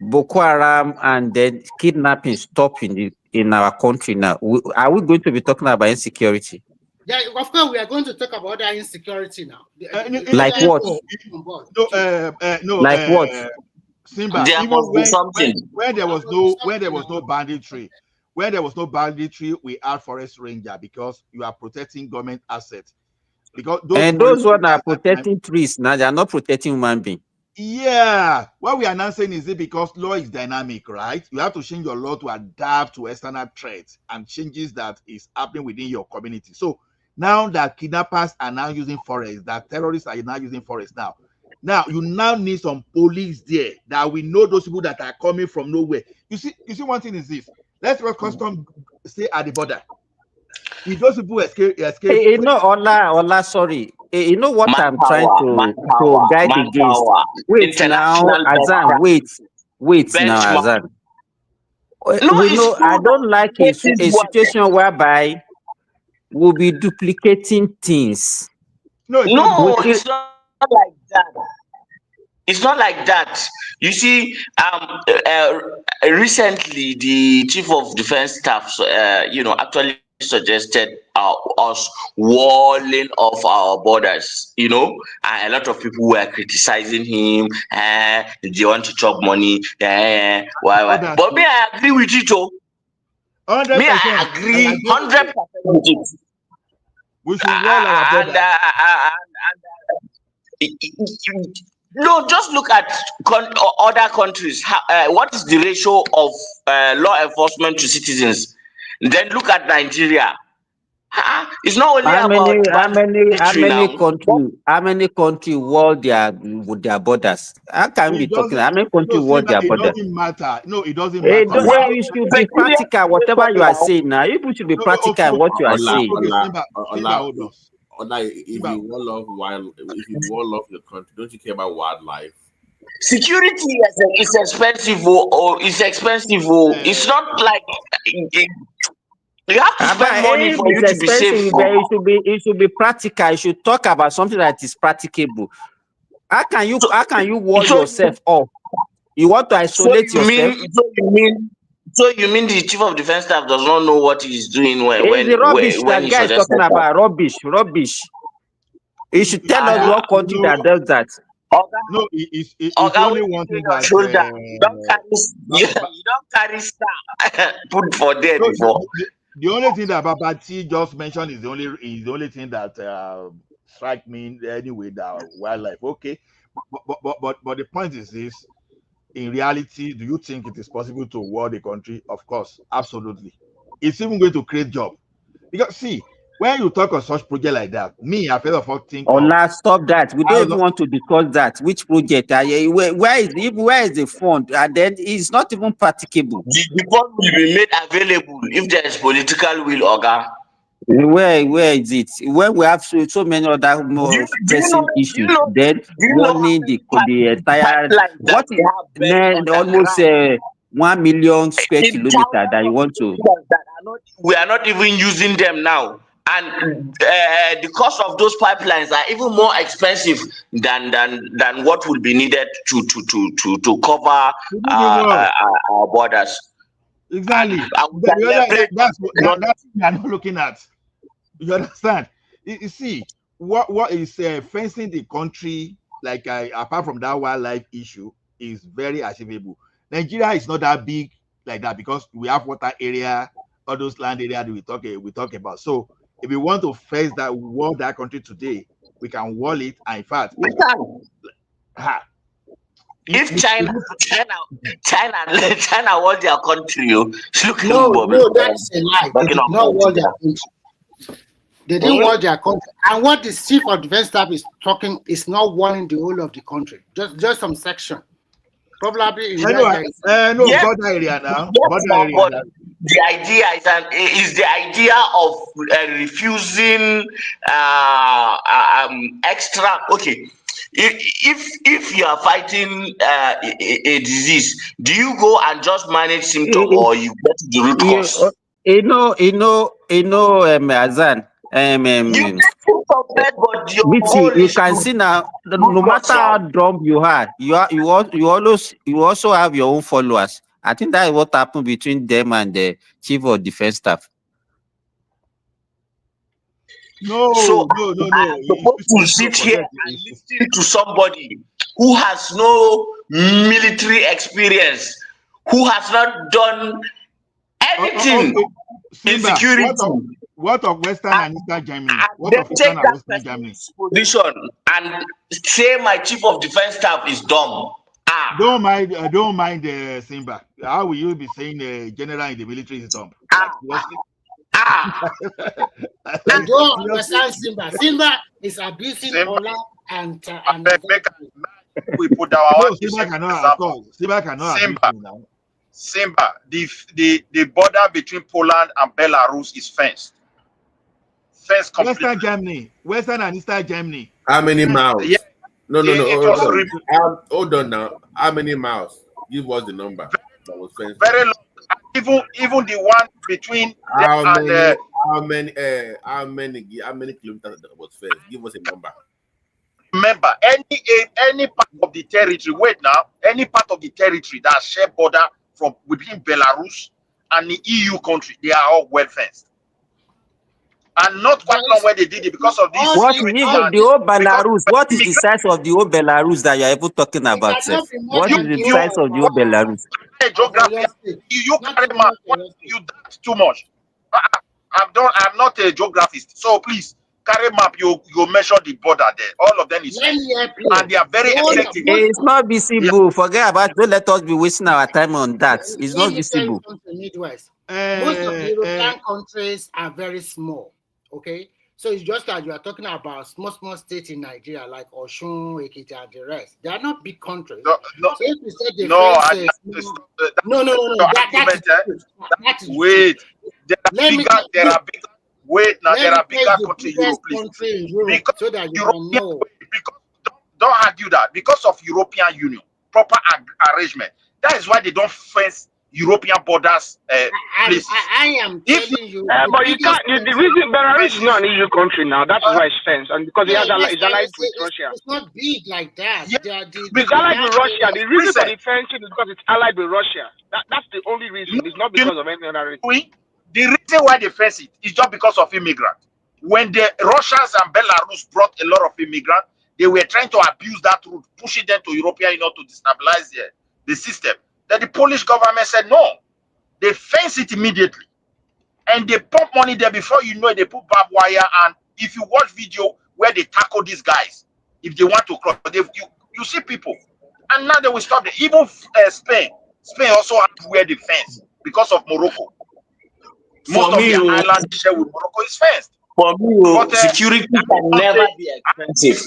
Boko Haram, and then kidnapping stop in our country now, are we going to be talking about insecurity? Yeah, of course, we are going to talk about that insecurity now. Like what? No. Like what? Simba, even when there was no banditry, we had forest ranger because you are protecting government assets. Because those who are protecting trees now, they are not protecting human beings. Yeah, what we are now saying is it because law is dynamic, right? You have to change your law to adapt to external threats and changes that is happening within your community. So now that kidnappers are now using forests, that terrorists are now using forests now Now you now need some police there that we know those people that are coming from nowhere. You see one thing is this. Let's let custom stay at the border. If those people escape, You know, Ola, sorry. You know what I'm trying to guide against? Wait now, Azan, wait now, Azan. We know I don't like a situation whereby we'll be duplicating things. No, it's not like that. It's not like that. You see, recently the chief of defense staff, actually suggested us walling off our borders. And a lot of people were criticizing him. They want to chop money. Why? But me, I agree with it. Me, I agree 100% with it. We should wall our borders. No, just look at other countries. What is the ratio of law enforcement to citizens? Then look at Nigeria. It's not only how many countries wall with their borders? How can we be talking? How many countries wall their borders? It doesn't matter. No, it doesn't matter. You should be practical. Whatever you are saying now, you should be practical in what you are saying. If you wall off the country, don't you care about wildlife? Security is expensive. It's expensive. It's not like you have to spend money for you to be safe. It should be practical. You should talk about something that is practicable. How can you wall yourself off? You want to isolate yourself? So you mean the chief of defense staff does not know what he's doing when the rubbish that guy is talking about? Rubbish. He should tell us what country that does that. No, it's only one thing that you don't carry star put for there before. The only thing that Baba-T just mentioned is the only thing that strike me anyway. That wildlife, okay, but the point is this: in reality, do you think it is possible to wall the country? Of course, absolutely. It's even going to create jobs. Because see, when you talk of such project like that, I first of all think. Stop that. We don't even want to discuss that. Which project? Where is the fund? And then it's not even practicable. The fund will be made available if there is political will, Oga. Where is it? When we have so many other more pressing issues, then warning the entire almost 1 million square kilometers that you want to. We are not even using them now, and the cost of those pipelines are even more expensive than what will be needed to cover our borders. Exactly. That's what we are not looking at. You understand? You see, what is fencing the country, like apart from that wildlife issue, is very achievable. Nigeria is not that big like that because we have water area, all those land area that we talk about. So if we want to face that wall that country today, we can wall it. And in fact, we can. If China wall their country, no, that's a lie. They did not wall their country. They didn't wall their country. And what the chief of defense staff is talking is not walling the whole of the country, just some section. Probably border area now. The idea is the idea of refusing extra. Okay, if you are fiting a disease, do you go and just manage symptoms or you get to the root cause? Azan. You can see now, no matter how dumb you are, you also have your own followers. I think that is what happened between them and the chief of defense staff. No. I'm supposed to sit here and listen to somebody who has no military experience, who has not done anything in security. What of Western and Eastern Germany? What of Eastern and Western Germany? Position and say my chief of defense staff is dumb. Don't mind Simba. How will you be saying the general in the military is dumb? Don't understand Simba. Simba is abusing Ola and We put down. I No, want to Simba give cannot at example. all. Simba cannot agree Simba, with me now. Simba. The border between Poland and Belarus is fenced. Fenced completely. Western Germany, Western and Eastern Germany. How many miles? Yeah, No. it Hold was on. Hold on now. How many miles? Give us the number that was fenced. very long. Even the one between them How and how many kilometers that was fenced? Give us a number. remember any part of the territory. Wait now, any part of the territory that share border from between Belarus and the EU country, they are all well fenced. And not quite long where they did it because of this What is security even and the whole because Belarus? What is the size of the whole Belarus that you're even talking about, sir? What is the size of the whole Belarus? geography. You carry map. You doubt too much. I'm not a geographist, so please carry map. You measure the border there. All of them is fenced, and they are very effective. It's not visible. Forget about it. Don't let us be wasting our time on that. It's Let not me tell you visible. something, Midwest. Most of the European countries are very small. Okay, so it's just that you are talking about small states in Nigeria like Osun, Ekiti, and the rest. They are not big countries. No, So if you say the no, wait. There are bigger. Wait now, there are bigger countries in Europe, please. Because so that you European, can know. because don't argue that because of European Union proper arrangement. That is why they don't fence European borders. Places. I am telling you. But you can't. The reason Belarus is not an EU country now. That is why it's fenced, and because it's allied with Russia. It's not big like that. It's allied with Russia. The reason for the fencing is because it's allied with Russia. That's the only reason. It's not because of any other reason. The reason why they fence it is just because of immigrants. When the Russians and Belarus brought a lot of immigrants, they were trying to abuse that route, pushing them to European Union to destabilize the system. Then the Polish government said no. They fence it immediately. And they pump money there before you know it, they put barbed wire. And if you watch video where they tackle these guys, if they want to cross, you see people. And now they will stop them. Even Spain also has where they fence because of Morocco. Most of the island share with Morocco is fenced. For me, security can never be expensive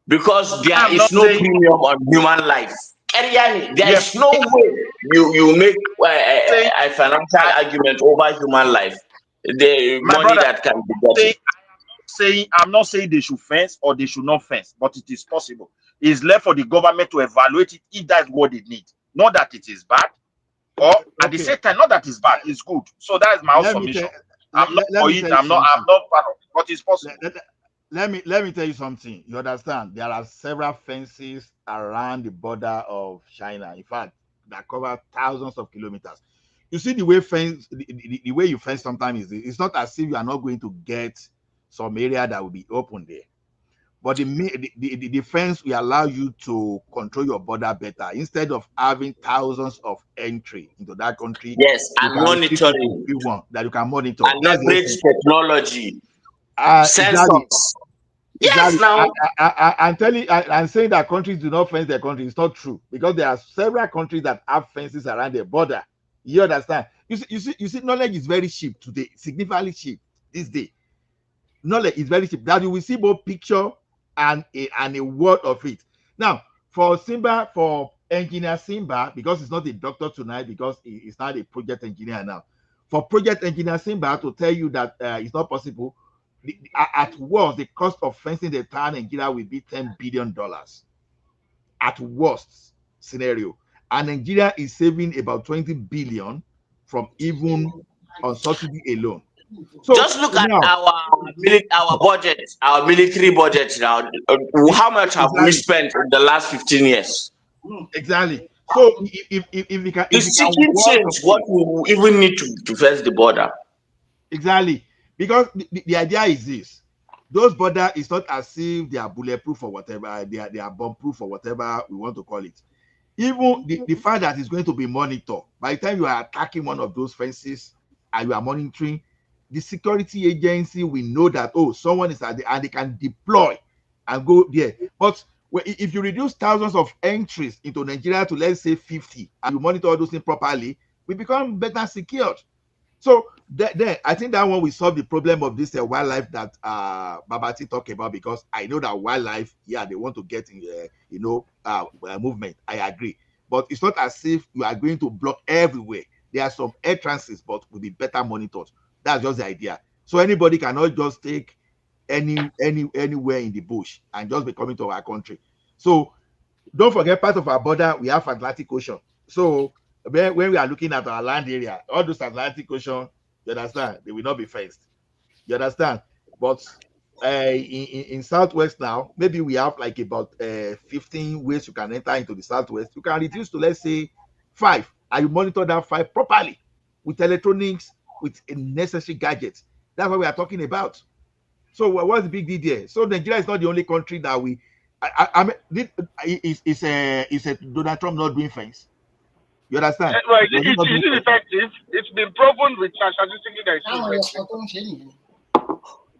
because there is no premium on human life. There is no way you make a financial argument over human life. The money that can be gotten. I'm not saying they should fence or they should not fence, but it is possible. It's left for the government to evaluate it if that's what they need. Not that it is bad, or at the same time, not that it's bad, it's good. So that is my own submission. I'm not for it, I'm not part of it, but it's possible. Let me tell you something. You understand? There are several fences around the border of China. In fact, that cover thousands of kilometers. You see the way the way you fence sometimes is it's not as if you are not going to get some area that will be open there. But the fence will allow you to control your border better instead of having thousands of entry into that country. Yes, and monitoring that you can monitor. And leverage technology. Sensors. Yes, now I'm saying that countries do not fence their country. It's not true because there are several countries that have fences around their border. You understand? You see, knowledge is very cheap today, significantly cheap this day. Knowledge is very cheap. That you will see both picture and a word of it. Now, for engineer Simba, because it's not a doctor tonight, because he's not a project engineer now. For project engineer Simba to tell you that it's not possible, at worst, the cost of fencing the town in Nigeria will be $10 billion. At worst scenario. And Nigeria is saving about 20 billion from even on subsidy alone. So just look at our budget, our military budget now. How much have we spent in the last 15 years? Exactly. So if we can, change what we even need to fence the border. Exactly, because the idea is this: those borders is not as if they are bulletproof or whatever, they are bomb-proof or whatever we want to call it. Even the fact that it's going to be monitored, by the time you are attacking one of those fences and you are monitoring, the security agency will know that, oh, someone is at the, and they can deploy and go there. But if you reduce thousands of entries into Nigeria to, let's say, 50, and you monitor all those things properly, we become better secured. So then I think that one will solve the problem of this wildlife that Babati talked about, because I know that wildlife, yeah, they want to get in, movement. I agree, but it's not as if you are going to block everywhere. There are some entrances, but will be better monitored. That's just the idea. So anybody cannot just take anywhere in the bush and just be coming to our country. So don't forget, part of our border we have Atlantic Ocean. So when we are looking at our land area, all those Atlantic Ocean, you understand, they will not be fenced. You understand? But in Southwest now, maybe we have like about 15 ways you can enter into the Southwest. You can reduce to, let's say, 5, and you monitor that 5 properly with electronics, with necessary gadgets. That's what we are talking about. So what's the big deal there? So Nigeria is not the only country that we. I mean, is a Donald Trump not doing things? You understand? Well, Was he not doing things? effective. It's been proven with statistically that it's effective.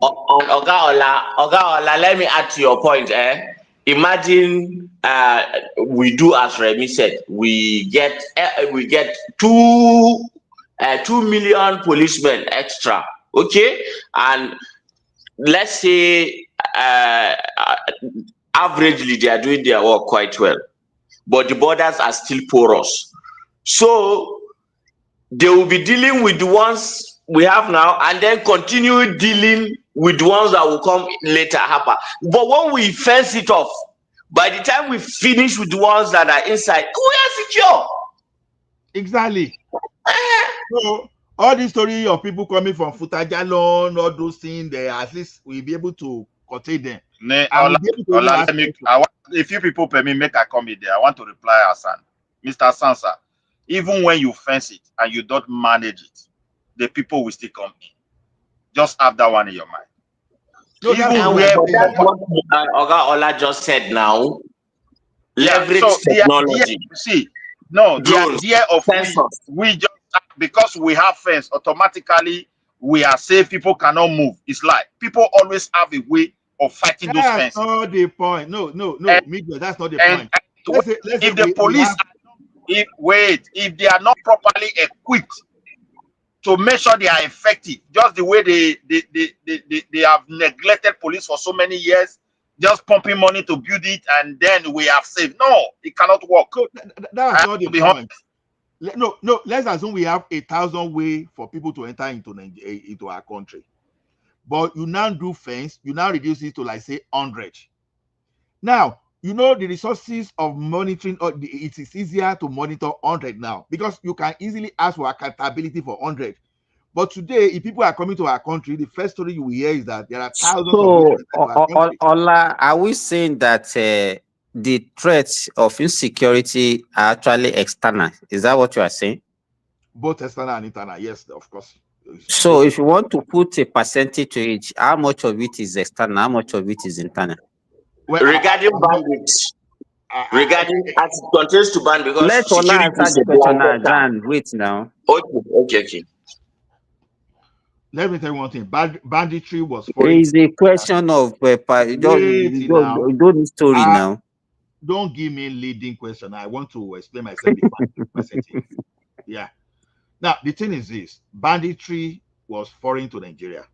Oga Ola, let me add to your point. Imagine we do as Remy said, we get 2 million policemen extra, okay, and let's say averagely they are doing their work quite well, but the borders are still porous. So they will be dealing with the ones we have now and then continue dealing with the ones that will come later happen. But when we fence it off, by the time we finish with the ones that are inside, we are secure. Exactly. So all this story of people coming from Futajalon, all those things, they at least we'll be able to contain them. If you people permit, make I come in there. I want to reply Hassan. Mr. Sansa, even when you fence it and you don't manage it, the people will still come in. Just have that one in your mind. No, that's what Oga Ola just said now. Leverage technology. The idea of we just, because we have fence, automatically we are safe, people cannot move. It's like people always have a way of fighting those fences. That's not the point. No, Miguel, that's not the point. If the police, if they are not properly equipped to make sure they are effective, just the way they have neglected police for so many years, just pumping money to build it, and then we have saved. No, it cannot work. So that's not the point. No, let's assume we have 1,000 ways for people to enter into our country. But you now do fence, you now reduce it to, like, say, 100. Now, you know the resources of monitoring, it is easier to monitor 100 now, because you can easily ask for accountability for 100. But today, if people are coming to our country, the first story you will hear is that there are thousands of people in our country. Ola, are we saying that the threats of insecurity are actually external? Is that what you are saying? Both external and internal, yes, of course. So if you want to put a percentage to it, how much of it is external, how much of it is internal? Well, regarding bandits, regarding as it continues to ban, because let Ola answer the question now, Jan. Wait now. Okay. Let me tell you one thing. Banditry was foreign. It's a question of don't story now. Don't give me leading question. I want to explain myself the percentage. Yeah. Now, the thing is this. Banditry was foreign to Nigeria.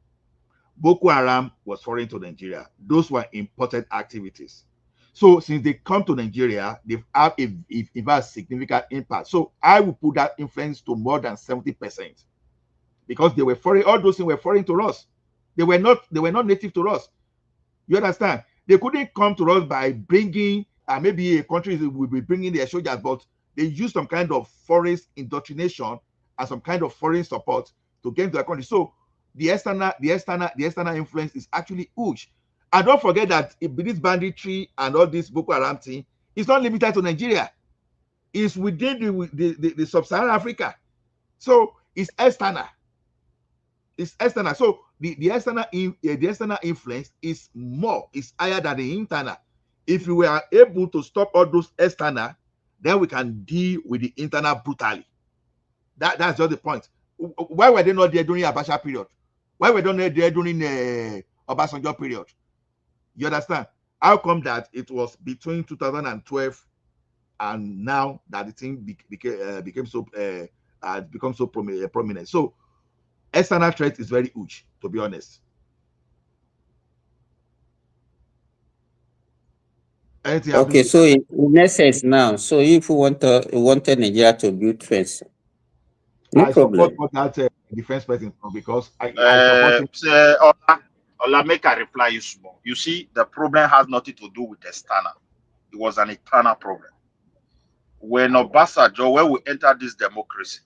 Boko Haram was foreign to Nigeria. Those were imported activities. So since they come to Nigeria, they've had a significant impact. So I will put that influence to more than 70%. Because they were foreign, all those things were foreign to us. They were not native to us. You understand? They couldn't come to us by bringing, maybe a country will be bringing their soldiers, but they used some kind of foreign indoctrination and some kind of foreign support to get into the country. So the external influence is actually huge. And don't forget that this banditry and all this Boko Haram thing is not limited to Nigeria. It's within the sub-Saharan Africa. So it's external. It's external. So the external influence is higher than the internal. If we are able to stop all those external, then we can deal with the internal brutally. That's just the point. Why were they not there during Abacha period? Why were they not there during Obasanjo period? You understand? How come that it was between 2012 and now that the thing became so prominent? So external threat is very huge, to be honest. Okay, so in essence now, so if we wanted Nigeria to build fence, no I problem. support what that defense person because I support him. Ola, make I reply you small. You see, the problem has nothing to do with external. It was an internal problem. When Obasanjo, when we entered this democracy,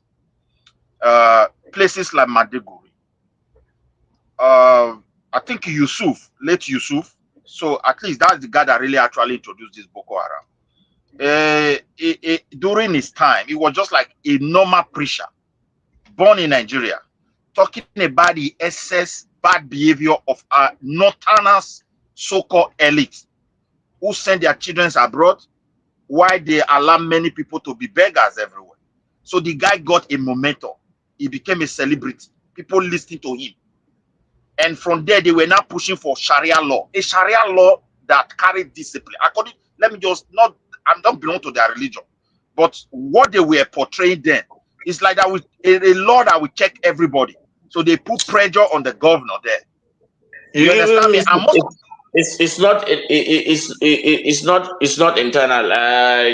places like Maiduguri, I think late Yusuf, so at least that's the guy that really actually introduced this Boko Haram. During his time, it was just like a normal preacher born in Nigeria, talking about the excess bad behavior of our northerners, so-called elites, who send their children abroad, why they allow many people to be beggars everywhere. So the guy got a momentum. He became a celebrity. People listening to him. And from there, they were now pushing for Sharia law. A Sharia law that carried discipline. I don't belong to their religion. But what they were portraying then is like that with a law that will check everybody. So they put pressure on the governor there. You understand me? It's not internal.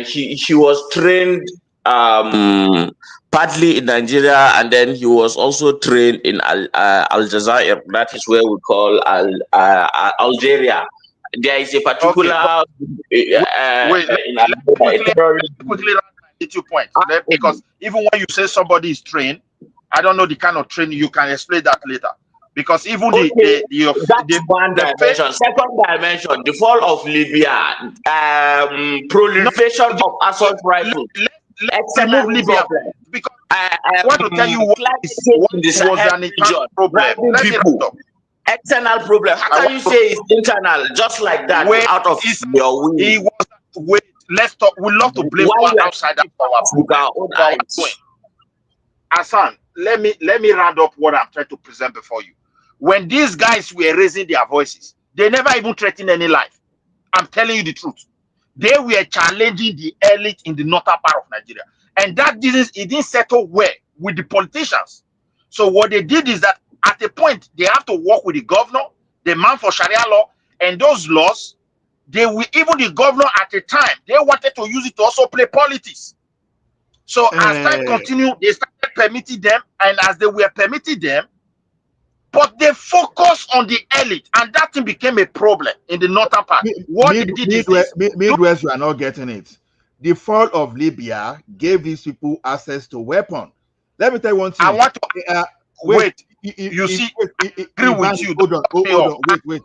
He was trained partly in Nigeria, and then he was also trained in Aljazair. That is where we call Algeria. There is a particular Wait, let me quickly hit you point. Because even when you say somebody is trained, I don't know the kind of training. You can explain that later. Because even that's one dimension. Second dimension, the fall of Libya, proliferation of assault rifles. Remove Libya because I want to tell you what was an internal problem. Let me wrap up. External problem. How can you say it's internal just like that out of your will? Let's talk. We love to blame one outsider for our problem. Hassan, let me round up what I'm trying to present before you. When these guys were raising their voices, they never even threatened any life. I'm telling you the truth. They were challenging the elite in the northern part of Nigeria. And that didn't settle well with the politicians. So what they did is that at a point, they have to work with the governor, the man for Sharia law, and those laws, even the governor at the time, they wanted to use it to also play politics. So as time continued, they started permitting them, and as they were permitting them, but they focused on the elite, and that thing became a problem in the northern part. Midwest, you are not getting it. The fall of Libya gave these people access to weapons. Let me tell you one thing. I want to wait. You see, I agree with you. Hold on. Wait.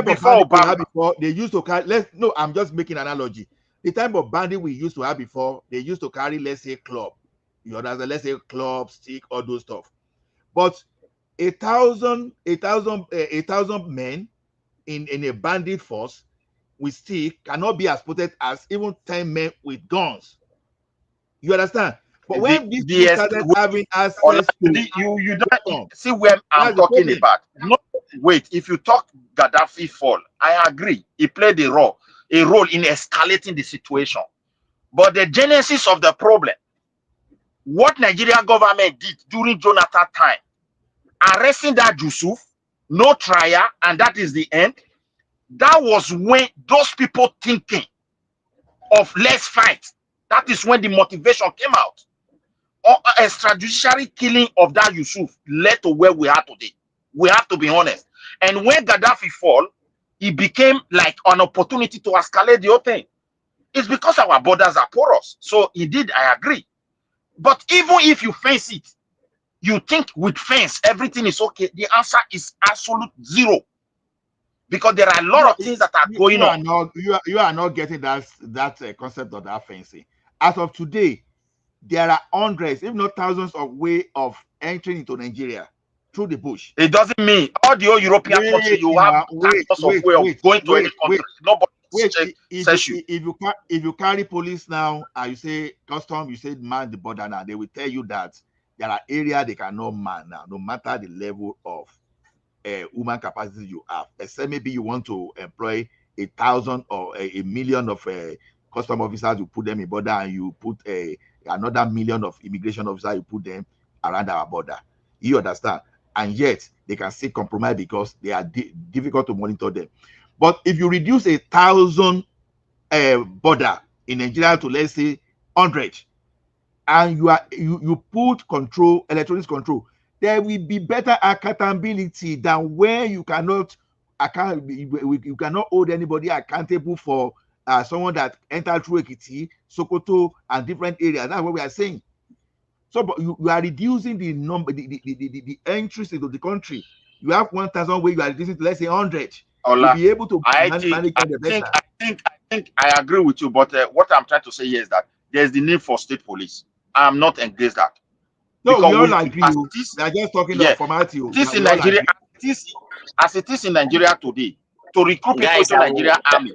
Before Obama, they used to carry. I'm just making an analogy. The type of bandit we used to have before, they used to carry, let's say, club. You understand? Let's say club, stick, all those stuff. But 1,000 men in a bandit force with stick cannot be as potent as even 10 men with guns. You understand? But when these people started having access to you don't see where I'm talking about. No, wait, if you talk Gaddafi fall, I agree. He played a role in escalating the situation. But the genesis of the problem, what Nigerian government did during Jonathan time, arresting that Yusuf, no trial, and that is the end. That was when those people thinking of let's fight. That is when the motivation came out. Extrajudiciary killing of that Yusuf led to where we are today. We have to be honest. And when Gaddafi fall, it became like an opportunity to escalate the whole thing. It's because our borders are porous. So indeed, I agree. But even if you face it, you think with fence everything is okay. The answer is absolute zero. Because there are a lot of things that are going on. You are not getting that concept of that fencing. As of today, there are hundreds, if not thousands, of ways of entering into Nigeria through the bush. It doesn't mean all the whole European countries you have way of going to any country. Nobody says you. If you carry police now and you say custom, you say man the border now, they will tell you that there are areas they cannot man now, no matter the level of human capacity you have. Except maybe you want to employ 1,000 or a million of custom officers, you put them in border, and you put another million of immigration officers, you put them. around our border. You understand? And yet they can still compromise because they are difficult to monitor them. But if you reduce 1,000 border in Nigeria to, let's say, 100, and you put control, electronic control, there will be better accountability than where you cannot you cannot hold anybody accountable for someone that entered through Ekiti, Sokoto, and different areas. That's what we are saying. So, but you are reducing the number, the entries into the country. You have 1,000 where you are reducing to, let's say, 100. You'll be able to manage better. I think I agree with you, but what I'm trying to say here is that there's the need for state police. I'm not against that. No, because we all agree. We are just talking of formality. This in Nigeria, as it is in Nigeria today, to recruit people Guys, to Nigeria army.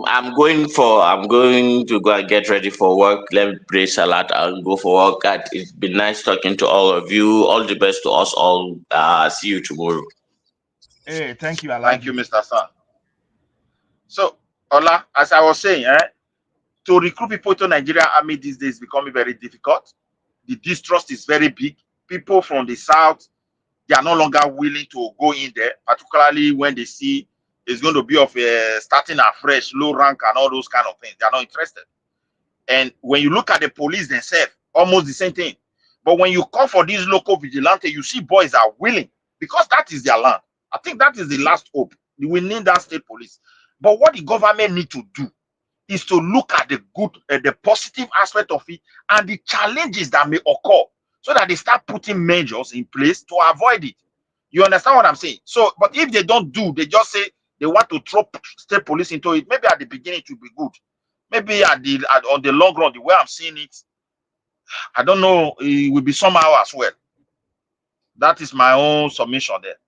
I'm going to go and get ready for work. Let me pray salad and go for work. God, it's been nice talking to all of you. All the best to us all. See you tomorrow. Hey, thank you. Thank you, Mr. San. So, Ola, as I was saying, to recruit people to Nigeria army these days is becoming very difficult. The distrust is very big. People from the south, they are no longer willing to go in there, particularly when they see it's going to be of starting afresh, low rank, and all those kind of things. They are not interested. And when you look at the police themselves, almost the same thing. But when you come for these local vigilante, you see boys are willing because that is their land. I think that is the last hope. We need that state police. But what the government need to do is to look at the good, the positive aspect of it and the challenges that may occur so that they start putting measures in place to avoid it. You understand what I'm saying? So, but if they don't do, they just say they want to throw state police into it. Maybe at the beginning it will be good. Maybe on the long run, the way I'm seeing it, I don't know, it will be somehow as well. That is my own submission there.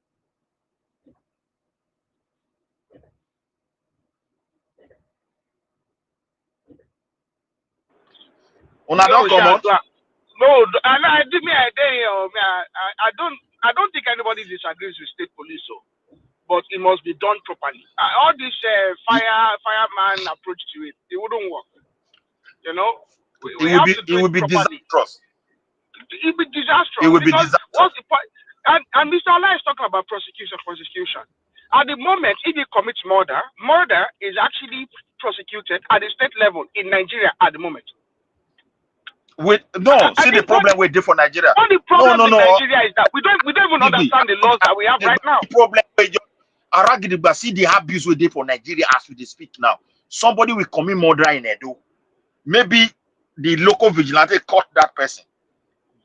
Una don't come out. No, and I don't think anybody disagrees with state police, so, but it must be done properly. All this fireman approach to it wouldn't work. You know, we have to do it properly. Disastrous. It will be disastrous. It will be disastrous. What's the point? And Mr. Allah is talking about prosecution. At the moment, if he commits murder is actually prosecuted at the state level in Nigeria at the moment. See the problem with different Nigeria. All the problem in Nigeria is that we don't even understand the laws that we have right now. The problem with Aragidiba, see the abuse we did for Nigeria as we speak now. Somebody will commit murder in Edo. Maybe the local vigilante caught that person.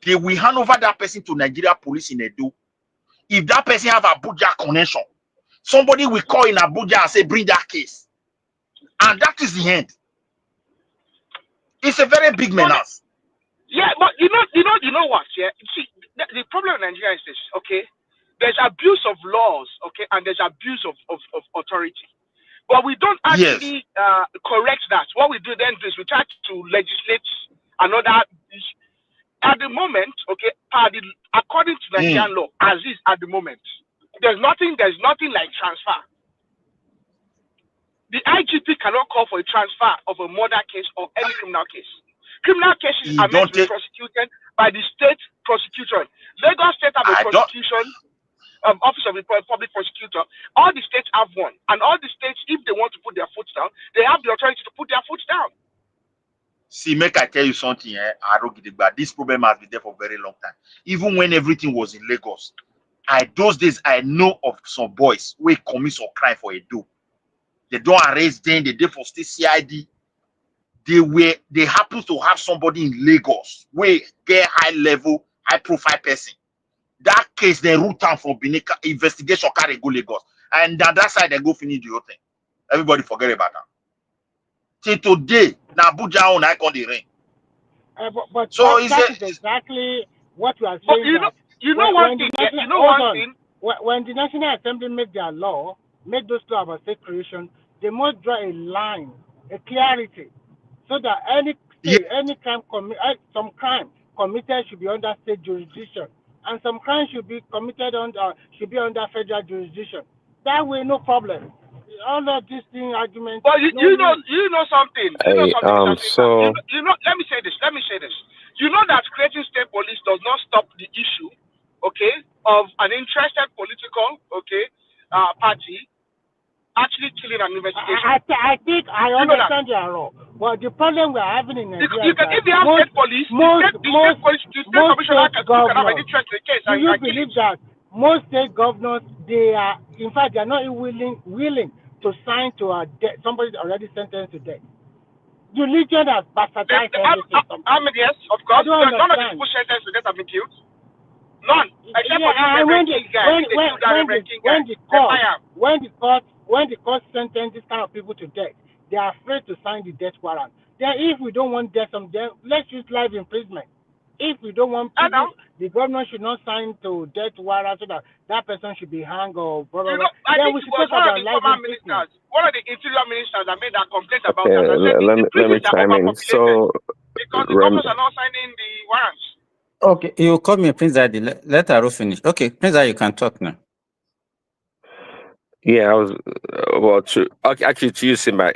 They will hand over that person to Nigeria police in Edo. If that person have a Abuja connection, somebody will call in Abuja and say, bring that case. And that is the end. It's a very big menace. Yeah, but you know what? Yeah, see, the problem in Nigeria is this. Okay, there's abuse of laws. Okay, and there's abuse of authority. But we don't actually correct that. What we do then is we try to legislate another. At the moment, okay, according to Nigerian law, as is at the moment, there's nothing like transfer. The IGP cannot call for a transfer of a murder case or any criminal case. Criminal cases are meant to be prosecuted by the state prosecutor. Lagos State have a prosecution office of the public prosecutor. All the states have one, and all the states, if they want to put their foot down, they have the authority to put their foot down. See, make I tell you something, this problem has been there for a very long time. Even when everything was in Lagos, those days I know of some boys who commit some crime for a do. They don't arrest them, they did for state CID. They happen to have somebody in Lagos where get high profile person. That case they root out from Benica investigation carry go Lagos. And on that side they go finish the whole thing. Everybody forget about that. Till today, now Abuja on icon the ring. But so that is exactly what we are saying. When the National Assembly make their law, make those laws about state creation, they must draw a line, a clarity, so that any crime some crime committed should be under state jurisdiction, and some crime should be committed under federal jurisdiction. That way, no problem. All of these thing arguments. But you know something. Hey, let me say this. You know that creating state police does not stop the issue, okay, of an interested political, okay, party actually killing an investigation. I think I understand you are wrong. But the problem we are having in Nigeria if you have state police, the state commissioner can have an interest in the case. Do you believe that most state governors, they are, in fact, they are not willing to sign to somebody already sentenced to death? The religion has bastardized everything. Yes, of course. None of the people sentenced to death have been killed. None. Except for when the court sentence this kind of people to death, they are afraid to sign the death warrant. Then if we don't want death, let's use life imprisonment. If we don't want people, the government should not sign to death warrant so that person should be hanged or blah, blah, blah. Then we should talk about life imprisonment. One of the interior ministers that made that complaint about that. Let me chime in. So, because the governors are not signing the warrants. Okay, you call me Prince Daddy. Let Aro finish. Okay, Prince Daddy, you can talk now. Yeah, I was actually to you, Simba.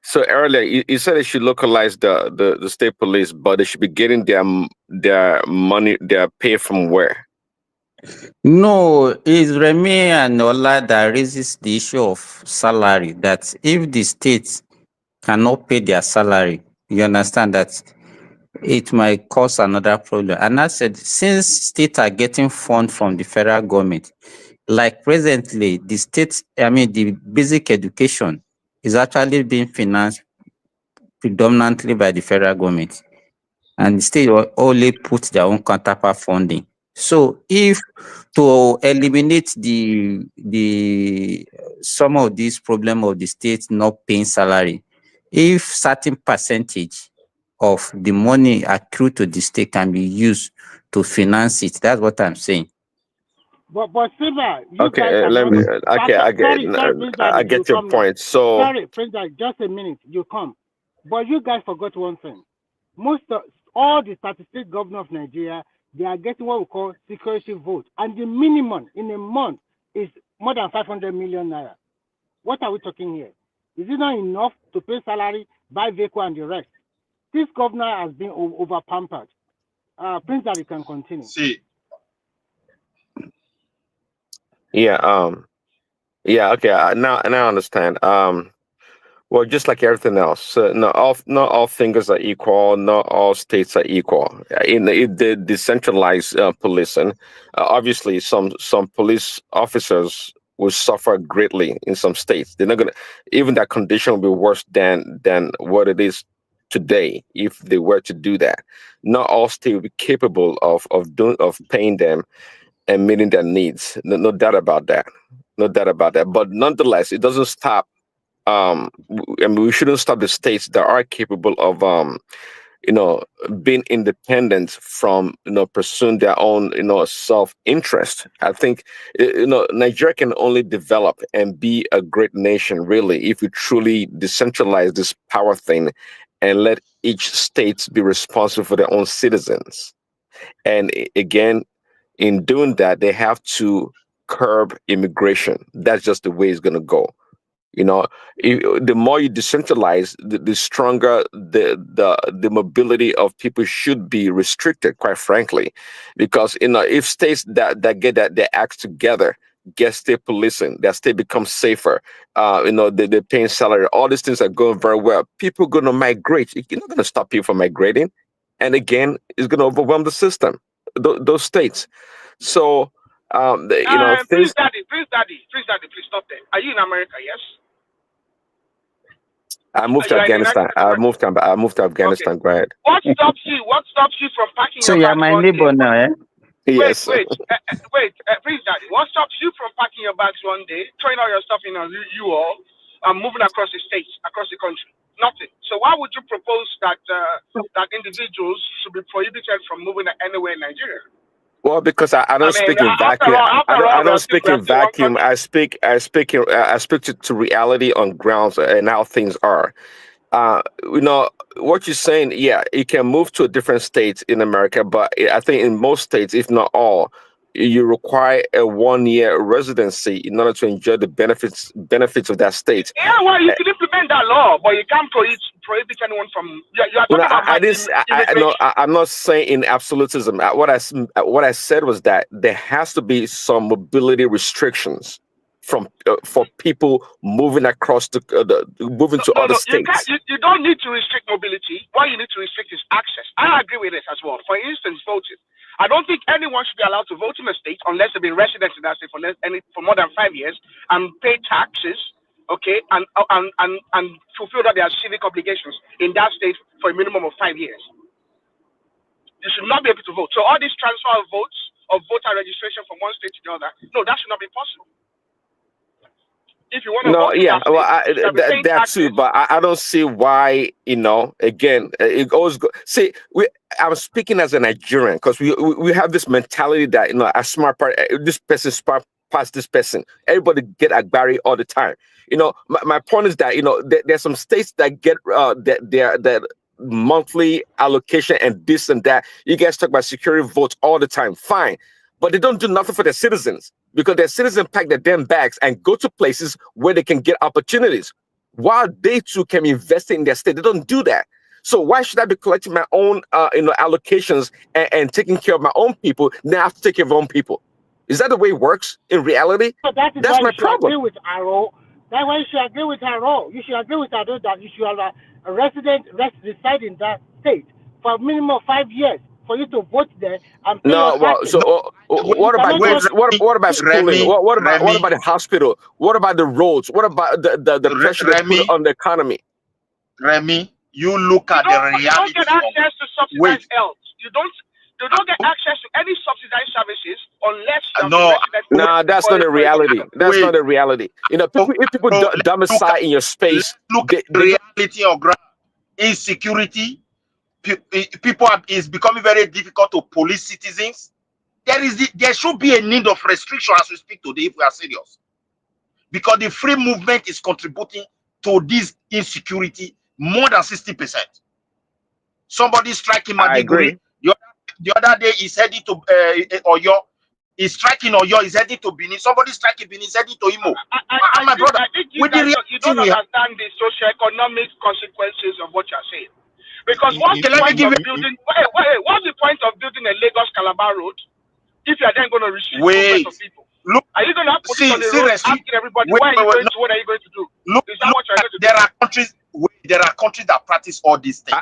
So earlier you said they should localize the state police, but they should be getting their money, their pay from where? No, it's Remy and Ola that raises the issue of salary. That if the states cannot pay their salary, you understand that it might cause another problem. And I said, since states are getting funds from the federal government, like presently, the basic education is actually being financed predominantly by the federal government, and the state will only put their own counterpart funding. So, if to eliminate some of these problem of the state not paying salary, if certain percentage of the money accrued to the state can be used to finance it, that's what I'm saying. But Silva, I get your point. So sorry, Prince, just a minute, you come. But you guys forgot one thing. All the 36 governors of Nigeria, they are getting what we call security vote, and the minimum in a month is more than 500 million naira. What are we talking here? Is it not enough to pay salary, buy vehicle, and the rest? This governor has been over pampered. Prince, that you can continue. See. Yeah. Okay. Now I understand. Well, just like everything else, not all fingers are equal. Not all states are equal. In the decentralized policing, obviously, some police officers will suffer greatly in some states. They're not gonna, even that condition will be worse than what it is today if they were to do that. Not all states will be capable of paying them and meeting their needs. No doubt about that. No doubt about that. But nonetheless, it doesn't stop. We shouldn't stop the states that are capable of, being independent from, pursuing their own, self-interest. I think, Nigeria can only develop and be a great nation, really, if we truly decentralize this power thing and let each state be responsible for their own citizens. And again, in doing that, they have to curb immigration. That's just the way it's going to go. The more you decentralize, the stronger the mobility of people should be restricted, quite frankly, because if states that get their acts together, get state policing, their state becomes safer, they're paying salary, all these things are going very well. People are going to migrate. You're not going to stop people from migrating, and again, it's going to overwhelm the system, those states. So. Prince Daddy, please stop there. Are you in America? Yes. I moved to Afghanistan. I moved to Afghanistan. Okay. Go ahead. What stops you from packing so your bags? So you're my neighbor now, eh? Yes. Wait, Prince Daddy. What stops you from packing your bags one day, throwing all your stuff in you all, and moving across the states, across the country? Nothing. So why would you propose that individuals should be prohibited from moving anywhere in Nigeria? Well, because I don't speak in vacuum. I don't speak in vacuum. I speak to reality on grounds and how things are. What you're saying, yeah, you can move to a different state in America, but I think in most states, if not all, you require a 1-year residency in order to enjoy the benefits of that state. Yeah, well, you can implement that law, but you can't prohibit anyone from. You are talking about I'm not saying in absolutism. What I said was that there has to be some mobility restrictions for people moving across moving to other states. You don't need to restrict mobility. What you need to restrict is access. I agree with this as well. For instance, voting. I don't think anyone should be allowed to vote in a state unless they've been residents in that state for more than 5 years and pay taxes, okay, and fulfill their civic obligations in that state for a minimum of 5 years. You should not be able to vote. So all this transfer of votes, of voter registration from one state to the other, no, that should not be possible. If you want to vote in that state, that too, but I don't see why, again, it always go. See, I'm speaking as a Nigerian because we have this mentality that, a smart part, this person smart past this person. Everybody get Agbari all the time. My point is that, there's some states that get that monthly allocation and this and that. You guys talk about security votes all the time. Fine. But they don't do nothing for their citizens because their citizens pack their damn bags and go to places where they can get opportunities. While they too can be invested in their state, they don't do that. So why should I be collecting my own allocations and taking care of my own people? Then I have to take care of my own people. Is that the way it works in reality? So that's my problem. Agree with Aro. That's why you should agree with Aro. You should agree with Aro that you should have a resident reside in that state for a minimum of 5 years. For you to vote there and pay your taxes. What about schooling? What about the hospital? What about the roads? What about the pressure they put on the economy? Remy, you look at the reality. You don't get access to subsidized health. You don't get access to any subsidized services unless you No, that's not a reality. That's not a reality. If people domicile in your space, look at the reality of ground insecurity. People is becoming very difficult to police citizens. There should be a need of restriction as we speak today if we are serious, because the free movement is contributing to this insecurity more than 60%. Somebody striking Madiguri. The other day is heading to Oyo. He's striking Oyo. He's heading to Benin. Somebody striking Benin is heading to Imo. My brother, I think you don't understand the socio-economic consequences of what you're saying. Because what's the point of building? What's the point of building a Lagos-Calabar road if you are then going to restrict movement of people? Look, are you going to have police on the road asking everybody what are you going to do? Is that what you're going to do? There are countries that practice all these things.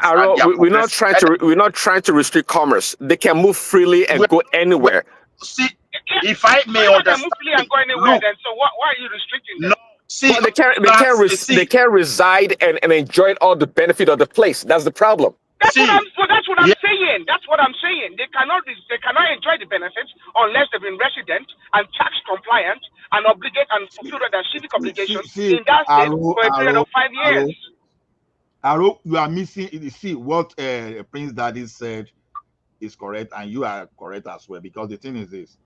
We're not trying to restrict commerce. They can move freely and go anywhere. See, if I may understand, move freely and go anywhere, then so why are you restricting them? No. See, they can't reside and enjoy all the benefit of the place. That's the problem. That's what I'm saying. That's what I'm saying. They cannot enjoy the benefits unless they've been resident and tax compliant and obligate and fulfill their civic obligations in that state for a period of 5 years. Aro, you are missing. You see what Prince Daddy said is correct, and you are correct as well. Because the thing is this: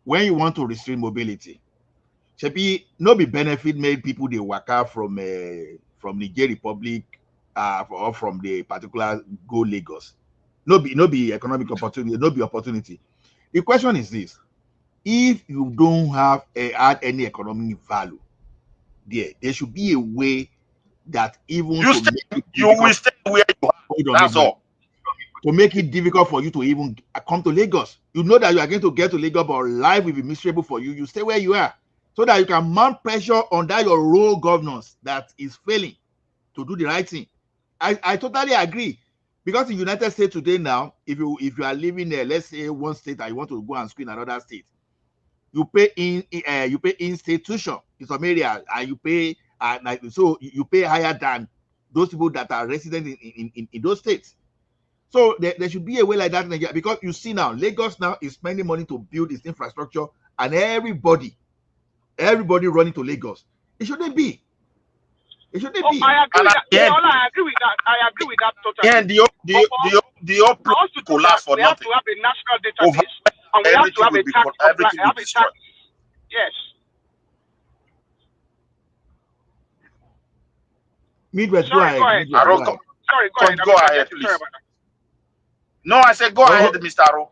when you want to restrict mobility, no be benefit made people they work out from Niger Republic or from the particular go Lagos. No be economic opportunity, no be opportunity. The question is this: if you don't have add any economic value, there should be a way that even you will stay where you are. That's all. To make it difficult for you to even come to Lagos. You know that you are going to get to Lagos, but life will be miserable for you. You stay where you are, so that you can mount pressure under your rural governors that is failing to do the right thing. I totally agree, because in the United States today now, if you are living there, let's say one state and you want to go and school in another state, you pay in-state tuition in some area, and you pay so you pay higher than those people that are resident in those states. So there should be a way like that in Nigeria, because you see now Lagos now is spending money to build its infrastructure, and everybody running to Lagos. It shouldn't be. It shouldn't be. I agree with that. I agree with that totally. And the whole collapse for nothing. We have to have a national database, and we have to have a tax. Yes. Midwest, go ahead. Sorry, go ahead. Please. No, I said go ahead, Mr. Aro.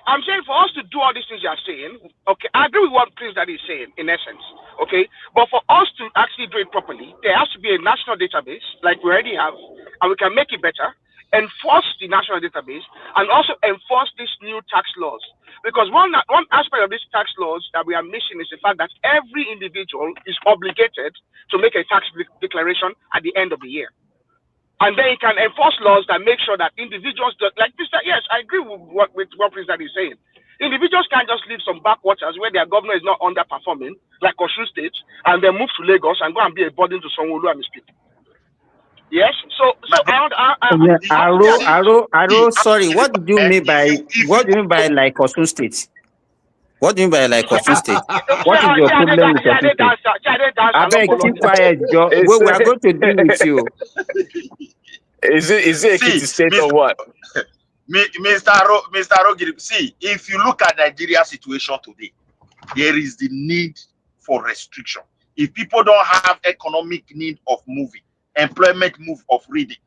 I'm saying for us to do all these things you are saying, okay, I agree with what Prince Daddy is saying, in essence. Okay, but for us to actually do it properly, there has to be a national database like we already have, and we can make it better, enforce the national database, and also enforce these new tax laws. Because one aspect of these tax laws that we are missing is the fact that every individual is obligated to make a tax declaration at the end of the year. And then you can enforce laws that make sure that individuals, like this, yes, I agree with what President is saying. Individuals can't just leave some backwaters where their governor is not underperforming, like Osun State, and then move to Lagos and go and be a burden to Sanwo-Olu and his people. Yes, so Aro, sorry, what do you mean by like Osun State? What do you mean by like Osun State? What is your problem with Osun State? I beg, keep quiet, Joe. We are going to deal with you. Is it Ekiti State or what? Mr. Rogiri, see, if you look at Nigeria's situation today, there is the need for restriction. If people don't have economic need of moving, employment move of reading,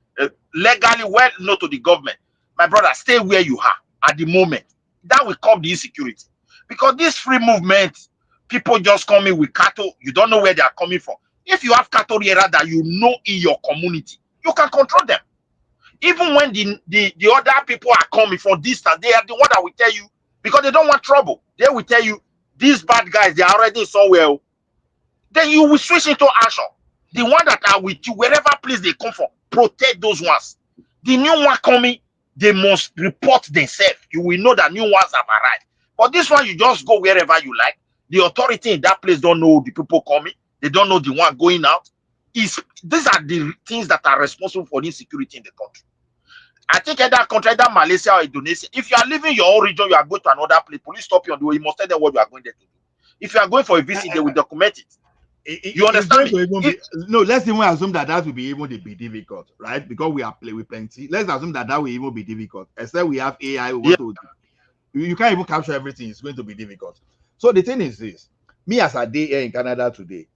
legally well known to the government, my brother, stay where you are at the moment. That will curb the insecurity. Because this free movement, people just come in with cattle, you don't know where they are coming from. If you have cattle here that you know in your community, you can control them. Even when the other people are coming from distance, they are the one that will tell you, because they don't want trouble. They will tell you, these bad guys, they are already somewhere. Then you will switch into action. The one that are with you, wherever place they come from, protect those ones. The new one coming, they must report themselves. You will know that new ones have arrived. But this one, you just go wherever you like. The authority in that place don't know the people coming. They don't know the one going out. These are the things that are responsible for insecurity in the country. I think either country, either Malaysia or Indonesia, if you are leaving your own region, you are going to another place, police stop you on the way, you must tell them what you are going there to do. If you are going for a visit, they will document it. You understand me? No, let's even assume that will be able to be difficult, right? Because we are playing with plenty. Let's assume that will even be difficult. Except we have AI, you can't even capture everything. It's going to be difficult. So the thing is this: me as a day here in Canada today,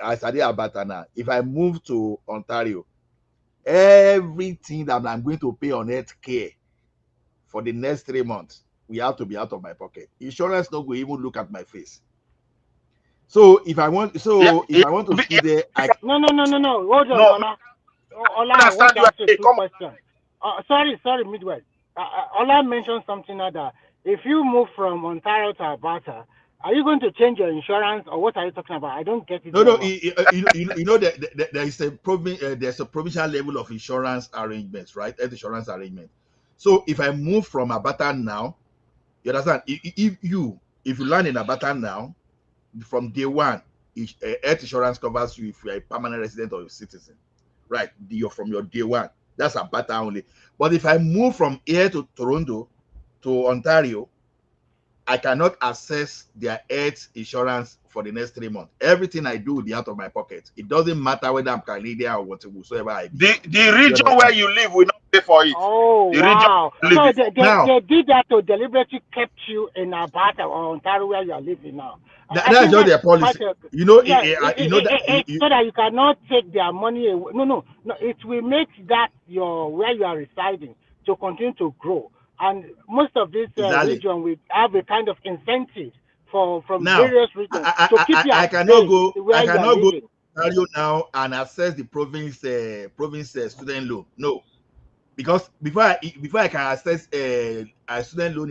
as a day Alberta now, if I move to Ontario, everything that I'm going to pay on health care for the next 3 months, we have to be out of my pocket. Insurance not going to even look at my face. So if I want, if I want to see there, no. Hold on, Ola. I want to ask you 2 questions. Sorry, Midwest. Ola mentioned something that if you move from Ontario to Alberta, are you going to change your insurance, or what are you talking about? I don't get it. No. You know that there is there's a provincial level of insurance arrangements, right? Health insurance arrangement. So if I move from Alberta now, you understand? If you land in Alberta now, from day one, health insurance covers you if you're a permanent resident or a citizen, right? You're from your day one. That's Alberta only. But if I move from here to Toronto to Ontario, I cannot access their health insurance for the next 3 months. Everything I do will be out of my pocket. It doesn't matter whether I'm Canadian or whatsoever I be. The region where you live will not pay for it. Oh, the wow. Region So they did that to deliberately kept you in Alberta or Ontario where you are living now. That's just their policy. So that you cannot take their money away. No. It will make that where you are residing to continue to grow. And most of this region will have a kind of incentive from various regions to keep you. I cannot go to Ontario now and access the province student loan. No, because before I can access a student loan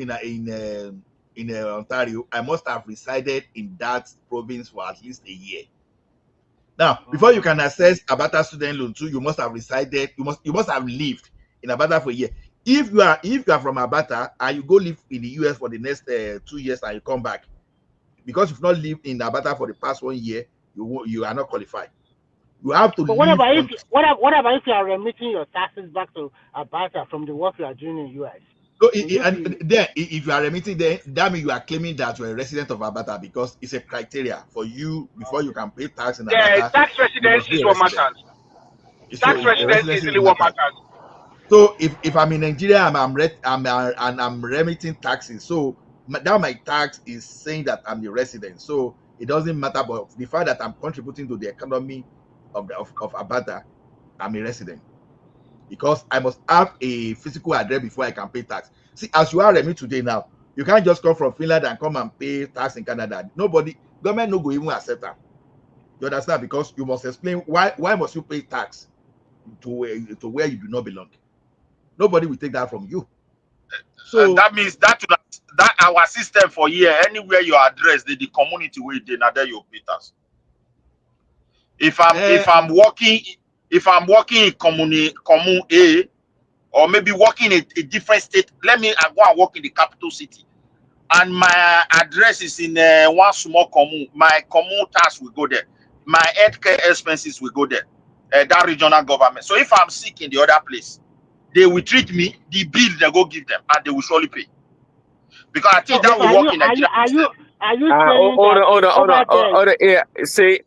in Ontario, I must have resided in that province for at least a year. Now, before you can access Alberta student loan too, you must have resided. You must have lived in Alberta for a year. If you are from Alberta and you go live in the US for the next 2 years and you come back, because you've not lived in Alberta for the past 1 year, you are not qualified. You have to. But what about if you are remitting your taxes back to Alberta from the work you are doing in the US? So if you are remitting, then that means you are claiming that you're a resident of Alberta, because it's a criteria for you before you can pay tax in Alberta. Yeah, tax residency is what matters. Tax residency is really what matters. So if I'm in Nigeria and I'm remitting taxes, so now my tax is saying that I'm the resident. So it doesn't matter, but the fact that I'm contributing to the economy of Alberta, I'm a resident, because I must have a physical address before I can pay tax. See, as you are remit today now, you can't just come from Finland and come and pay tax in Canada. Government no go even accept that. You understand? Because you must explain why must you pay tax to where you do not belong. Nobody will take that from you. So that means that our system for here, anywhere you address the community where they now there you pay tax. If I'm working in commune A, or maybe working in a different state, I go and work in the capital city, and my address is in one small commune. My commune tax will go there. My healthcare expenses will go there. That regional government. So if I'm sick in the other place, they will treat me. The bill they go give them, and they will surely pay. Because I think that will work in Nigeria. Are you saying hold that on. Yeah, say.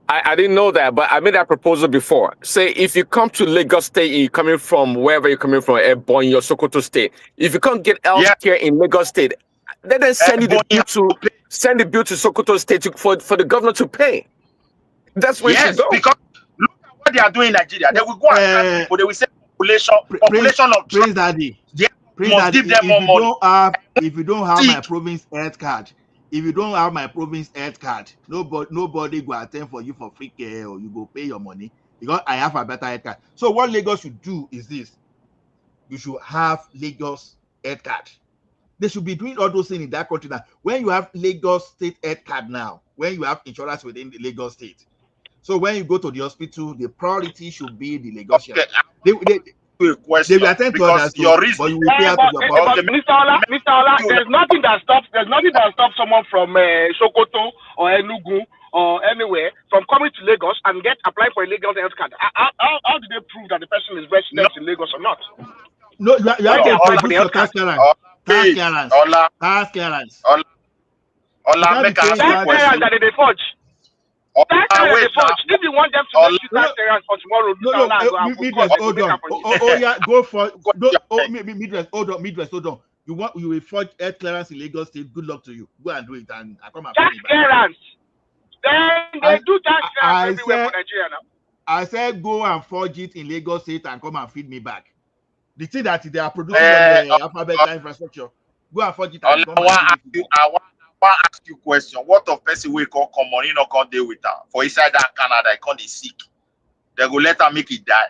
I didn't know that, but I made that proposal before. Say if you come to Lagos State, you're coming from wherever you're coming from, Ebonyi or Sokoto State. If you can't get healthcare in Lagos State, then they send you the bill to Sokoto State for the governor to pay. That's where it should go. Because look at what they are doing in Nigeria. They will go and count people. They will say population of Praise Daddy. Praise must give them more money. If you don't have my province health card, nobody go attend for you for free care, or you go pay your money because I have a better health card. So what Lagos should do is this: you should have Lagos health card. They should be doing all those things in that country now. When you have Lagos State health card now, when you have insurance within the Lagos State, so when you go to the hospital, the priority should be the Lagosian. They will attend to others, but you will pay out of your pocket. Mr. Ola, there's nothing that stops someone from Sokoto or Enugu or anywhere from coming to Lagos and apply for a Lagos health card. How do they prove that the person is resident in Lagos or not? No, you have to produce your tax clearance. Tax clearance. Make tax clearance that they forge. Tax clearance they forge. If you want them to make you tax clearance for tomorrow, Midwest, hold on. You will forge health clearance in Lagos State. Good luck to you. Go and do it, and I come and tax clearance. Then they do tax clearance everywhere for Nigeria now. I said go and forge it in Lagos State and come and feed me back. The thing that they are producing on the alphabet infrastructure, go and forge it. And come I want to ask you a question. What of person will come on, you know, can't deal with her for inside that Canada, I can't be sick. They go let her make it die.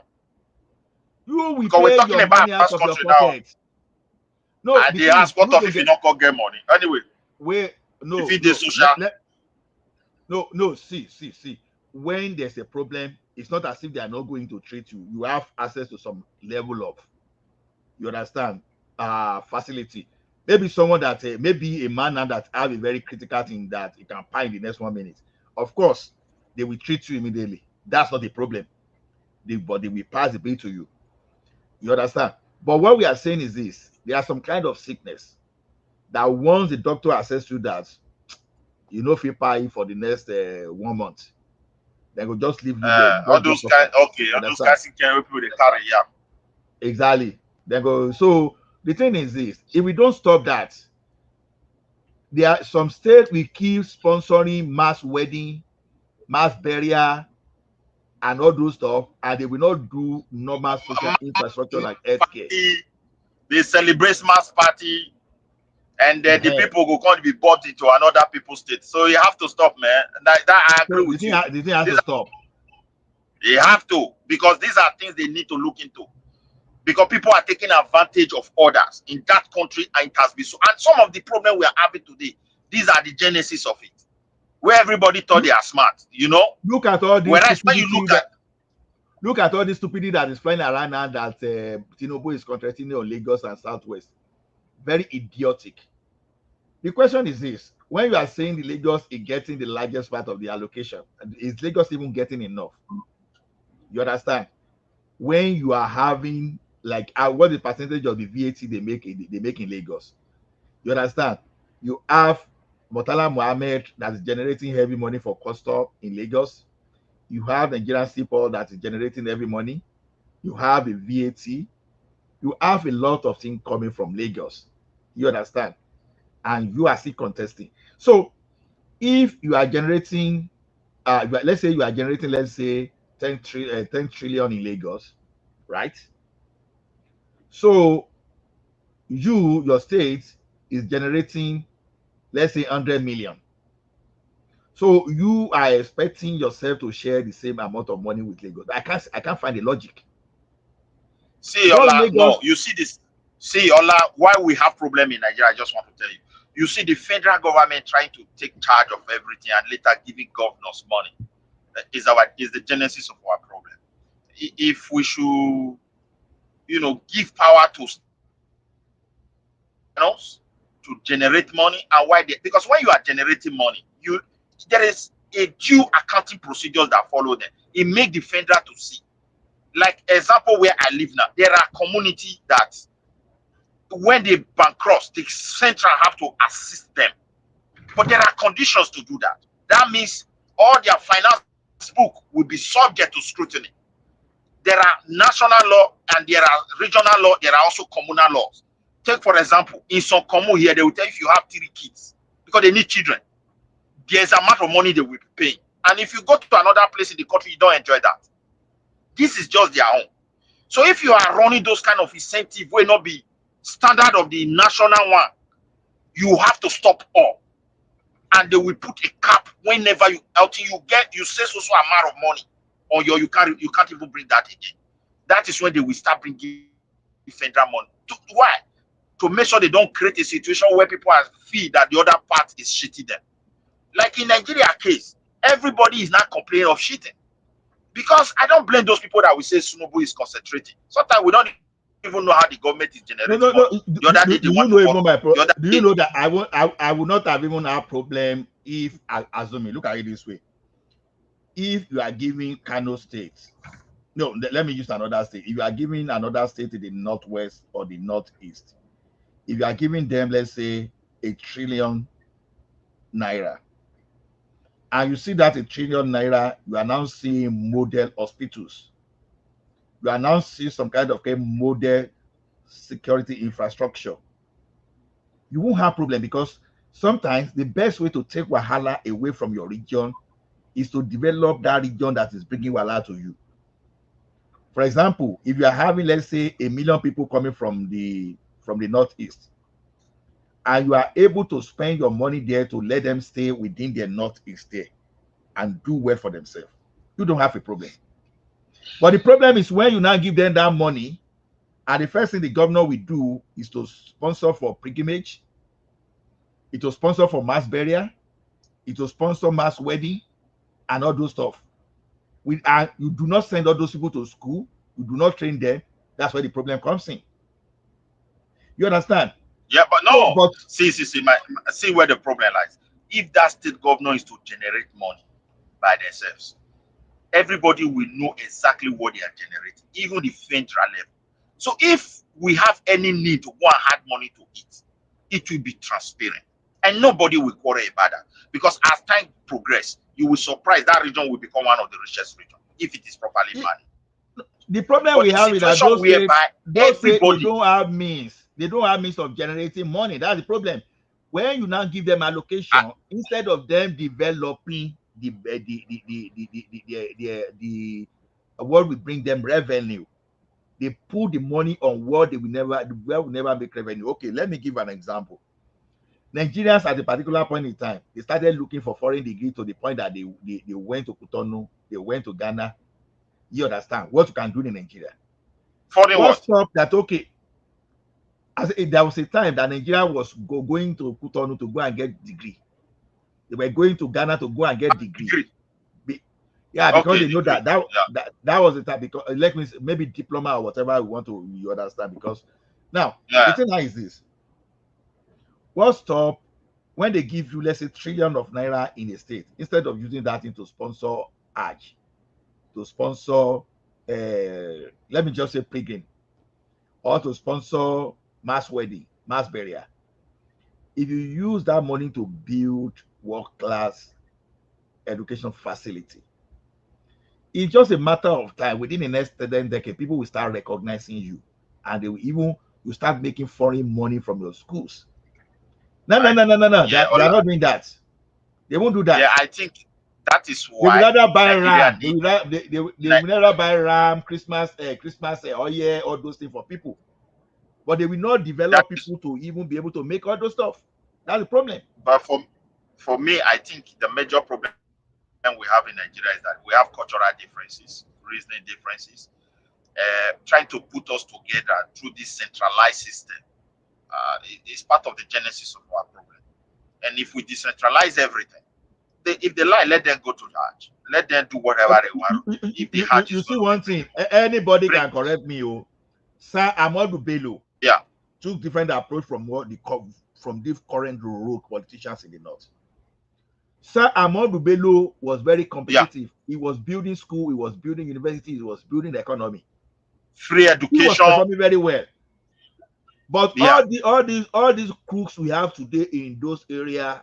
You will pay your money out of your pocket. No, and they ask what of if you not get money anyway. See. When there's a problem, it's not as if they are not going to treat you. You have access to some level of, you understand, facility. Maybe someone that maybe a man now that have a very critical thing that he can pay in the next 1 minute. Of course, they will treat you immediately. That's not the problem. But they will pass the bill to you. You understand? But what we are saying is this: there are some kind of sickness that once the doctor assesses you that you know if you pay for the next 1 month, they will just leave you there. All those guys can people they carry, yeah. Exactly. They go. So the thing is this: if we don't stop that, there are some states we keep sponsoring mass wedding, mass burial, and all those stuff, and they will not do normal social infrastructure like healthcare. They celebrate mass party, and then the people will come to be bought into another people's state. So you have to stop, man. That I agree with you. The thing has to stop. They have to, because these are things they need to look into. Because people are taking advantage of others in that country, and it has been so. And some of the problem we are having today, these are the genesis of it, where everybody thought they are smart. You know, look at all this. Whereas when you look at all this stupidity that is flying around now that Tinubu is contracting on Lagos and Southwest. Very idiotic. The question is this: when you are saying the Lagos is getting the largest part of the allocation, is Lagos even getting enough? You understand? When you are having like what the percentage of the VAT they make in Lagos, you understand? You have Murtala Mohammed that is generating heavy money for custom in Lagos. You have Nigerian Seaport that is generating heavy money. You have a VAT. You have a lot of things coming from Lagos. You understand? And you are still contesting. So if you are generating, let's say you are generating, 10 trillion in Lagos, right? So your state is generating, let's say 100 million. So you are expecting yourself to share the same amount of money with Lagos. I can't find the logic. See, Ola, no, you see this. See, Ola, why we have problem in Nigeria, I just want to tell you. You see the federal government trying to take charge of everything and later giving governors money. Is the genesis of our problem. If we should, give power to to generate money, and why because when you are generating money, there is a due accounting procedures that follow them. It make the federal to see. Like example where I live now, there are community that when they bankrupt, the central have to assist them. But there are conditions to do that. That means all their finance book will be subject to scrutiny. There are national law and there are regional law. There are also communal laws. Take for example, in some commune here, they will tell you if you have 3 kids because they need children. There's an amount of money they will be paying. And if you go to another place in the country, you don't enjoy that. This is just their own. So if you are running those kind of incentive will not be standard of the national one, you have to stop all. And they will put a cap whenever you say so amount of money or you can't even bring that again. That is when they will start bringing federal money. Why? To make sure they don't create a situation where people feel that the other part is cheating them. Like in Nigeria case, everybody is not complaining of cheating. Because I don't blame those people that will say Tinubu is concentrating. Sometimes we don't even know how the government is generating money. The other day they want to borrow. Do you know that I would not have even had problem if assuming, look at it this way. If you are giving Kano State, no, let me use another state. If you are giving another state in the northwest or the northeast, if you are giving them, let's say, 1 trillion naira, and you see that 1 trillion naira, you are now seeing model hospitals. You are now seeing some kind of a model security infrastructure. You won't have problem because sometimes the best way to take wahala away from your region is to develop that region that is bringing wahala to you. For example, if you are having, let's say, 1 million people coming from the northeast, and you are able to spend your money there to let them stay within the northeast there and do well for themselves, you don't have a problem. But the problem is when you now give them that money, and the first thing the governor will do is to sponsor for pilgrimage, it will sponsor for mass burial, it will sponsor mass wedding, and all those stuff. You do not send all those people to school, you do not train them. That's where the problem comes in. You understand? Yeah, but no. See where the problem lies. If that state governor is to generate money by themselves, everybody will know exactly what they are generating, even the federal level. So if we have any need to go and add money to it, it will be transparent. And nobody will quarrel about that. Because as time progresses, you will surprise that region will become one of the richest regions if it is properly managed. The problem we have is that those states they don't have means. They don't have means of generating money. That's the problem. When you now give them allocation, instead of them developing the what will bring them revenue, they put the money on what they will never make revenue. Okay, let me give an example. Nigerians at a particular point in time, they started looking for foreign degree to the point that they went to Cotonou, they went to Ghana. You understand what you can do in Nigeria? Foreign what? Stop that? Okay. There was a time that Nigeria was going to Cotonou to go and get degree. They were going to Ghana to go and get degree. Because they know that was the time. Because let me maybe diploma or whatever we want to, you understand? Because now the thing now is this: what stop when they give you, let's say, 1 trillion of naira in a state, instead of using that into sponsor Hajj, to sponsor let me just say pilgrim, or to sponsor mass wedding, mass burial. If you use that money to build world-class education facility, it's just a matter of time. Within the next 10 decades, people will start recognizing you, and they will even you start making foreign money from your schools. No. They are not doing that. They won't do that. Yeah, I think that is why they will rather buy RAM. They will rather buy RAM, Christmas, all those things for people. But they will not develop people to even be able to make all those stuff. That's the problem. But for me, I think the major problem we have in Nigeria is that we have cultural differences, reasoning differences, trying to put us together through this centralized system. Is part of the genesis of our problem. And if we decentralize everything, if they lie, let them go to Hajj. Let them do whatever they want. If the Hajj you see one thing, anybody can correct me. Sir Ahmadu Bello took different approach from these current rural politicians in the north. Sir Ahmadu Bello was very competitive. He was building school, he was building universities, he was building the economy. Free education. He was performing very well. But all these crooks we have today in those areas,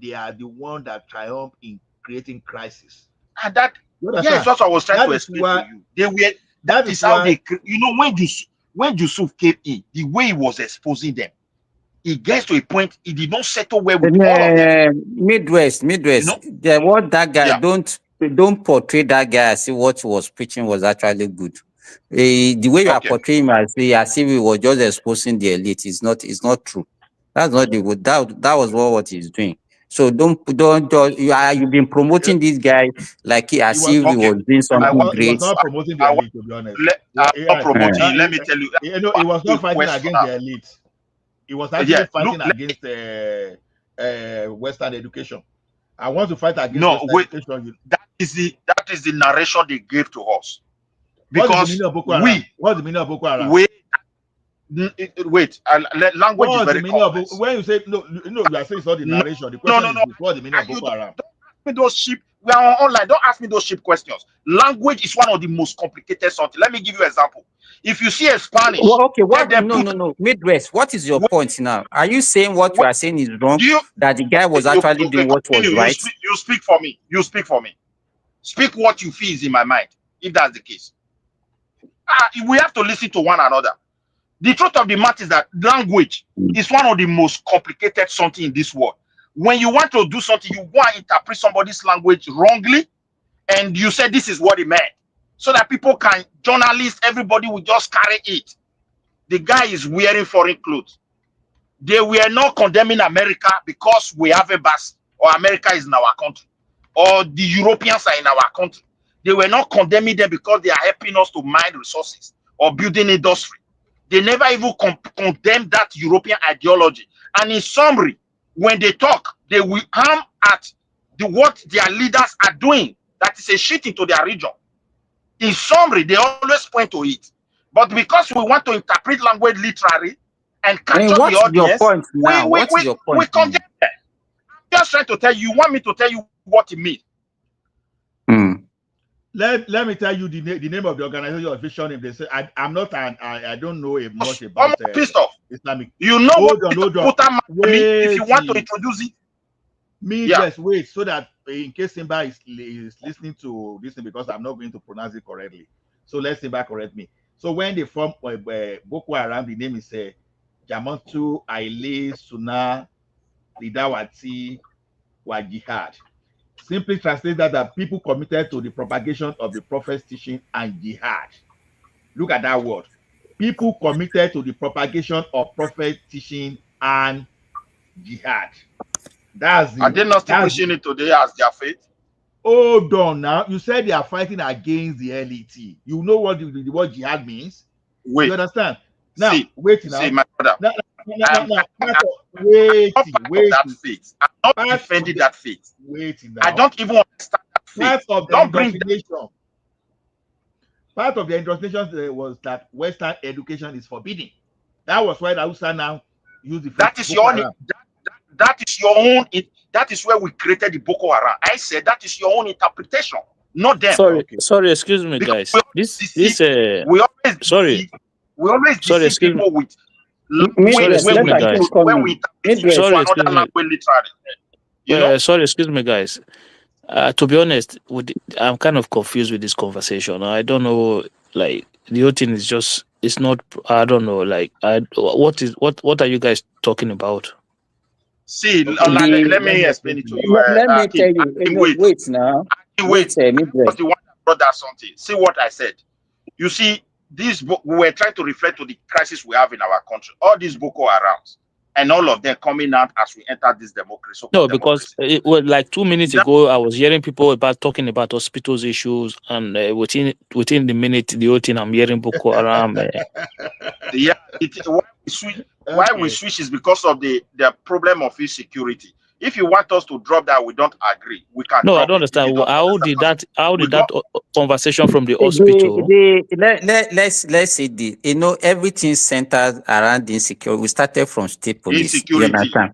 they are the ones that triumph in creating crisis. And that it's what I was trying to explain to you. That is how they, when Yusuf came in, the way he was exposing them, it gets to a point he did not settle well with all of them. Midwest. You know? What that guy don't portray that guy as if what he was preaching was actually good. The way you are portraying him as if he was just exposing the elite is not true. That's not the good. That was what he's doing. So don't you've been promoting this guy like as if he was doing something great. He was not promoting the elite, to be honest. Let me tell you. He was not fighting against the elite. He was actually fighting against Western education. I want to fight against Western education. That is the narration they gave to us. Because what's the meaning of Boko Haram? Wait, language is very complex. When you say no, you are saying it's not the narration. The question is what's the meaning of Boko Haram? Don't ask me those sheep. We are online. Don't ask me those sheep questions. Language is one of the most complicated something. Let me give you an example. If you see a Spanish, no. Midwest, what is your point now? Are you saying what you are saying is wrong? That the guy was actually doing what was right? You speak for me. You speak for me. Speak what you feel is in my mind. If that's the case, we have to listen to one another. The truth of the matter is that language is one of the most complicated something in this world. When you want to do something, you want to interpret somebody's language wrongly, and you say this is what it meant, so that people can, journalists, everybody will just carry it. The guy is wearing foreign clothes. They were not condemning America because we have a bus, or America is in our country, or the Europeans are in our country. They were not condemning them because they are helping us to mine resources or building industry. They never even condemn that European ideology. And in summary, when they talk, they will harm at what their leaders are doing. That is a shit into their region. In summary, they always point to it. But because we want to interpret language literally and capture the audience, your point now? What's your point? We condemn them. I'm just trying to tell you. You want me to tell you what it means? Let me tell you the name of the organization or vision. If they say I don't know much about Islamic. You know hold on. If you want to introduce it, just wait so that in case Simba is listening to this thing, because I'm not going to pronounce it correctly. So let Simba correct me. So when they form Boko Haram, the name is Jamatu Aile Suna Lidawati wa Jihad. Simply translate that people committed to the propagation of the prophet's teaching and jihad. Look at that word. People committed to the propagation of prophet's teaching and jihad. Are they not still pushing it today as their faith? Hold on now. You said they are fighting against the LET. You know what the word jihad means? Wait. You understand? Now, wait now. See, my brother. Wait. That faith. I'm not defending that faith. Wait now. I don't even understand that faith. Part of the indoctrination was that Western education is forbidden. That was why Hausa now use the phrase. That is your own. That is your own. That is where we created the Boko Haram. I said that is your own interpretation, not them. Sorry, excuse me, guys. We always deceive people with. Sorry, excuse me, guys. To be honest, I'm kind of confused with this conversation. I don't know, like the whole thing is just, it's not. I don't know, like what are you guys talking about? See, let me explain it to you. Let me tell you. Wait now. Wait, was the one that brought that something. See what I said. You see, we were trying to refer to the crisis we have in our country. All these Boko Harams and all of them coming out as we enter this democracy. No, because it was like 2 minutes ago, I was hearing people talking about hospitals issues, and within the minute, the whole thing I'm hearing Boko Haram. Yeah, why we switch is because of the problem of insecurity. If you want us to drop that, we don't agree. We can. No, drop I don't understand. How did that conversation from the hospital? Let's say everything centered around insecurity. We started from state police. Insecurity. You understand?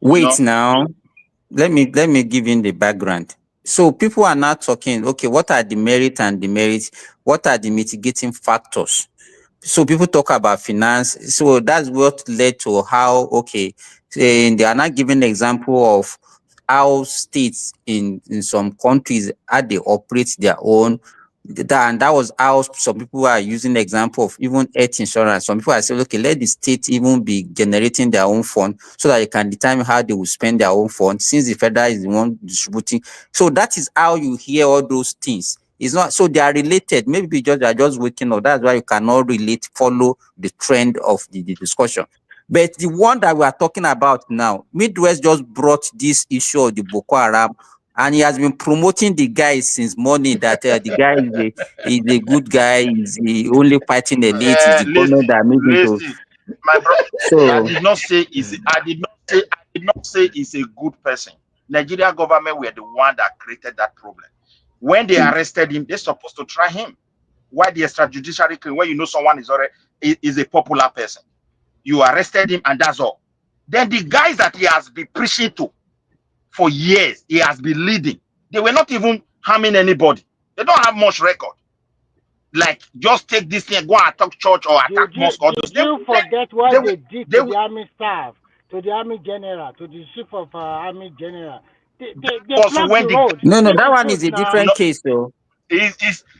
Wait now. Let me give you the background. So people are now talking, okay, what are the merits and demerits? What are the mitigating factors? So people talk about finance. So that's what led to how, okay, they are not giving an example of how states in some countries, how they operate their own. And that was how some people are using the example of even health insurance. Some people are saying, okay, let the state even be generating their own fund so that they can determine how they will spend their own fund, since the federal is the one distributing. So that is how you hear all those things. It's not so they are related. Maybe they are just waking up. That's why you cannot follow the trend of the discussion. But the one that we are talking about now, Midwest just brought this issue of the Boko Haram, and he has been promoting the guy since morning that the guy is a good guy, is the only fighting elite, is the government that made him to. My brother, So I did not say he's a good person. Nigeria government were the one that created that problem. When they arrested him, they're supposed to try him. Why the extrajudiciary claim? When you know someone is a popular person, you arrested him and that's all. Then the guys that he has been preaching to for years, he has been leading. They were not even harming anybody. They don't have much record. Like, just take this thing, go and attack church or attack mosque. Did you forget what they did to the army staff, to the army general, to the chief of army general? They blocked the road. No, that one is a different case, though.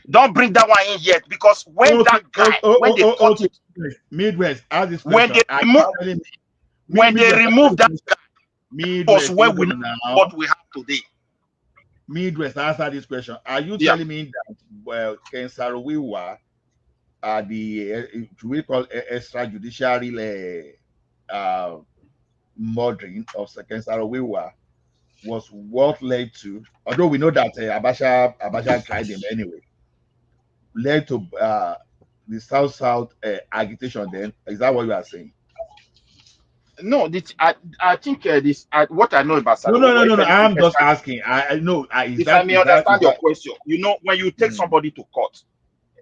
Don't bring that one in yet, because when that guy, when they caught it, Midwest, ask this when question. When they removed that guy, Midwest, was when we know what we have today. Midwest, answer this question. Are you telling me that Ken Saro-Wiwa are the we call extrajudiciary murdering of Ken Saro-Wiwa was what led to, although we know that Abacha tried him anyway, led to the South agitation? Then is that what you are saying? No, I think what I know about Saro. No. I'm just asking. I know. If I may understand your question, you know, when you take somebody to court,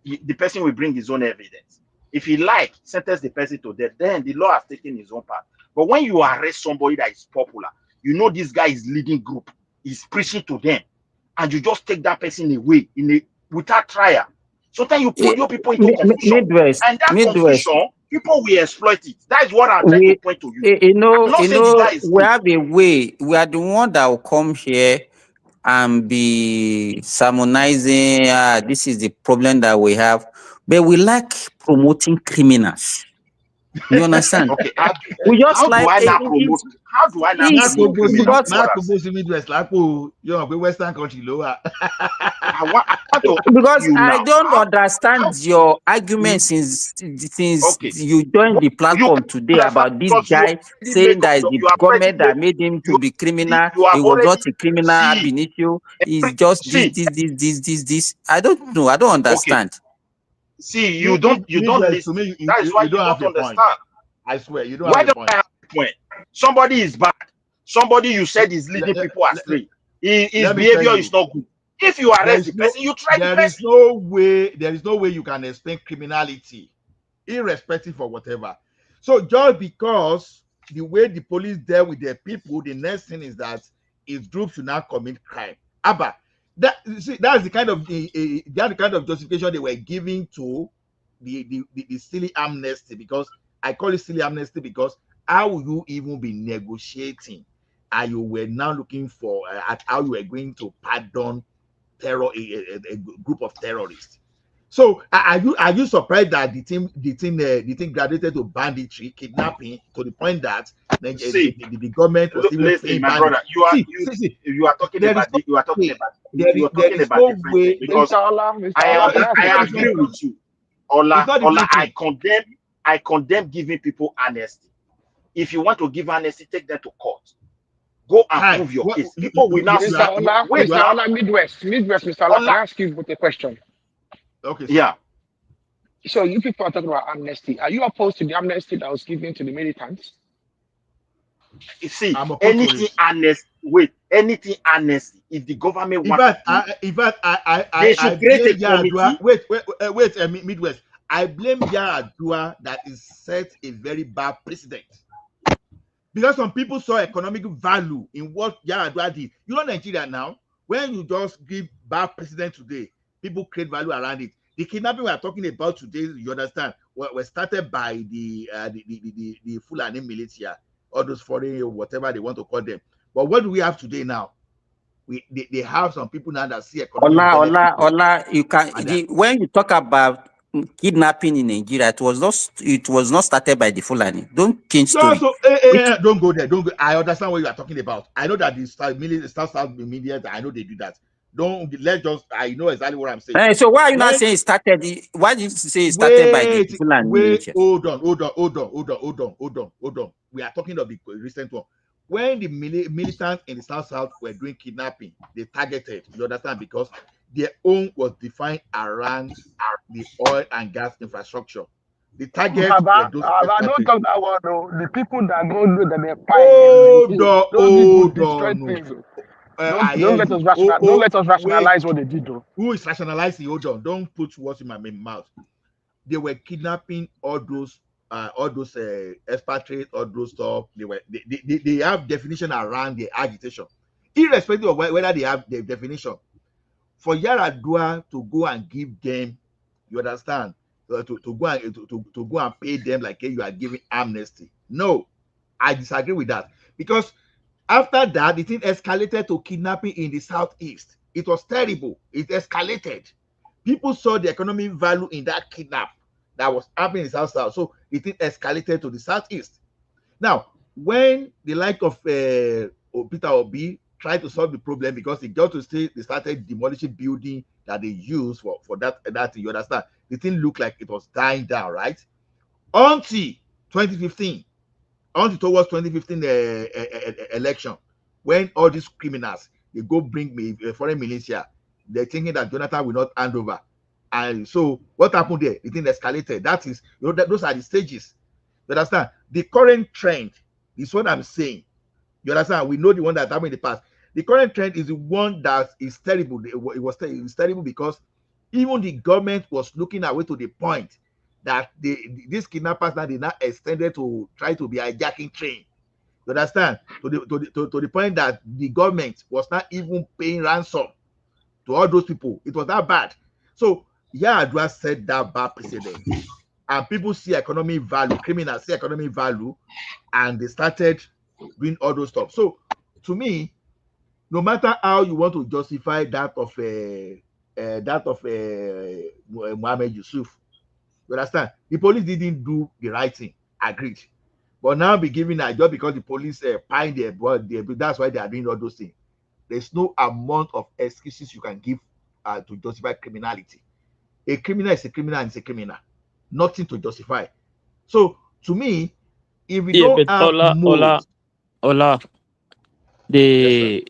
the person will bring his own evidence. If he sentence the person to death, then the law has taken his own part. But when you arrest somebody that is popular, you know this guy is leading group, he's preaching to them, and you just take that person away without trial. Sometimes you put your people into confusion, and that confusion, people will exploit it. That is what I'm trying to point to you. We have a way. We are the one that will come here and be sermonizing. This is the problem that we have, but we like promoting criminals. You understand? Okay. We just how do I not promote Western country lower? Because I don't understand your argument since you joined the platform today about this guy saying that the government that made him to be criminal. He was not a criminal ab initio. He's just this. I don't know. I don't understand. See, you don't listen. That is why you don't understand. I swear, you don't have a point. Somebody is bad. Somebody you said is leading people astray. His behavior is not good. If you arrest the person, you try the person. There is no way you can explain criminality, irrespective of whatever. So just because the way the police deal with their people, the next thing is that his group should not commit crime. Abba, that's the kind of justification they were giving to the silly amnesty, because I call it silly amnesty because how will you even be negotiating and you were now looking for at how you were going to pardon a group of terrorists? So are you surprised that the thing graduated to banditry, kidnapping, to the point that the government was even listen, my brother, you are talking about different things, because I agree with you. Ola, I condemn giving people amnesty. if you want to give amnesty, take them to court. Go and prove your case. People will now Mr. Ola, wait Mr. now. Ola, Midwest, Mr. Ola, can I ask you a question? Okay. Yeah. So you people are talking about amnesty. Are you opposed to the amnesty that was given to the militants? You see, anything honest. Wait, anything honest. If the government wants to do, they should create a committee. Wait, Midwest. I blame Yaradua that is set a very bad precedent. Because some people saw economic value in what Yaradua did. You know, Nigeria now, when you just give bad precedent today, people create value around it. The kidnapping we are talking about today, you understand, were started by the Fulani militia, all those foreign or whatever they want to call them. But what do we have today now? They have some people now that see economic Ola, you can when you talk about kidnapping in Nigeria, it was not started by the Fulani. Don't change story. Don't go there. Don't go. I understand what you are talking about. I know that the start media. I know they do that. I know exactly what I'm saying. So why are you not saying it started? Why did you say it started by the Fulani militia? Hold on. We are talking of the recent one. When the militants in the South were doing kidnapping, they targeted, you understand, because their own was defined around the oil and gas infrastructure. The target were those don't talk that one though. The people that go do that they're don't let us rationalize what they did though. Who is rationalizing? Hold on, don't put words in my mouth. They were kidnapping all those expatriates, all those stuff. They have definition around the agitation, irrespective of whether they have the definition. For Yaradua to go and give them, you understand, to go and pay them like you are giving amnesty. No, I disagree with that, because after that, the thing escalated to kidnapping in the Southeast. It was terrible. It escalated. People saw the economic value in that kidnap that was happening in the South. So the thing escalated to the Southeast. Now, when the like of Peter Obi tried to solve the problem, because they got to say they started demolishing building that they used for that, you understand, the thing looked like it was dying down, right? Until 2015, until towards 2015 election, when all these criminals, they go bring me a foreign militia, they're thinking that Jonathan will not hand over. And so what happened there? The thing escalated. That is, those are the stages. You understand? The current trend is what I'm saying. You understand? We know the one that happened in the past. The current trend is the one that is terrible. It was terrible because even the government was looking away to the point that these kidnappers now, they now extended to try to be hijacking train. You understand? To the point that the government was not even paying ransom to all those people. It was that bad. So Yaradua said that bad precedent, and people see economic value, criminals see economic value, and they started doing all those stuff. So to me, no matter how you want to justify that of Mohammed Yusuf, you understand, the police didn't do the right thing. Agreed. But now be giving a job because the police pine their blood. That's why they are doing all those things. There's no amount of excuses you can give to justify criminality. A criminal is a criminal and it's a criminal. Nothing to justify. So to me, if we don't have Ola, the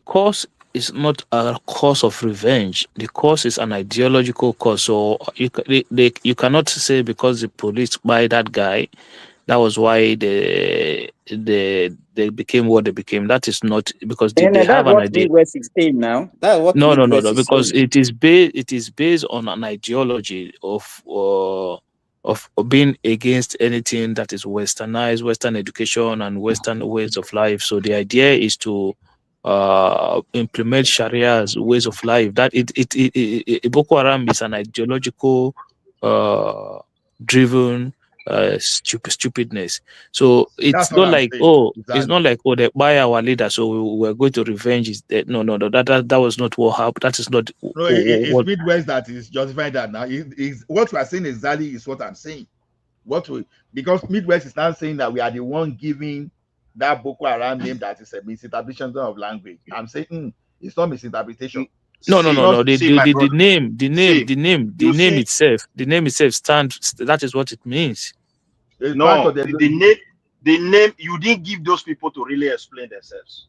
cause is not a cause of revenge. The cause is an ideological cause. So you cannot say because the police buy that guy, that was why they became what they became. That is not because they have an idea. Midwest is saying now. That's what No, saying. because it is based on an ideology of being against anything that is westernized, Western education and Western ways of life. So the idea is to implement Sharia's ways of life. That Boko Haram is an ideological driven stupidness. So it's not like it's not like they buy our leader, so we're going to revenge his death. No, that was not what happened. That is not. No, it's Midwest that is justifying that now. What we are saying exactly is what I'm saying. Because Midwest is now saying that we are the one giving that Boko Haram name that is a misinterpretation of language. I'm saying it's not misinterpretation. No. The name itself stands. That is what it means. No, the name. The name, you didn't give those people to really explain themselves.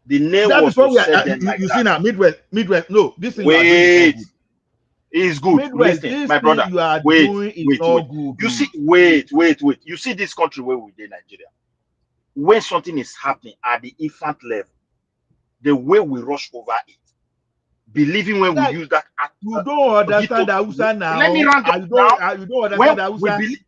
The name That was is what to we are. set them You, like you that. see now, Midwest. No, this thing you are doing is not Wait, good. it's good. Midwest, Listen, this my thing brother. you are Wait, doing is wait, not wait. good. You see, wait. You see this country where we did Nigeria. When something is happening at the infant level, the way we rush over it, believing when we use that. You don't understand the Hausa now. Let me round up now. You don't When understand the we Hausa. believe,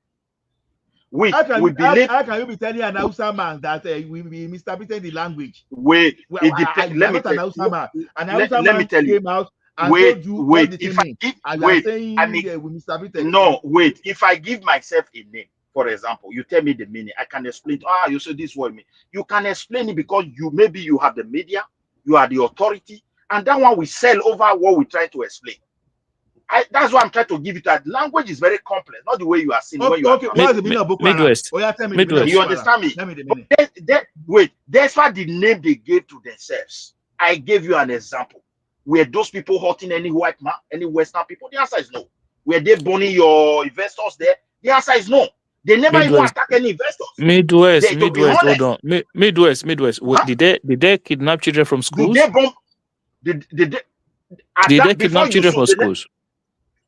How can you be telling an Hausa man that we be misinterpreting the language? Wait, it depends. Let me not an tell Hausa man. An let Hausa man me tell you. came out and told you what the thing means. And you are saying we misinterpreted. No, wait. If I give myself a name, for example, you tell me the meaning, I can explain. You say this word mean. You can explain it because maybe you have the media, you are the authority, and that one we sell over what we try to explain. That's why I'm trying to give it that language is very complex, not the way you are seeing. Okay, what's the meaning of Boko Haram? Midwest. Oh, yeah, tell me the meaning of You Boko Haram. understand me? Tell me the meaning. Wait, that's what the name they gave to themselves. I gave you an example. Were those people hurting any white man, any Western people? The answer is no. Were they burning your investors there? The answer is no. They never even attack any investors. Midwest. Hold on. Midwest. Huh? Did they kidnap children from schools? Did they bomb? Did they kidnap children from schools?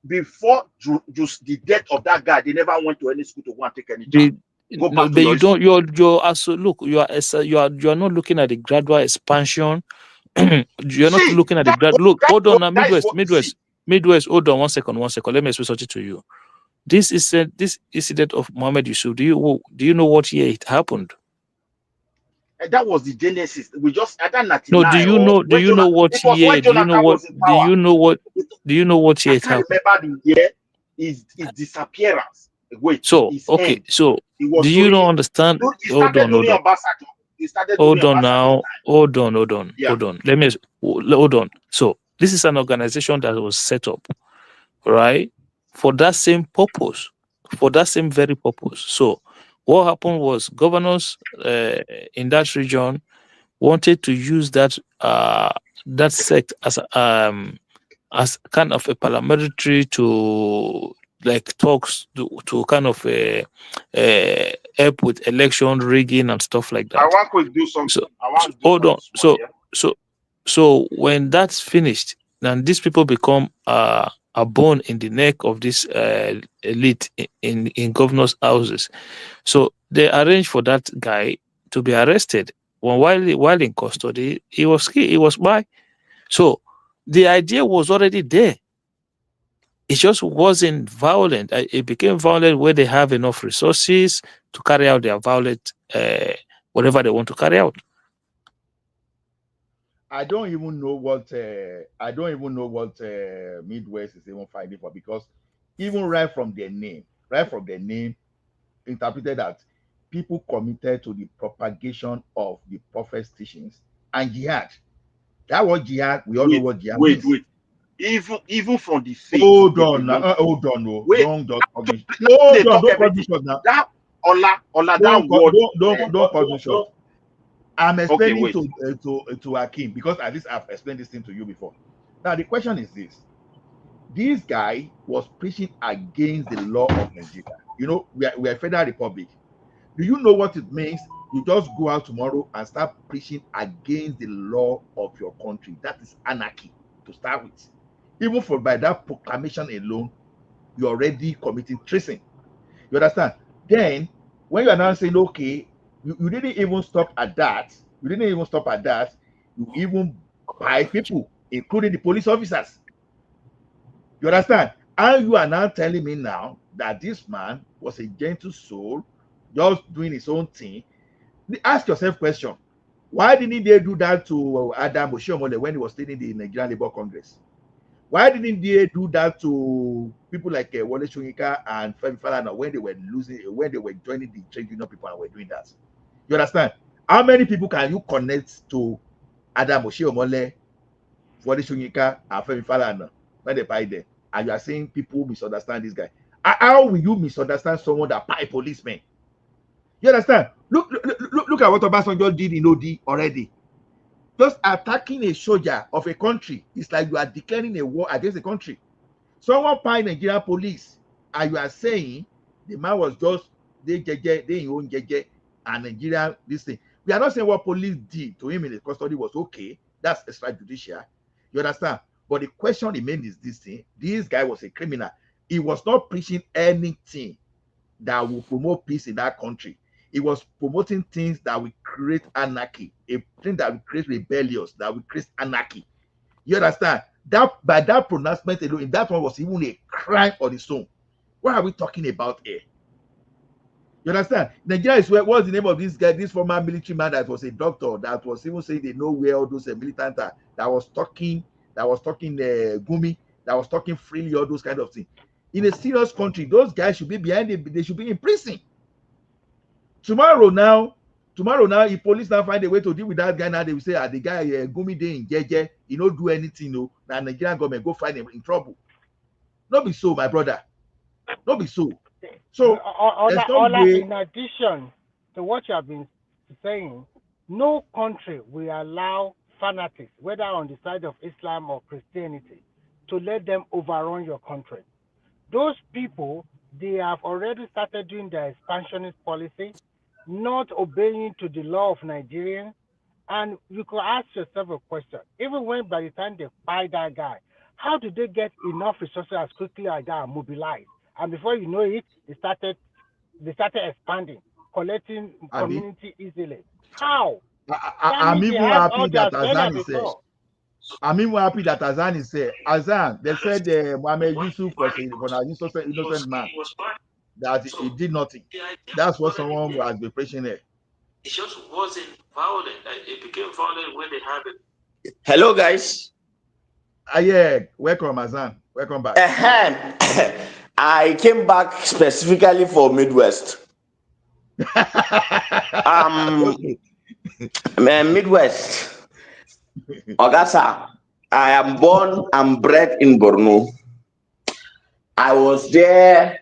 Before just the death of that guy, they never went to any school to go and take any child. Go back to you don't. You're also look. You are not looking at the gradual expansion. You're not looking at the grad. Look, hold on now, Midwest. Hold on 1 second. Let me explain something to you. This incident of Mohammed Yusuf. Do you know what year it happened? And that was the genesis. We just at that 99. No, do you know what year? Do you know what year it happened? I can't remember the year. His disappearance. Wait. So okay. So do you not understand? Hold on. Hold on now. Hold on. Let me hold on. So this is an organization that was set up, right, for that same purpose, for that same very purpose. So what happened was governors in that region wanted to use that sect as kind of a paramilitary to like talks to kind of help with election rigging and stuff like that. I want to do something. Hold on. So when that's finished, then these people become a bone in the neck of this elite in governors' houses. So they arranged for that guy to be arrested. While in custody, he was by. So the idea was already there. It just wasn't violent. It became violent where they have enough resources to carry out their violent whatever they want to carry out. I don't even know what Midwest is even fighting for, because even right from their name, interpreted that people committed to the propagation of the prophet's teachings and jihad. That was jihad. We all know what jihad means. Wait. Even from the faith. Hold on. No. Don't publish. Don't publish now. That Ola, don't publish. Don't. I'm explaining to Hakim, because at least I've explained this thing to you before. Now the question is this: this guy was preaching against the law of Nigeria. You know, we are a federal republic. Do you know what it means? You just go out tomorrow and start preaching against the law of your country. That is anarchy to start with. Even by that proclamation alone, you're already committing treason. You understand? Then, when you are now saying, okay, you didn't even stop at that. You even buy people, including the police officers. You understand? And you are now telling me now that this man was a gentle soul, just doing his own thing. Ask yourself a question. Why didn't they do that to Adam Oshiomhole when he was leading the Nigerian Labour Congress? Why didn't they do that to people like Wole Soyinka and Femi Falana when they were joining the trade union people and were doing that? You understand? How many people can you connect to Adam Oshiomhole, Wole Soyinka, and Femi Falana when they buy there? And you are saying people misunderstand this guy. How will you misunderstand someone that buy policemen? You understand? Look at what Obasanjo did in OD already. Just attacking a soldier of a country is like you are declaring a war against the country. Someone buy Nigerian police, and you are saying the man was just they own jeje. and Nigeria, this thing. We are not saying what police did to him in the custody was okay. That's extrajudicial. You understand? But the question remains is this thing. This guy was a criminal. He was not preaching anything that will promote peace in that country. He was promoting things that will create anarchy, a thing that will create rebellions, that will create anarchy. You understand? That by that pronouncement alone, that one was even a crime on its own. What are we talking about here? You understand? Nigeria is where, what's the name of this guy, this former military man that was a doctor, that was even saying they know where all those militants are, that was talking Gumi, that was talking freely, all those kind of things. In a serious country, those guys should be behind it, they should be in prison. Tomorrow now, if police now find a way to deal with that guy, now they will say, the guy Gumi dey in jeje, he no do anything, no. Now Nigerian government go find him in trouble. Not be so, my brother. Not be so. So in addition to what you have been saying, no country will allow fanatics, whether on the side of Islam or Christianity, to let them overrun your country. Those people, they have already started doing their expansionist policy, not obeying to the law of Nigerians. And you could ask yourself a question, even when by the time they buy that guy, how do they get enough resources as quickly as that and mobilize? And before you know it, they started expanding, collecting community easily. How? I'm even happy that Azan is there. I'm even happy that Azan is there. Azan, they said Mohammed Yusuf was an innocent man, that he did nothing. That's what someone has been preaching there. It just wasn't violent. It became violent when they had it. Hello, guys. Yeah, welcome, Azan. Welcome back. I came back specifically for Midwest. Midwest. Augusta. I am born and bred in Borno. I was there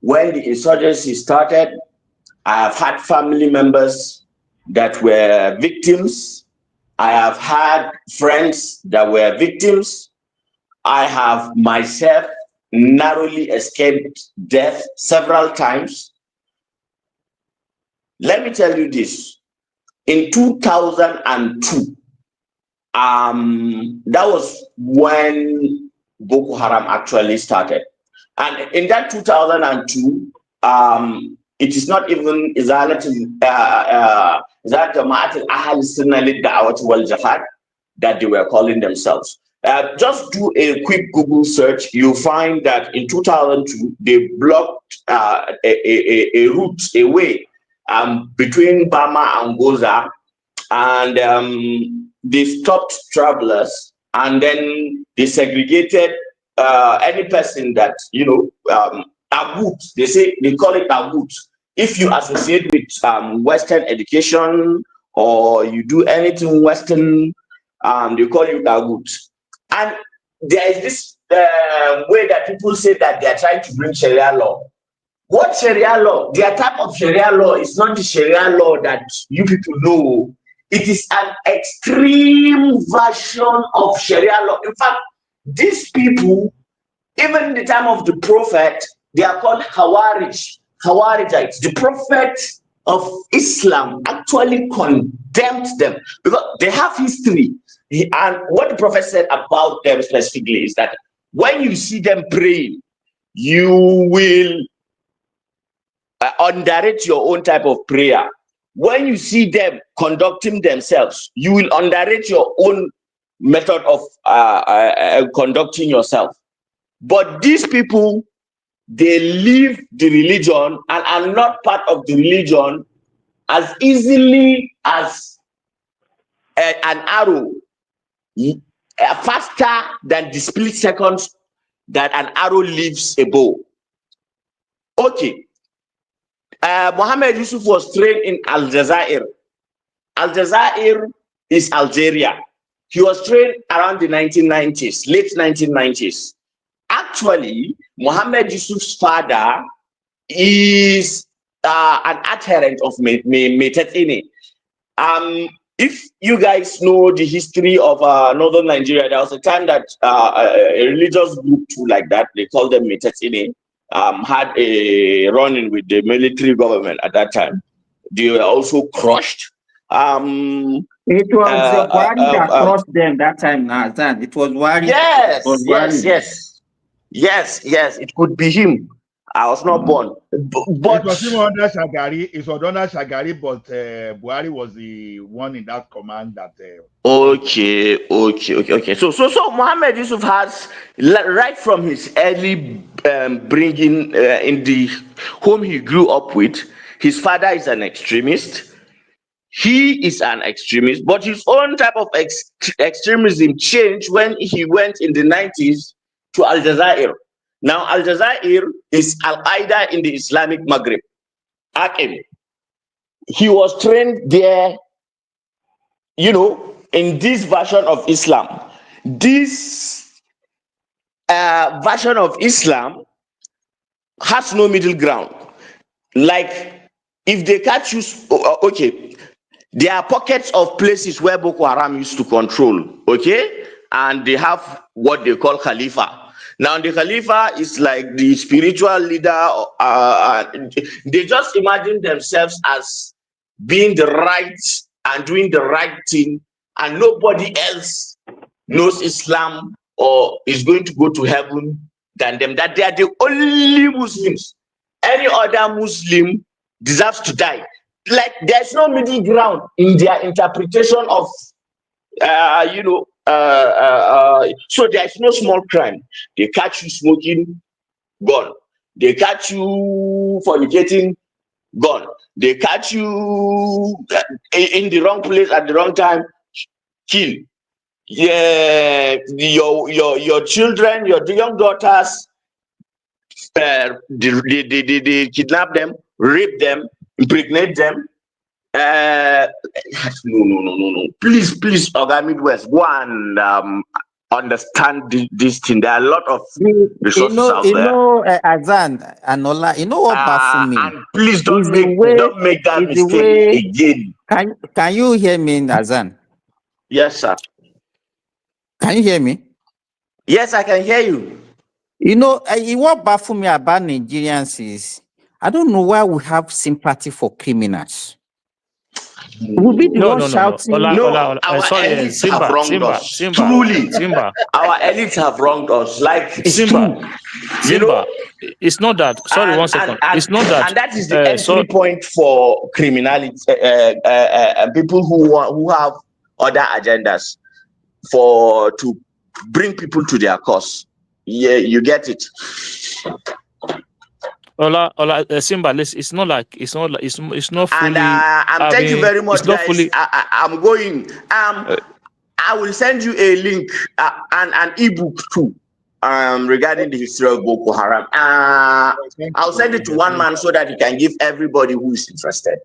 when the insurgency started. I have had family members that were victims. I have had friends that were victims. I have myself narrowly escaped death several times. Let me tell you this. In 2002, that was when Boko Haram actually started. And in that 2002, it is not even that they were calling themselves. Just do a quick Google search. You find that in 2002, they blocked a route, a way between Bama and Goza, and they stopped travelers, and then they segregated any person that, Agut, they call it Agut. If you associate with Western education or you do anything Western, they call you Agut. And there is this way that people say that they are trying to bring Sharia law. What Sharia law? Their type of Sharia law is not the Sharia law that you people know. It is an extreme version of Sharia law. In fact, these people, even in the time of the Prophet, they are called Hawarijites. The Prophet of Islam actually condemned them because they have history. And what the Prophet said about them specifically is that when you see them praying, you will underrate your own type of prayer. When you see them conducting themselves, you will underrate your own method of conducting yourself. But these people, they leave the religion and are not part of the religion as easily as an arrow, faster than the split seconds that an arrow leaves a bow. Okay. Mohammed Yusuf was trained in Aljazair. Aljazair is Algeria. He was trained around the 1990s, late 1990s. Actually, Mohammed Yusuf's father is an adherent of Metetine. If you guys know the history of northern Nigeria, there was a time that a religious group too, like that, they called them Metetine, had a run-in with the military government at that time. they were also crushed. It was Buhari that crossed them that time. Azan. It was Buhari. Yes. It could be him. I was not born, but it was even under Shagari. It was under Shagari, but Buhari was the one in that command that. Okay. So Mohammed Yusuf has right from his early bringing in the home he grew up with. His father is an extremist. He is an extremist, but his own type of extremism changed when he went in the 90s to Al Jazair. Now, Al Jazair is Al Qaeda in the Islamic Maghreb. Akim. He was trained there, in this version of Islam. This version of Islam has no middle ground. Like, if they catch you, okay, there are pockets of places where Boko Haram used to control, okay? And they have what they call Khalifa. Now, the Khalifa is like the spiritual leader. They just imagine themselves as being the right and doing the right thing, and nobody else knows Islam or is going to go to heaven than them. That they are the only Muslims. Any other Muslim deserves to die. Like, there's no middle ground in their interpretation of, so there's no small crime. They catch you smoking, gone. They catch you fornicating, gone. They catch you in the wrong place at the wrong time, kill. Yeah, your children, your young daughters, they kidnap them, rape them, impregnate them. No. Please, Oga Midwest, go and understand this thing. There are a lot of resources out there. Azan, Anola, what baffles me? And please don't make that mistake again. Can you hear me, Azan? Yes, sir. Can you hear me? Yes, I can hear you. What baffles me about Nigerians is, I don't know why we have sympathy for criminals. We'll be the one shouting. Our elites have wronged us. Truly. Simba. Our elites have wronged us. Like, it's true. Simba. It's not that. Sorry, 1 second. It's not that. And that is the entry point for criminality. People who have other agendas to bring people to their cause. Yeah, you get it. Ola, Simba, it's not fully. And thank you very much, guys. I'm going. I will send you a link and an ebook too, regarding the history of Boko Haram. I'll send it to one man so that he can give everybody who is interested.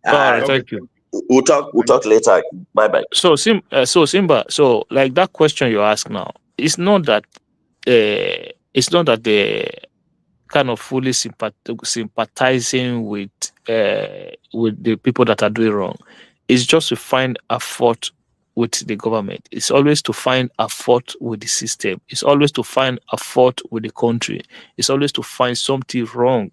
All right, thank you. We'll talk later. Bye bye. So Simba, so like that question you ask now, it's not that they kind of fully sympathizing with the people that are doing wrong. It's just to find a fault with the government. It's always to find a fault with the system. It's always to find a fault with the country. It's always to find something wrong.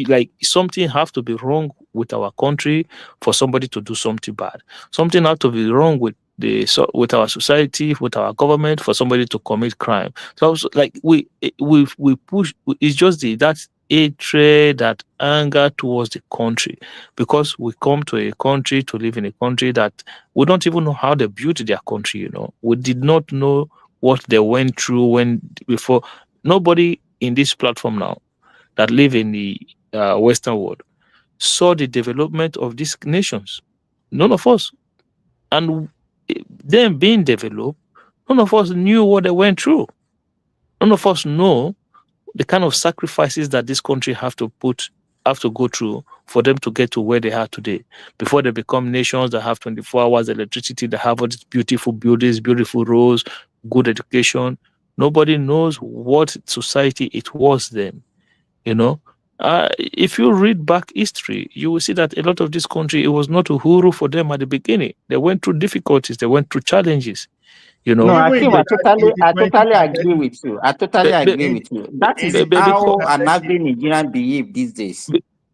Like something have to be wrong with our country for somebody to do something bad. Something have to be wrong with our society, with our government, for somebody to commit crime. So like we push. It's just that hatred, that anger towards the country, because we come to a country to live in a country that we don't even know how they built their country. We did not know what they went through before. Nobody in this platform now that live in the Western world saw the development of these nations. None of us. And them being developed, none of us knew what they went through. None of us know the kind of sacrifices that this country have to go through for them to get to where they are today. Before they become nations that have 24 hours electricity, that have all these beautiful buildings, beautiful roads, good education. Nobody knows what society it was then. If you read back history, you will see that a lot of this country, it was not uhuru for them at the beginning. They went through difficulties. They went through challenges. No, I totally agree with you. I totally agree with you. That is how an average Nigerian behave these days.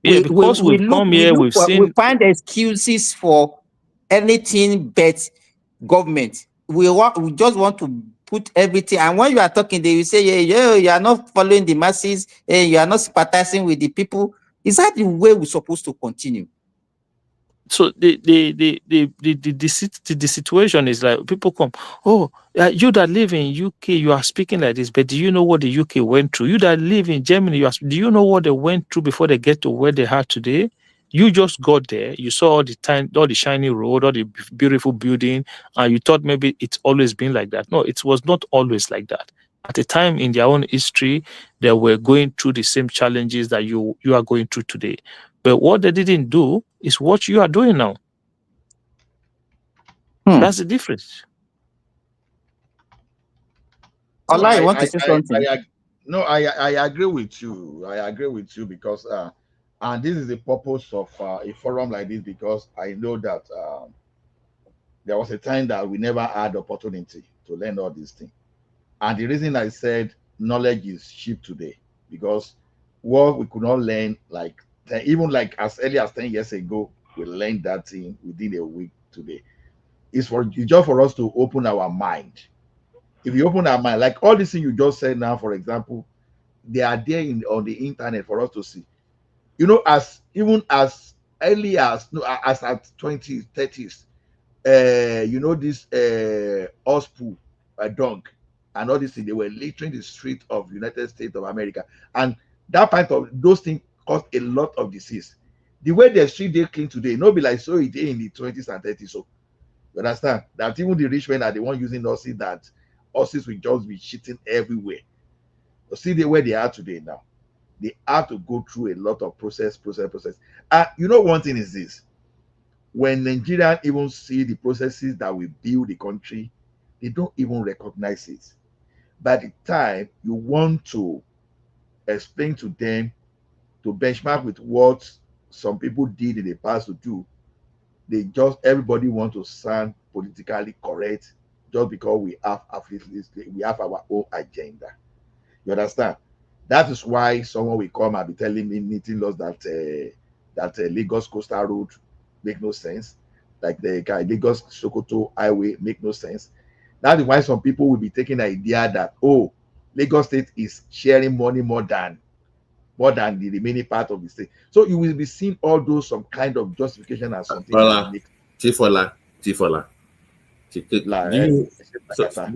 Yeah, because we've come here, we've seen. We find excuses for anything but government. We just want to put everything. And when you are talking, they will say, yeah, you are not following the masses, you are not sympathizing with the people. Is that the way we're supposed to continue? So the situation is like people come, you that live in UK, you are speaking like this, but do you know what the UK went through? You that live in Germany, do you know what they went through before they get to where they are today? You just got there, you saw all the shiny road, all the beautiful building, and you thought maybe it's always been like that. No, it was not always like that. At a time in their own history, they were going through the same challenges that you are going through today. But what they didn't do is what you are doing now. That's the difference. I agree with you. I agree with you because, and this is the purpose of a forum like this, because I know that there was a time that we never had opportunity to learn all these things. And the reason I said knowledge is cheap today, because what we could not learn, like even like as early as 10 years ago, we learned that thing within a week today. It's just for us to open our mind. If you open our mind, like all these things you just said now, for example, they are there on the internet for us to see. You know, even as early as as at 20s, 30s, you know, this Ospu, dunk, and all these things, they were littering the street of United States of America, and that part of those things caused a lot of disease. The way the street they clean today, no be like so it in the 20s and 30s. So you understand that even the rich men are the one using horses, that horses will just be shitting everywhere. You see the way they are today now. They have to go through a lot of process. You know, one thing is this: when Nigerians even see the processes that will build the country, they don't even recognize it. By the time you want to explain to them, to benchmark with what some people did in the past to do, everybody want to sound politically correct just because we have our own agenda. You understand? That is why someone will come and be telling me, meeting us that Lagos Coastal Road make no sense, like the Lagos Sokoto Highway make no sense. That is why some people will be taking the idea that Lagos State is sharing money more than the remaining part of the state. So you will be seeing all those some kind of justification and something that make Tifola. Do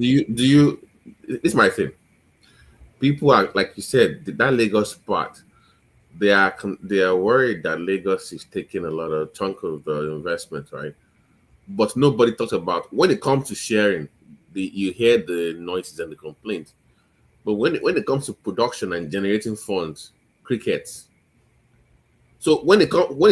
you? This is my thing. People are, like you said, that Lagos part. They are worried that Lagos is taking a lot of chunk of the investment, right? But nobody talks about when it comes to sharing. You hear the noises and the complaints, but when it comes to production and generating funds, crickets. So when it's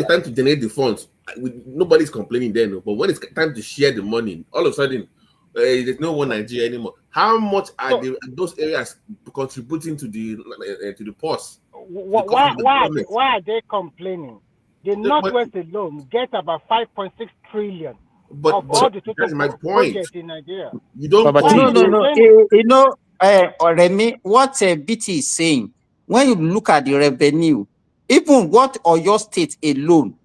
time to generate the funds, nobody's complaining then. But when it's time to share the money, all of a sudden, there's no one Nigeria anymore. How much are those areas contributing to the pause? Why are they complaining? The Northwest alone gets about 5.6 trillion of all the total projects in Nigeria. You don't. No. You know, Remy, what BT is saying, when you look at the revenue, even what Oyo State alone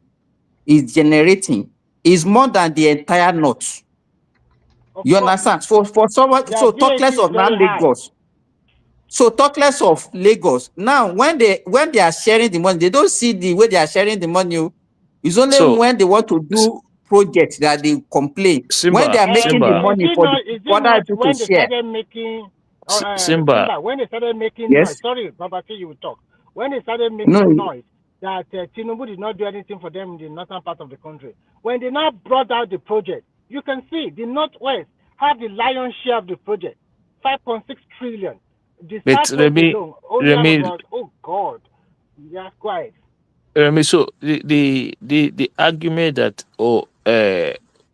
is generating is more than the entire North. You understand? For someone, so talk less of now Lagos. So talk less of Lagos. Now, when they are sharing the money, they don't see the way they are sharing the money. It's only when they want to do projects that they complain. When they are making the money for other people to share. Simba, when they started making noise, sorry, Babati, you will talk. When they started making noise that Tinubu did not do anything for them in the northern part of the country, when they now brought out the project, you can see the Northwest have the lion's share of the project, 5.6 trillion. The Southwest alone, only about, oh God, yeah, quiet. So the argument that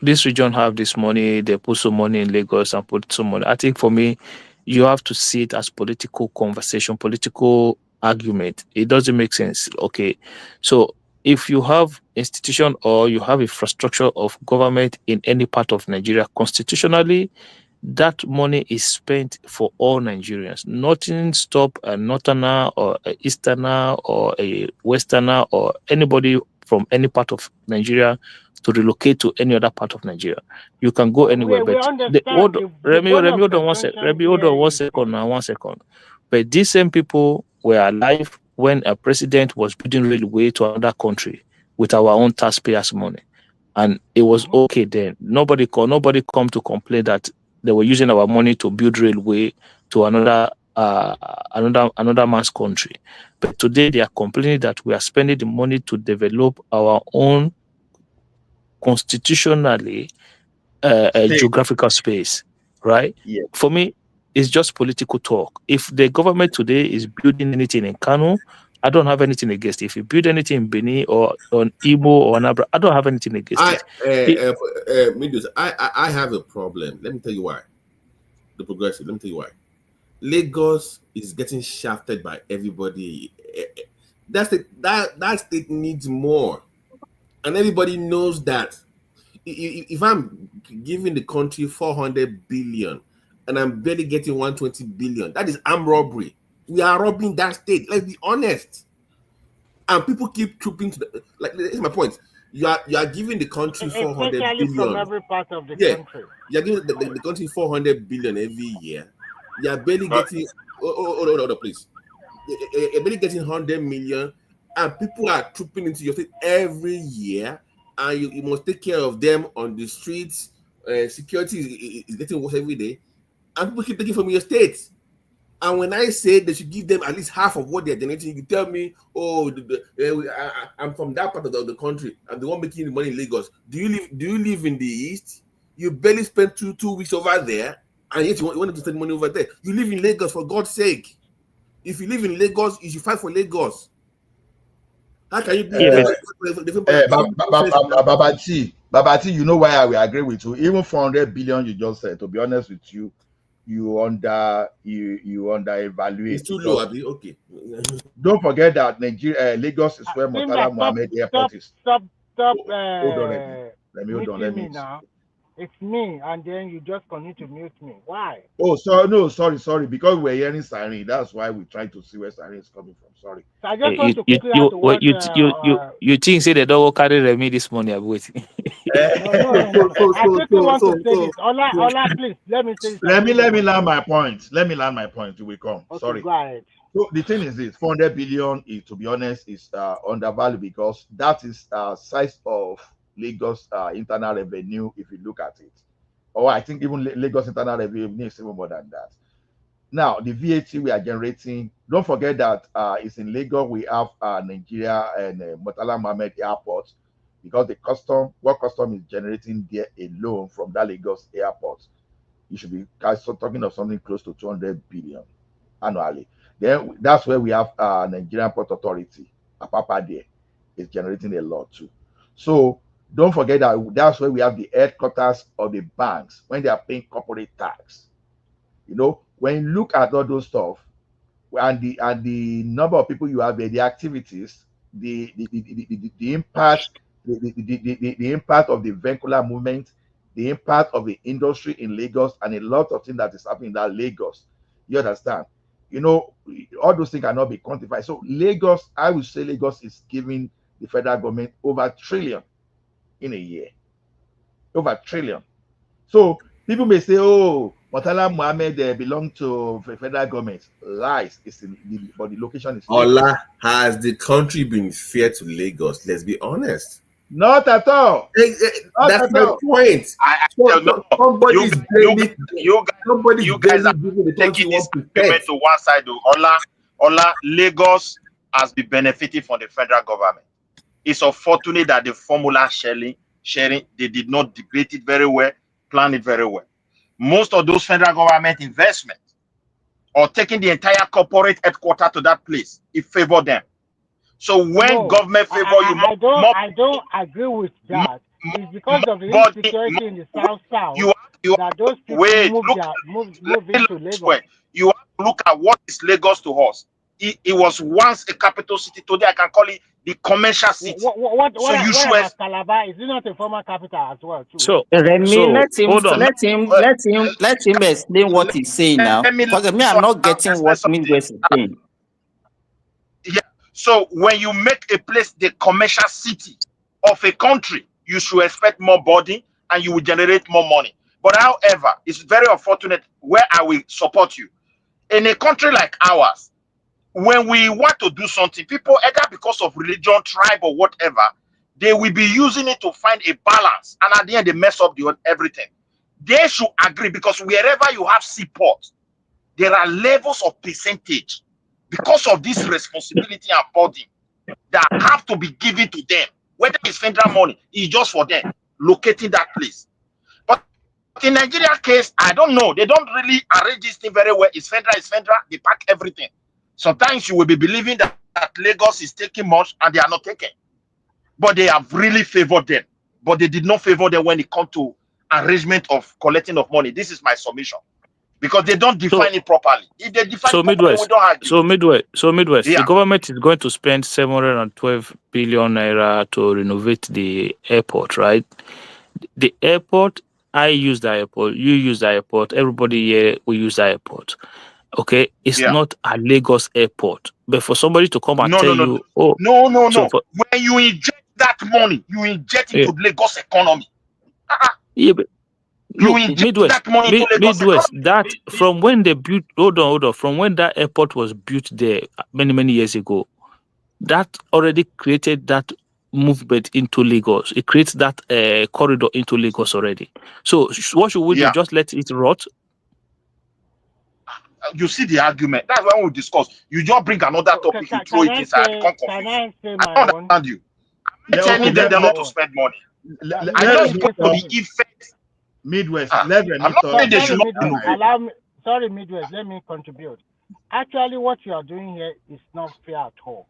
this region have this money, they put some money in Lagos and put some money. I think for me, you have to see it as political conversation, political argument. It doesn't make sense. Okay, so if you have institution or you have infrastructure of government in any part of Nigeria, constitutionally, that money is spent for all Nigerians. Nothing stop a Northerner or a Easterner or a Westerner or anybody from any part of Nigeria to relocate to any other part of Nigeria. You can go anywhere. We But understand. Remy, point of hold on one second. contention Remy, hold on here one is second now, 1 second. But these same people were alive when a president was building railway to another country with our own taxpayers' money. And it was okay then. Nobody come to complain that they were using our money to build railway to another man's country. But today they are complaining that we are spending the money to develop our own constitutionally geographical space, right? Yeah. For me, it's just political talk. If the government today is building anything in Kano, I don't have anything against it. If you build anything in Benin or on Imo or Anambra, I don't have anything against it. Midus, I have a problem. Let me tell you why. The progressive. Let me tell you why. Lagos is getting shafted by everybody. That state needs more, and everybody knows that. If I'm giving the country 400 billion and I'm barely getting 120 billion, that is armed robbery. We are robbing that state. Let's be honest. And people keep trooping to the, like, this is my point. You are giving the country 400 especially billion from every part of the yeah country. You're giving the country 400 billion every year. You're barely getting hold on, please. You're barely getting 100 million, and people are trooping into your state every year, and you must take care of them on the streets. Security is getting worse every day, and people keep taking from your state. And when I say they should give them at least half of what they're generating, you tell me, oh, I'm from that part of the country. I'm the one making the money in Lagos. Do you live in the East? You barely spent two weeks over there, and yet you want to spend money over there. You live in Lagos, for God's sake. If you live in Lagos, you should fight for Lagos. How can you Babati, you know why I will agree with you. Even 400 billion you just said, to be honest with you, you under evaluate. It's too low, Abi. Okay. Don't forget that Lagos is where Murtala Mohammed Airport is. Stop. Hold on, let me now. It's me, and then you just continue to mute me. Why? Oh, sorry. Because we're hearing siren, that's why we try to see where siren is coming from. Sorry. So I just want to quickly add to what you think say the dog carry Remy this morning? I'm waiting. No. I quickly want to say this. Ola, please let me say this. Let me land my point. You will come. Okay, sorry. Go ahead. So the thing is this: 400 billion is, to be honest, is undervalued because that is size of Lagos internal revenue. If you look at it, or I think even Lagos internal revenue is even more than that. Now the VAT we are generating. Don't forget that it's in Lagos we have Nigeria and Murtala Mohammed Airport, because what custom is generating there alone from that Lagos airport, you should be talking of something close to 200 billion annually. Then that's where we have Nigerian Port Authority, Apapa there, is generating a lot too. So don't forget that that's where we have the headquarters of the banks when they are paying corporate tax. You know, when you look at all those stuff and the number of people you have there, the activities, the impact, the impact of the vehicular movement, the impact of the industry in Lagos, and a lot of things that is happening in that Lagos. You understand? You know, all those things cannot be quantified. So Lagos, I would say Lagos is giving the federal government over $1 trillion in a year. Over $1 trillion. So people may say, oh, Murtala Mohammed belong to the federal government. Lies. But the location is Lagos. Ola, has the country been fair to Lagos? Let's be honest. Not at all. That's my point. Somebody's guys are taking this argument to one side. Ola, Lagos has been benefiting from the federal government. It's unfortunate that the formula sharing, they did not debate it very well, plan it very well. Most of those federal government investments or taking the entire corporate headquarters to that place, it favored them. So when government favor you, I don't agree with that. It's because of the insecurity in the south that those people move into Lagos. You have to look at what is Lagos to us. It was once a capital city. Today I can call it the commercial city. What you should about Calabar? Is it not a former capital as well too? So Remy, let him hold on. explain what he's saying now. Because me, I'm not getting what Midwest is saying. Yeah. So when you make a place the commercial city of a country, you should expect more body and you will generate more money. But however, it's very unfortunate where I will support you. In a country like ours, when we want to do something, people, either because of religion, tribe, or whatever, they will be using it to find a balance. And at the end, they mess up everything. They should agree, because wherever you have seaport, there are levels of percentage because of this responsibility and burden that have to be given to them. Whether it's federal money, it's just for them locating that place. But in Nigeria case, I don't know. They don't really arrange this thing very well. It's federal, they pack everything. Sometimes you will be believing that Lagos is taking much and they are not taking. But they have really favored them. But they did not favor them when it comes to arrangement of collecting of money. This is my submission. Because they don't define it properly. If they define it properly, we don't argue. So Midwest, Yeah. the government is going to spend 712 billion naira to renovate the airport, right? The airport, I use the airport, you use the airport, everybody here will use the airport. Okay, it's not a Lagos airport, but for somebody to come and tell you, when you inject that money, you inject it to Lagos economy. Yeah, but look, Midwest, that from when they built, hold on, from when that airport was built there many years ago, that already created that movement into Lagos. It creates that corridor into Lagos already. So what should we do? Just let it rot? You see the argument. That's why we discuss. You just bring another topic, you throw it inside. I don't understand you. I'm not telling them not to spend money. I just go to the effect. Midwest, let me talk. Sorry, Midwest, let me contribute. Actually, what you are doing here is not fair at all.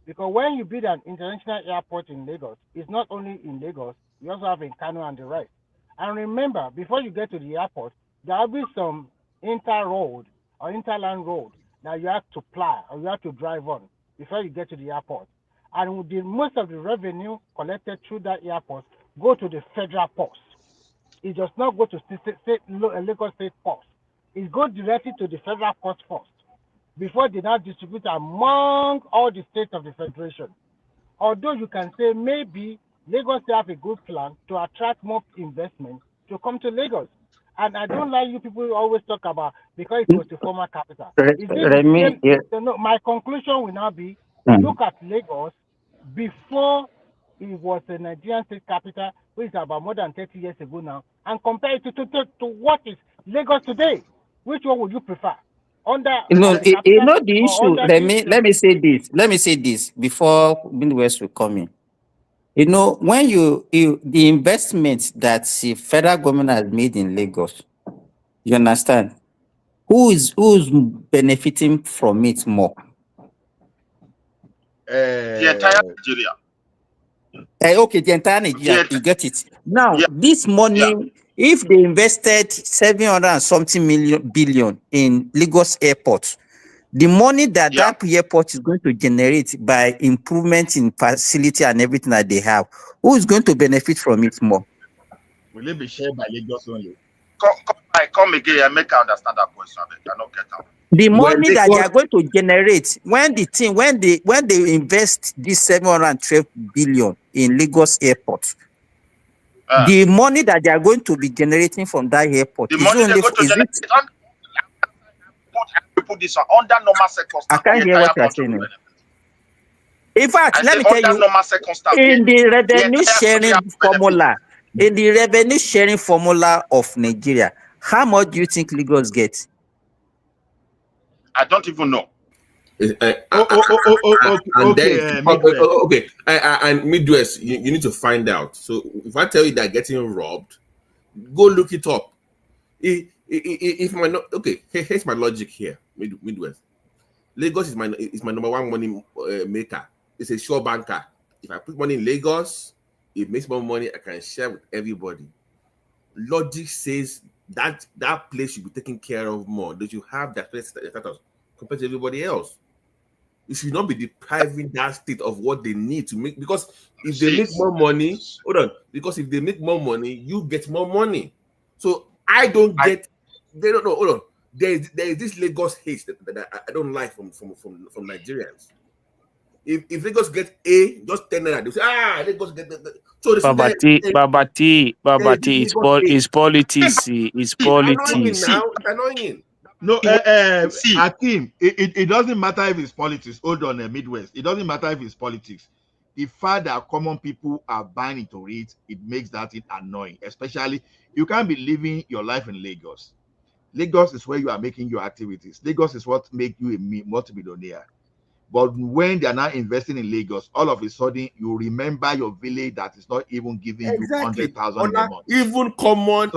Because when you build an international airport in Lagos, it's not only in Lagos, you also have in Kano and the rest. And remember, before you get to the airport, there will be some inter-road or interland road that you have to ply or you have to drive on before you get to the airport. And most of the revenue collected through that airport go to the federal post. It does not go to Lagos State post. It goes directly to the federal post first before they now distribute among all the states of the federation. Although you can say maybe Lagos have a good plan to attract more investment to come to Lagos. And I don't like you people always talk about because it was the former capital. My conclusion will now be, look at Lagos before it was a Nigerian state capital, which is about more than 30 years ago now, and compare it to what is Lagos today. Which one would you prefer? The issue. Let me say this before Midwest will come in. When the investment that the federal government has made in Lagos, you understand, who's benefiting from it more? The entire Nigeria. Okay, the entire Nigeria, you get it. Now, this money, if they invested 700 and something billion in Lagos airport, the money that that airport is going to generate by improvement in facility and everything that they have, who is going to benefit from it more? Will it be shared by Lagos only? Come again and make I understand that question. I cannot get out. The money that they are going to generate when they invest this 712 billion in Lagos airport, the money that they are going to be generating from that airport, the money they're going to generate put this under normal circumstances. I can't hear what you are saying. In fact, let me tell you, in the revenue sharing formula of Nigeria, how much do you think Lagos gets? I don't even know. And Midwest, you need to find out. So if I tell you that getting robbed, go look it up. If my here's my logic here. Midwest, Lagos is my number one money maker. It's a sure banker. If I put money in Lagos, it makes more money. I can share with everybody. Logic says that place should be taken care of more. That you have that status compared to everybody else. you should not be depriving that state of what they need to make, because if they make more money, because if they make more money, you get more money. So I don't get, they don't know, hold on. There is this Lagos hate that I don't like from Nigerians. If Lagos get A, just 10 naira, they say, Lagos get the. So Babati, it's politics. It's politics. It's annoying. No, Akim, it doesn't matter if it's politics. Hold on, Midwest. It doesn't matter if it's politics. The fact that common people are buying into it, it makes that thing annoying. Especially, you can't be living your life in Lagos. Lagos is where you are making your activities. Lagos is what makes you a multi-millionaire. But when they are now investing in Lagos, all of a sudden you remember your village that is not even giving you 100,000 a month. Even common,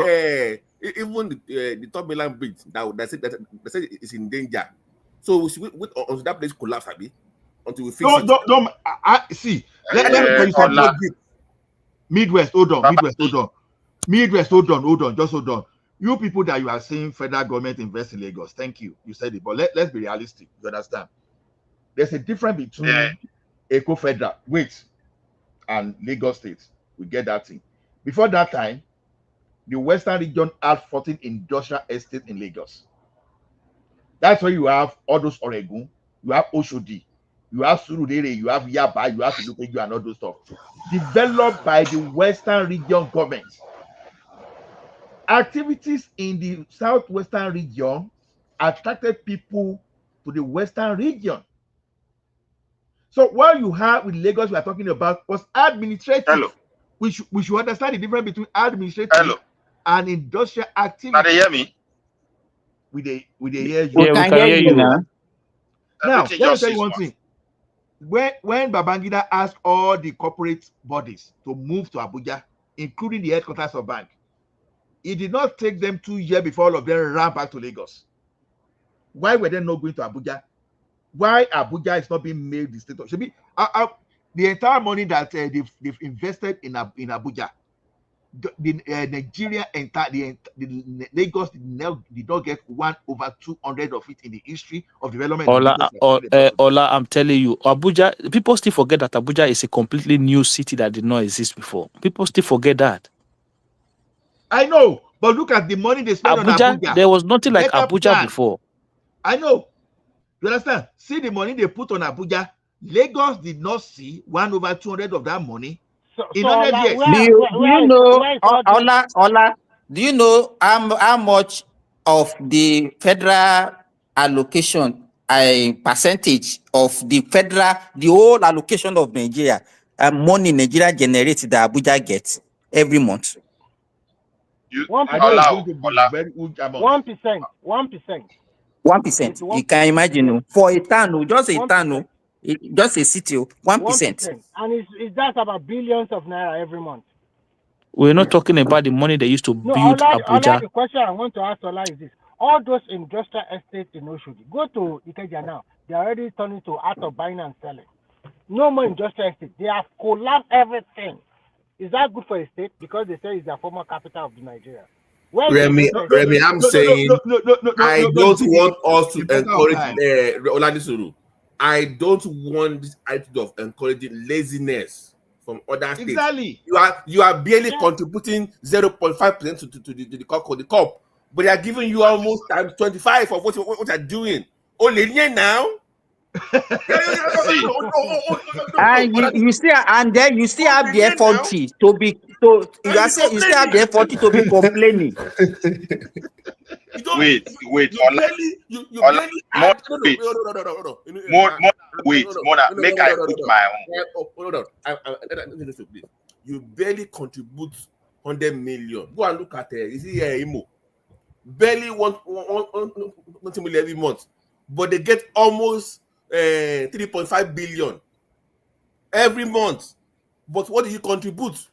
even the top mainland bridge that say it's in danger. So we should wait until that place collapse, Abi, until we fix it. Don't see. Let me tell you something. Midwest, hold on. Just hold on. You people that you are saying federal government invest in Lagos, thank you. You said it, but let's be realistic. You understand? There's a difference between Eco Federal, and Lagos State. We get that thing. Before that time, the Western region had 14 industrial estates in Lagos. That's where you have all those Oregon, you have Oshodi, you have Surulere, you have Yaba, you have Ilupeju and all those stuff. Developed by the Western region government. Activities in the Southwestern region attracted people to the Western region. So what you have with Lagos we are talking about was administrative. Hello. We should understand the difference between administrative and industrial activity. Now they hear me? We they hear you. We can hear you now. Now, let me tell you one thing. When Babangida asked all the corporate bodies to move to Abuja, including the headquarters of bank, it did not take them 2 years before all of them ran back to Lagos. Why were they not going to Abuja? Why Abuja is not being made the state of the entire money that they've invested in Abuja, the Nigeria the Lagos did not get 1/200 of it in the history of development. Ola, I'm telling you, Abuja, people still forget that Abuja is a completely new city that did not exist before. People still forget that. I know, but look at the money they spent on Abuja. There was nothing like Abuja before. I know. You understand? See the money they put on Abuja. Lagos did not see 1/200 of that money in 100 years. Do you know, Ola, do you know how much of the federal allocation, a percentage of the whole allocation of Nigeria, money Nigeria generates that Abuja gets every month? 1%. 1%. You can imagine for a town, just a town, just a city, 1%. And it's just about billions of naira every month. We're not talking about the money they used to build Abuja. The question I want to ask Ola is this: all those industrial estates in Oshodi, go to Ikeja now. They are already turning to art of buying and selling. No more industrial estates. They have collapsed everything. Is that good for a state? Because they say it's the former capital of Nigeria. Remy, I'm saying I don't want us to encourage Oladisuru. I don't want this attitude of encouraging laziness from other states. Exactly. You are barely contributing 0.5% to the COP, but they are giving you almost times 25 of what you're doing. Only now. And you still have the effort to be you still have the effort to be complaining. Wait, Mona, make I put my own. Hold on. You barely contribute 100 million. Go and look at it. You see Imo. Barely 1 million every month, but they get almost 3.5 billion every month. But what do you contribute?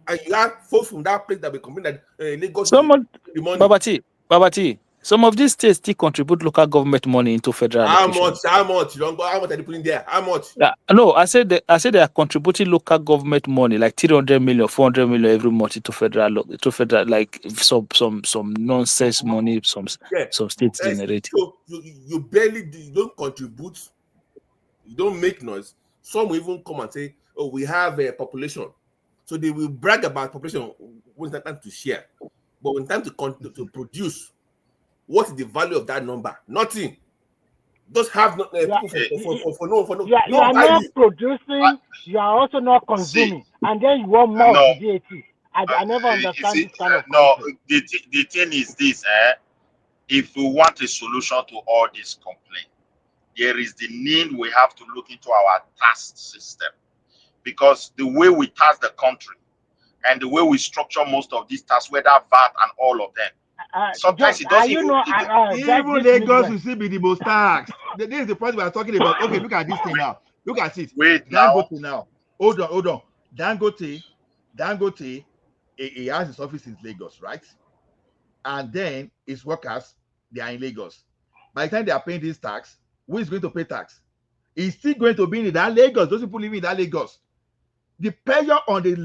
And you have folks from that place that will complain that Lagos the money. Babati, some of these states still contribute local government money into federal allocation. How much? How much are they putting there? How much? No, I said they are contributing local government money like 300 million, 400 million every month to federal, like some nonsense money some states generate. So you barely don't contribute. you don't make noise, some will even come and say, oh, we have a population. So they will brag about population when it's time to share. But when time to produce, what is the value of that number? Nothing. Just have people for no. You are not producing, you are also not consuming, and then you want more of the VAT. I never understand this kind of country. The thing is this, if we want a solution to all this complaint, there is the need we have to look into our tax system, because the way we tax the country and the way we structure most of these tax, whether VAT and all of them, sometimes it doesn't even Lagos will still be the most taxed. This is the point we are talking about. Okay, look at this thing now. Look at it. Wait Dangote now. Hold on. Dangote, he has his office in Lagos, right? And then his workers, they are in Lagos. By the time they are paying this tax, who is going to pay tax? It's still going to be in that Lagos. Those people living in that Lagos. The pressure on the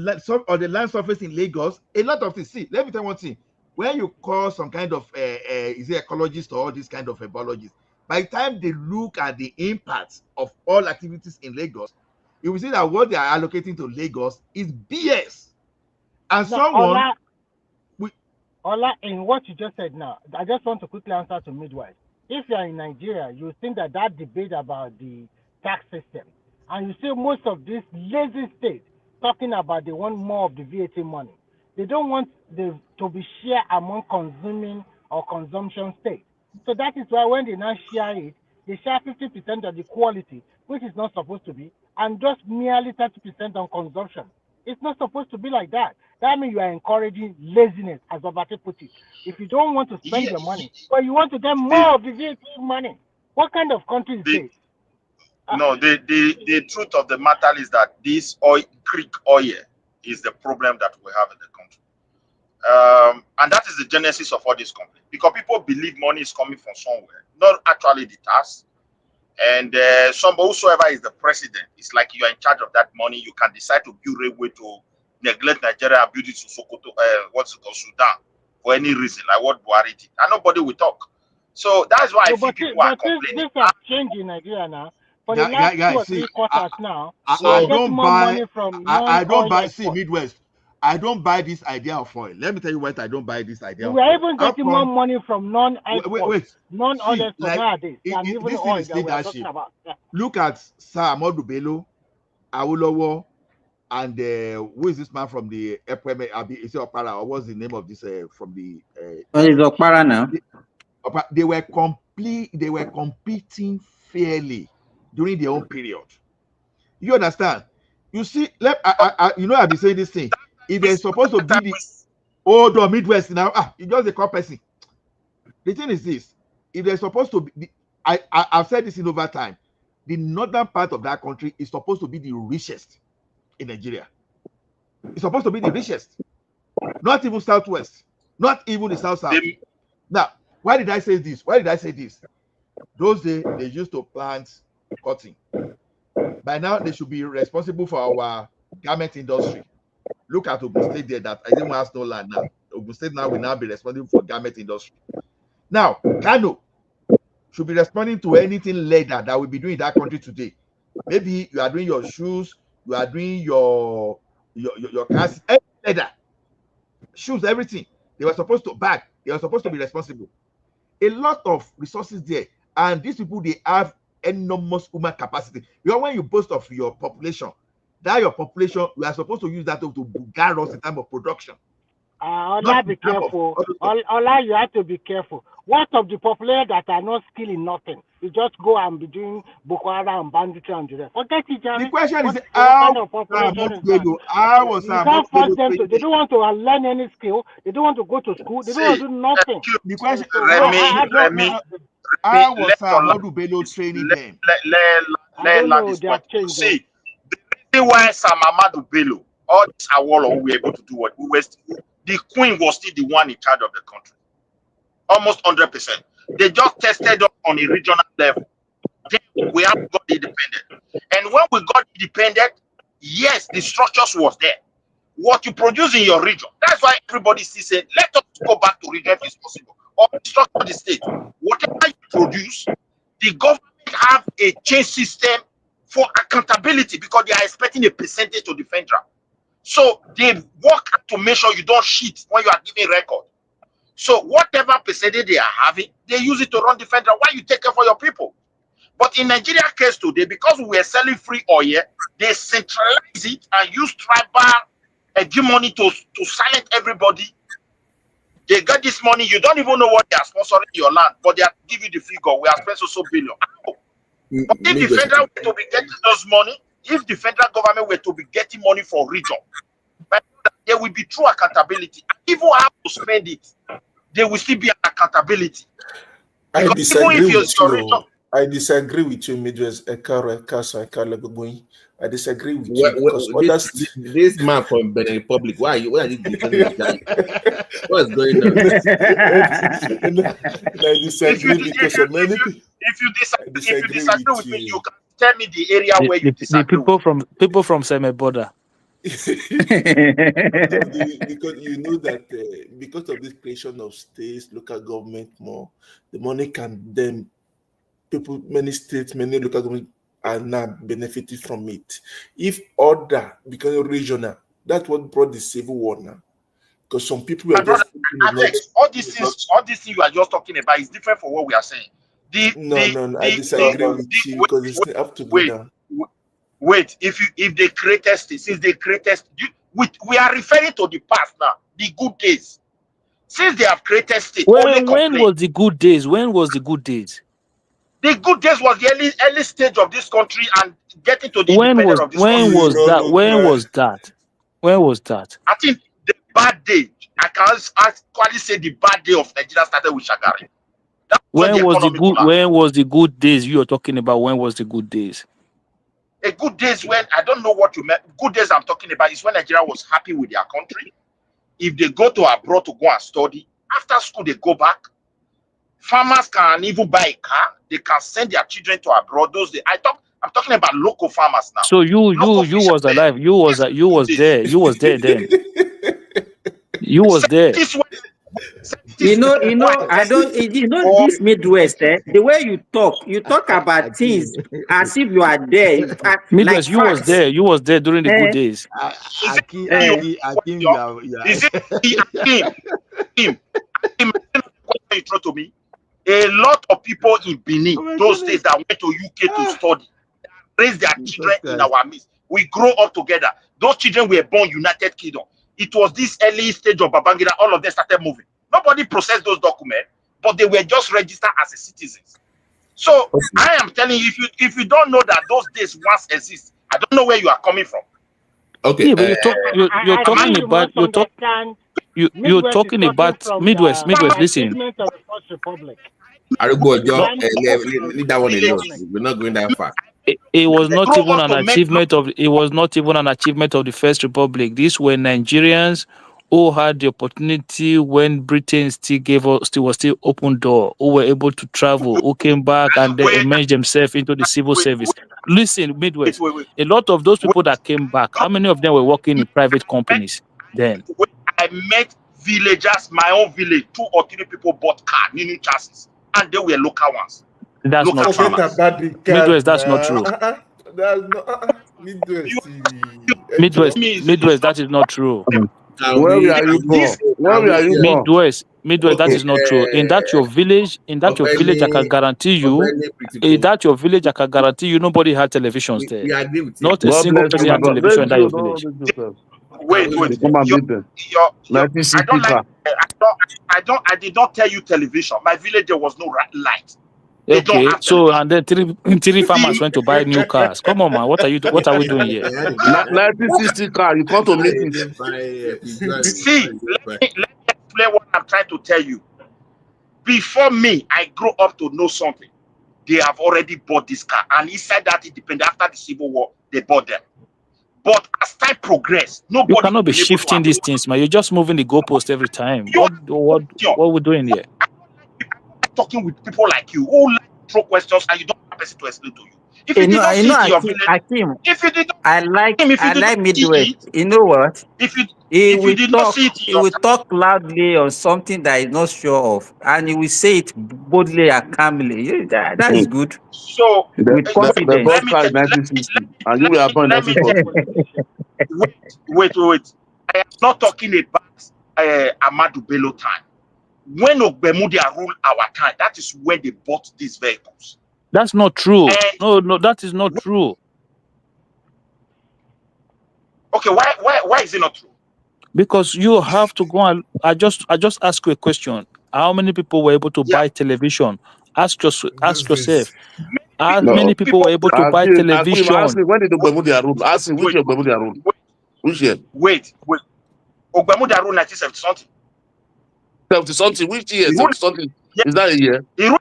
land surface in Lagos, a lot of things. See, let me tell you one thing. When you call some kind of is it ecologist or all these kind of biologists, by the time they look at the impacts of all activities in Lagos, you will see that what they are allocating to Lagos is BS. And now, Ola, in what you just said now, I just want to quickly answer to midwife. If you are in Nigeria, you think that debate about the tax system, and you see most of these lazy states talking about they want more of the VAT money. They don't want to be shared among consuming or consumption states. So that is why when they now share it, they share 50% of the quality, which is not supposed to be, and just merely 30% on consumption. It's not supposed to be like that. That means you are encouraging laziness, as Obate put it. If you don't want to spend your money, but you want to get more of the VAT money, what kind of country is this? No, the truth of the matter is that this Greek oil is the problem that we have in the country. And that is the genesis of all this complaint. Because people believe money is coming from somewhere, not actually the tax. And whosoever is the president, it's like you are in charge of that money. You can decide to build railway to neglect Nigeria and build it to Sokoto, Sudan, for any reason, like what Buhari did. And nobody will talk. So that's why I think people are complaining. This has changed in Nigeria now. For the last 2 or 3 quarters now, I don't buy. I don't buy. See, Midwest. I don't buy this idea of oil. Let me tell you what I don't buy this idea. We are even getting more money from non-oil nowadays than even this oil is that we are talking about. Yeah. Look at Sir Ahmadu Bello, Awolowo, and who is this man from the FMA? Is it Opara, or what's the name of this from the? It's Opara now. They were competing fairly during their own period. You understand? You see, you know, I've been saying this thing. If they're supposed to be the Midwest now, you just a call person. The thing is this: if they're supposed to be, I've said this in over time. The northern part of that country is supposed to be the richest in Nigeria. It's supposed to be the richest, not even southwest, not even the south. Now, why did I say this? Those days they used to plant cotton. By now they should be responsible for our garment industry. Look at Ogun State there, that I didn't have no land now. Ogun State now will now be responsible for garment industry. Now, Kano should be responding to anything leather that will be doing in that country today. Maybe you are doing your shoes, you are doing your cars, leather, shoes, everything. They were supposed to bag. They were supposed to be responsible. A lot of resources there, and these people, they have enormous human capacity. Because when you boast of your population, you are supposed to use that to guard us in terms of production. Ola, be careful. Ola, you have to be careful. What of the population that are not skilled in nothing? You just go and be doing Boko Haram and banditry and the rest. Forget it, Jerry. The question is, how was you can't force them to? They don't want to learn any skill. They don't want to go to school. They don't want to do nothing. The question, how was Ahmadu Bello training them? See, the reason why Sam Ahmadu Bello, all this Awolo, we were able to do what we were. The Queen was still the one in charge of the country, almost 100%. They just tested us on a regional level. Then we have got independent, and when we got independent, yes, the structures was there. What you produce in your region, that's why everybody still said, let us go back to region if it's possible, or structure the state. Whatever you produce, the government have a chain system for accountability because they are expecting a percentage to the federal. So they work to make sure you don't cheat when you are giving record. So whatever percentage they are having, they use it to run the federal. Why you take care for your people? But in Nigeria case today, because we are selling free oil, they centralize it and use tribal hegemony to silence everybody. They get this money, you don't even know what they are sponsoring your land, but they are giving the figure. We are spending so billion. But if the federal were to be getting those money, if the federal government were to be getting money for region, there will be true accountability. Even how to spend it, there will still be an accountability. I Because even disagree if you're with your you. region, I disagree with you, Midwest. I disagree with you because others. This man from Benin Republic, why are you defending this guy? What's going on? I disagree because of many people. If you disagree with me, you can tell me the area where you disagree. The people from Seme border. Because you know that because of this creation of states, local government more, the money can then people, many states, many local governments are not benefiting from it. If order becomes regional, that's what brought the civil war now. Because some people are just Alex, all these things you are just talking about is different from what we are saying. I disagree with you because it's up to go down. Wait, if they created states, since they created, we are referring to the past now, the good days. Since they have created states, when was the good days? When was the good days? The good days was the early stage of this country and getting to the independence of this country. When was that? I think the bad day, I can actually say the bad day of Nigeria started with Shagari. When was the good days you are talking about? When was the good days? A good days when, I don't know what you meant. Good days I'm talking about is when Nigeria was happy with their country. If they go to abroad to go and study, after school they go back. Farmers can even buy a car. They can send their children to abroad. I'm talking about local farmers now. So you was alive. You was there. You was there then. You was there. You know, this Midwest, the way you talk about things as if you are there. Midwest, you was there during the good days. To me, a lot of people in Benin those days that went to UK to study, raised their children in our midst. We grow up together. Those children were born United Kingdom. It was this early stage of Babangida. All of them started moving. Nobody processed those documents, but they were just registered as a citizens. So I am telling you, if you don't know that those days once exist, I don't know where you are coming from. Okay, yeah, but you're talking about Midwest. Listen. Leave that one alone. We're not going that far. It was not even an achievement of. It was not even an achievement of the First Republic. These were Nigerians who had the opportunity when Britain was still open door, who were able to travel, who came back and they immersed themselves into the civil service. Listen, Midwest, a lot of those people that came back, how many of them were working in private companies then? I met villagers, my own village, 2 or 3 people bought car, new chassis, and they were local ones. That's not true. Midwest, that's not true. Midwest, that is not true. Where are you born? Midwest, that is not true. In that your village, I can guarantee you. In that your village, I can guarantee you, nobody had televisions there. Not a single person had television in that your village. Wait. I did not tell you television. My village there was no light. Okay, so and then three farmers went to buy new cars. Come on, man, what are we doing here? 1960 car, you come to meet it. See, let me explain what I'm trying to tell you. Before me, I grew up to know something. They have already bought this car, and inside that independent after the Civil War, they bought them. But as time progressed, nobody. You cannot be shifting these things, man. You're just moving the goalpost every time. What are we doing here? Talking with people like you who like throw questions and you don't have a person to explain to you. If you did not see it in your Akim, village, Akim, if you did not, I like if you did not see Midwest. it, You know what? if you He if you will did not see it in he your will town, talk loudly on something that he's not sure of, and he will say it boldly and calmly. That is good. so With The confidence. let me tell broadcast 1960, and you were born in let me tell 1940. wait. I am not talking about Amadou Bello time. When Ogbemudia ruled our time, that is when they bought these vehicles. That's not true. And No, that is not true. okay, why is it not true? Because you have to go and I just ask you a question. How many people were able to buy television? Ask yourself. How many people were able to buy Akim, television? ask me, when did the Bermuda rule? Ask me, which year Bermuda rule? Which year? Wait. Ogbemudia ruled 1970 something. 70 something. Which year? He 70 ruled, something. yeah, Is that a year? he ruled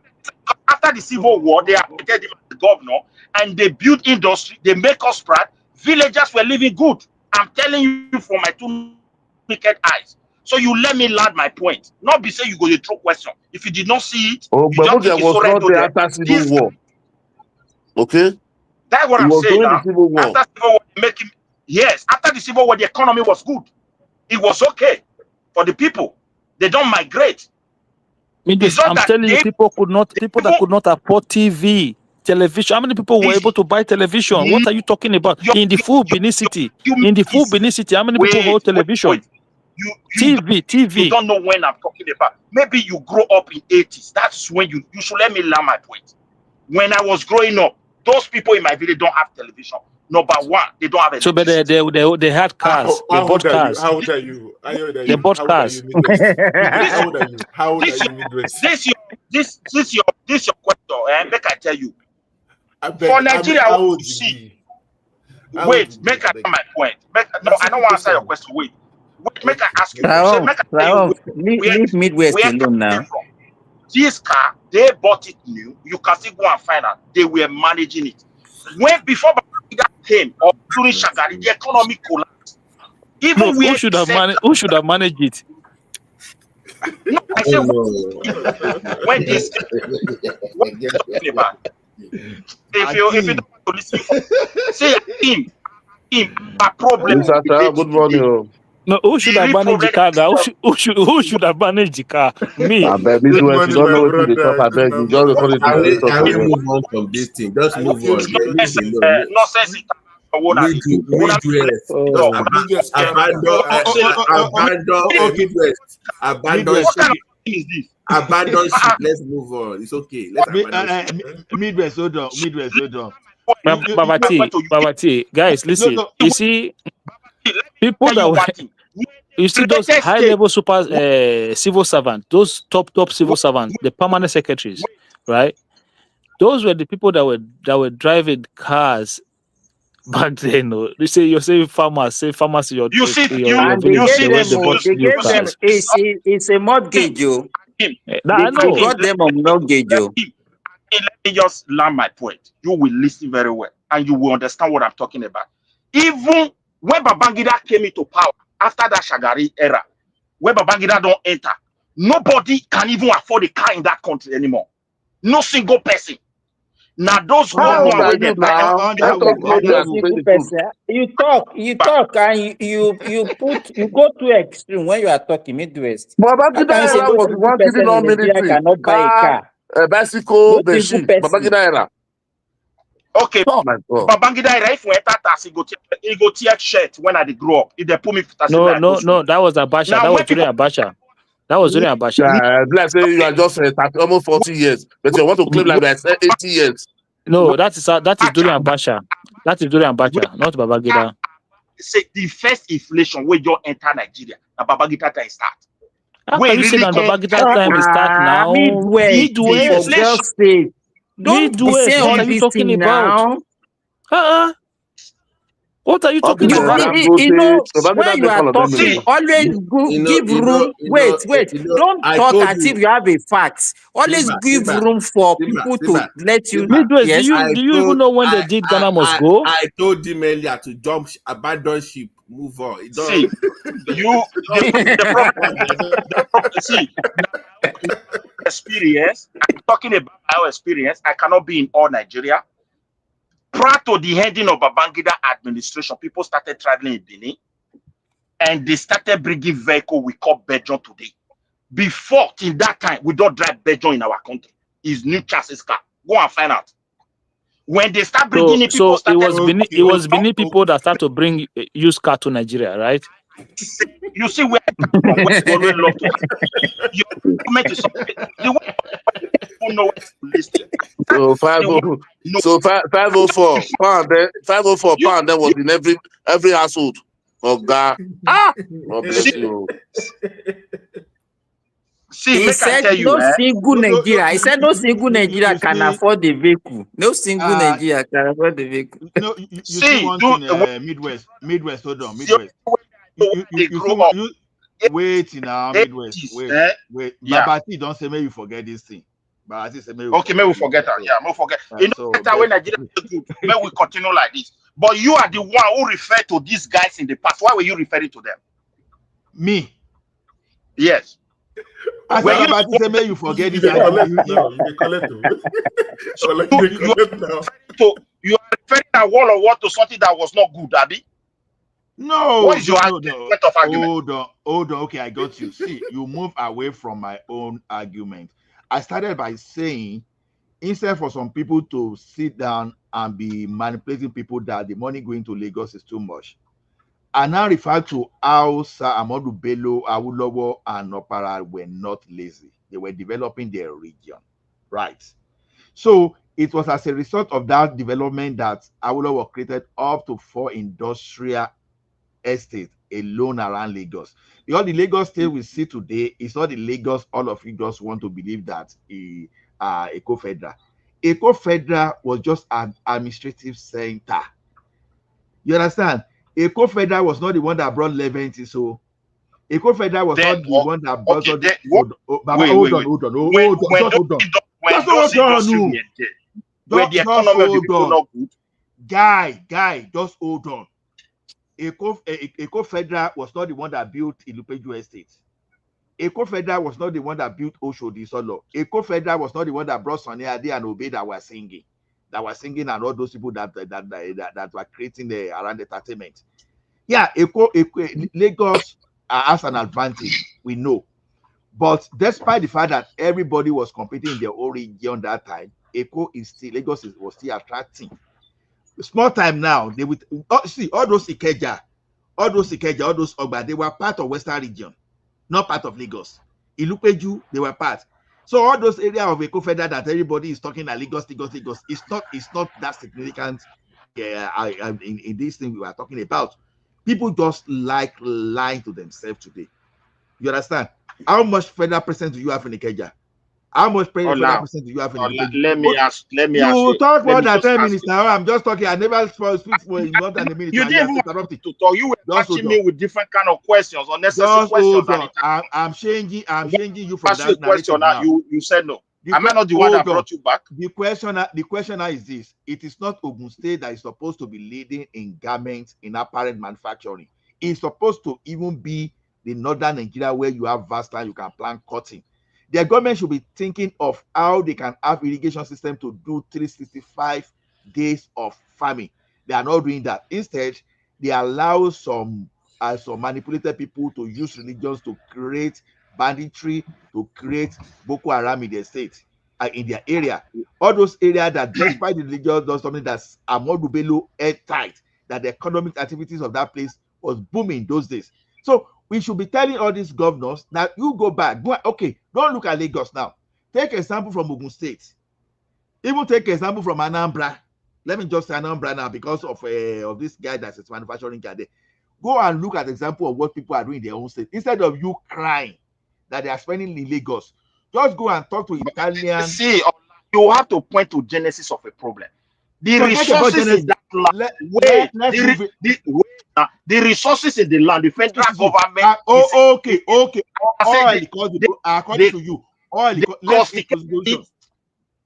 after the Civil War. They appointed him as the governor, and they built industry. They make us proud. Villagers were living good. I'm telling you from my two naked eyes. So you let me land my point. Not be say you go to throw question. If you did not see it, Oh, you just Bermuda think it's was so red not there there. after Civil This War. Okay? that's what It I'm was saying during the now. Civil War. After Civil War, yes. After the Civil War, the economy was good. It was okay for the people. They don't migrate. I'm telling you, people that could not afford TV, television. How many people were able to buy television? What are you talking about? In the full Benin City, how many people hold television? You don't know when I'm talking about. Maybe you grow up in 80s. That's when you should let me land my point. When I was growing up, those people in my village don't have television. Number one, they don't have electricity. So, but they had cars. They bought cars. How old are you? They bought cars. How old are you? How old are you, Midwest? This your question, and make I tell you. For Nigeria, how old you you see. be? Wait, make I know my point. No, I don't want to answer your question. Wait, make I ask you. Say, make I tell you leave Midwest alone now. From. This car, they bought it new. You can still go and find out. They were managing it. When before Babangida came or during Shagari, the economy collapsed. Even who should have managed it? No, I say when this what I'm talking about. If you don't want to listen, say him a problem. Good morning. No, who should have managed the car now? Who should have managed the car? Me. I beg Midwest, you don't know what they talk. I beg you. Just call it Can we move on from this thing? Just move on. Nonsense. Midwest. Abandon ship. Abandon ship. Let's move on. It's okay. Let's abandon ship. Midwest, hold on. Babati, guys, listen. You see, people that were, you see those high-level civil servants, those top civil servants, the permanent secretaries, right? Those were the people that were driving cars back then. You're saying farmers, in your village. They gave them. It's a mortgage, you. They got them on mortgage, you. Let me just land my point. You will listen very well, and you will understand what I'm talking about. Even when Babangida came into power after that Shagari era, when Babangida don't enter, nobody can even afford a car in that country anymore. No single person. Now those governors with them, you talk, and you go to extreme when you are talking Midwest. Babangida era was one killing all military. Cannot buy a car. Bicycle, machine. Babangida era. Okay. Oh my God. Babangida era, if we enter taxi, he go tear shirt when I grow up. If they put me taxi, no, that was Abacha. That was during Abacha. That was during Abacha. Let's say you are just almost 40 years, but you want to claim like I said 80 years. No, that is during Abacha. That is during Abacha, not Babangida. Say the first inflation where you enter Nigeria, the Babangida time start. How can you say that Babangida time is start now? Midwest. Don't be saying all this talking about. What are you talking about? You know, when you are talking, always give room. Wait. Don't talk as if you have a fact. Always give room for people to let you know. Midwest, do you even know when they did Ghana must go? I told him earlier to jump, abandon ship, move on. See, the problem, see, experience. I'm talking about our experience. I cannot be in all Nigeria. prior to the ending of Babangida administration, people started traveling in Benin, and they started bringing vehicle we call Bejon today. Before, till that time, we don't drive Bejon in our country. It's new chassis car. Go and find out. When they start bringing in, people started. It was Benin people that start to bring used car to Nigeria, right? You see where we always love to. Your government is the way people know where to listen. So 504 pound, then 504 pound, that was in every household. Oh God, God bless you. See, he said no single Nigeria. He said no single Nigeria can afford the vehicle. No single Nigeria can afford the vehicle. No, you see one thing, Midwest. Hold on, Midwest. Wait in our Midwest. Wait. Babati, don't say, may you forget this thing. Babati say, may we forget that. Yeah, may we forget. You know, better when Nigeria is good, may we continue like this. But you are the one who referred to these guys in the past. Why were you referring to them? Me? Yes. I said, Babati say, may you forget this. You are referring a wall of what to something that was not good, Abby? No. What is your point of argument? Hold on. Okay, I got you. See, you move away from my own argument. I started by saying, instead for some people to sit down and be manipulating people that the money going to Lagos is too much, I now refer to how Sir Ahmadu Bello, Awolowo, and Opara were not lazy. They were developing their region, right? So it was as a result of that development that Awolowo created up to 4 industrial estates alone around Lagos. Because the Lagos state we see today is not the Lagos all of you just want to believe that Eco Federal. Eco Federal was just an administrative center. You understand? Eco Federal was not the one that brought Leventi. So Eco Federal was not the one that brought hold on. Guy, just hold on. Eco Federal was not the one that built Ilupeju Estate. Eco Federal was not the one that built Oshodi Solo. Eco Federal was not the one that brought Sonny Ade and Obey that were singing. And all those people that were creating around entertainment. Yeah, Lagos has an advantage, we know. But despite the fact that everybody was competing in their own region that time, Lagos was still attracting. Small time now, they would see all those Ikeja, all those Ogba, they were part of Western region, not part of Lagos. Ilupeju, they were part. So all those areas of Eco Federal that everybody is talking at Lagos, it's not that significant in this thing we were talking about. People just like lying to themselves today. You understand? How much federal presence do you have in Ikeja? How much federal presence do you have in Ilupeju? Let me ask you. Talk more than 10 minutes now. I'm just talking. I never speak for more than a minute. You didn't even want to talk. You were asking me with different kind of questions, unnecessary questions. I'm changing you from that question now. You said no. Am I not the one that brought you back? The question now is this: it is not Ogun State that is supposed to be leading in garments, in apparel manufacturing. It's supposed to even be the northern Nigeria where you have vast land, you can plant cotton. The government should be thinking of how they can have irrigation system to do 365 days of farming. They are not doing that. Instead, they allow some manipulated people to use religions to create banditry, to create Boko Haram in their state, in their area. All those areas that, despite the religion, does something that's Ahmadu Bello airtight, that the economic activities of that place was booming those days. So we should be telling all these governors that you go back. Okay, don't look at Lagos now. Take example from Ogun State. Even take example from Anambra. Let me just say Anambra now because of this guy that's a manufacturing guy there. Go and look at the example of what people are doing in their own state. Instead of you crying that they are spending in Lagos, just go and talk to Italian. See, you have to point to genesis of a problem. The resources in that land. The resources in the land, the federal government. Okay. According to you,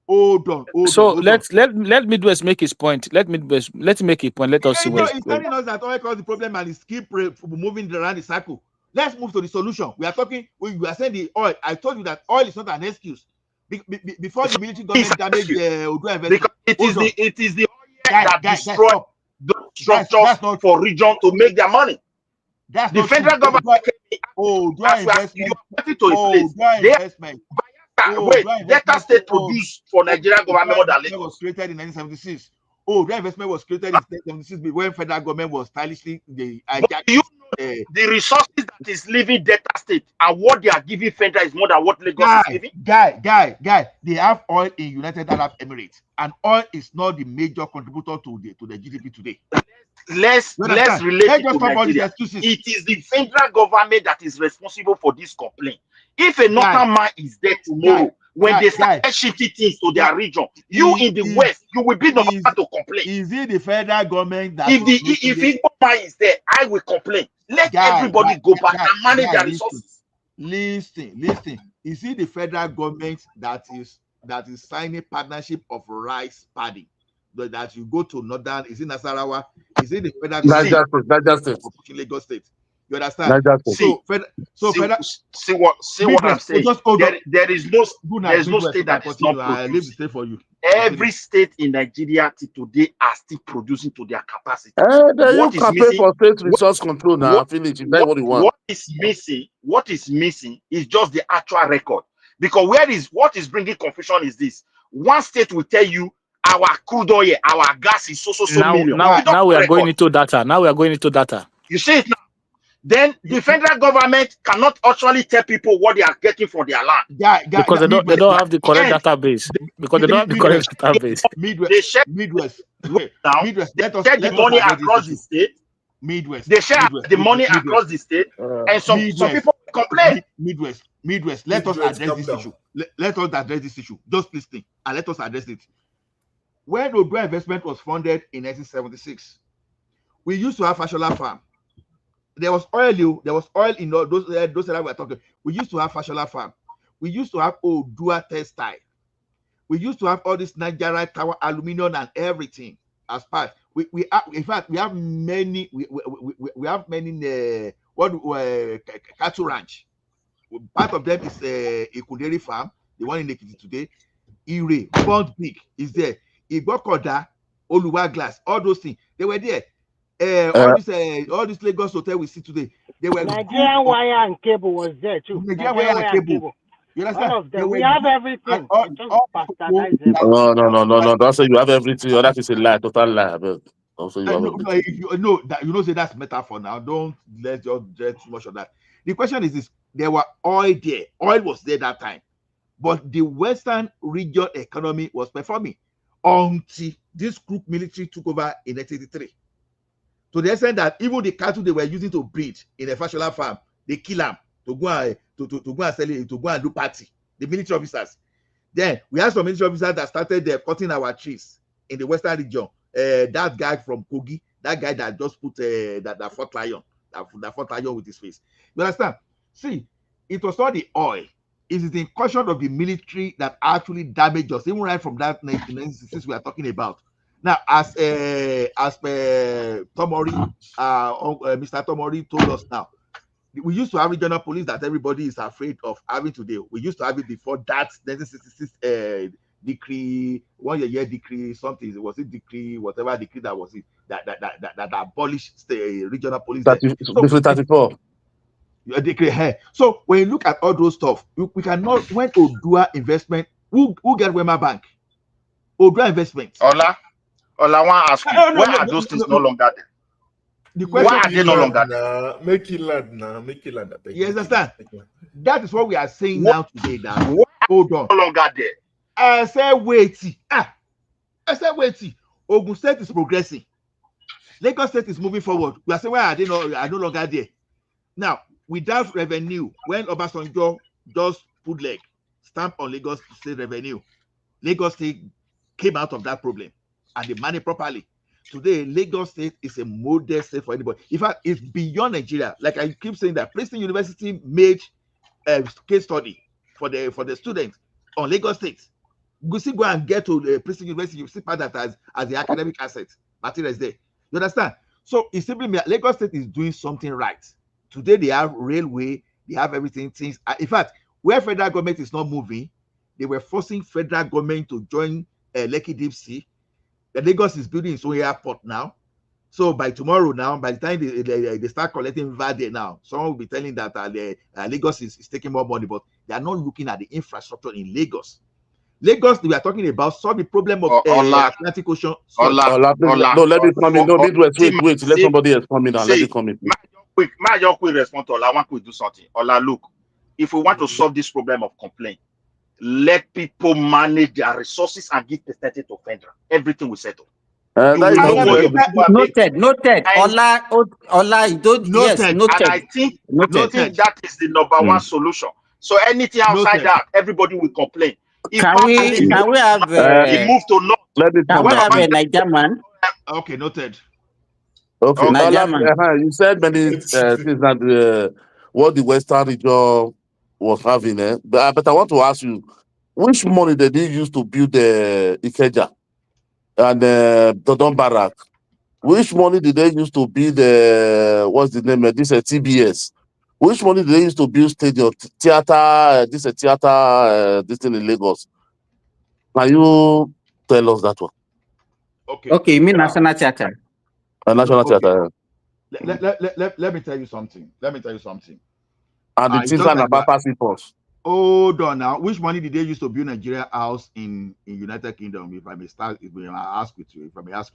hold on. So let Midwest make his point. Let him make a point. Let us see what he's telling us that oil caused the problem and he's keep moving around the cycle. Let's move to the solution. We are talking. We are saying the oil. I told you that oil is not an excuse. Before the military government damaged Odua investment. Because it is the that destroy those structures for region to make their money. That's the federal government. Investment. To a place. Investment. Wait, Delta State produced for Nigerian government more than Lagos. Was created in 1976. Oh, that investment was created in 1976 when federal government was stylishly the. The resources that is leaving Delta State and what they are giving federal is more than what Lagos is giving. Guy, they have oil in United Arab Emirates, and oil is not the major contributor to the GDP today. Let's relate to Nigeria. It is the federal government that is responsible for this complaint. If a northern man is there tomorrow, when they start shifting things to their region, you in the West, you will be the one to complain. Is it the federal government that if Igbo man is there, I will complain. Let everybody go back and manage their resources. Listen. Is it the federal government that is signing partnership of rice padding? That you go to northern, is it Nasarawa? Is it the federal government? Lagos State. You understand? See what I'm saying. There is no state that is not producing. I leave the state for you. Every state in Nigeria today are still producing to their capacity. What is missing for state resource control now? What is missing is just the actual record. Because what is bringing confusion is this: one state will tell you our crude oil, our gas is so million. Now we are going into data. You see it now. Then the federal government cannot actually tell people what they are getting from their land. Because they don't have the correct database. Because they don't have the correct database. Midwest. Let us share the money across the state. Midwest. They share the money across the state, and some people complain. Midwest. Let us address this issue. Let us address this issue. Just listen and let us address it. When Odua Investment was funded in 1976, we used to have Fashola Farm. There was oil in all those that we are talking. We used to have Fashola Farm. We used to have Odua Textile. We used to have all this Nigeria tower, aluminium, and everything as part. We have many cattle ranch. Part of them is Ikuderi Farm, the one in Ekiti today. Ire, Bond Big is there. Igokoda, Oluwa Glass, all those things. They were there. All this Lagos hotel we see today, they were Nigerian Wire and Cable was there too. Nigerian Wire and Cable. You understand? All of them. We have everything. No. Don't say you have everything. That is a lie, total lie. But also say that's metaphor now. Don't let's just get too much of that. The question is this: there were oil there. Oil was there that time, but the Western region economy was performing until this group military took over in 1983. To the extent that even the cattle they were using to breed in a Fashola farm, they kill them to go and sell it, to go and do party. The military officers. Then we have some military officers that started cutting our trees in the Western region. That guy from Kogi, that guy that just put that fought lion, that fought lion with his face. You understand? See, it was not the oil. It is the incursion of the military that actually damaged us, even right from that 1966 we are talking about. Now, as Tomori, Mr. Tomori told us now, we used to have regional police that everybody is afraid of having today. We used to have it before that 1966 decree, 1 year decree, something. Was it decree, whatever decree that was it that abolished the regional police? 34. Decree. So when you look at all those stuff, we cannot. When Odua Investment, who get Wema Bank? Odua Investment. Ola, I want to ask you, why are those things no longer there? The question, why are they no longer there? Make it land now. You understand? That is what we are saying now today. That hold on. No longer there. I said wait. Ogun State is progressing. Lagos State is moving forward. We are saying why are they no longer there? Now, without revenue, when Obasanjo just put leg stamp on Lagos State revenue, Lagos State came out of that problem and they managed properly. Today, Lagos State is a model state for anybody. In fact, it's beyond Nigeria. Like I keep saying that Princeton University made a case study for the students on Lagos State. Go and get to Princeton University, you see part that as the academic asset material is there. You understand? So it simply means Lagos State is doing something right. Today they have railway, they have everything. Things. In fact, where federal government is not moving, they were forcing federal government to join Lekki Deep Sea. The Lagos is building its own airport now. So by tomorrow now, by the time they start collecting VAT now, someone will be telling that Lagos is taking more money, but they are not looking at the infrastructure in Lagos. Lagos, we are talking about solve the problem of Atlantic Ocean. No, let it come in. No, wait. Let somebody else come in and let it come in. Quick response to Ola. I want to do something. Ola, look, if we want to solve this problem of complaint, let people manage their resources and give percentage to federal. Everything will settle. Noted. Ola, you don't. Yes, noted. And I think that is the number one solution. So anything outside that, everybody will complain. If can we have move to north? Can we have a Niger man? Okay, noted. Okay, Ola, you said many things that what the Western region was having, but I want to ask you, which money did they use to build the Ikeja and Dodon Barrack? Which money did they use to build what's the name? This TBS. Which money did they use to build stadium, theater? This thing in Lagos. Can you tell us that one? Okay, you mean National Theatre? National Theatre. Let me tell you something. And the things are about passing post. Hold on now. Which money did they use to build Nigeria house in United Kingdom? If I may ask you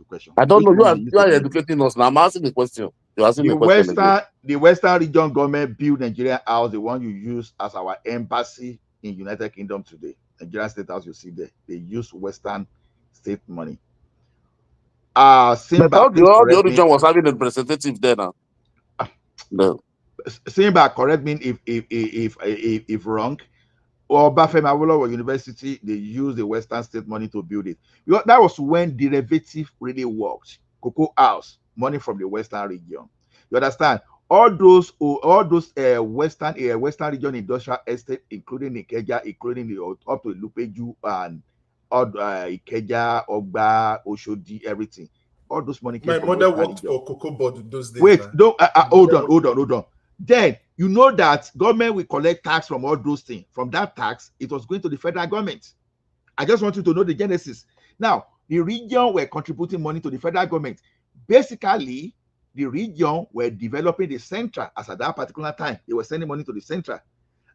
a question. I don't know. You are educating us now. I'm asking the question. You're asking the question. The Western region government built Nigeria house, the one you use as our embassy in United Kingdom today. Nigeria State House, you see there. They use Western state money. Simba, the region was having a representative there now. No. Simba, correct me if wrong. Or Bafem Awolowo University, they use the Western state money to build it. That was when derivative really worked. Cocoa House, money from the Western region. You understand? All those Western region industrial estate, including Ikeja, including the up to Lupeju and Ikeja, Ogba, Oshodi, everything. All those money came from mother Western worked region. for Cocoa Board those days. Wait, hold on. Then you know that government will collect tax from all those things. From that tax, it was going to the federal government. I just want you to know the genesis. Now, the region were contributing money to the federal government. Basically, the region were developing the central as at that particular time. They were sending money to the central.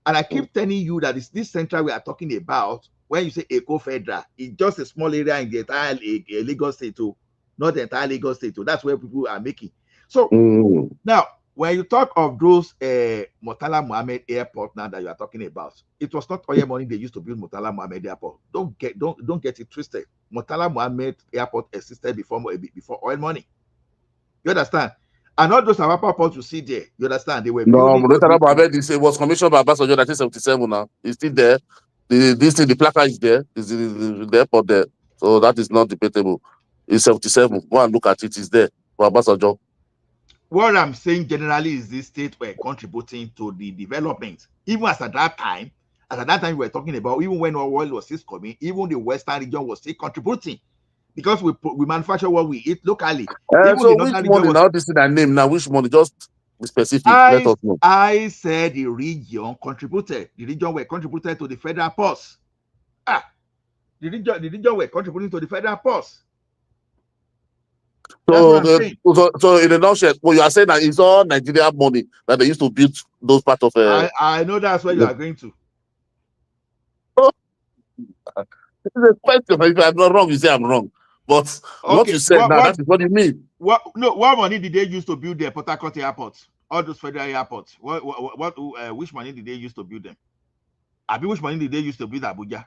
And I keep telling you that it's this central we are talking about. When you say Eco Federal, it's just a small area in the entire Lagos state, too. Not the entire Lagos state, too. That's where people are making. So now, when you talk of those Murtala Mohammed Airport now that you are talking about, it was not oil money they used to build Murtala Mohammed Airport. Don't get it twisted. Murtala Mohammed Airport existed before oil money. You understand? And all those Awapa ports you see there, you understand? They were Murtala Mohammed was commissioned by Abasojo in 1977 now. It's still there. The placard is there. Is the airport there. So that is not debatable. It's 77. Go and look at it. It's there for Abasojo. What I'm saying generally is this state were contributing to the development. Even as at that time we were talking about, even when oil was still coming, even the Western region was still contributing because we manufacture what we eat locally. So which money now? This is that name now. Which money? Just be specific. Let us know. I said the region contributed. The region were contributed to the federal purse. The region were contributing to the federal purse. So in a nutshell, what you are saying that it's all Nigerian money that they used to build those parts of. I know that's where you are going to. It's a question. If I'm not wrong, you say I'm wrong. But what you said now, that is what you mean. What money did they use to build the Port Harcourt airports? All those federal airports. Which money did they use to build them? Which money did they use to build Abuja?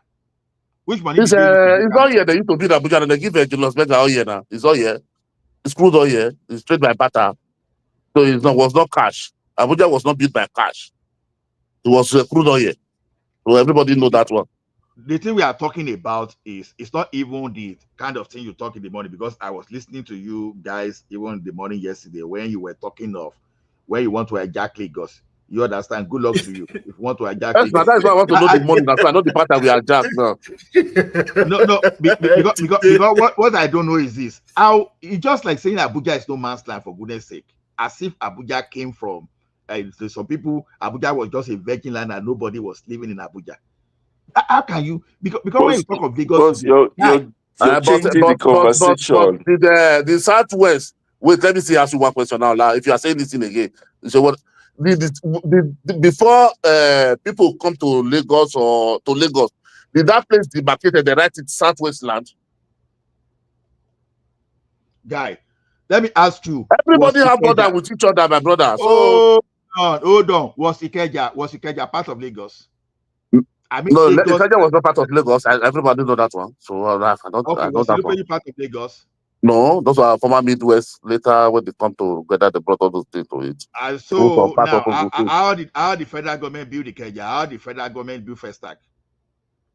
Which money? It's all here. They used to build Abuja and they give Julius Berger all here now. It's all here. It's crude oil here. It's straight by barter. So it was not cash. Abuja was not built by cash. It was crude oil. So everybody know that one. The thing we are talking about is it's not even the kind of thing you talk in the morning, because I was listening to you guys even in the morning yesterday when you were talking of when you want to hijack Lagos. You understand? Good luck to you. If you want to hijack Lagos. That's why I want to know the money. That's why I know the part that we hijack now. Because what I don't know is this. How it's just like saying Abuja is no man's land, for goodness sake. As if Abuja came from some people, Abuja was just a virgin land and nobody was living in Abuja. How can you? Because when you talk of Lagos, You're changing the conversation. The Southwest. Wait, let me see. Ask you one question now. If you are saying this thing again, so what? Before people come to Lagos or to Lagos, did that place demarcated the right in Southwest land? Guy, let me ask you. Everybody have border with each other, my brother. So hold on. Was Ikeja part of Lagos? I mean, no, Ikeja was not part of Lagos. Everybody know that one. So I don't. Okay, I know was that one. part of Lagos? No, those are former Midwest. Later, when they come together, they brought all those things to it. So now, how did federal government build Ikeja? How did federal government build Festac?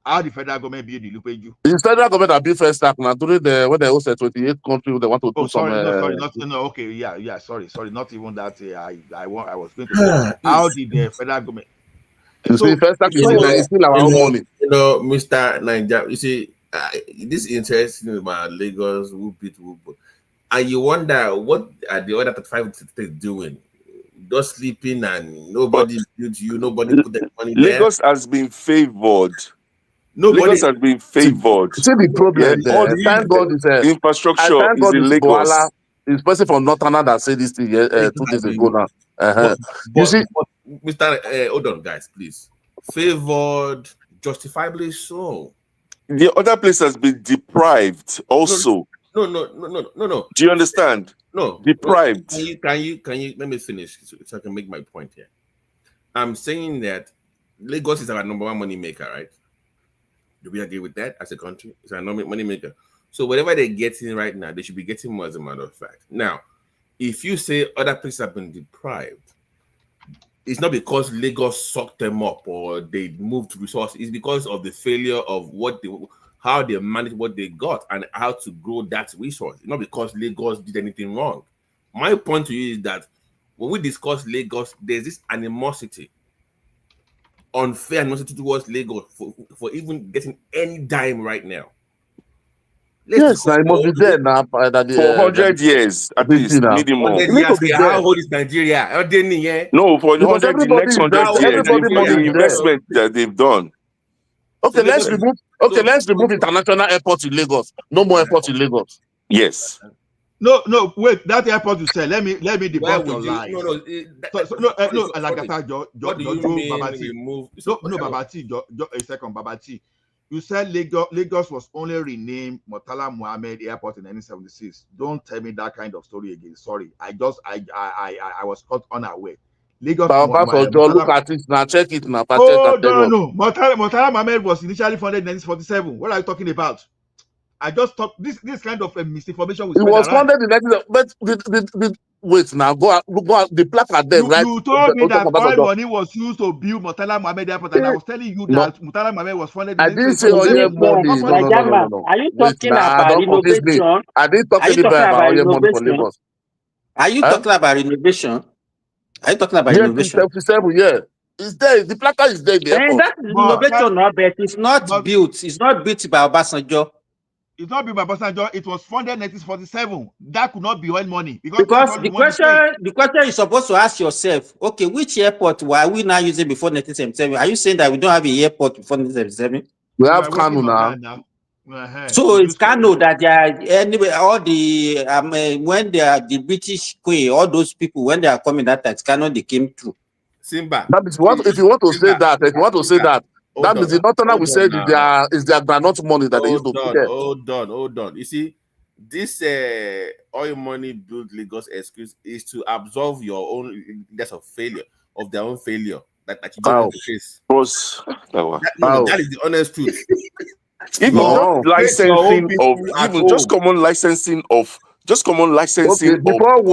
How did federal government build the Lupeju? The federal government have built Festac now during when they hosted 28 countries. They want to do some. Okay, yeah. Sorry, not even that. I was going to say, how did the federal government? You see, Festac is still our own money. You know, Mr. Niger. You see, this is interesting about Lagos. And you wonder what are the other 35 states doing? Just sleeping and nobody built you, nobody put their money there. Lagos has been favored. Lagos has been favored. See the problem there. Thank God infrastructure is in Lagos. It's person from Northern that said this thing 2 days ago now. You see, Mr. Hold on, guys, please. Favored, justifiably so. The other place has been deprived also. No. Do you understand? No. Deprived. Can you let me finish so I can make my point here. I'm saying that Lagos is our number one money maker, right? Do we agree with that as a country? It's our money maker. So whatever they're getting right now, they should be getting more, as a matter of fact. Now, if you say other places have been deprived, it's not because Lagos sucked them up or they moved resources. It's because of the failure of how they managed what they got and how to grow that resource. It's not because Lagos did anything wrong. My point to you is that when we discuss Lagos, there's this animosity, unfair animosity towards Lagos for even getting any dime right now. Yes, I must be there now. For 100 years, at least, minimum. 100 years. How old is Nigeria? No, for the next 100 years, the investment that they've done. Okay, let's remove international airport in Lagos. No more airport in Lagos. Yes. No, wait. That airport you said. Let me debunk your lies. No. What do you mean remove? No, Babati. A second, Babati. You said Lagos was only renamed Murtala Muhammed Airport in 1976. Don't tell me that kind of story again. Sorry, I was caught unaware. Lagos. Look at it now. Check it now. No. Murtala Muhammed was initially founded in 1947. What are you talking about? I just talked this kind of misinformation. It was founded in 19, but wait now. Go out. The placard there, right? You told me that oil money was used to build Murtala Muhammed Airport, and I was telling you that Murtala Muhammed was funded. I didn't say oil money. No. Are you talking about renovation? I didn't talk about oil money for Lagos. Are you talking about renovation? Are you talking about renovation? 77, yeah. It's there. The placard is there. And that is renovation, but it's not built. It's not built by Obasanjo. It's not built by Obasanjo. It was funded in 1947. That could not be oil money because the question you're supposed to ask yourself: okay, which airport were we now using before 1977? Are you saying that we don't have an airport before 1977? We have Kano now. So it's Kano that they are anyway. All the when they are the British Queen, all those people when they are coming that time, Kano they came through. Simba. That is what if you want to say that. If you want to say that. That means the Northern we said is their granite money that they used to pay. Hold on. You see, this oil money build Lagos excuse is to absolve your own that's of failure of their own failure that you don't face. That is the honest truth. Just common licensing of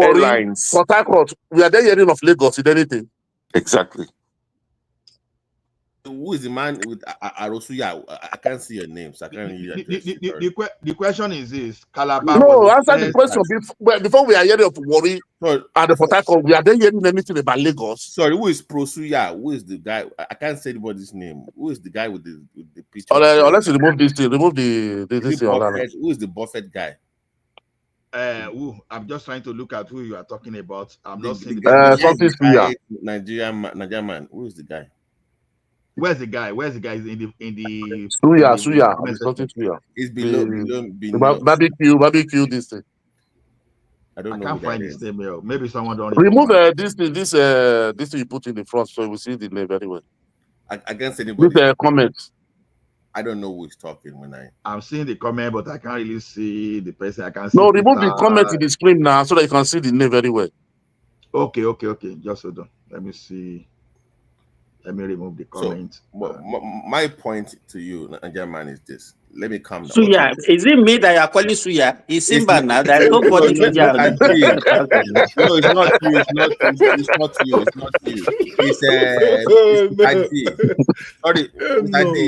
airlines. Port Harcourt, we are there hearing of Lagos in anything. Exactly. Who is the man with Arosuya? I can't see your name, so I can't hear you. The question is this: Calabar. No, answer the question before we are hearing of Warri and the Port Harcourt. We are then hearing anything about Lagos. Sorry, who is Prosuya? Who is the guy? I can't say anybody's name. Who is the guy with the picture? Let's remove this thing. Remove this thing. Who is the Buffett guy? I'm just trying to look at who you are talking about. I'm not seeing the Nigerian man. Who is the guy? Where's the guy? Where's the guy? Is in the Suya. comment I'm discussing section. Suya. It's below Barbecue this thing. I don't know can't who that find his is. name here. Maybe someone don't Remove this thing you put in the front so we see the name very well. Against anybody. With comments. I don't know who is talking when I'm seeing the comment, but I can't really see the person. I can see. No, remove the comment in the screen now so that you can see the name very well. Okay. Just hold on. Let me see. Let me remove the comment. So, my point to you, Nigerian man, is this. Let me calm down. Suya, okay. Is it me that you are calling Suya? It's Simba now. There's nobody Suya. No, it's not you. It's not you. It's not you. It's Mr. D. Sorry, Mr. D.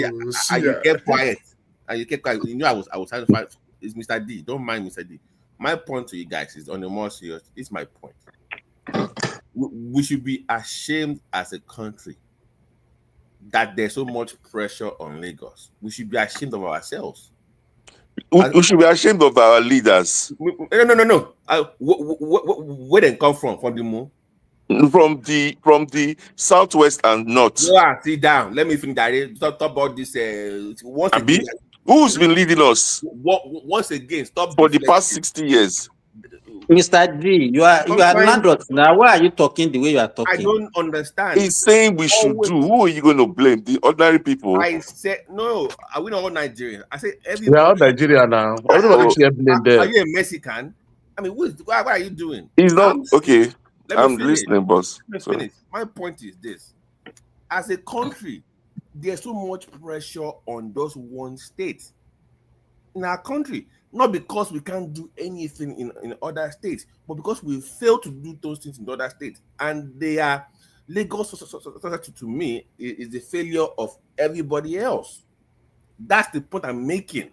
You kept quiet. And you kept quiet. You know I was trying to find. It's Mr. D. Don't mind Mr. D. My point to you guys is on the more serious. It's my point. We should be ashamed as a country that there's so much pressure on Lagos. We should be ashamed of ourselves. We should be ashamed of our leaders. No. Where they come from? From the moon? From the southwest and north. Yeah, sit down. Let me finish that. Talk about this. Who's been leading us? Once again, stop for the past 60 years. Mr. D, you are landlord. Now, why are you talking the way you are talking? I don't understand. He's saying we should do. Who are you going to blame? The ordinary people? I said no. Are we not all Nigerian? I said everybody. We are all Nigerian now. Everybody should blame them. Are you a Mexican? I mean, what are you doing? He's not okay. I'm listening, boss. Let me finish. My point is this: as a country, there's so much pressure on those one state in our country. Not because we can't do anything in other states, but because we fail to do those things in other states. And they are Lagos, to me, is the failure of everybody else. That's the point I'm making.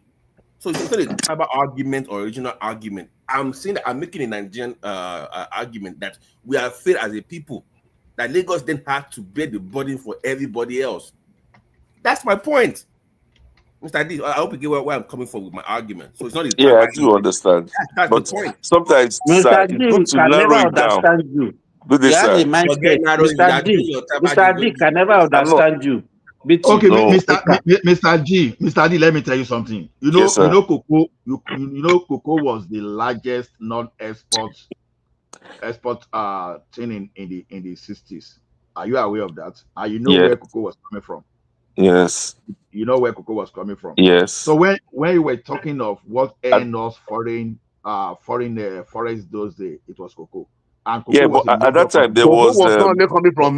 So it's not a tribal argument or original argument. I'm saying that I'm making a Nigerian argument that we are failed as a people. That Lagos then had to bear the burden for everybody else. That's my point. Mr. D, I hope you get where I'm coming from with my argument. So it's not. I do understand. That's but the point. Sometimes Mr. D can never understand you. You have a mindset. Mr. D can never understand you. Okay, Mr. D, let me tell you something. You know, cocoa was the largest non-export thing in the 60s. Are you aware of that? And you know where cocoa was coming from? Yes. You know where cocoa was coming from? Yes. So when you were talking of what earned us foreign forex those days, it was cocoa. And cocoa but at that time there was not only coming from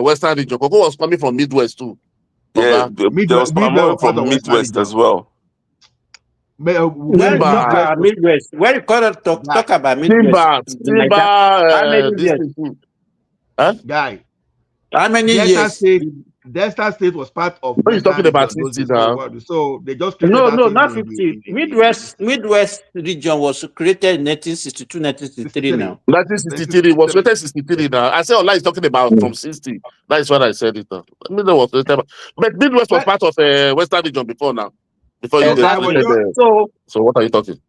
Western region. Cocoa was coming from Midwest too. Yeah, there was palm from Midwest as well. Midwest. Where you call it talk about Midwest? Guy. How many years? Delta State was part of. What are you talking about 50 now? So they just no, not 50. Midwest region was created in 1962, 1963 now. 1963 was created 63 now. I said Allah is talking about from 60. That is what I said it now. But Midwest was part of Western region before now. Before you So what are you talking?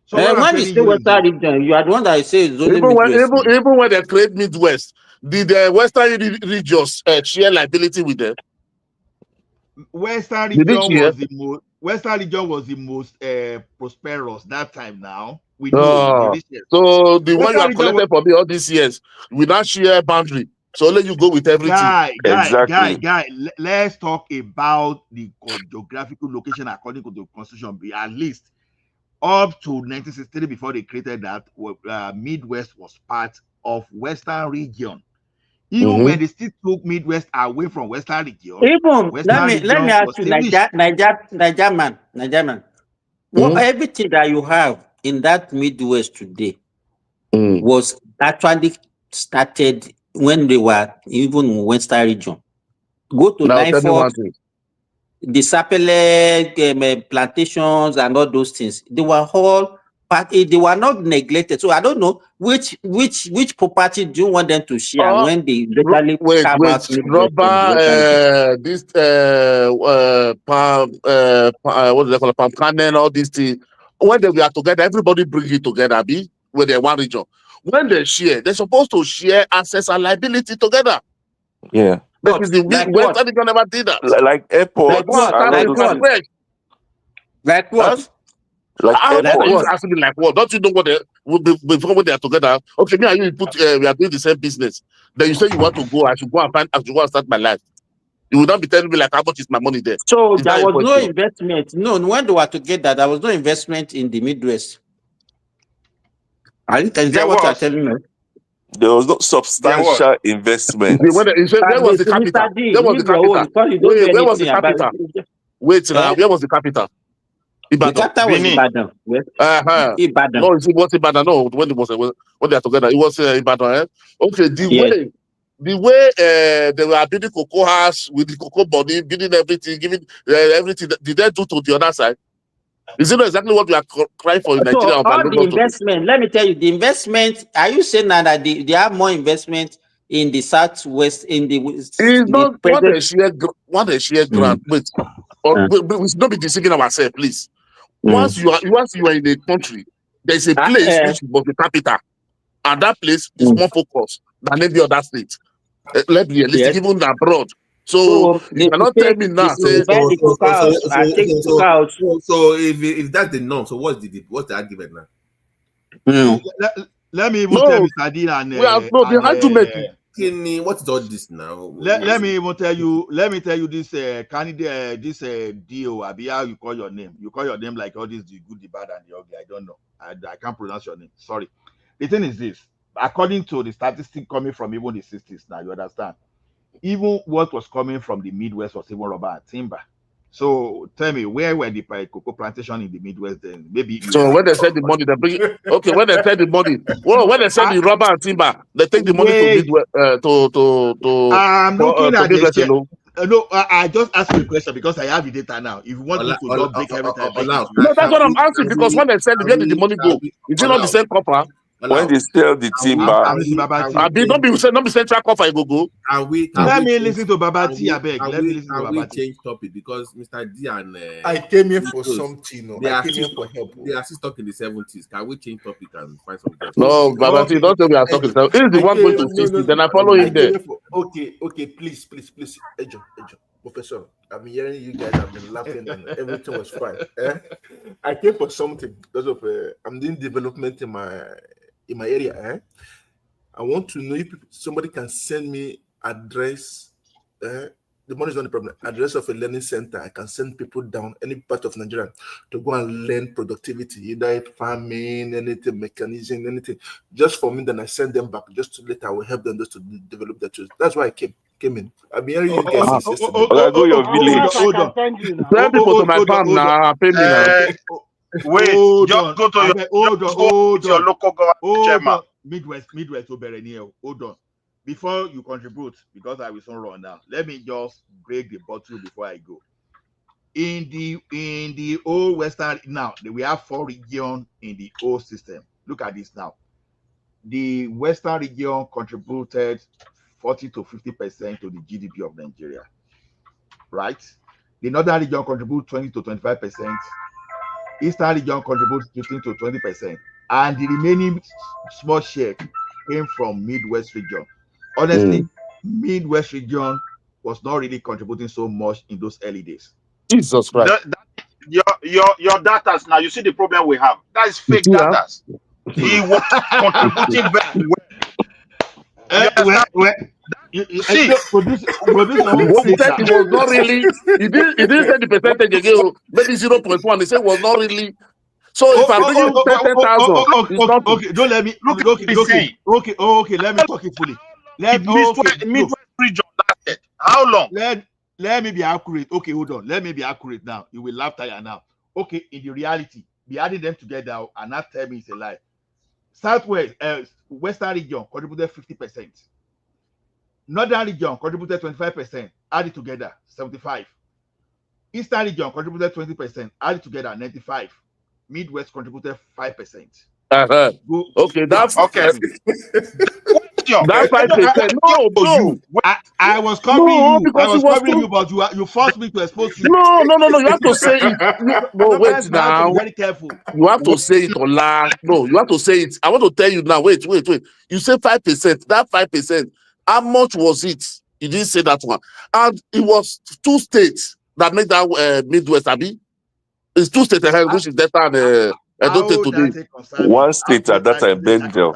So when you say Western region, you are the one that says only Midwest. Even when they create Midwest, did the Western regions share liability with them? Western region was the most prosperous that time. Now we know. So the one you have collected for me all these years, we not share boundary. So let you go with everything. Guy, let's talk about the geographical location according to the constitution. At least up to 1963, before they created that, Midwest was part of Western region. Even when they still took Midwest away from Western region. Let me ask you, Niger man. Well, everything that you have in that Midwest today was actually started when they were even in Western region. Go to Nifort, the Sapele plantations and all those things. They were all but they were not neglected. So I don't know which property do you want them to share when they literally come out. What do they call it? Palm kernel, all these things. When they are together, everybody bring it together. When they're one region. When they share, they're supposed to share assets and liability together. Yeah. But the Like Western region never did that. Like airports. Like what? and all Like those what? things. Like what? Like How Like are you what? asking me like what? Don't you know what before when they are together? Okay, me and you put we are doing the same business. Then you say you want to go, I should go and start my life. You would not be telling me like how much is my money there. So Is there that a was no question? investment. No, when they were together, there was no investment in the Midwest. Is that what you are telling me? There was no substantial investment. Where was the capital? Mr. D, Where was the leave your own capital? because you don't know Where was the anything about capital? it. Wait now, where was the capital? The Ibadan. capital was Ibadan. Yes. Ibadan. No, it was Ibadan. No, when they are together, it was Ibadan. Eh? Okay, the way they were building cocoa house with the cocoa body, building everything, giving everything. Did they do to the other side? Is it not exactly what we are crying for in Nigeria? So all the investment, let me tell you, the investment. Are you saying now that they have more investment in the southwest in the? It's not what a share grant. Wait, we should not be deceiving ourselves, please. Once you are in a country, there is a place which was the capital, and that place is more focused than any other state. Let's be realistic, even abroad. So you cannot tell me now. So if that's the norm, so what's the argument now? Let me even tell Mr. Dean and the argument. What is all this now? Let me even tell you. Let me tell you this candidate, this deal. Abi, how you call your name? You call your name like all this, the good, the bad, and the ugly. I don't know. I can't pronounce your name. Sorry. The thing is this. According to the statistic coming from even the 60s, now you understand. Even what was coming from the Midwest was even rubber and timber. So tell me, where were the cocoa plantation in the Midwest then? Maybe. So when they send the money, they bring it. Okay, when they send the money, when they send the rubber and timber, they take the money to Midwest I'm looking at Midwest the alone. No, I just asked you a question because I have the data now. If you want me to just break everything, no, that's what I'm asking because when they send, where did the money go? Is it not the same copper? When they sell the timber, don't be central copper. Go. Let me listen to Baba-T. I beg. Let me listen to Baba-T. Change topic because Mr. D and I came here for something. They I are came still here for help. They are still stuck in the 70s. Can we change topic and find some justice? No, Baba-T, don't tell me we are talking. He's the one going to 60. Then I follow him there. Okay, please, Ejo, Professor. I'm hearing you guys have been laughing and everything was fine. I came for something because of I'm doing development in my area. I want to know if somebody can send me address. The money is not the problem. Address of a learning center. I can send people down any part of Nigeria to go and learn productivity, either farming, anything, mechanism, anything. Just for me, then I send them back. Just to later, I will help them just to develop their tools. That's why I came in. I've been hearing you guys since yesterday. Go your village. Send people to my farm now. Pay me now. Wait, just go to your local government. Midwest Oberenia. Hold on. Before you contribute, because I will soon run now, let me just break the bottle before I go. In the old Western, now we have 4 regions in the old system. Look at this now. The Western region contributed 40 to 50% to the GDP of Nigeria, right? The Northern region contributes 20 to 25%. Eastern region contributes 15 to 20%, and the remaining small share came from Midwest region. Honestly, Midwest region was not really contributing so much in those early days. Jesus Christ. Your data now, you see the problem we have. That is fake data. He was contributing very well. See, it was not really. He didn't say the percentage again. Maybe 0.1. They said it was not really. So if I'm bringing 10,000, okay, don't let me. Okay, let me talk it fully. Midwest region lasted how long? Let me be accurate. Okay, hold on. Let me be accurate now. You will laugh tire now. Okay, in the reality, be adding them together and not tell me it's a lie. Southwest, Western region contributed 50%. Northern region contributed 25%. Add it together, 75. Eastern region contributed 20%. Add it together, 95. Midwest contributed 5%. Okay, that's okay. That's 5%. No, bro. I was covering you. I was covering you, but you forced me to expose you. No. You have to say it. No, wait now. Be very careful. You have to say it, Ola. No, you have to say it. I want to tell you now. Wait. You say 5%. That 5%. How much was it? You didn't say that one. And it was 2 states that make that Midwest, Abi. It's 2 states ahead, which is Delta and Edote today. One state at that time, Bengal.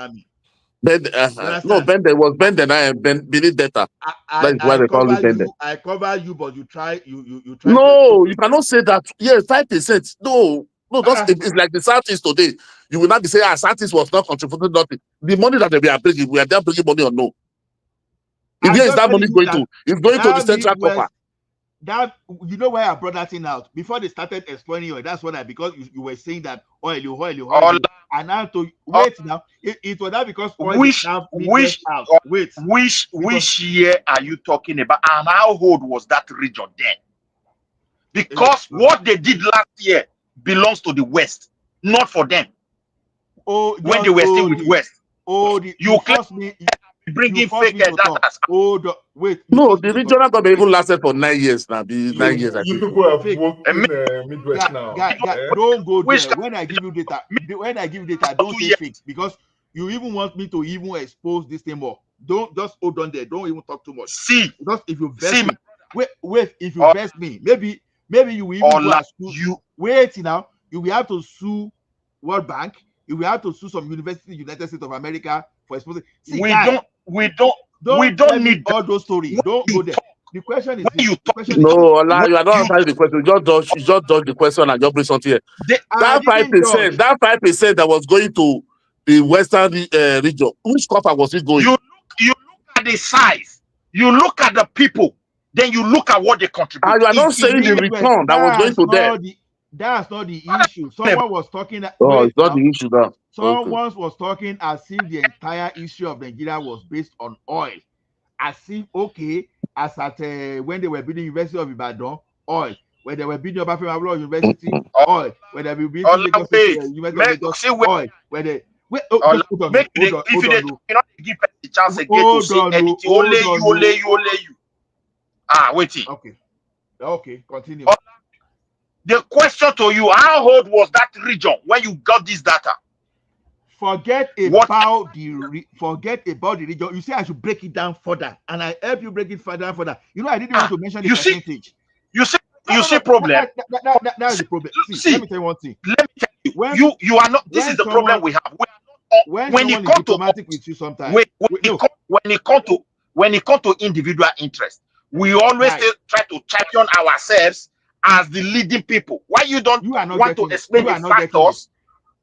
No, Bende was Bende and Benin Delta. That is why they call it Bende. I cover you, but you try. You try. No, you cannot say that. Yes, 5%. No, it's like the Southeast today. You will not be saying, Southeast was not contributing nothing. The money that they are bringing, we are there bringing money or no? If there is that money going to, it's going to the central copper. That you know why I brought that thing out before they started explaining oil. That's what because you were saying that oil, and now to wait now. It was that because oil which year are you talking about, and how old was that region then? Because what they did last year belongs to the West, not for them. When they were still with West. You force me. Bringing fake data. Wait. No, the regional government even lasted for 9 years now. 9 years. You people have worked in Midwest now. Don't go there. When I give you data, don't say fake because you even want me to even expose this thing more. Don't just hold on there. Don't even talk too much. See, because if you vex me, wait. If you vex me, maybe you will even go sue. Wait now. You will have to sue World Bank. You will have to sue some university, United States of America for exposing. See, we don't need all those stories. Don't go there. The question is you are not answering the question. You just dodge the question and just bring something here. That 5% that was going to the Western region, which copper was it going? You look at the size, you look at the people, then you look at what they contribute. And you are not saying the return that was going to them. That's not the issue. Someone was talking. It's not the issue now. Someone was talking as if the entire issue of Nigeria was based on oil. As if, as at when they were building University of Ibadan, oil. When they were building Obafemi University, oil. When they were building University of oil. When they hold on. If you not give a chance again to say anything, only you. Waiting. Okay, continue. The question to you, how old was that region when you got this data? Forget about the region. You say I should break it down further, and I help you break it further. You know, I didn't want to mention the percentage. You see problem. That's the problem. See, let me tell you one thing. Let me tell you. You are not. This is the problem we have. When it comes to with you sometimes. When it comes to individual interest, we always try to champion ourselves as the leading people. Why you don't want to explain the factors?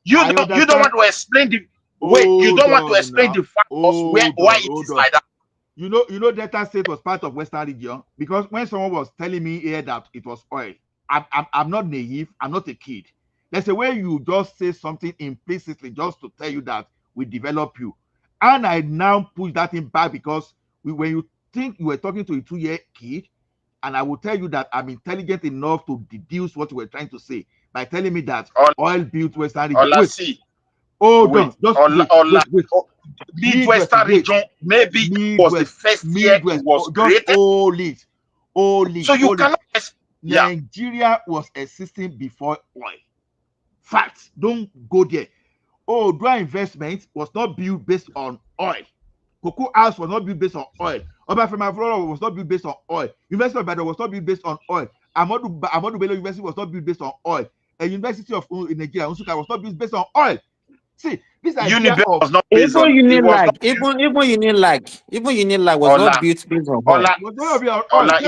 You don't want to explain the you don't want to explain the factors why it is like that. You know Delta State was part of Western region because when someone was telling me here that it was oil, I'm not naive, I'm not a kid. There's a way you just say something implicitly just to tell you that we develop you. And I now push that thing back because when you think you were talking to a 2-year kid, and I will tell you that I'm intelligent enough to deduce what you were trying to say by telling me that oil built Western region. Wait. Midwestern region maybe was the first year it was created. So you cannot. Nigeria was existing before oil. Facts. Don't go there. Dry investment was not built based on oil. Cocoa House was not built based on oil. Obafemi was not built based on oil. University of Ibadan was not built based on oil. Ahmadu Bello University was not built based on oil. A University of Nigeria, Nsukka, was not built based on oil. See, this idea was not based on Unilag. Even Unilag was not built based on oil.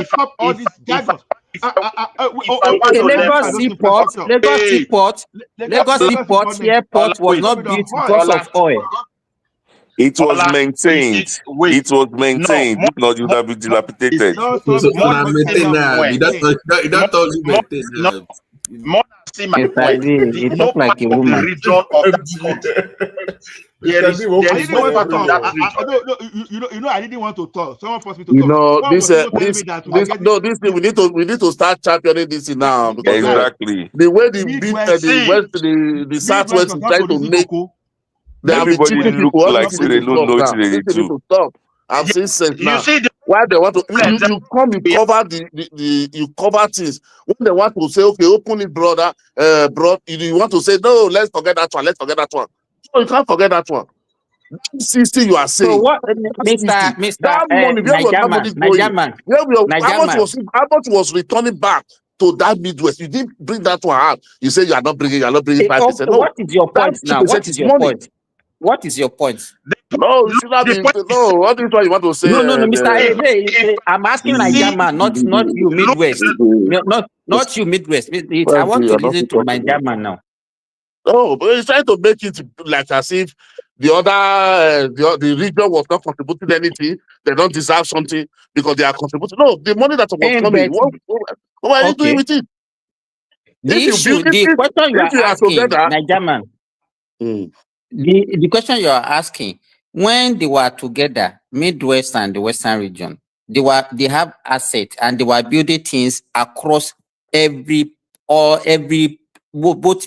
Stop all this jargon. Lagos Seaport Airport was not built because of oil. It was maintained. It was maintained. If not, you would have been dilapidated. It looked like a woman. The region of I didn't want to talk. Someone forced me to talk. This thing we need to start championing this now. Exactly. The way the Southwest is trying to make. Everybody looks like they don't know what they do. Stop. I've seen sense now. Why they want to you cover you cover things. When they want to say, okay, open it, brother, you want to say, no, let's forget that one. No, you can't forget that one. 60 you are So saying. what, That's 60. That money, where was that money going? How much was returning back to that Midwest? You didn't bring that one out. You say you are not bringing 5%. No, what is your that point now? 2% What is is your money. point? What is your point? No, you should not be. No, what is what you want to say? No, Mr. I'm asking Niger man, not you Midwest. Not you Midwest. I want to listen to Niger man now. No, but he's trying to make it like as if the other the region was not contributing anything. They don't deserve something because they are contributing. No, the money that was coming. What are you doing with it? The question you are asking, Niger man. The question you are asking, when they were together, Midwest and the Western region, they have assets and they were building things across both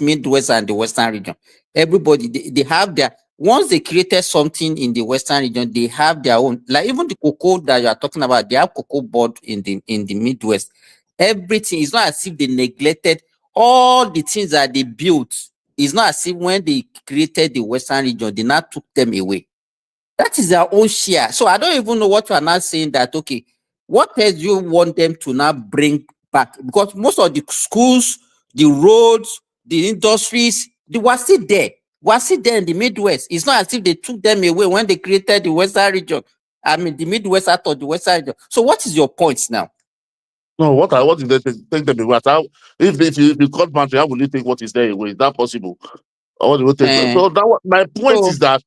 Midwest and the Western region. Everybody they have their, once they created something in the Western region, they have their own. Like even the cocoa that you are talking about, they have cocoa board in the Midwest. Everything is not as if they neglected all the things that they built. It's not as if when they created the Western region, they now took them away. That is their own share. So I don't even know what you are now saying that, okay, what else do you want them to now bring back? Because most of the schools, the roads, the industries, they were still there. Were still there in the Midwest. It's not as if they took them away when they created the Western region. I mean, the Midwest out of the Western region. So what is your point now? No, what did they take them away? If you cut boundary, how will you take what is there away? Is that possible? Or what do you take? So my point is that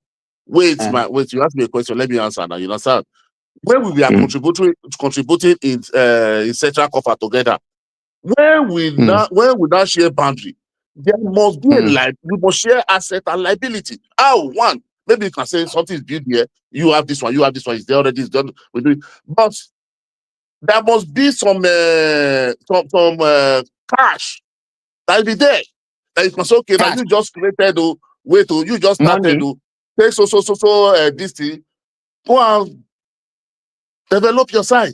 wait, you asked me a question. Let me answer now. You understand? When we are contributing in central cover together, when we now share boundary, there must be we must share asset and liability. How? One, maybe you can say something is built here, you have this one, it's there already, it's done, we do it. But there must be some cash that will be there. That you can say, okay, now you just created you just started take this thing, go and develop your side.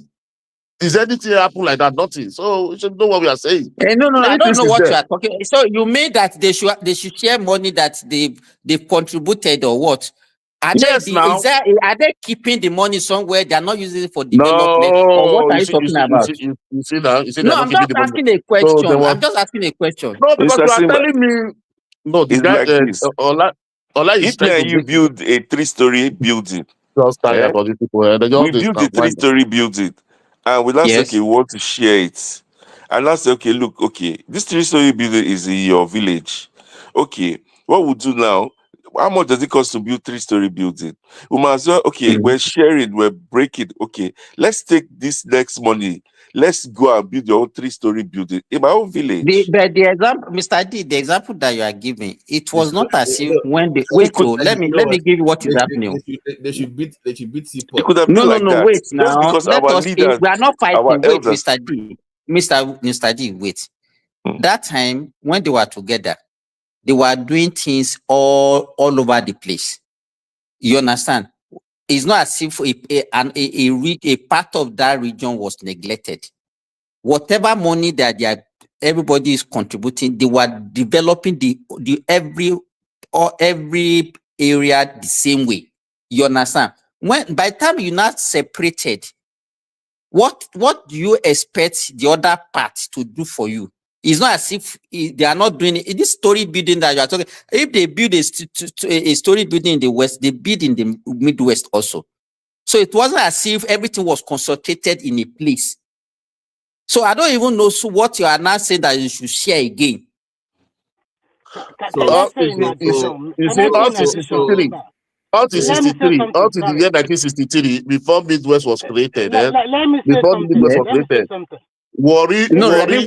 Is anything happen like that? Nothing. So you should know what we are saying. No, I don't know what you are talking. So you mean that they should share money that they've contributed or what? Are they keeping the money somewhere? They are not using it for development, or what are you talking about? You see now. No, I'm just asking a question. I'm just asking a question. No, because you are telling me. No, the guy. Like this. Ola is if me and you build a 3-story building, just tell about these people. We build a 3-story building, and we now say, okay, we want to share it. And now say, okay, look, okay, this 3-story building is in your village. Okay, what we'll do now? How much does it cost to build 3-story building? We might as well, okay, we're sharing, we're breaking. Okay, let's take this next money. Let's go and build your own 3-story building in my own village. The example, Mr. D, the example that you are giving, it was not as if when they let me give you what is happening. They should beat It could have been like that. Wait now. Because Let our us leaders, we are not fighting. Wait, elders. Mr. D. Mr. D, wait. That time when they were together, they were doing things all over the place. You understand? It's not as if a part of that region was neglected. Whatever money that everybody is contributing, they were developing the every area the same way. You understand? When by the time you're not separated, what do you expect the other part to do for you? It's not as if they are not doing it. In this story building that you are talking, if they build a story building in the West, they build in the Midwest also. So it wasn't as if everything was concentrated in a place. So I don't even know what you are now saying that you should share again. Up to the year 1963, before Midwest was created, before Midwest was created, wait. Let me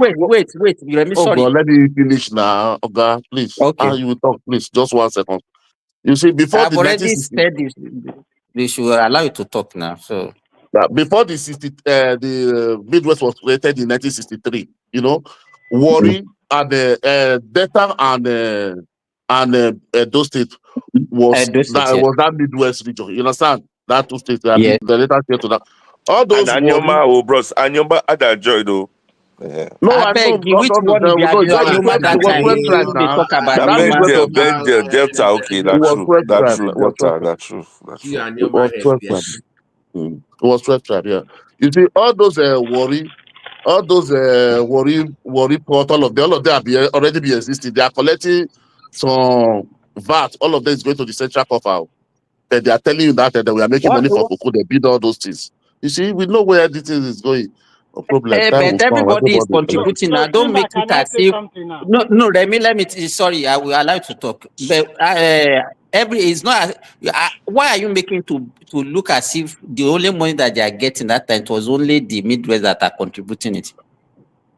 let me finish now. Okay, please. Okay. You will talk, please. Just 1 second. You see, before I've the already said this, they should allow you to talk now. So before the Midwest was created in 1963, Warri and Delta and those states was that Midwest region. You understand? That 2 states, the later came to that. All those and Anyoma, bros, Anyoma had a joy though. No, I I know. beg you, which one No, be it was Abioma 12. It that was time? 12 You tribe they now. talk about That means Abioma. Delta. Okay, it was 12 that's tribe. true. It was 12 Delta, tribe. that's true. That's See, true. I It never was heard 12 there. tribe. It was 12 tribe. Yeah. You see, all those worry port, all of them already be existing. They are collecting some VAT. All of them is going to the central coffer. And they are telling you that we are making money for cocoa. They build all those things. You see, we know where this thing is going. No problem. Time will But come. everybody is So, contributing now. Don't Simba, make it can I as say if something now? no. Let me. Sorry, I will allow you to talk. But it's not. Why are you making to look as if the only money that they are getting that time it was only the Midwest that are contributing it?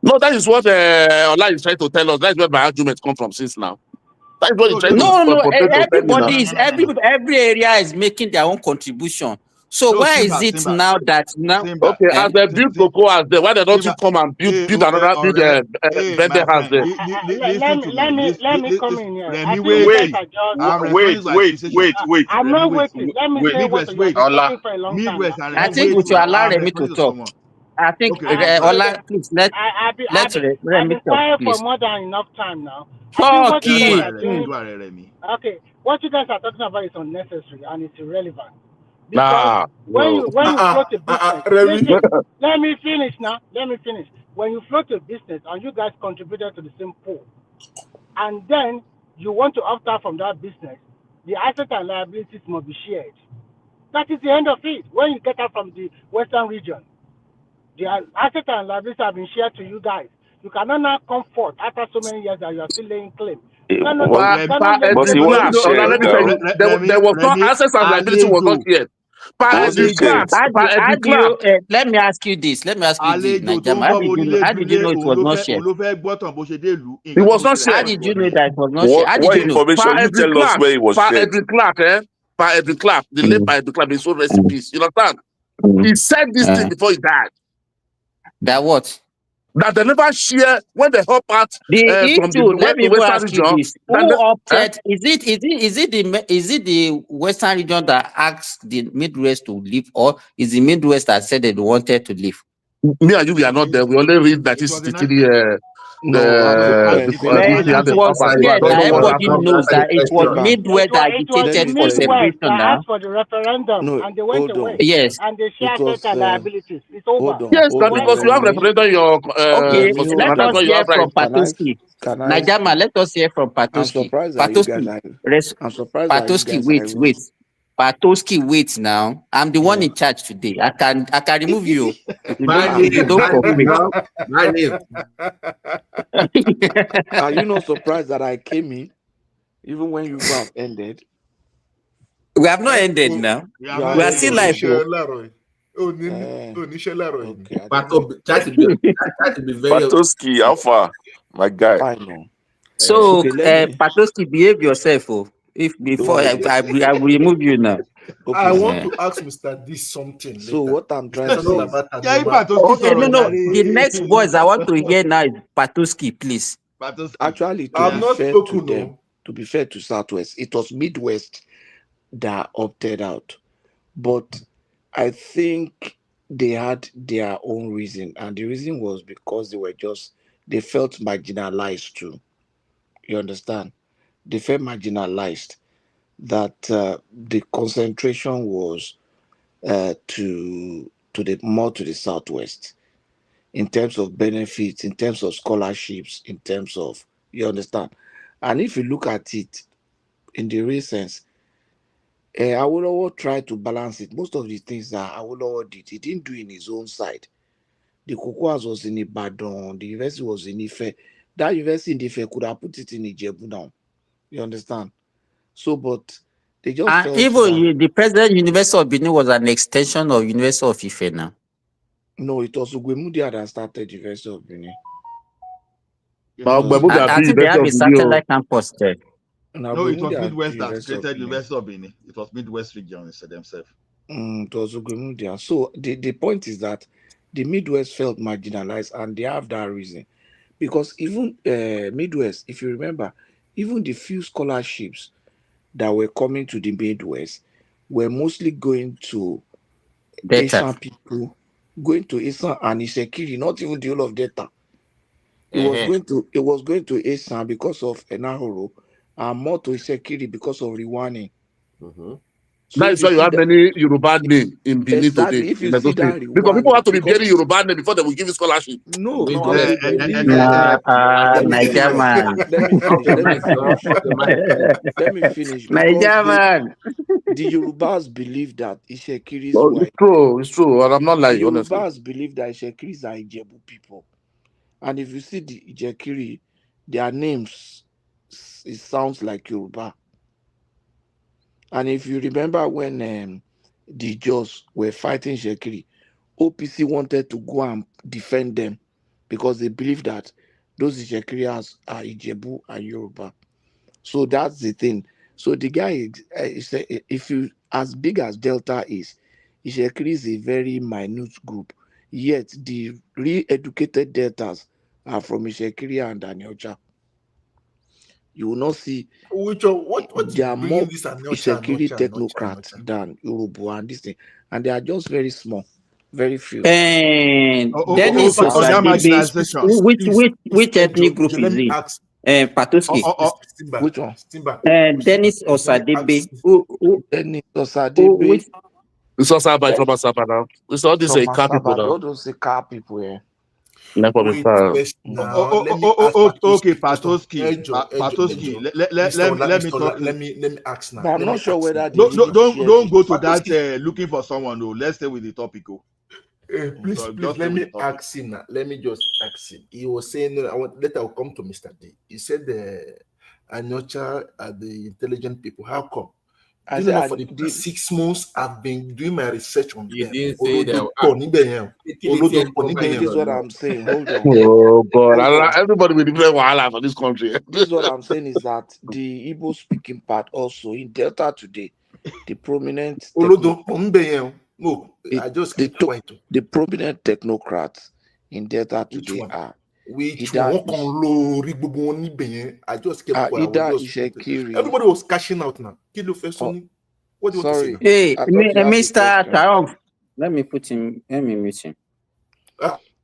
No, that is what Ola is trying to tell us. That is where my argument come from since now. That is what he's trying to portray to tell me now. Every area is making their own contribution. So why is it now that Okay, as they build cocoa as they, why they don't you come and build vendor house there? Let me come in here. I Remy, think you guys wait. are just. I'm responding to accusation. I'm Remy, not wait. waiting. Let me say what you have been talking for a long time Midwest now. and I Remy, think we wait should now. allow I'm Remy to responding to talk. someone. I think Okay, Ola, please let I've Remy been talk, quiet for please. more than enough time now. I think what you Talkie. guys are doing. Okay, what you guys are talking about is unnecessary and it's irrelevant. Because when you float a business, listen, let me finish now. Let me finish. When you float a business and you guys contributed to the same pool, and then you want to opt out from that business, the assets and liabilities must be shared. That is the end of it. When you get out from the Western region, the assets and liabilities have been shared to you guys. You cannot now come forth after so many years that you are still laying claim. You cannot every class, let me tell you, there was no access and liability was not yet. Let me ask you this. Najama. How did you know it was not shared? It was not shared. How did you know that it was not shared? How did you know? Per every class, the late by every class, they sold recipes. You understand? He said this thing before he died. That what? That they never share when they hop out the from the issue. Let me even Western ask you region. this: Who opted? Is it the Western region that asked the Midwest to leave, or is the Midwest that said they wanted to leave? Me and you, we are not there. We only read 1963. It was clear that everybody knows that it was Midwest that agitated for separation. Now, asked for the referendum and they went away. Yes, and they shared assets and liabilities. It's over. Yes, because you have referendum your. Okay, let us you hear have from right. Patoski. Najama, let us hear from Patoski. Patoski, wait. Patoski, wait now. I'm the one in charge today. I can remove you if you don't cooperate. My name. Are you not surprised that I came in, even when you have ended? We have not ended now. We are still live. Patoski, Alpha, my guy. I know. So, Patoski, behave yourself. If before I will remove you now. I want to ask Mr. D something. So what I'm trying to say is, okay, no. The next voice I want to hear now is Patoski, please. Actually, to be fair to Southwest, it was Midwest that opted out, but I think they had their own reason, and the reason was because they felt marginalized too. You understand? They felt marginalized. That the concentration was to the Southwest in terms of benefits, in terms of scholarships, in terms of, you understand. And if you look at it in the real sense, Awolowo tried to balance it. Most of the things that Awolowo did, he didn't do in his own side. The cocoa house was in Ibadan, the university was in Ife. That university in Ife could have put it in Ijebu now. You understand? So, but they just felt even the present University of Benin was an extension of University of Ife now. No, it was Ugwemudia that started University of Benin. I think they have a satellite campus there. No, it was Midwest that created University of Benin. It was Midwest region themselves. It was Ugwemudia. So the point is that the Midwest felt marginalized, and they have that reason. Because even Midwest, if you remember, even the few scholarships that were coming to the Midwest were mostly going to Asian people, going to Asian and Isekiri, not even the whole of Delta. It was going to Esan because of Enahoro, and more to Isekiri because of Rwani. Mm-hmm. So That is why you have many Yoruba name in Benin today. If you see that because people have to be getting Yoruba name before they will give you scholarship. No, Let me finish. Because the Yorubas believe that Ishekiris were. It's true. And I'm not lying, the honestly. Yorubas believe that Ishekiris are Ijebu people. And if you see the Ijekiri, their names, it sounds like Yoruba. And if you remember when the Jaws were fighting Shekiri, OPC wanted to go and defend them because they believe that those Shekirias are Ijebu and Yoruba. So that's the thing. So the guy, if you as big as Delta is, Ishekiri is a very minute group. Yet the re-educated Deltas are from Ishekiri and Aniocha. You will not see. There are more Ishekiri technocrats than Yoruba and this thing, and they are just very small, very few. And Dennis which ethnic group is it? Patoski. Which one? Dennis Osadebe. Dennis Osadebe. It's also by from Asaba now. It's all these car people now. All those car people, yeah. Okay, Patoski. Let me ask now. But I'm not sure whether don't go to that looking for someone though. Let's stay with the topic. Please, let me ask him now. Let me just ask him. He was saying, later I'll come to Mr. D. He said the Anyocha are the intelligent people. How come? For the past 6 months, I've been doing my research on them. This is what I'm saying. Hold on. Oh God! Everybody will different wahala for this country. This is what I'm saying is that the Igbo speaking part also in Delta today, the prominent I just keep quiet. The prominent technocrats in Delta today are I just kept quiet. Everybody was cashing out now. What do you want to say now? Hey, Mr. Tarov, let me mute him.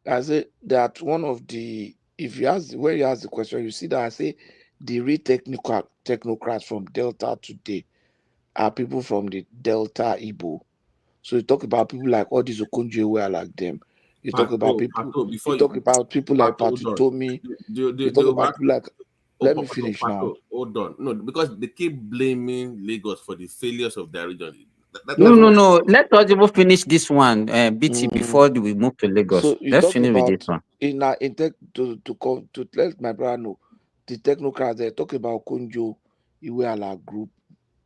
I say that one of the, when you ask the question, you see that I say the real technocrats from Delta today are people from the Delta Igbo. So you talk about people like all these Okonjo who are like them. You talk about people. You talk about people like Patutomi. You talk about people like. Let me finish now. Hold on. No, because they keep blaming Lagos for the failures of their region. No. Let us even finish this one, BT, before we move to Lagos. So let's finish with this one. To let my brother know, the technocrats, they talk about Okonjo Iweala group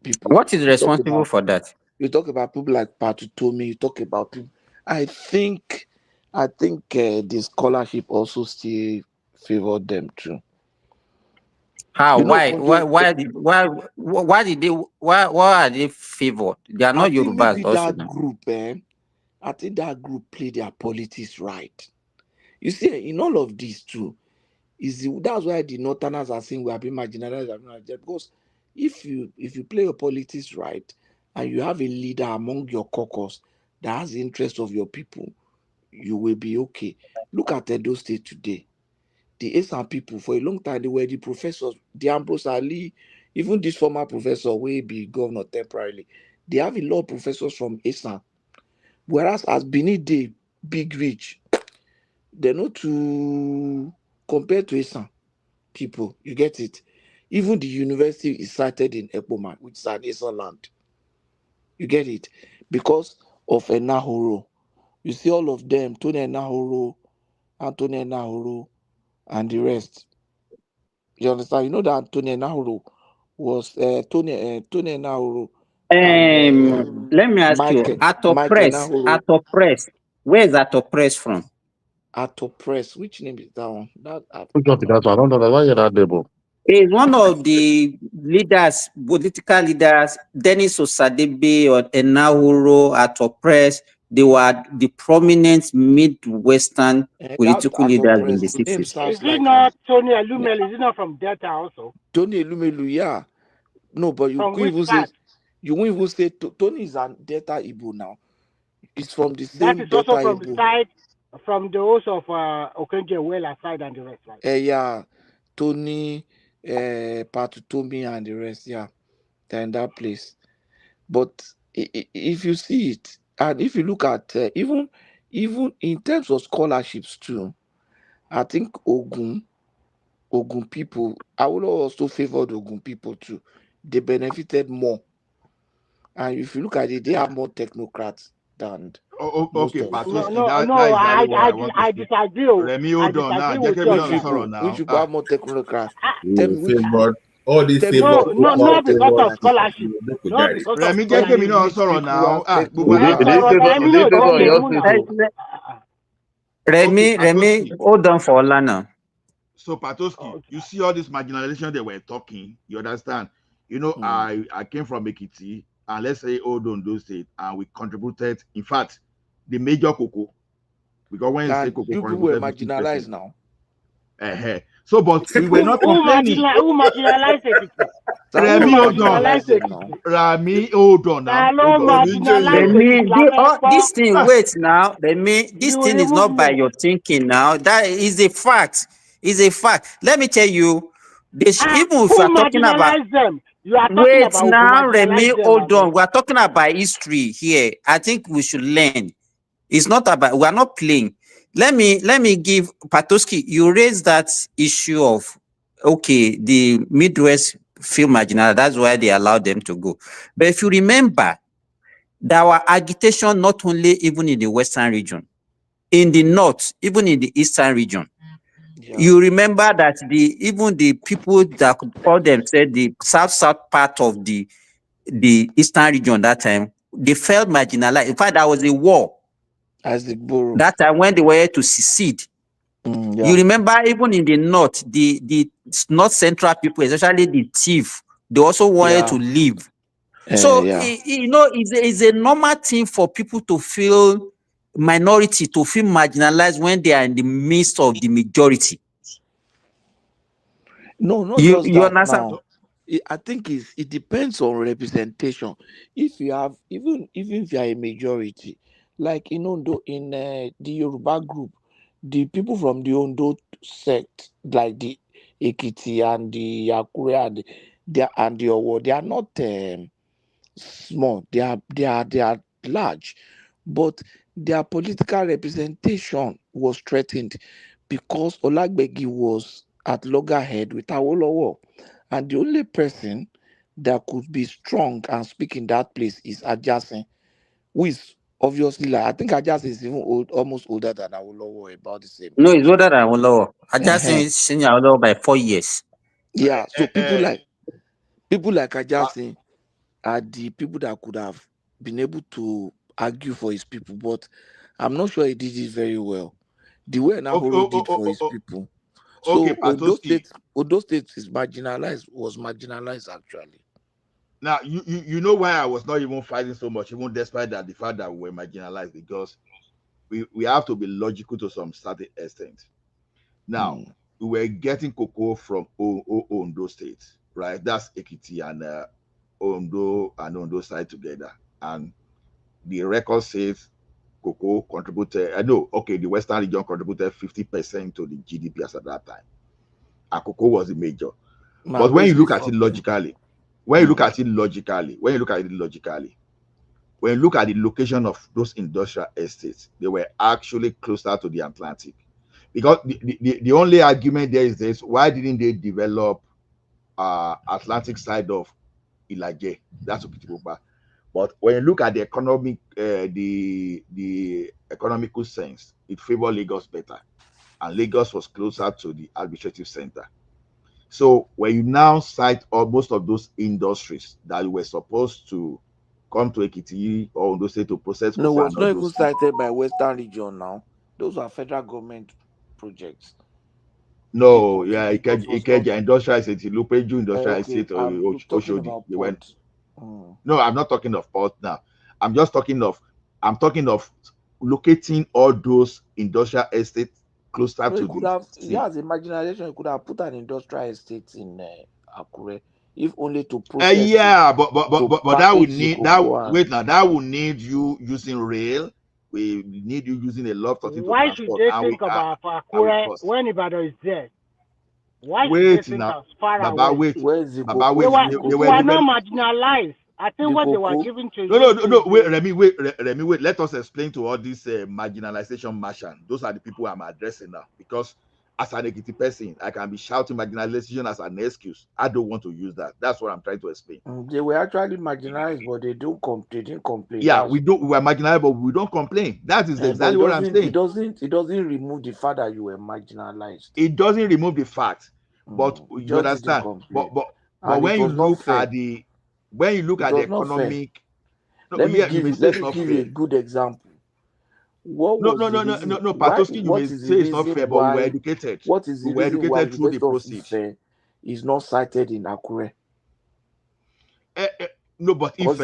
people. What is responsible for that? You talk about people like Patutomi. You talk about people. I think the scholarship also still favored them too. How? Why are they favored? They are not Yorubas also. I think that group play their politics right. You see, in all of these too, that's why the Northerners are saying we are being marginalized, because if you play your politics right and you have a leader among your caucus that has the interest of your people, you will be okay. Look at Edo State today. The Esan people, for a long time, they were the professors, the Ambrose Ali, even this former professor will be governor temporarily. They have a lot of professors from Esan. Whereas as Benin Day, big rich, they're not too compared to Esan people. You get it? Even the university is sited in Ekpoma, which is an Esan land. You get it? Because of Enahoro. You see all of them, Tony Enahoro, Anthony Enahoro, and the rest. You understand? You know that Anthony Enahoro was Tony Enahoro. Let me ask you, Ato Press. Where is Ato Press from? Ato Press. Which name is that one? I don't know. Why you that label? Is one of the leaders, political leaders, Dennis Osadebe or Enahoro, Ato Press. They were the prominent Midwestern political leaders in the 60s. Is it not Tony Elumelu? Is it not from Delta also? Tony Elumelu, yeah. No, but you won't even say Tony is a Delta Igbo now. It's from the same That is Delta also from Igbo. the side from the host of Okenje well aside and the rest, right? Yeah, Tony, Patutomi and the rest, yeah, they're in that place. But if you see it, and if you look at even in terms of scholarships too, I think Ogun people, I would also favor the Ogun people too. They benefited more. And if you look at it, they are more technocrats than most okay, of Patoski, No, that is exactly what I want to I say. disagree. Remy, hold on now. With you on that. Which people are more technocrats? Tell me which. Favored all these Tell me favored which people are more not because of technocrats. scholarship. Not guys. because of Remy, Tell jẹ́ me kémi náà which sọ̀rọ̀ people now. are Did they Remy favor on your no. state? Remy, Patoski. hold on for Olana. So Patoski, you see all this marginalization they were talking. You understand? You know, I came from Ekiti, and let's say Old Ondo State, and we contributed. In fact, the major cocoa, because when you say And cocoa you people were contributed 50%. marginalized now. So, but we were not complaining. Who marginalized it? Remy, hold on. Marginalized them now. Remy, hold on now. No marginalized it. This thing, wait now. This thing is not by your thinking now. That is a fact. Is a fact. Let me tell you, even if we are talking about them, you are talking wait about now, Remy, them, hold on. We are talking about history here. I think we should learn. It's not about, we are not playing. Let me give Patoski, you raised that issue of, okay, the Midwest feel marginal, that's why they allowed them to go. But if you remember, there were agitation not only even in the Western region, in the North, even in the Eastern region. Yeah. You remember that even the people that could call themselves the South part of the Eastern region that time, they felt marginalized. In fact, there was a war as the borough. That time when they were to secede. Yeah. You remember even in the North, the North Central people, especially the thief, they also wanted to leave. So, you know, it's a normal thing for people to feel minority, to feel marginalized when they are in the midst of the majority. No, not you just that understand? now. I think it depends on representation. If you have, even if you are a majority, like in Ondo, in the Yoruba group, the people from the Ondo sect, like the Ekiti and the Akure and the Owo, they are not small. They are large, but their political representation was threatened because Olagbegi was at loggerhead with Awolowo, and the only person that could be strong and speak in that place is Adjacent, who is obviously, like, I think Adjacent is even almost older than Awolowo, about the same. No, he's older than Awolowo. Adjacent is senior Awolowo by 4 years. Yeah, so people like Adjacent are the people that could have been able to argue for his people, but I'm not sure he did it very well. The way Nahoro did for his people. So Ondo State was marginalized actually. Now you know why I was not even fighting so much, even despite that the fact that we were marginalized, because we have to be logical to some certain extent. Now we were getting cocoa from Ondo State, right? That's Ekiti and Ondo side together, and the record says cocoa contributed. The Western region contributed 50% to the GDP as at that time. And cocoa was the major. But when you look at it logically, when you look at the location of those industrial estates, they were actually closer to the Atlantic. Because the only argument there is this: why didn't they develop Atlantic side of Ilaje? That's Okitipupa. But when you look at the economic, the economical sense, it favored Lagos better, and Lagos was closer to the administrative center. So when you now cite most of those industries that were supposed to come to Ekiti or Ondo State to process, no, it was not even cited by Western region now. Those are federal government projects. No, yeah, Ikeja Industrial Estate, Lupeju Industrial Estate, or Oshodi. They went. No, I'm not talking of port now. I'm talking of locating all those industrial estates closer to the sea. Yeah, as a marginalization, you could have put an industrial estate in Akure, if only to process. But that would need that. Wait now, that would need you using rail, we need you using a lot of 13 to Why should transport. they And think we about will Akure cost. when Ibadan is there? Why should Wait they think now, as far Baba, away? wait. Where's the Baba, cocoa? wait. They were not marginalized. I think The what they were cocoa? given to No. Wait, Remy, wait. Let us explain to all this marginalization martian. Those are the people I'm addressing now. Because as an Ekiti person, I can be shouting marginalization as an excuse. I don't want to use that. That's what I'm trying to explain. They were actually marginalized, but they didn't complain. Yeah, we were marginalized, but we don't complain. That is exactly what I'm saying. It doesn't remove the fact that you were marginalized. It doesn't remove the fact, but you understand. But when you look at the economic, let me give you a good example. No, Patoski, you may say it's not fair, but we were educated. What is the reason why through the process is not cited in Akure? No, but if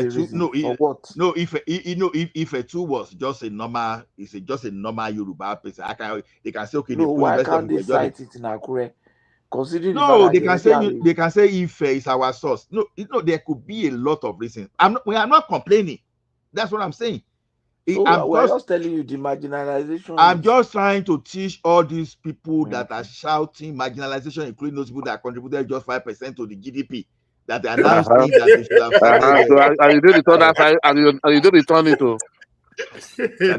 a two was just a normal, just a normal Yoruba person, they can say, okay, no, why can't they cite it in Akure? Considering they can say if is our source. No, there could be a lot of reasons. We are not complaining. That's what I'm saying. We're just telling you the marginalization. I'm just trying to teach all these people that are shouting marginalization, including those people that contributed just 5% to the GDP, that they are now saying that they should have started. So and you didn't return that, and you didn't return it to. You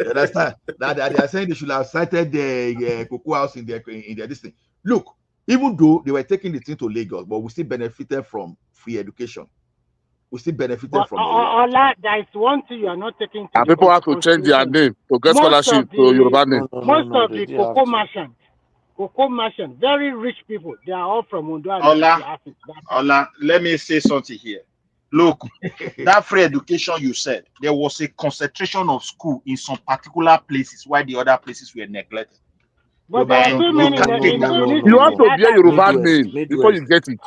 understand? That they are saying they should have cited the cocoa house in their district. Look, even though they were taking the thing to Lagos, but we still benefited from free education. We still benefited from Ola, there is one thing you are not taking to and people have to change their name to get scholarship to Yoruba name. Most of the cocoa merchants, very rich people, they are all from Ondo. Ola, let me say something here. Look, that free education you said, there was a concentration of school in some particular places while the other places were neglected. But there are too many. You want to be a Yoruba name before you get it.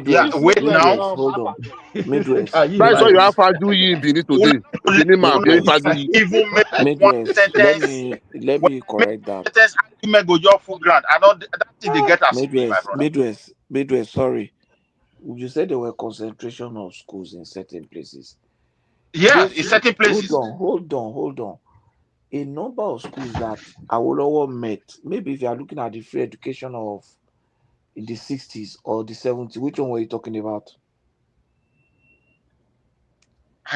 Yeah, wait now. Hold on. Midwest. That's why you have Faju in Benin today. Benin man, even make one sentence. Let me correct that. Argument go your full ground. I know that thing they get as me, my brother. Midwest. Sorry, you said there were concentration of schools in certain places. Yes, in certain places. Hold on. A number of schools that Awolowo met. Maybe if you are looking at the free education of in the 60s or the 70s, which one were you talking about?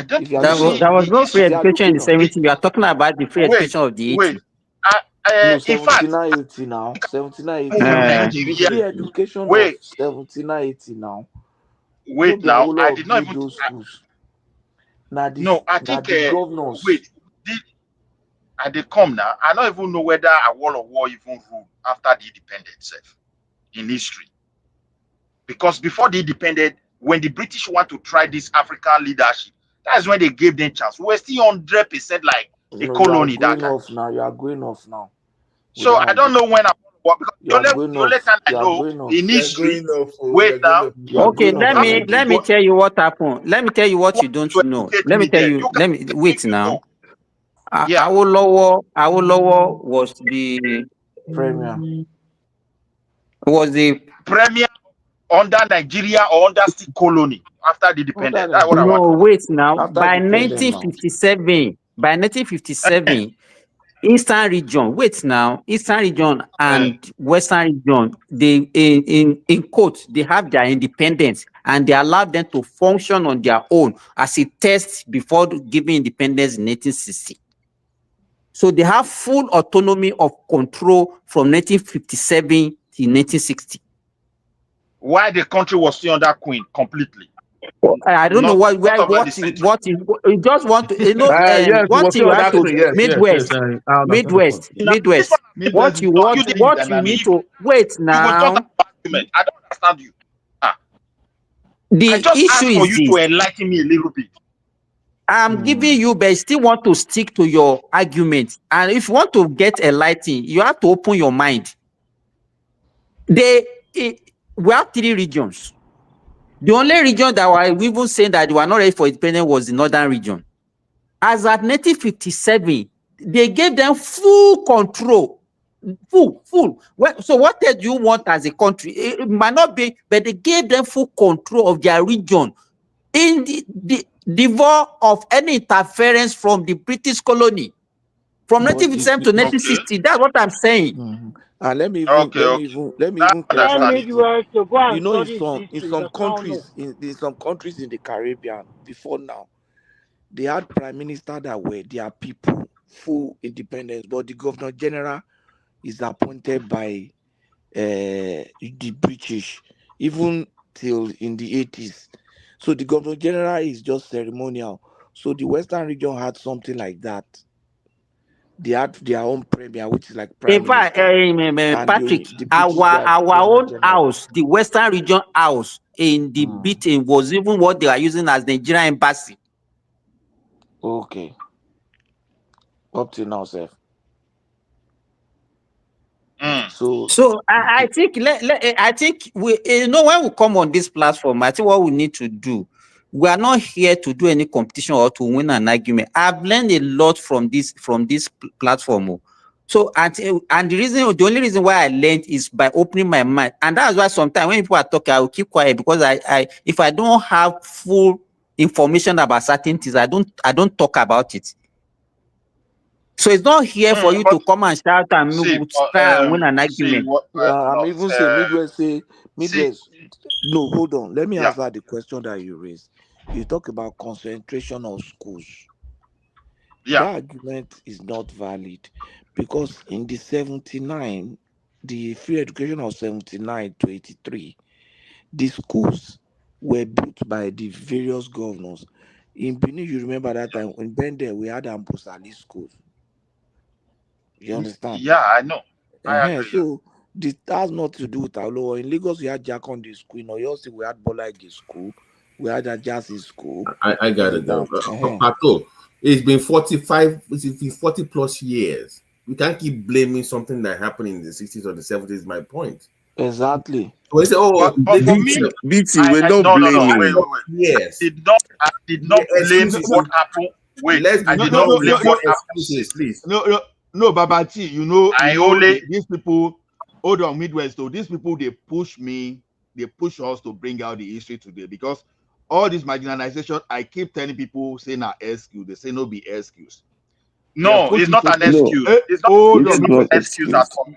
There was no free education in the 70s. We are talking about the free education of the 80s. No, 7980 now. 7980. The free education of 7980 now. Wait now. I did not even those schools. I think the governors. They come now. I don't even know whether a wall of war even ruled after the independence in history. Because before the independence, when the British want to try this African leadership, that's when they gave them chance. We were still 100% like a colony that time. You are going off now. So I don't know when I war because the only time I know in history. Wait now. Okay, let me tell you what happened. Let me tell you what you don't know. Let me tell you. Wait now. Awolowo was the premier. Was the premier under Nigeria or under still colony after the independence? That's what I want. No, wait now. By 1957, Eastern region. Wait now. Eastern region and Western region. They in quotes they have their independence and they allowed them to function on their own as a test before giving independence in 1860. So they have full autonomy of control from 1957 to 1960. Why the country was still under Queen completely? I don't know what you just want to what you have to Midwest. What you need to wait now. I don't understand you. The I just issue ask for you to enlighten me a little bit. I'm giving you, but I still want to stick to your argument. And if you want to get enlightened, you have to open your mind. We have 3 regions. The only region that were even saying that they were not ready for independence was the northern region. As at 1957, they gave them full control. Full. So what do you want as a country? It might not be, but they gave them full control of their region. In devoid of any interference from the British colony. From 1957 to 1960, that's what I'm saying. And let me even clarify this. To go and You know, study in history, some countries, in some countries in the Caribbean, before now, they had prime minister that were their people, full independence, but the governor general is appointed by the British, even till in the 80s. So the governor general is just ceremonial. So the Western region had something like that. They had their own premier, which is like prime In fact, minister. Patrick, the British our own general. house, the Western region house in the beating was even what they are using as the Nigerian embassy. Okay. Up to now, sir. So I think I think we when we come on this platform, I think what we need to do, we are not here to do any competition or to win an argument. I've learned a lot from this platform. So and the only reason why I learned is by opening my mind, and that's why sometimes when people are talking, I will keep quiet, because I if I don't have full information about certain things, I don't talk about it. So it's not here for you to come and shout and try and win an argument. I'm even saying Midwest. No, hold on. Let me answer the question that you raised. You talk about concentration of schools. That argument is not valid, because in the 79, the free education of 79 to 83, the schools were built by the various governors. In Benin, you remember that time in Bende, we had Ambosali schools. You understand? Yeah, I know. I agree. So this has not to do with Aloha. In Lagos, we had Jakonde school. In Oyo State, we had Bolaige school. We had Ajasi school. I got it though. Pato, it's been 40 plus years. We can't keep blaming something that happened in the 60s or the 70s. My point. Exactly. So say, oh, but for me, BT, we're not blaming. Wait. Yes. I did not blame what happened. Wait, I did not blame what happened. Please. No, Babati, only these people. Hold on, Midwest. So these people, they push me. They push us to bring out the history today, because all this marginalization, I keep telling people, say na excuse. They say no be excuse. No, it's not an excuse. It's not an excuse at all.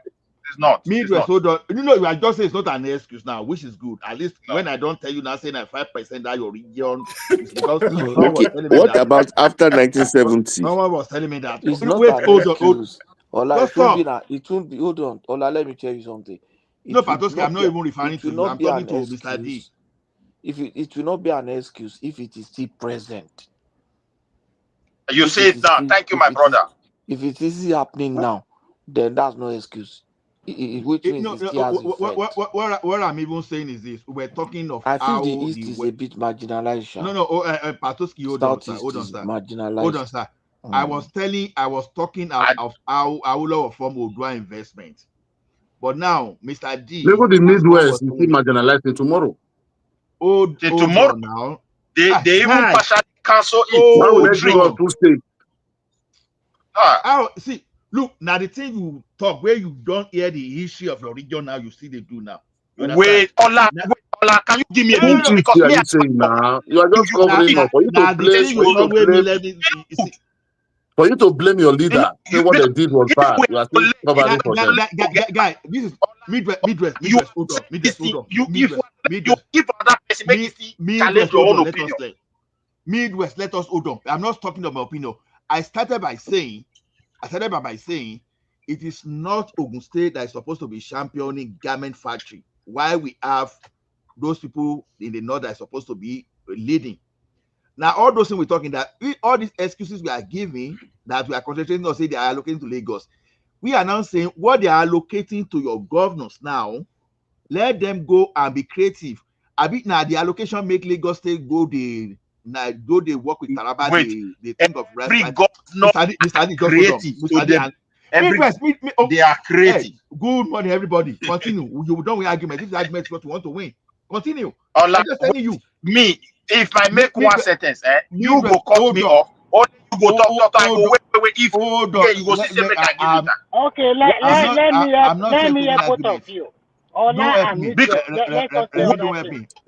It's not. Midwest, hold on. You are just saying it's not an excuse now, which is good. At least when I don't tell you now, saying that 5% that your region is because what about after 1970? Someone was telling me that. It's not an excuse. Ola, it won't be. Hold on. Ola, let me tell you something. No, Patoski, I'm not even referring to you. I'm talking to Mr. D. It will not be an excuse if it is still present. You say it now. Thank you, my brother. If it is happening now, then that's no excuse. Which means it still has effect. What I'm even saying is this: we're talking of I feel the East is a bit marginalized. No, Patoski, hold on, sir. Marginalized. Hold on, sir. I was talking of how Aula form Odua investment, but now Mr. D. Maybe the Midwest is still marginalized tomorrow. Tomorrow now. They even partially cancel it. Why would they give us 2 states? See, look, now the thing you talk where you don't hear the history of your region now, you see they do now. Wait, Ola, can you give me a minute? Because me, you saying now, you are just covering up. For you to blame, for you to blame your leader, say what they did was bad. You are still covering for them. Guy, this is Midwest. Hold on. You give other person make you challenge your own opinion. Midwest, let us hold on. I'm not talking about my opinion. I started by saying it is not Ogun State that is supposed to be championing garment factory. Why we have those people in the north that are supposed to be leading. Now, all those things we're talking that all these excuses we are giving that we are concentrating on, say they are allocating to Lagos. We are now saying what they are allocating to your governors now, let them go and be creative. I mean, now the allocation make Lagos State go they work with Taraba. They think of every governor creative. They are creative. Hey, good morning, everybody. Continue. You don't win argument. This argument is what you want to win. Continue. I'm just telling you. Me, if I make one sentence, you go cut me off, or you go talk. I go wait. If you go see make I give you that. Okay, let me hear both of you. Ola and Midwest.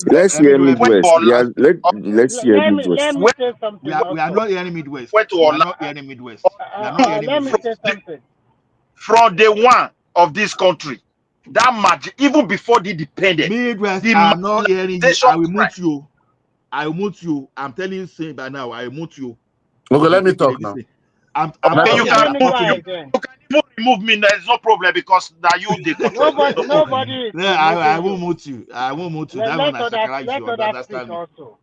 Let's hear Midwest. Yeah, let's hear Midwest. Let me say something. We are not hearing Midwest. We are not hearing Midwest. We are not hearing Let Midwest. me say something. From day one of this country, that magic, even before the independence, Midwest, I'm not hearing you. I will mute you. I will mute you. I'm telling you, say by now, I will mute you. Okay, let me talk now. Okay, you can even remove me. There's no problem because now you the control. Nobody. I won't mute you. I won't mute you. That one I sacrifice you. Understand me? Also.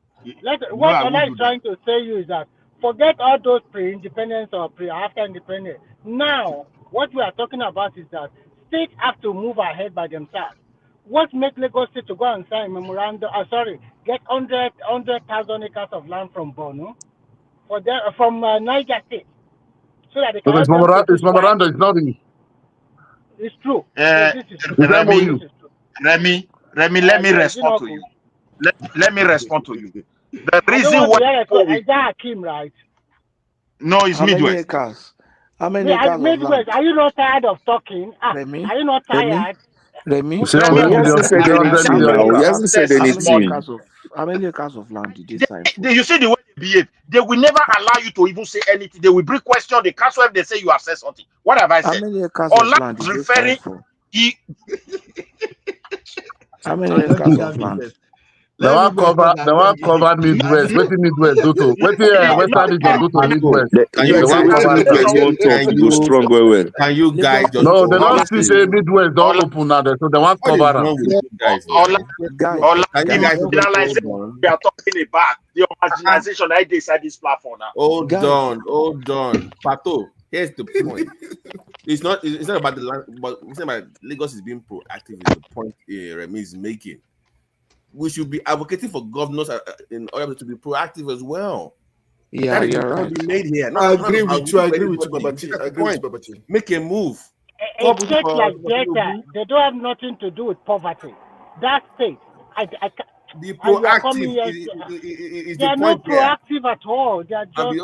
What Ola is trying to say you is that forget all those pre-independence or after independence. Now, what we are talking about is that states have to move ahead by themselves. What makes Lagos State to go and sign memorandum? Get 100,000 acres of land from Borno, from Niger State, so that they can help them produce memorandum. It's not in. It's true. Remy, let me respond to you. Let me respond to you. The reason why is that Hakim, right? No, it's Midwest. How many acres Midwest, are you not tired of talking? Remy? Are you not tired? Remy? He hasn't said anything now. He hasn't said anything. How many acres of land did they sign for? You see the way they behave. They will never allow you to even say anything. They will bring question. They cancel if they say you have said something. What have I said? How many acres of land did they sign for? How many acres of land? The one cover Midwest. What Midwest do to? What Western region do to Midwest? Can you explain what Midwest won't talk? You go strong well. Can you guys just no? They don't see say Midwest don't open now. So they want cover them. We are talking about the marginalization that is at this platform now. Hold on, Pato. Here's the point. It's not about the land, but it's about Lagos is being proactive. Is the point Remy is making. We should be advocating for governors in order to be proactive as well. Yeah, you're right. Made here. I agree with you, Babati. Make a move. A state like Delta, they don't have nothing to do with poverty. That state, be proactive. They are not proactive at all. They are just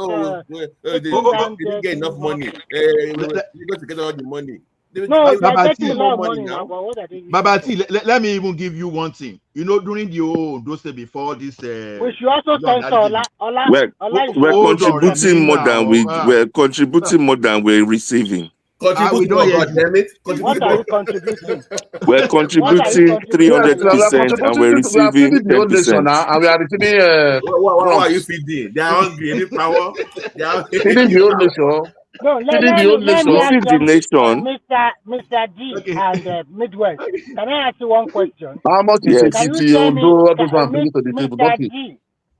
they didn't get enough money. They got to get all the money. No, they're getting a lot of money now. But what are they? Babati, let me even give you one thing. You know, during the those days before this, we should also censor Ola. We're contributing more than we're contributing more than we're receiving. Contribute more, damn it. What are you contributing? We're contributing 300% and we're receiving 10%. And we are receiving. What are you feeding? They are hungry. Any power? They are feeding the old nation. No, let me ask the nation. Mr. D and Midwest. Can I ask you one question? How much is it? Can you tell me,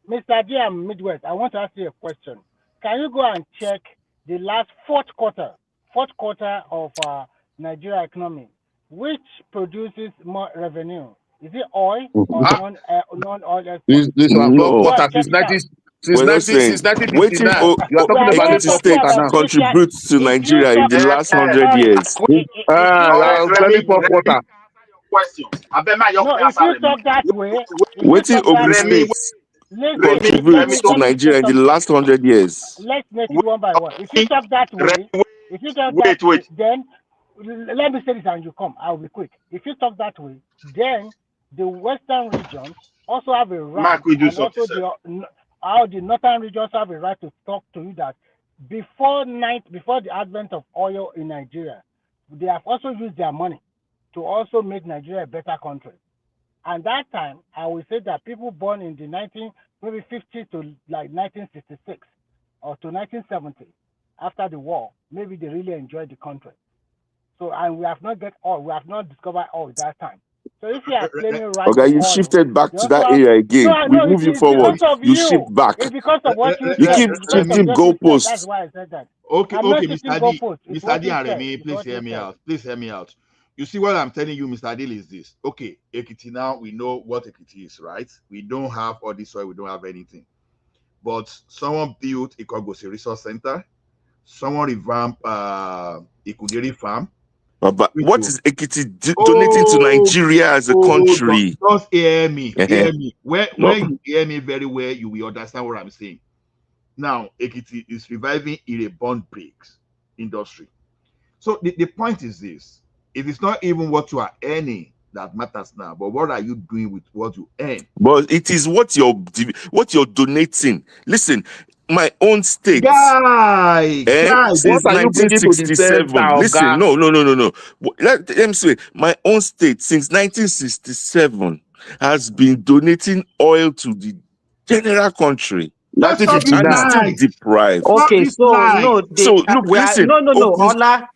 Mr. D and Midwest, I want to ask you a question. Can you go and check the last fourth quarter of Nigeria economy? Which produces more revenue? Is it oil or non-oil? This one, quarter since 1959, you are talking about the state contributes to Nigeria in the last 100 years. Very poor quarter. Question. No, if you talk that way, waiting Ogun State contributes to Nigeria in the last 100 years. Let's make it one by one. If you talk that way, then let me say this and you come. I'll be quick. If you talk that way, then the western regions also have a right, and also the northern regions have a right to talk to you that before the advent of oil in Nigeria, they have also used their money to also make Nigeria a better country. And that time, I will say that people born in the 1950 to like 1966 or to 1970, after the war, maybe they really enjoyed the country. So, and we have not discovered oil that time. So if you are claiming right, okay, you shifted back to that area again. We move you forward. You shift back. It's because of what you keep shifting goalposts. That's why I said that. Okay, Mr. D and Remy, please hear me out. Please hear me out. You see what I'm telling you, Mr. Adil, is this. Okay, Ekiti now, we know what Ekiti is, right? We don't have all this oil, we don't have anything. But someone built Ikogosi Resource Center. Someone revamped Ikudiri Farm. But what is Ekiti donating to Nigeria as a country? Just hear me. Hear me. When you hear me very well, you will understand what I'm saying. Now, Ekiti is reviving a bond breaks industry. So the point is this. It is not even what you are earning that matters now. But what are you doing with what you earn? But it is what you're donating. Listen, my own state. Guy, Since what are you bringing to the 1967. center, Listen, no. Let me say, my own state since 1967 has been donating oil to the general country. Let's not be And it's still nice. deprived. Okay, so no, So look, listen. Ola,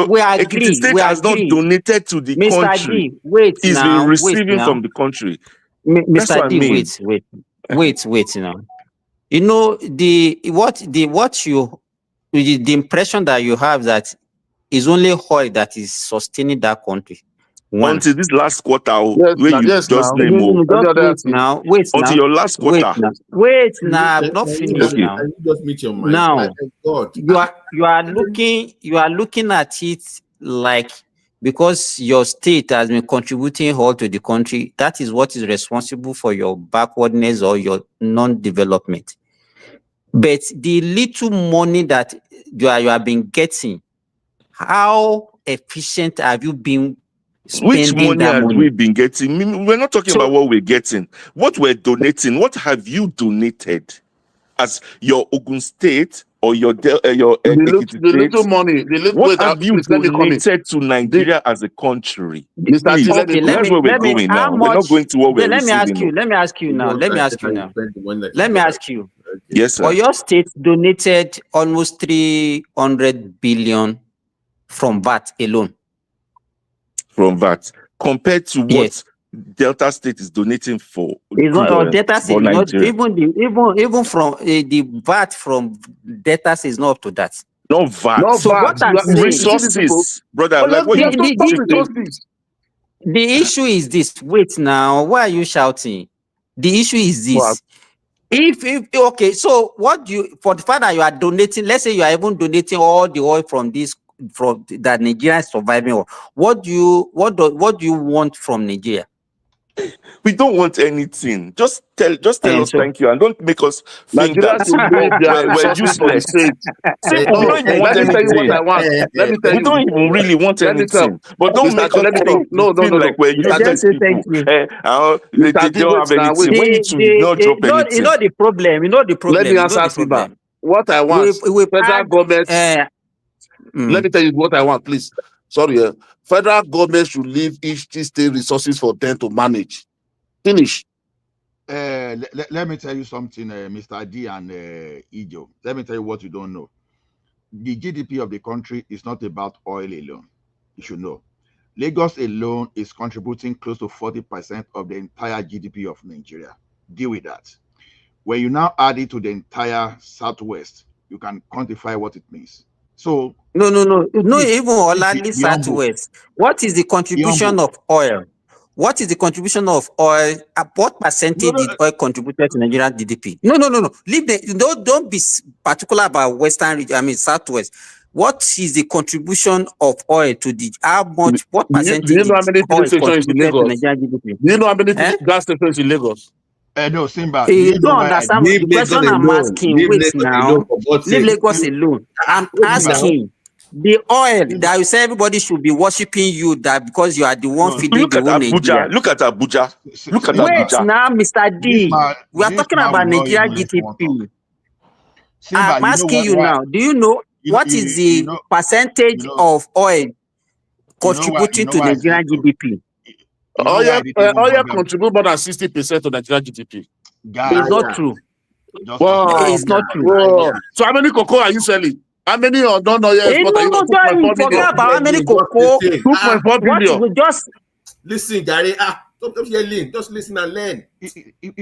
we agree. Ekiti State has not donated to the Mr. country. D, wait It's now, been receiving from the country. That's what Mr. I D, mean. wait now. You know the impression that you have that is only oil that is sustaining that country. Until this last quarter, yes, when you just name until your last quarter. Wait now, I'm not finished now. Can you just meet your mind? Now, God. you are looking at it like because your state has been contributing all to the country, that is what is responsible for your backwardness or your non-development. But the little money that you have been getting, how efficient have you been spending? Which money have we been getting? We're not talking about what we're getting. What we're donating, what have you donated as your Ogun State or your Ekiti little money? What have you donated to Nigeria as a country? Mr. T, that's where we're going now. We're not going to what we're receiving. Let me ask you now. Yes, sir. Your state donated almost 300 billion from VAT alone. From VAT, compared to what Delta State is donating for. Delta State, even from the VAT from Delta State is not up to that. No VAT. So what I'm saying, resources, brother. Like what the issue is this. Wait now, why are you shouting? The issue is this. What? Okay, so what do you, for the fact that you are donating, let's say you are even donating all the oil from that Nigeria is surviving on, what do you want from Nigeria? We don't want anything. Just tell us thank you and don't make us think that we're useless. Simple. We don't even want anything. We don't even really want anything. But don't make us feel like we're useless people. They don't have anything. We need to not drop anything. You know the problem. Let me answer Simba. What I want, federal government. Let me tell you what I want, please. Sorry, federal government should leave each state resources for them to manage. Finish. Let me tell you something, Mr. D and Ijo. Let me tell you what you don't know. The GDP of the country is not about oil alone. You should know. Lagos alone is contributing close to 40% of the entire GDP of Nigeria. Deal with that. When you now add it to the entire Southwest, you can quantify what it means. So no, even only Southwest. What is the contribution of oil? What is the contribution of oil? What percentage did oil contribute to Nigerian GDP? No. Leave don't be particular about Western region. I mean Southwest. What is the contribution of oil to the what percentage? Do you know how many filling stations in Lagos? Do you know how many gas stations in Lagos? No, Simba. You don't understand the question I'm asking. Wait now. Leave Lagos alone. I'm asking. The oil that you say everybody should be worshiping you that because you are the one feeding the whole Nigeria. Look at Abuja. Wait now, Mr. D. We are talking about Nigeria GDP. I'm asking you now. Do you know what is the percentage of oil contributing to Nigerian GDP? Oil contribute more than 60% to Nigerian GDP. It's not true. It's not true. So how many cocoa are you selling? How many or don't know yet? Forget about how many cocoa. 2.4 billion. We just listen, Gary. Don't yelling. Just listen and learn. You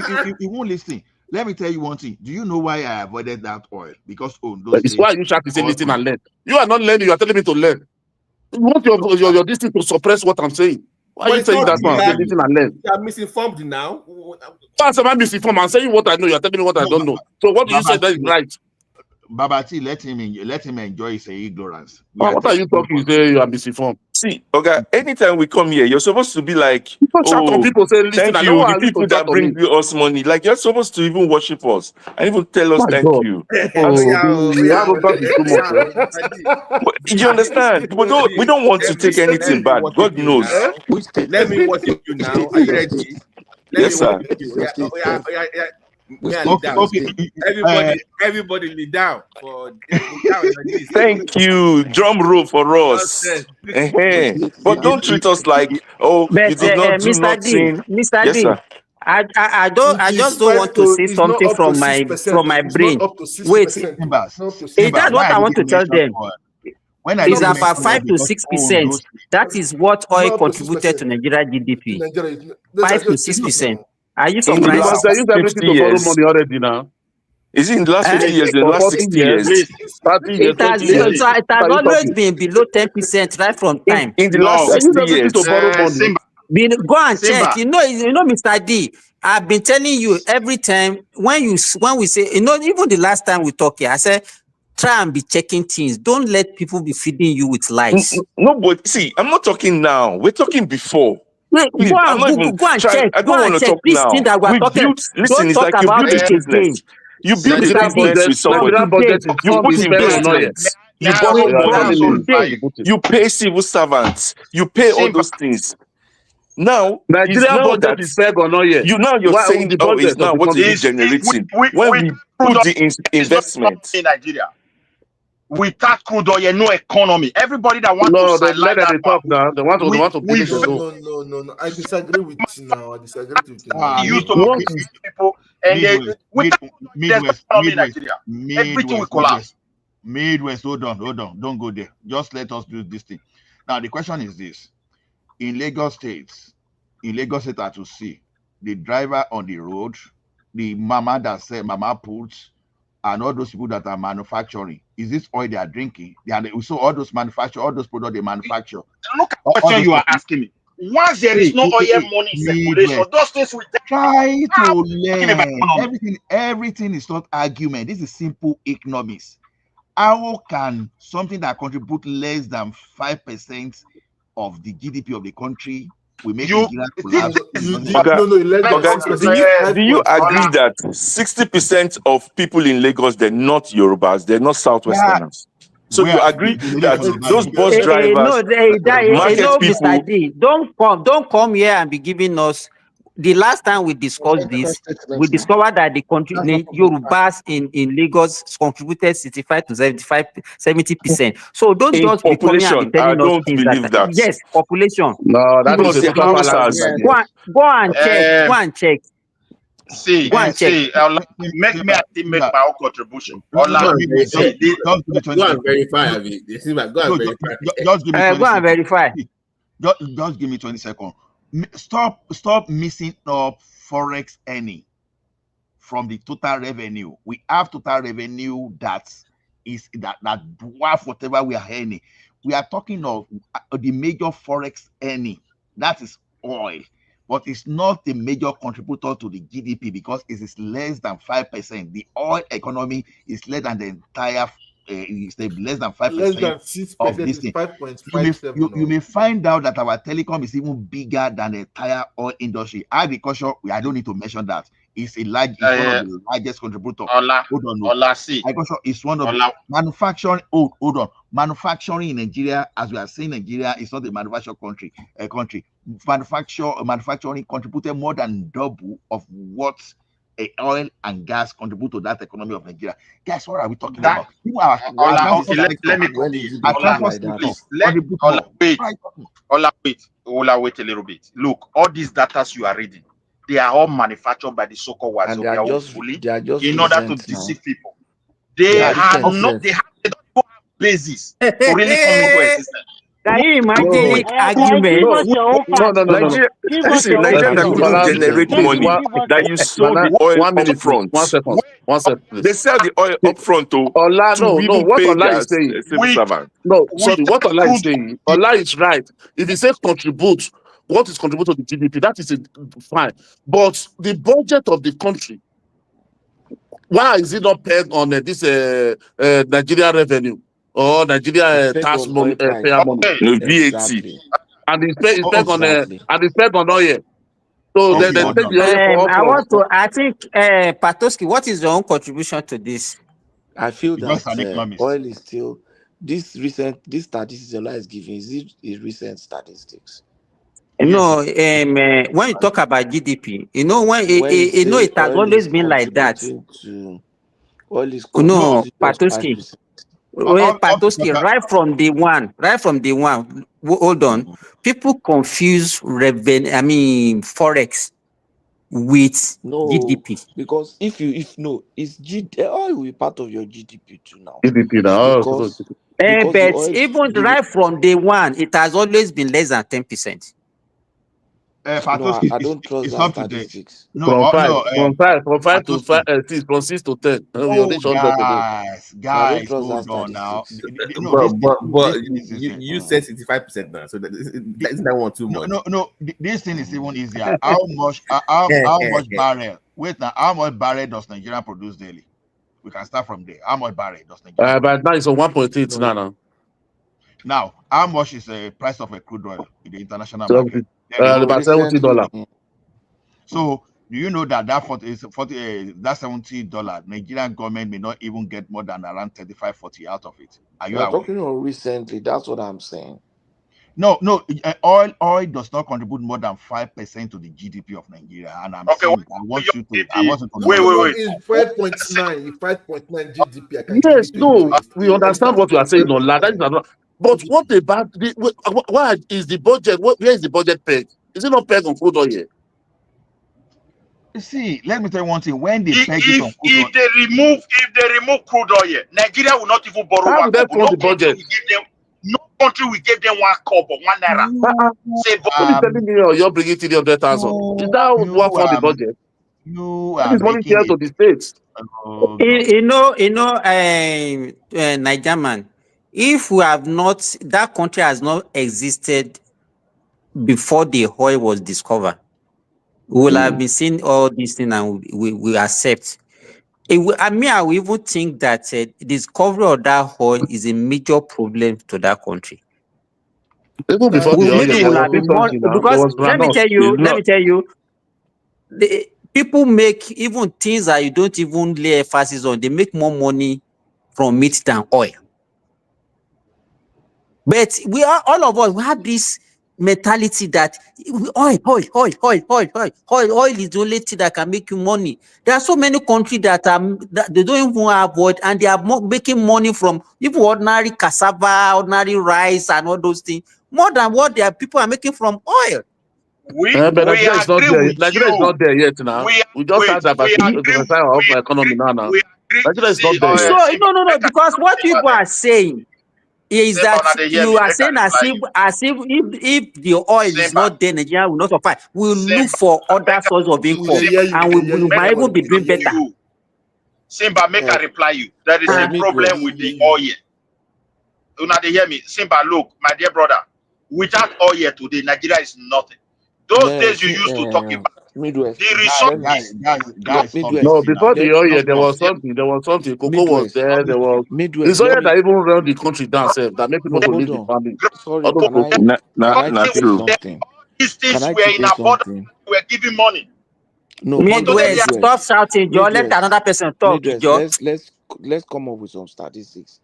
won't listen. Let me tell you one thing. Do you know why I avoided that oil? Because it's why you should say listen and learn. You are not learning. You are telling me to learn. You want your distance to suppress what I'm saying. Why are you saying that one? Listen and learn. You are misinformed now. Why am I misinformed? I'm saying what I know. You are telling me what I don't know. So what do you say that is right? Babati, let him enjoy his ignorance. What are you talking? You say you are misinformed. See, okay, anytime we come here, you're supposed to be like, Some people say, listen, thank I don't you, the want you to people shout that on bring me. us money. Like, you're supposed to even worship us and even tell us My thank God. you. The arrogance is too much. You understand? We don't want to take anything bad. God knows. Let me worship you now. Are you ready? Yes, sir. Everybody lead down for Thank you. Drum roll for us. But don't treat us like, you But did not do Mr. D, nothing. Mr. Yes, D, sir. I just don't want to say something from my brain. Wait, that's what I want to tell them. When I Is didn't about mention 5 to 6%. That is what oil contributed to Nigeria GDP. 5 to 6%. Are you In the surprised? last Because they use everything 50 to borrow years. money already now. Is it in the last 50 years, in the For last 40 60 years, years? 30 years, It has 20 years. so it has always been below 10% right from time. In the last They use 60 everything years. to borrow money. Go and check. You know, Mr. D. I've been telling you every time when we say, even the last time we talked here, I said, try and be checking things. Don't let people be feeding you with lies. No, but see, I'm not talking now. We're talking before. Please, I'm not even Go and trying. check. I don't want to talk This thing now. that we're We talking, built. Listen, don't it's talk like you about build a it business. again. You build a Mr. D, business with from somebody. today, You put spend on oil. investments. You borrow money. from today, You pay civil servants. You pay all those things. Now, it's Nigeria now budget that is fair or not yet. you're Why saying, the oh, it's budget of now the what is country? it generating? When we put the investment. In Nigeria, without crude oil, no economy. Everybody that wants to They let sideline that them talk now. They want to finish it. No. I disagree with you now. I disagree with you now. used to feed people, and without there's no economy in Nigeria. Everything will collapse. Midwest, hold on, don't go there. Just let us do this thing. Now the question is this: in Lagos State, as to see the driver on the road, the mama that sell mama puts, and all those people that are manufacturing, is this oil they are drinking? So all those manufacture, all those products they manufacture. Look at the question you are asking me. Once there is no oil money in circulation, those things will try to learn. Everything is not argument. This is simple economics. How can something that contributes less than 5% of the GDP of the country will make Nigeria collapse? Do you agree that 60% of people in Lagos, they're not Yorubas, they're not Southwesterners? So you agree that those bus drivers, market people... Mr. D, don't come here and be giving us... The last time we discussed this, we discovered that the Yorubas in Lagos contributed 65 to 70%. So don't in just be coming and be telling us things that. Yes, population. No, that is a total fallacy. Go and check. Go and check. See, make my own contribution. Go and verify. Go and verify. Just give me 20 seconds. Stop missing up forex earning from the total revenue. We have total revenue that dwarf whatever we are earning. We are talking of the major forex earning, that is oil, but it's not the major contributor to the GDP because it is less than 5%. The oil economy is less than the entire less than 5% of this thing. 5.57. You may find out that our telecom is even bigger than the entire oil industry. Agriculture, I don't need to mention that. It's one of the largest contributors. Agriculture is one of manufacturing. Hold on. Manufacturing in Nigeria, as we are saying, Nigeria is not a manufacturing country. Manufacturing contributed more than double of what oil and gas contribute to that economy of Nigeria. Guys, what are we talking about? Let me wait a little bit. Look, all these data you are reading, they are all manufactured by the so-called whites in order to deceive people. They don't have basis to really come into existence. Can you imagine the argument? Nigeria that couldn't generate money, that you sold the oil up front. One second, please. They sell the oil up front to what pay Ola their is saying. civil servant. What Ola is saying. Ola is right. If he says contribute, what is contribute to the GDP? That is fine. But the budget of the country, why is it not pegged on this Nigeria revenue? or Nigeria It's tax on money, oil price. payer money. No VAT. Exactly. And it's spent on Exactly. oil. So they take Exactly. the oil for I all want to. I think, Patoski, what is your own contribution to this? I feel Just an that economist. oil is still this statistics Ola is giving is recent statistics. No, when you talk about GDP, when it has oil always is been like that. Oil is No, contributing just Patoski, 5%. Patoski, right from the one, hold on. People confuse forex with No, GDP. because if it's oil will be part of your GDP too now. GDP now. Because the But oil even right from day one, it has always been less than 10%. No, I don't trust it's that up to date. statistics. No, From five to Patoski. 6, from 6 to 10. We No, only short that today. I don't guys, trust that hold on now. statistics. No, But this thing is easier. you said 65% now, so that's not one too much. No. This thing is even easier. How much barrel? Wait now, how much barrel does Nigeria produce daily? We can start from there. How much barrel does Nigeria But now it's on 1.8 now. Now, how much is the price of a crude oil in the international 70, market? about $70. So, do you know that that $70, Nigerian government may not even get more than around 35-40 out of it? Are you We're aware? talking about recently. That's what I'm saying. No. Oil does not contribute more than 5% to the GDP of Nigeria, and I'm saying I want you to. Wait. It's 5.9. 5.9 GDP. I can give Yes, it to no, you. we understand what you are saying, no, that is not. But what about why is the budget? Where is the budget pegged? Is it not pegged on crude oil? See, let me tell you one thing. When they peg it on crude oil, if they remove crude oil, Nigeria will not even borrow How one would they kobo. fund the budget? No country will give them one kobo, 1 naira. What is telling me you're bringing 300,000? Is that what fund the budget? You That are is money making here to it. the states. Niger man, if we have not, that country has not existed before the oil was discovered, we will have been seeing all these things and we accept. I will even think that discovery of that oil is a major problem to that country. Even before the oil, Maybe there we'll was have been this more, something now. There because was let me granules. tell you, the people make even things that you don't even lay emphasis on. They make more money from it than oil. But all of us, we have this mentality that oil is the only thing that can make you money. There are so many countries that they don't even have oil, and they are making money from even ordinary cassava, ordinary rice, and all those things, more than what people are making from oil. But Nigeria is not there. Nigeria is not there yet now. We just have to diversify our economy now. Nigeria is not there yet. So no, because what people are saying is that you are saying as if the oil is not there, Nigeria will not survive. We'll look for other sources of income, and we might even be doing better. Simba, make I reply you. There is a problem with the oil. You know, they hear me. Simba, look, my dear brother, without oil today, Nigeria is nothing. Those days you used to talk about Midwest. the resources. No, before the oil, there was something. Cocoa was there. There was. It's oil that even run the country down, that make people to leave the family. Sorry, can I say something? These things Can I were in say abundance. something? We were giving money. No, Midwest, stop shouting, Joe. Let another person talk, Joe. Let's come up with some statistics.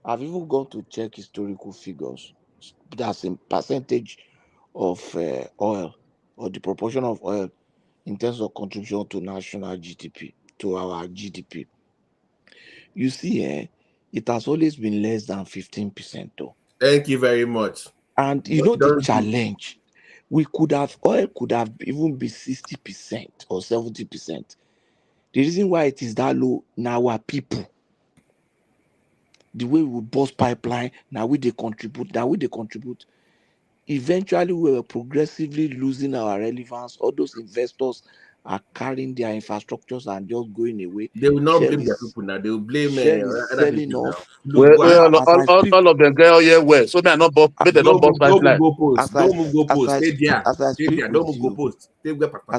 I've even gone to check historical figures. That's in percentage of oil, or the proportion of oil in terms of contribution to national GDP, to our GDP. You see, it has always been less than 15%, though. Thank you very much. And you know the challenge, oil could have even be 60% or 70%. The reason why it is that low now are people. The way we bust pipeline, now they contribute. Eventually, we were progressively losing our relevance. All those investors are carrying their infrastructures and just going away. They will not blame their people now. They will blame selling off. All of them get oil well. So they are not both. They don't both pipeline. As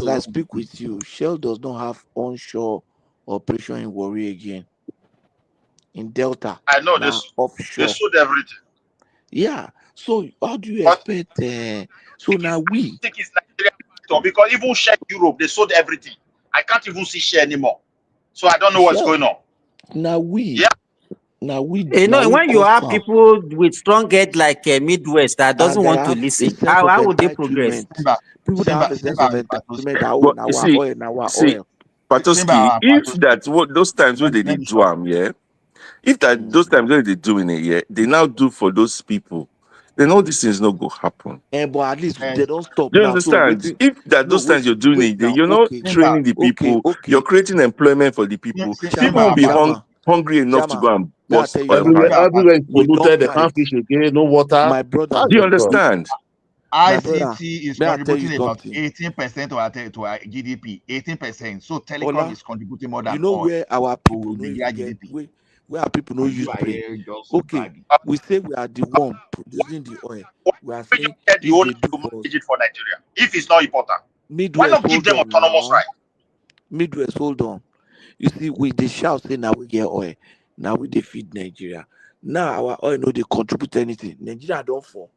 I speak with you, Shell does not have onshore operation in Warri again. in Delta. I know now offshore. they sold everything. Yeah. So how do you expect? So now we think it's Nigeria because even share Europe, they sold everything. I can't even see share anymore. So I don't know what's going on. Now we you know, when you have people with strong head like Midwest that doesn't want to listen, how would they progress? People that have a sense of entitlement that own our oil, our oil. Patoski, if that what those times when they did do yeah, if that those times when they doing it, yeah, they now do for those people, then all these things not go happen. But at least they don't stop. Do you now. understand? So if that those times you're doing it, you're not training the people, you're creating employment for the people. People will be hungry enough to go and bust everywhere is polluted, they can't fish again, no water. My brother, do you understand? ICT is contributing about 18% to our GDP. 18%. So telecom is contributing more than oil. Where our people the GDP. Where our people no use brain. Okay, we say we are the one producing the oil. We are saying if they do for Nigeria, if it's not important, Midwest, why not give them autonomous right? Midwest, hold on. You see, we they shout say now we get oil. Now we they feed Nigeria. Now our oil no they contribute anything. Nigeria don't fall.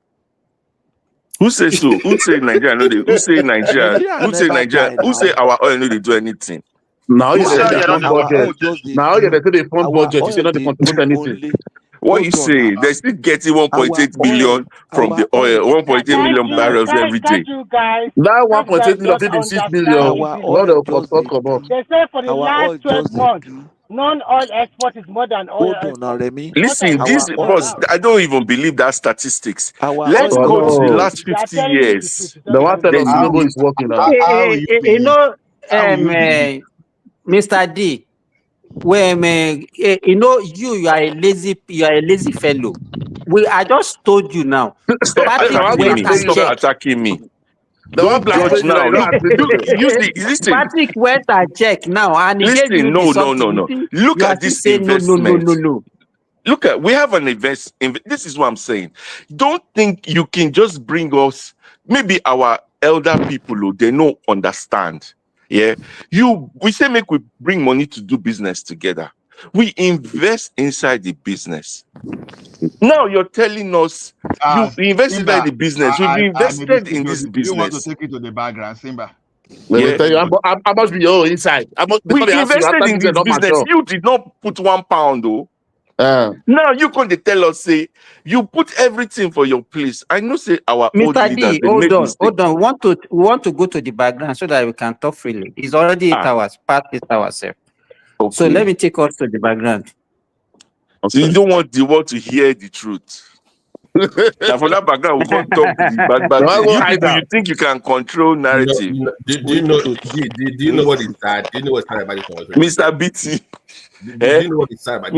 Who say so? Who say Nigeria? No, who say Nigeria? Who say Nigeria? Who say our oil no they do anything? Now you say they fund budget. Now you say they fund budget. You say not they contribute anything. What you say? They still getting 1.8 million from the oil, 1.8 million barrels every day. That 1.8 million is 6 million. Not the come up. They say for the last 12 months, non-oil export is more than oil export. Listen, this boss, I don't even believe that statistics. Let's go to the last 50 years. The one that Tinubu is working on. You know, Mr. D, you know, you are a lazy fellow. I just told you now. Patrick went and checked. Attacking me. Don't judge now. Patrick went and checked now, and he gave you no. something. Look at this investment. No. Look at, we have an this is what I'm saying. Don't think you can just bring us, maybe our elder people, they don't understand. Yeah. We say make we bring money to do business together. We invest inside the business. Now you're telling us you invest inside the business. We've invested in this business. You want to take it to the background, Simba? Let me tell you, I must be your inside. We invested in this business. You did not put £1 though. Now you can't tell us, say you put everything for your place. I know, say our old leaders. Hold on. We want to go to the background so that we can talk freely. It's already 8 hours, past 8 hours. Okay. So let me take us to the background. So you don't want the world to hear the truth. Now for that background, we can't talk the background. You think you can control narrative? Do you know what is sad? Do you know what's sad about this conversation? Mr. BT. Do you know what is sad about this?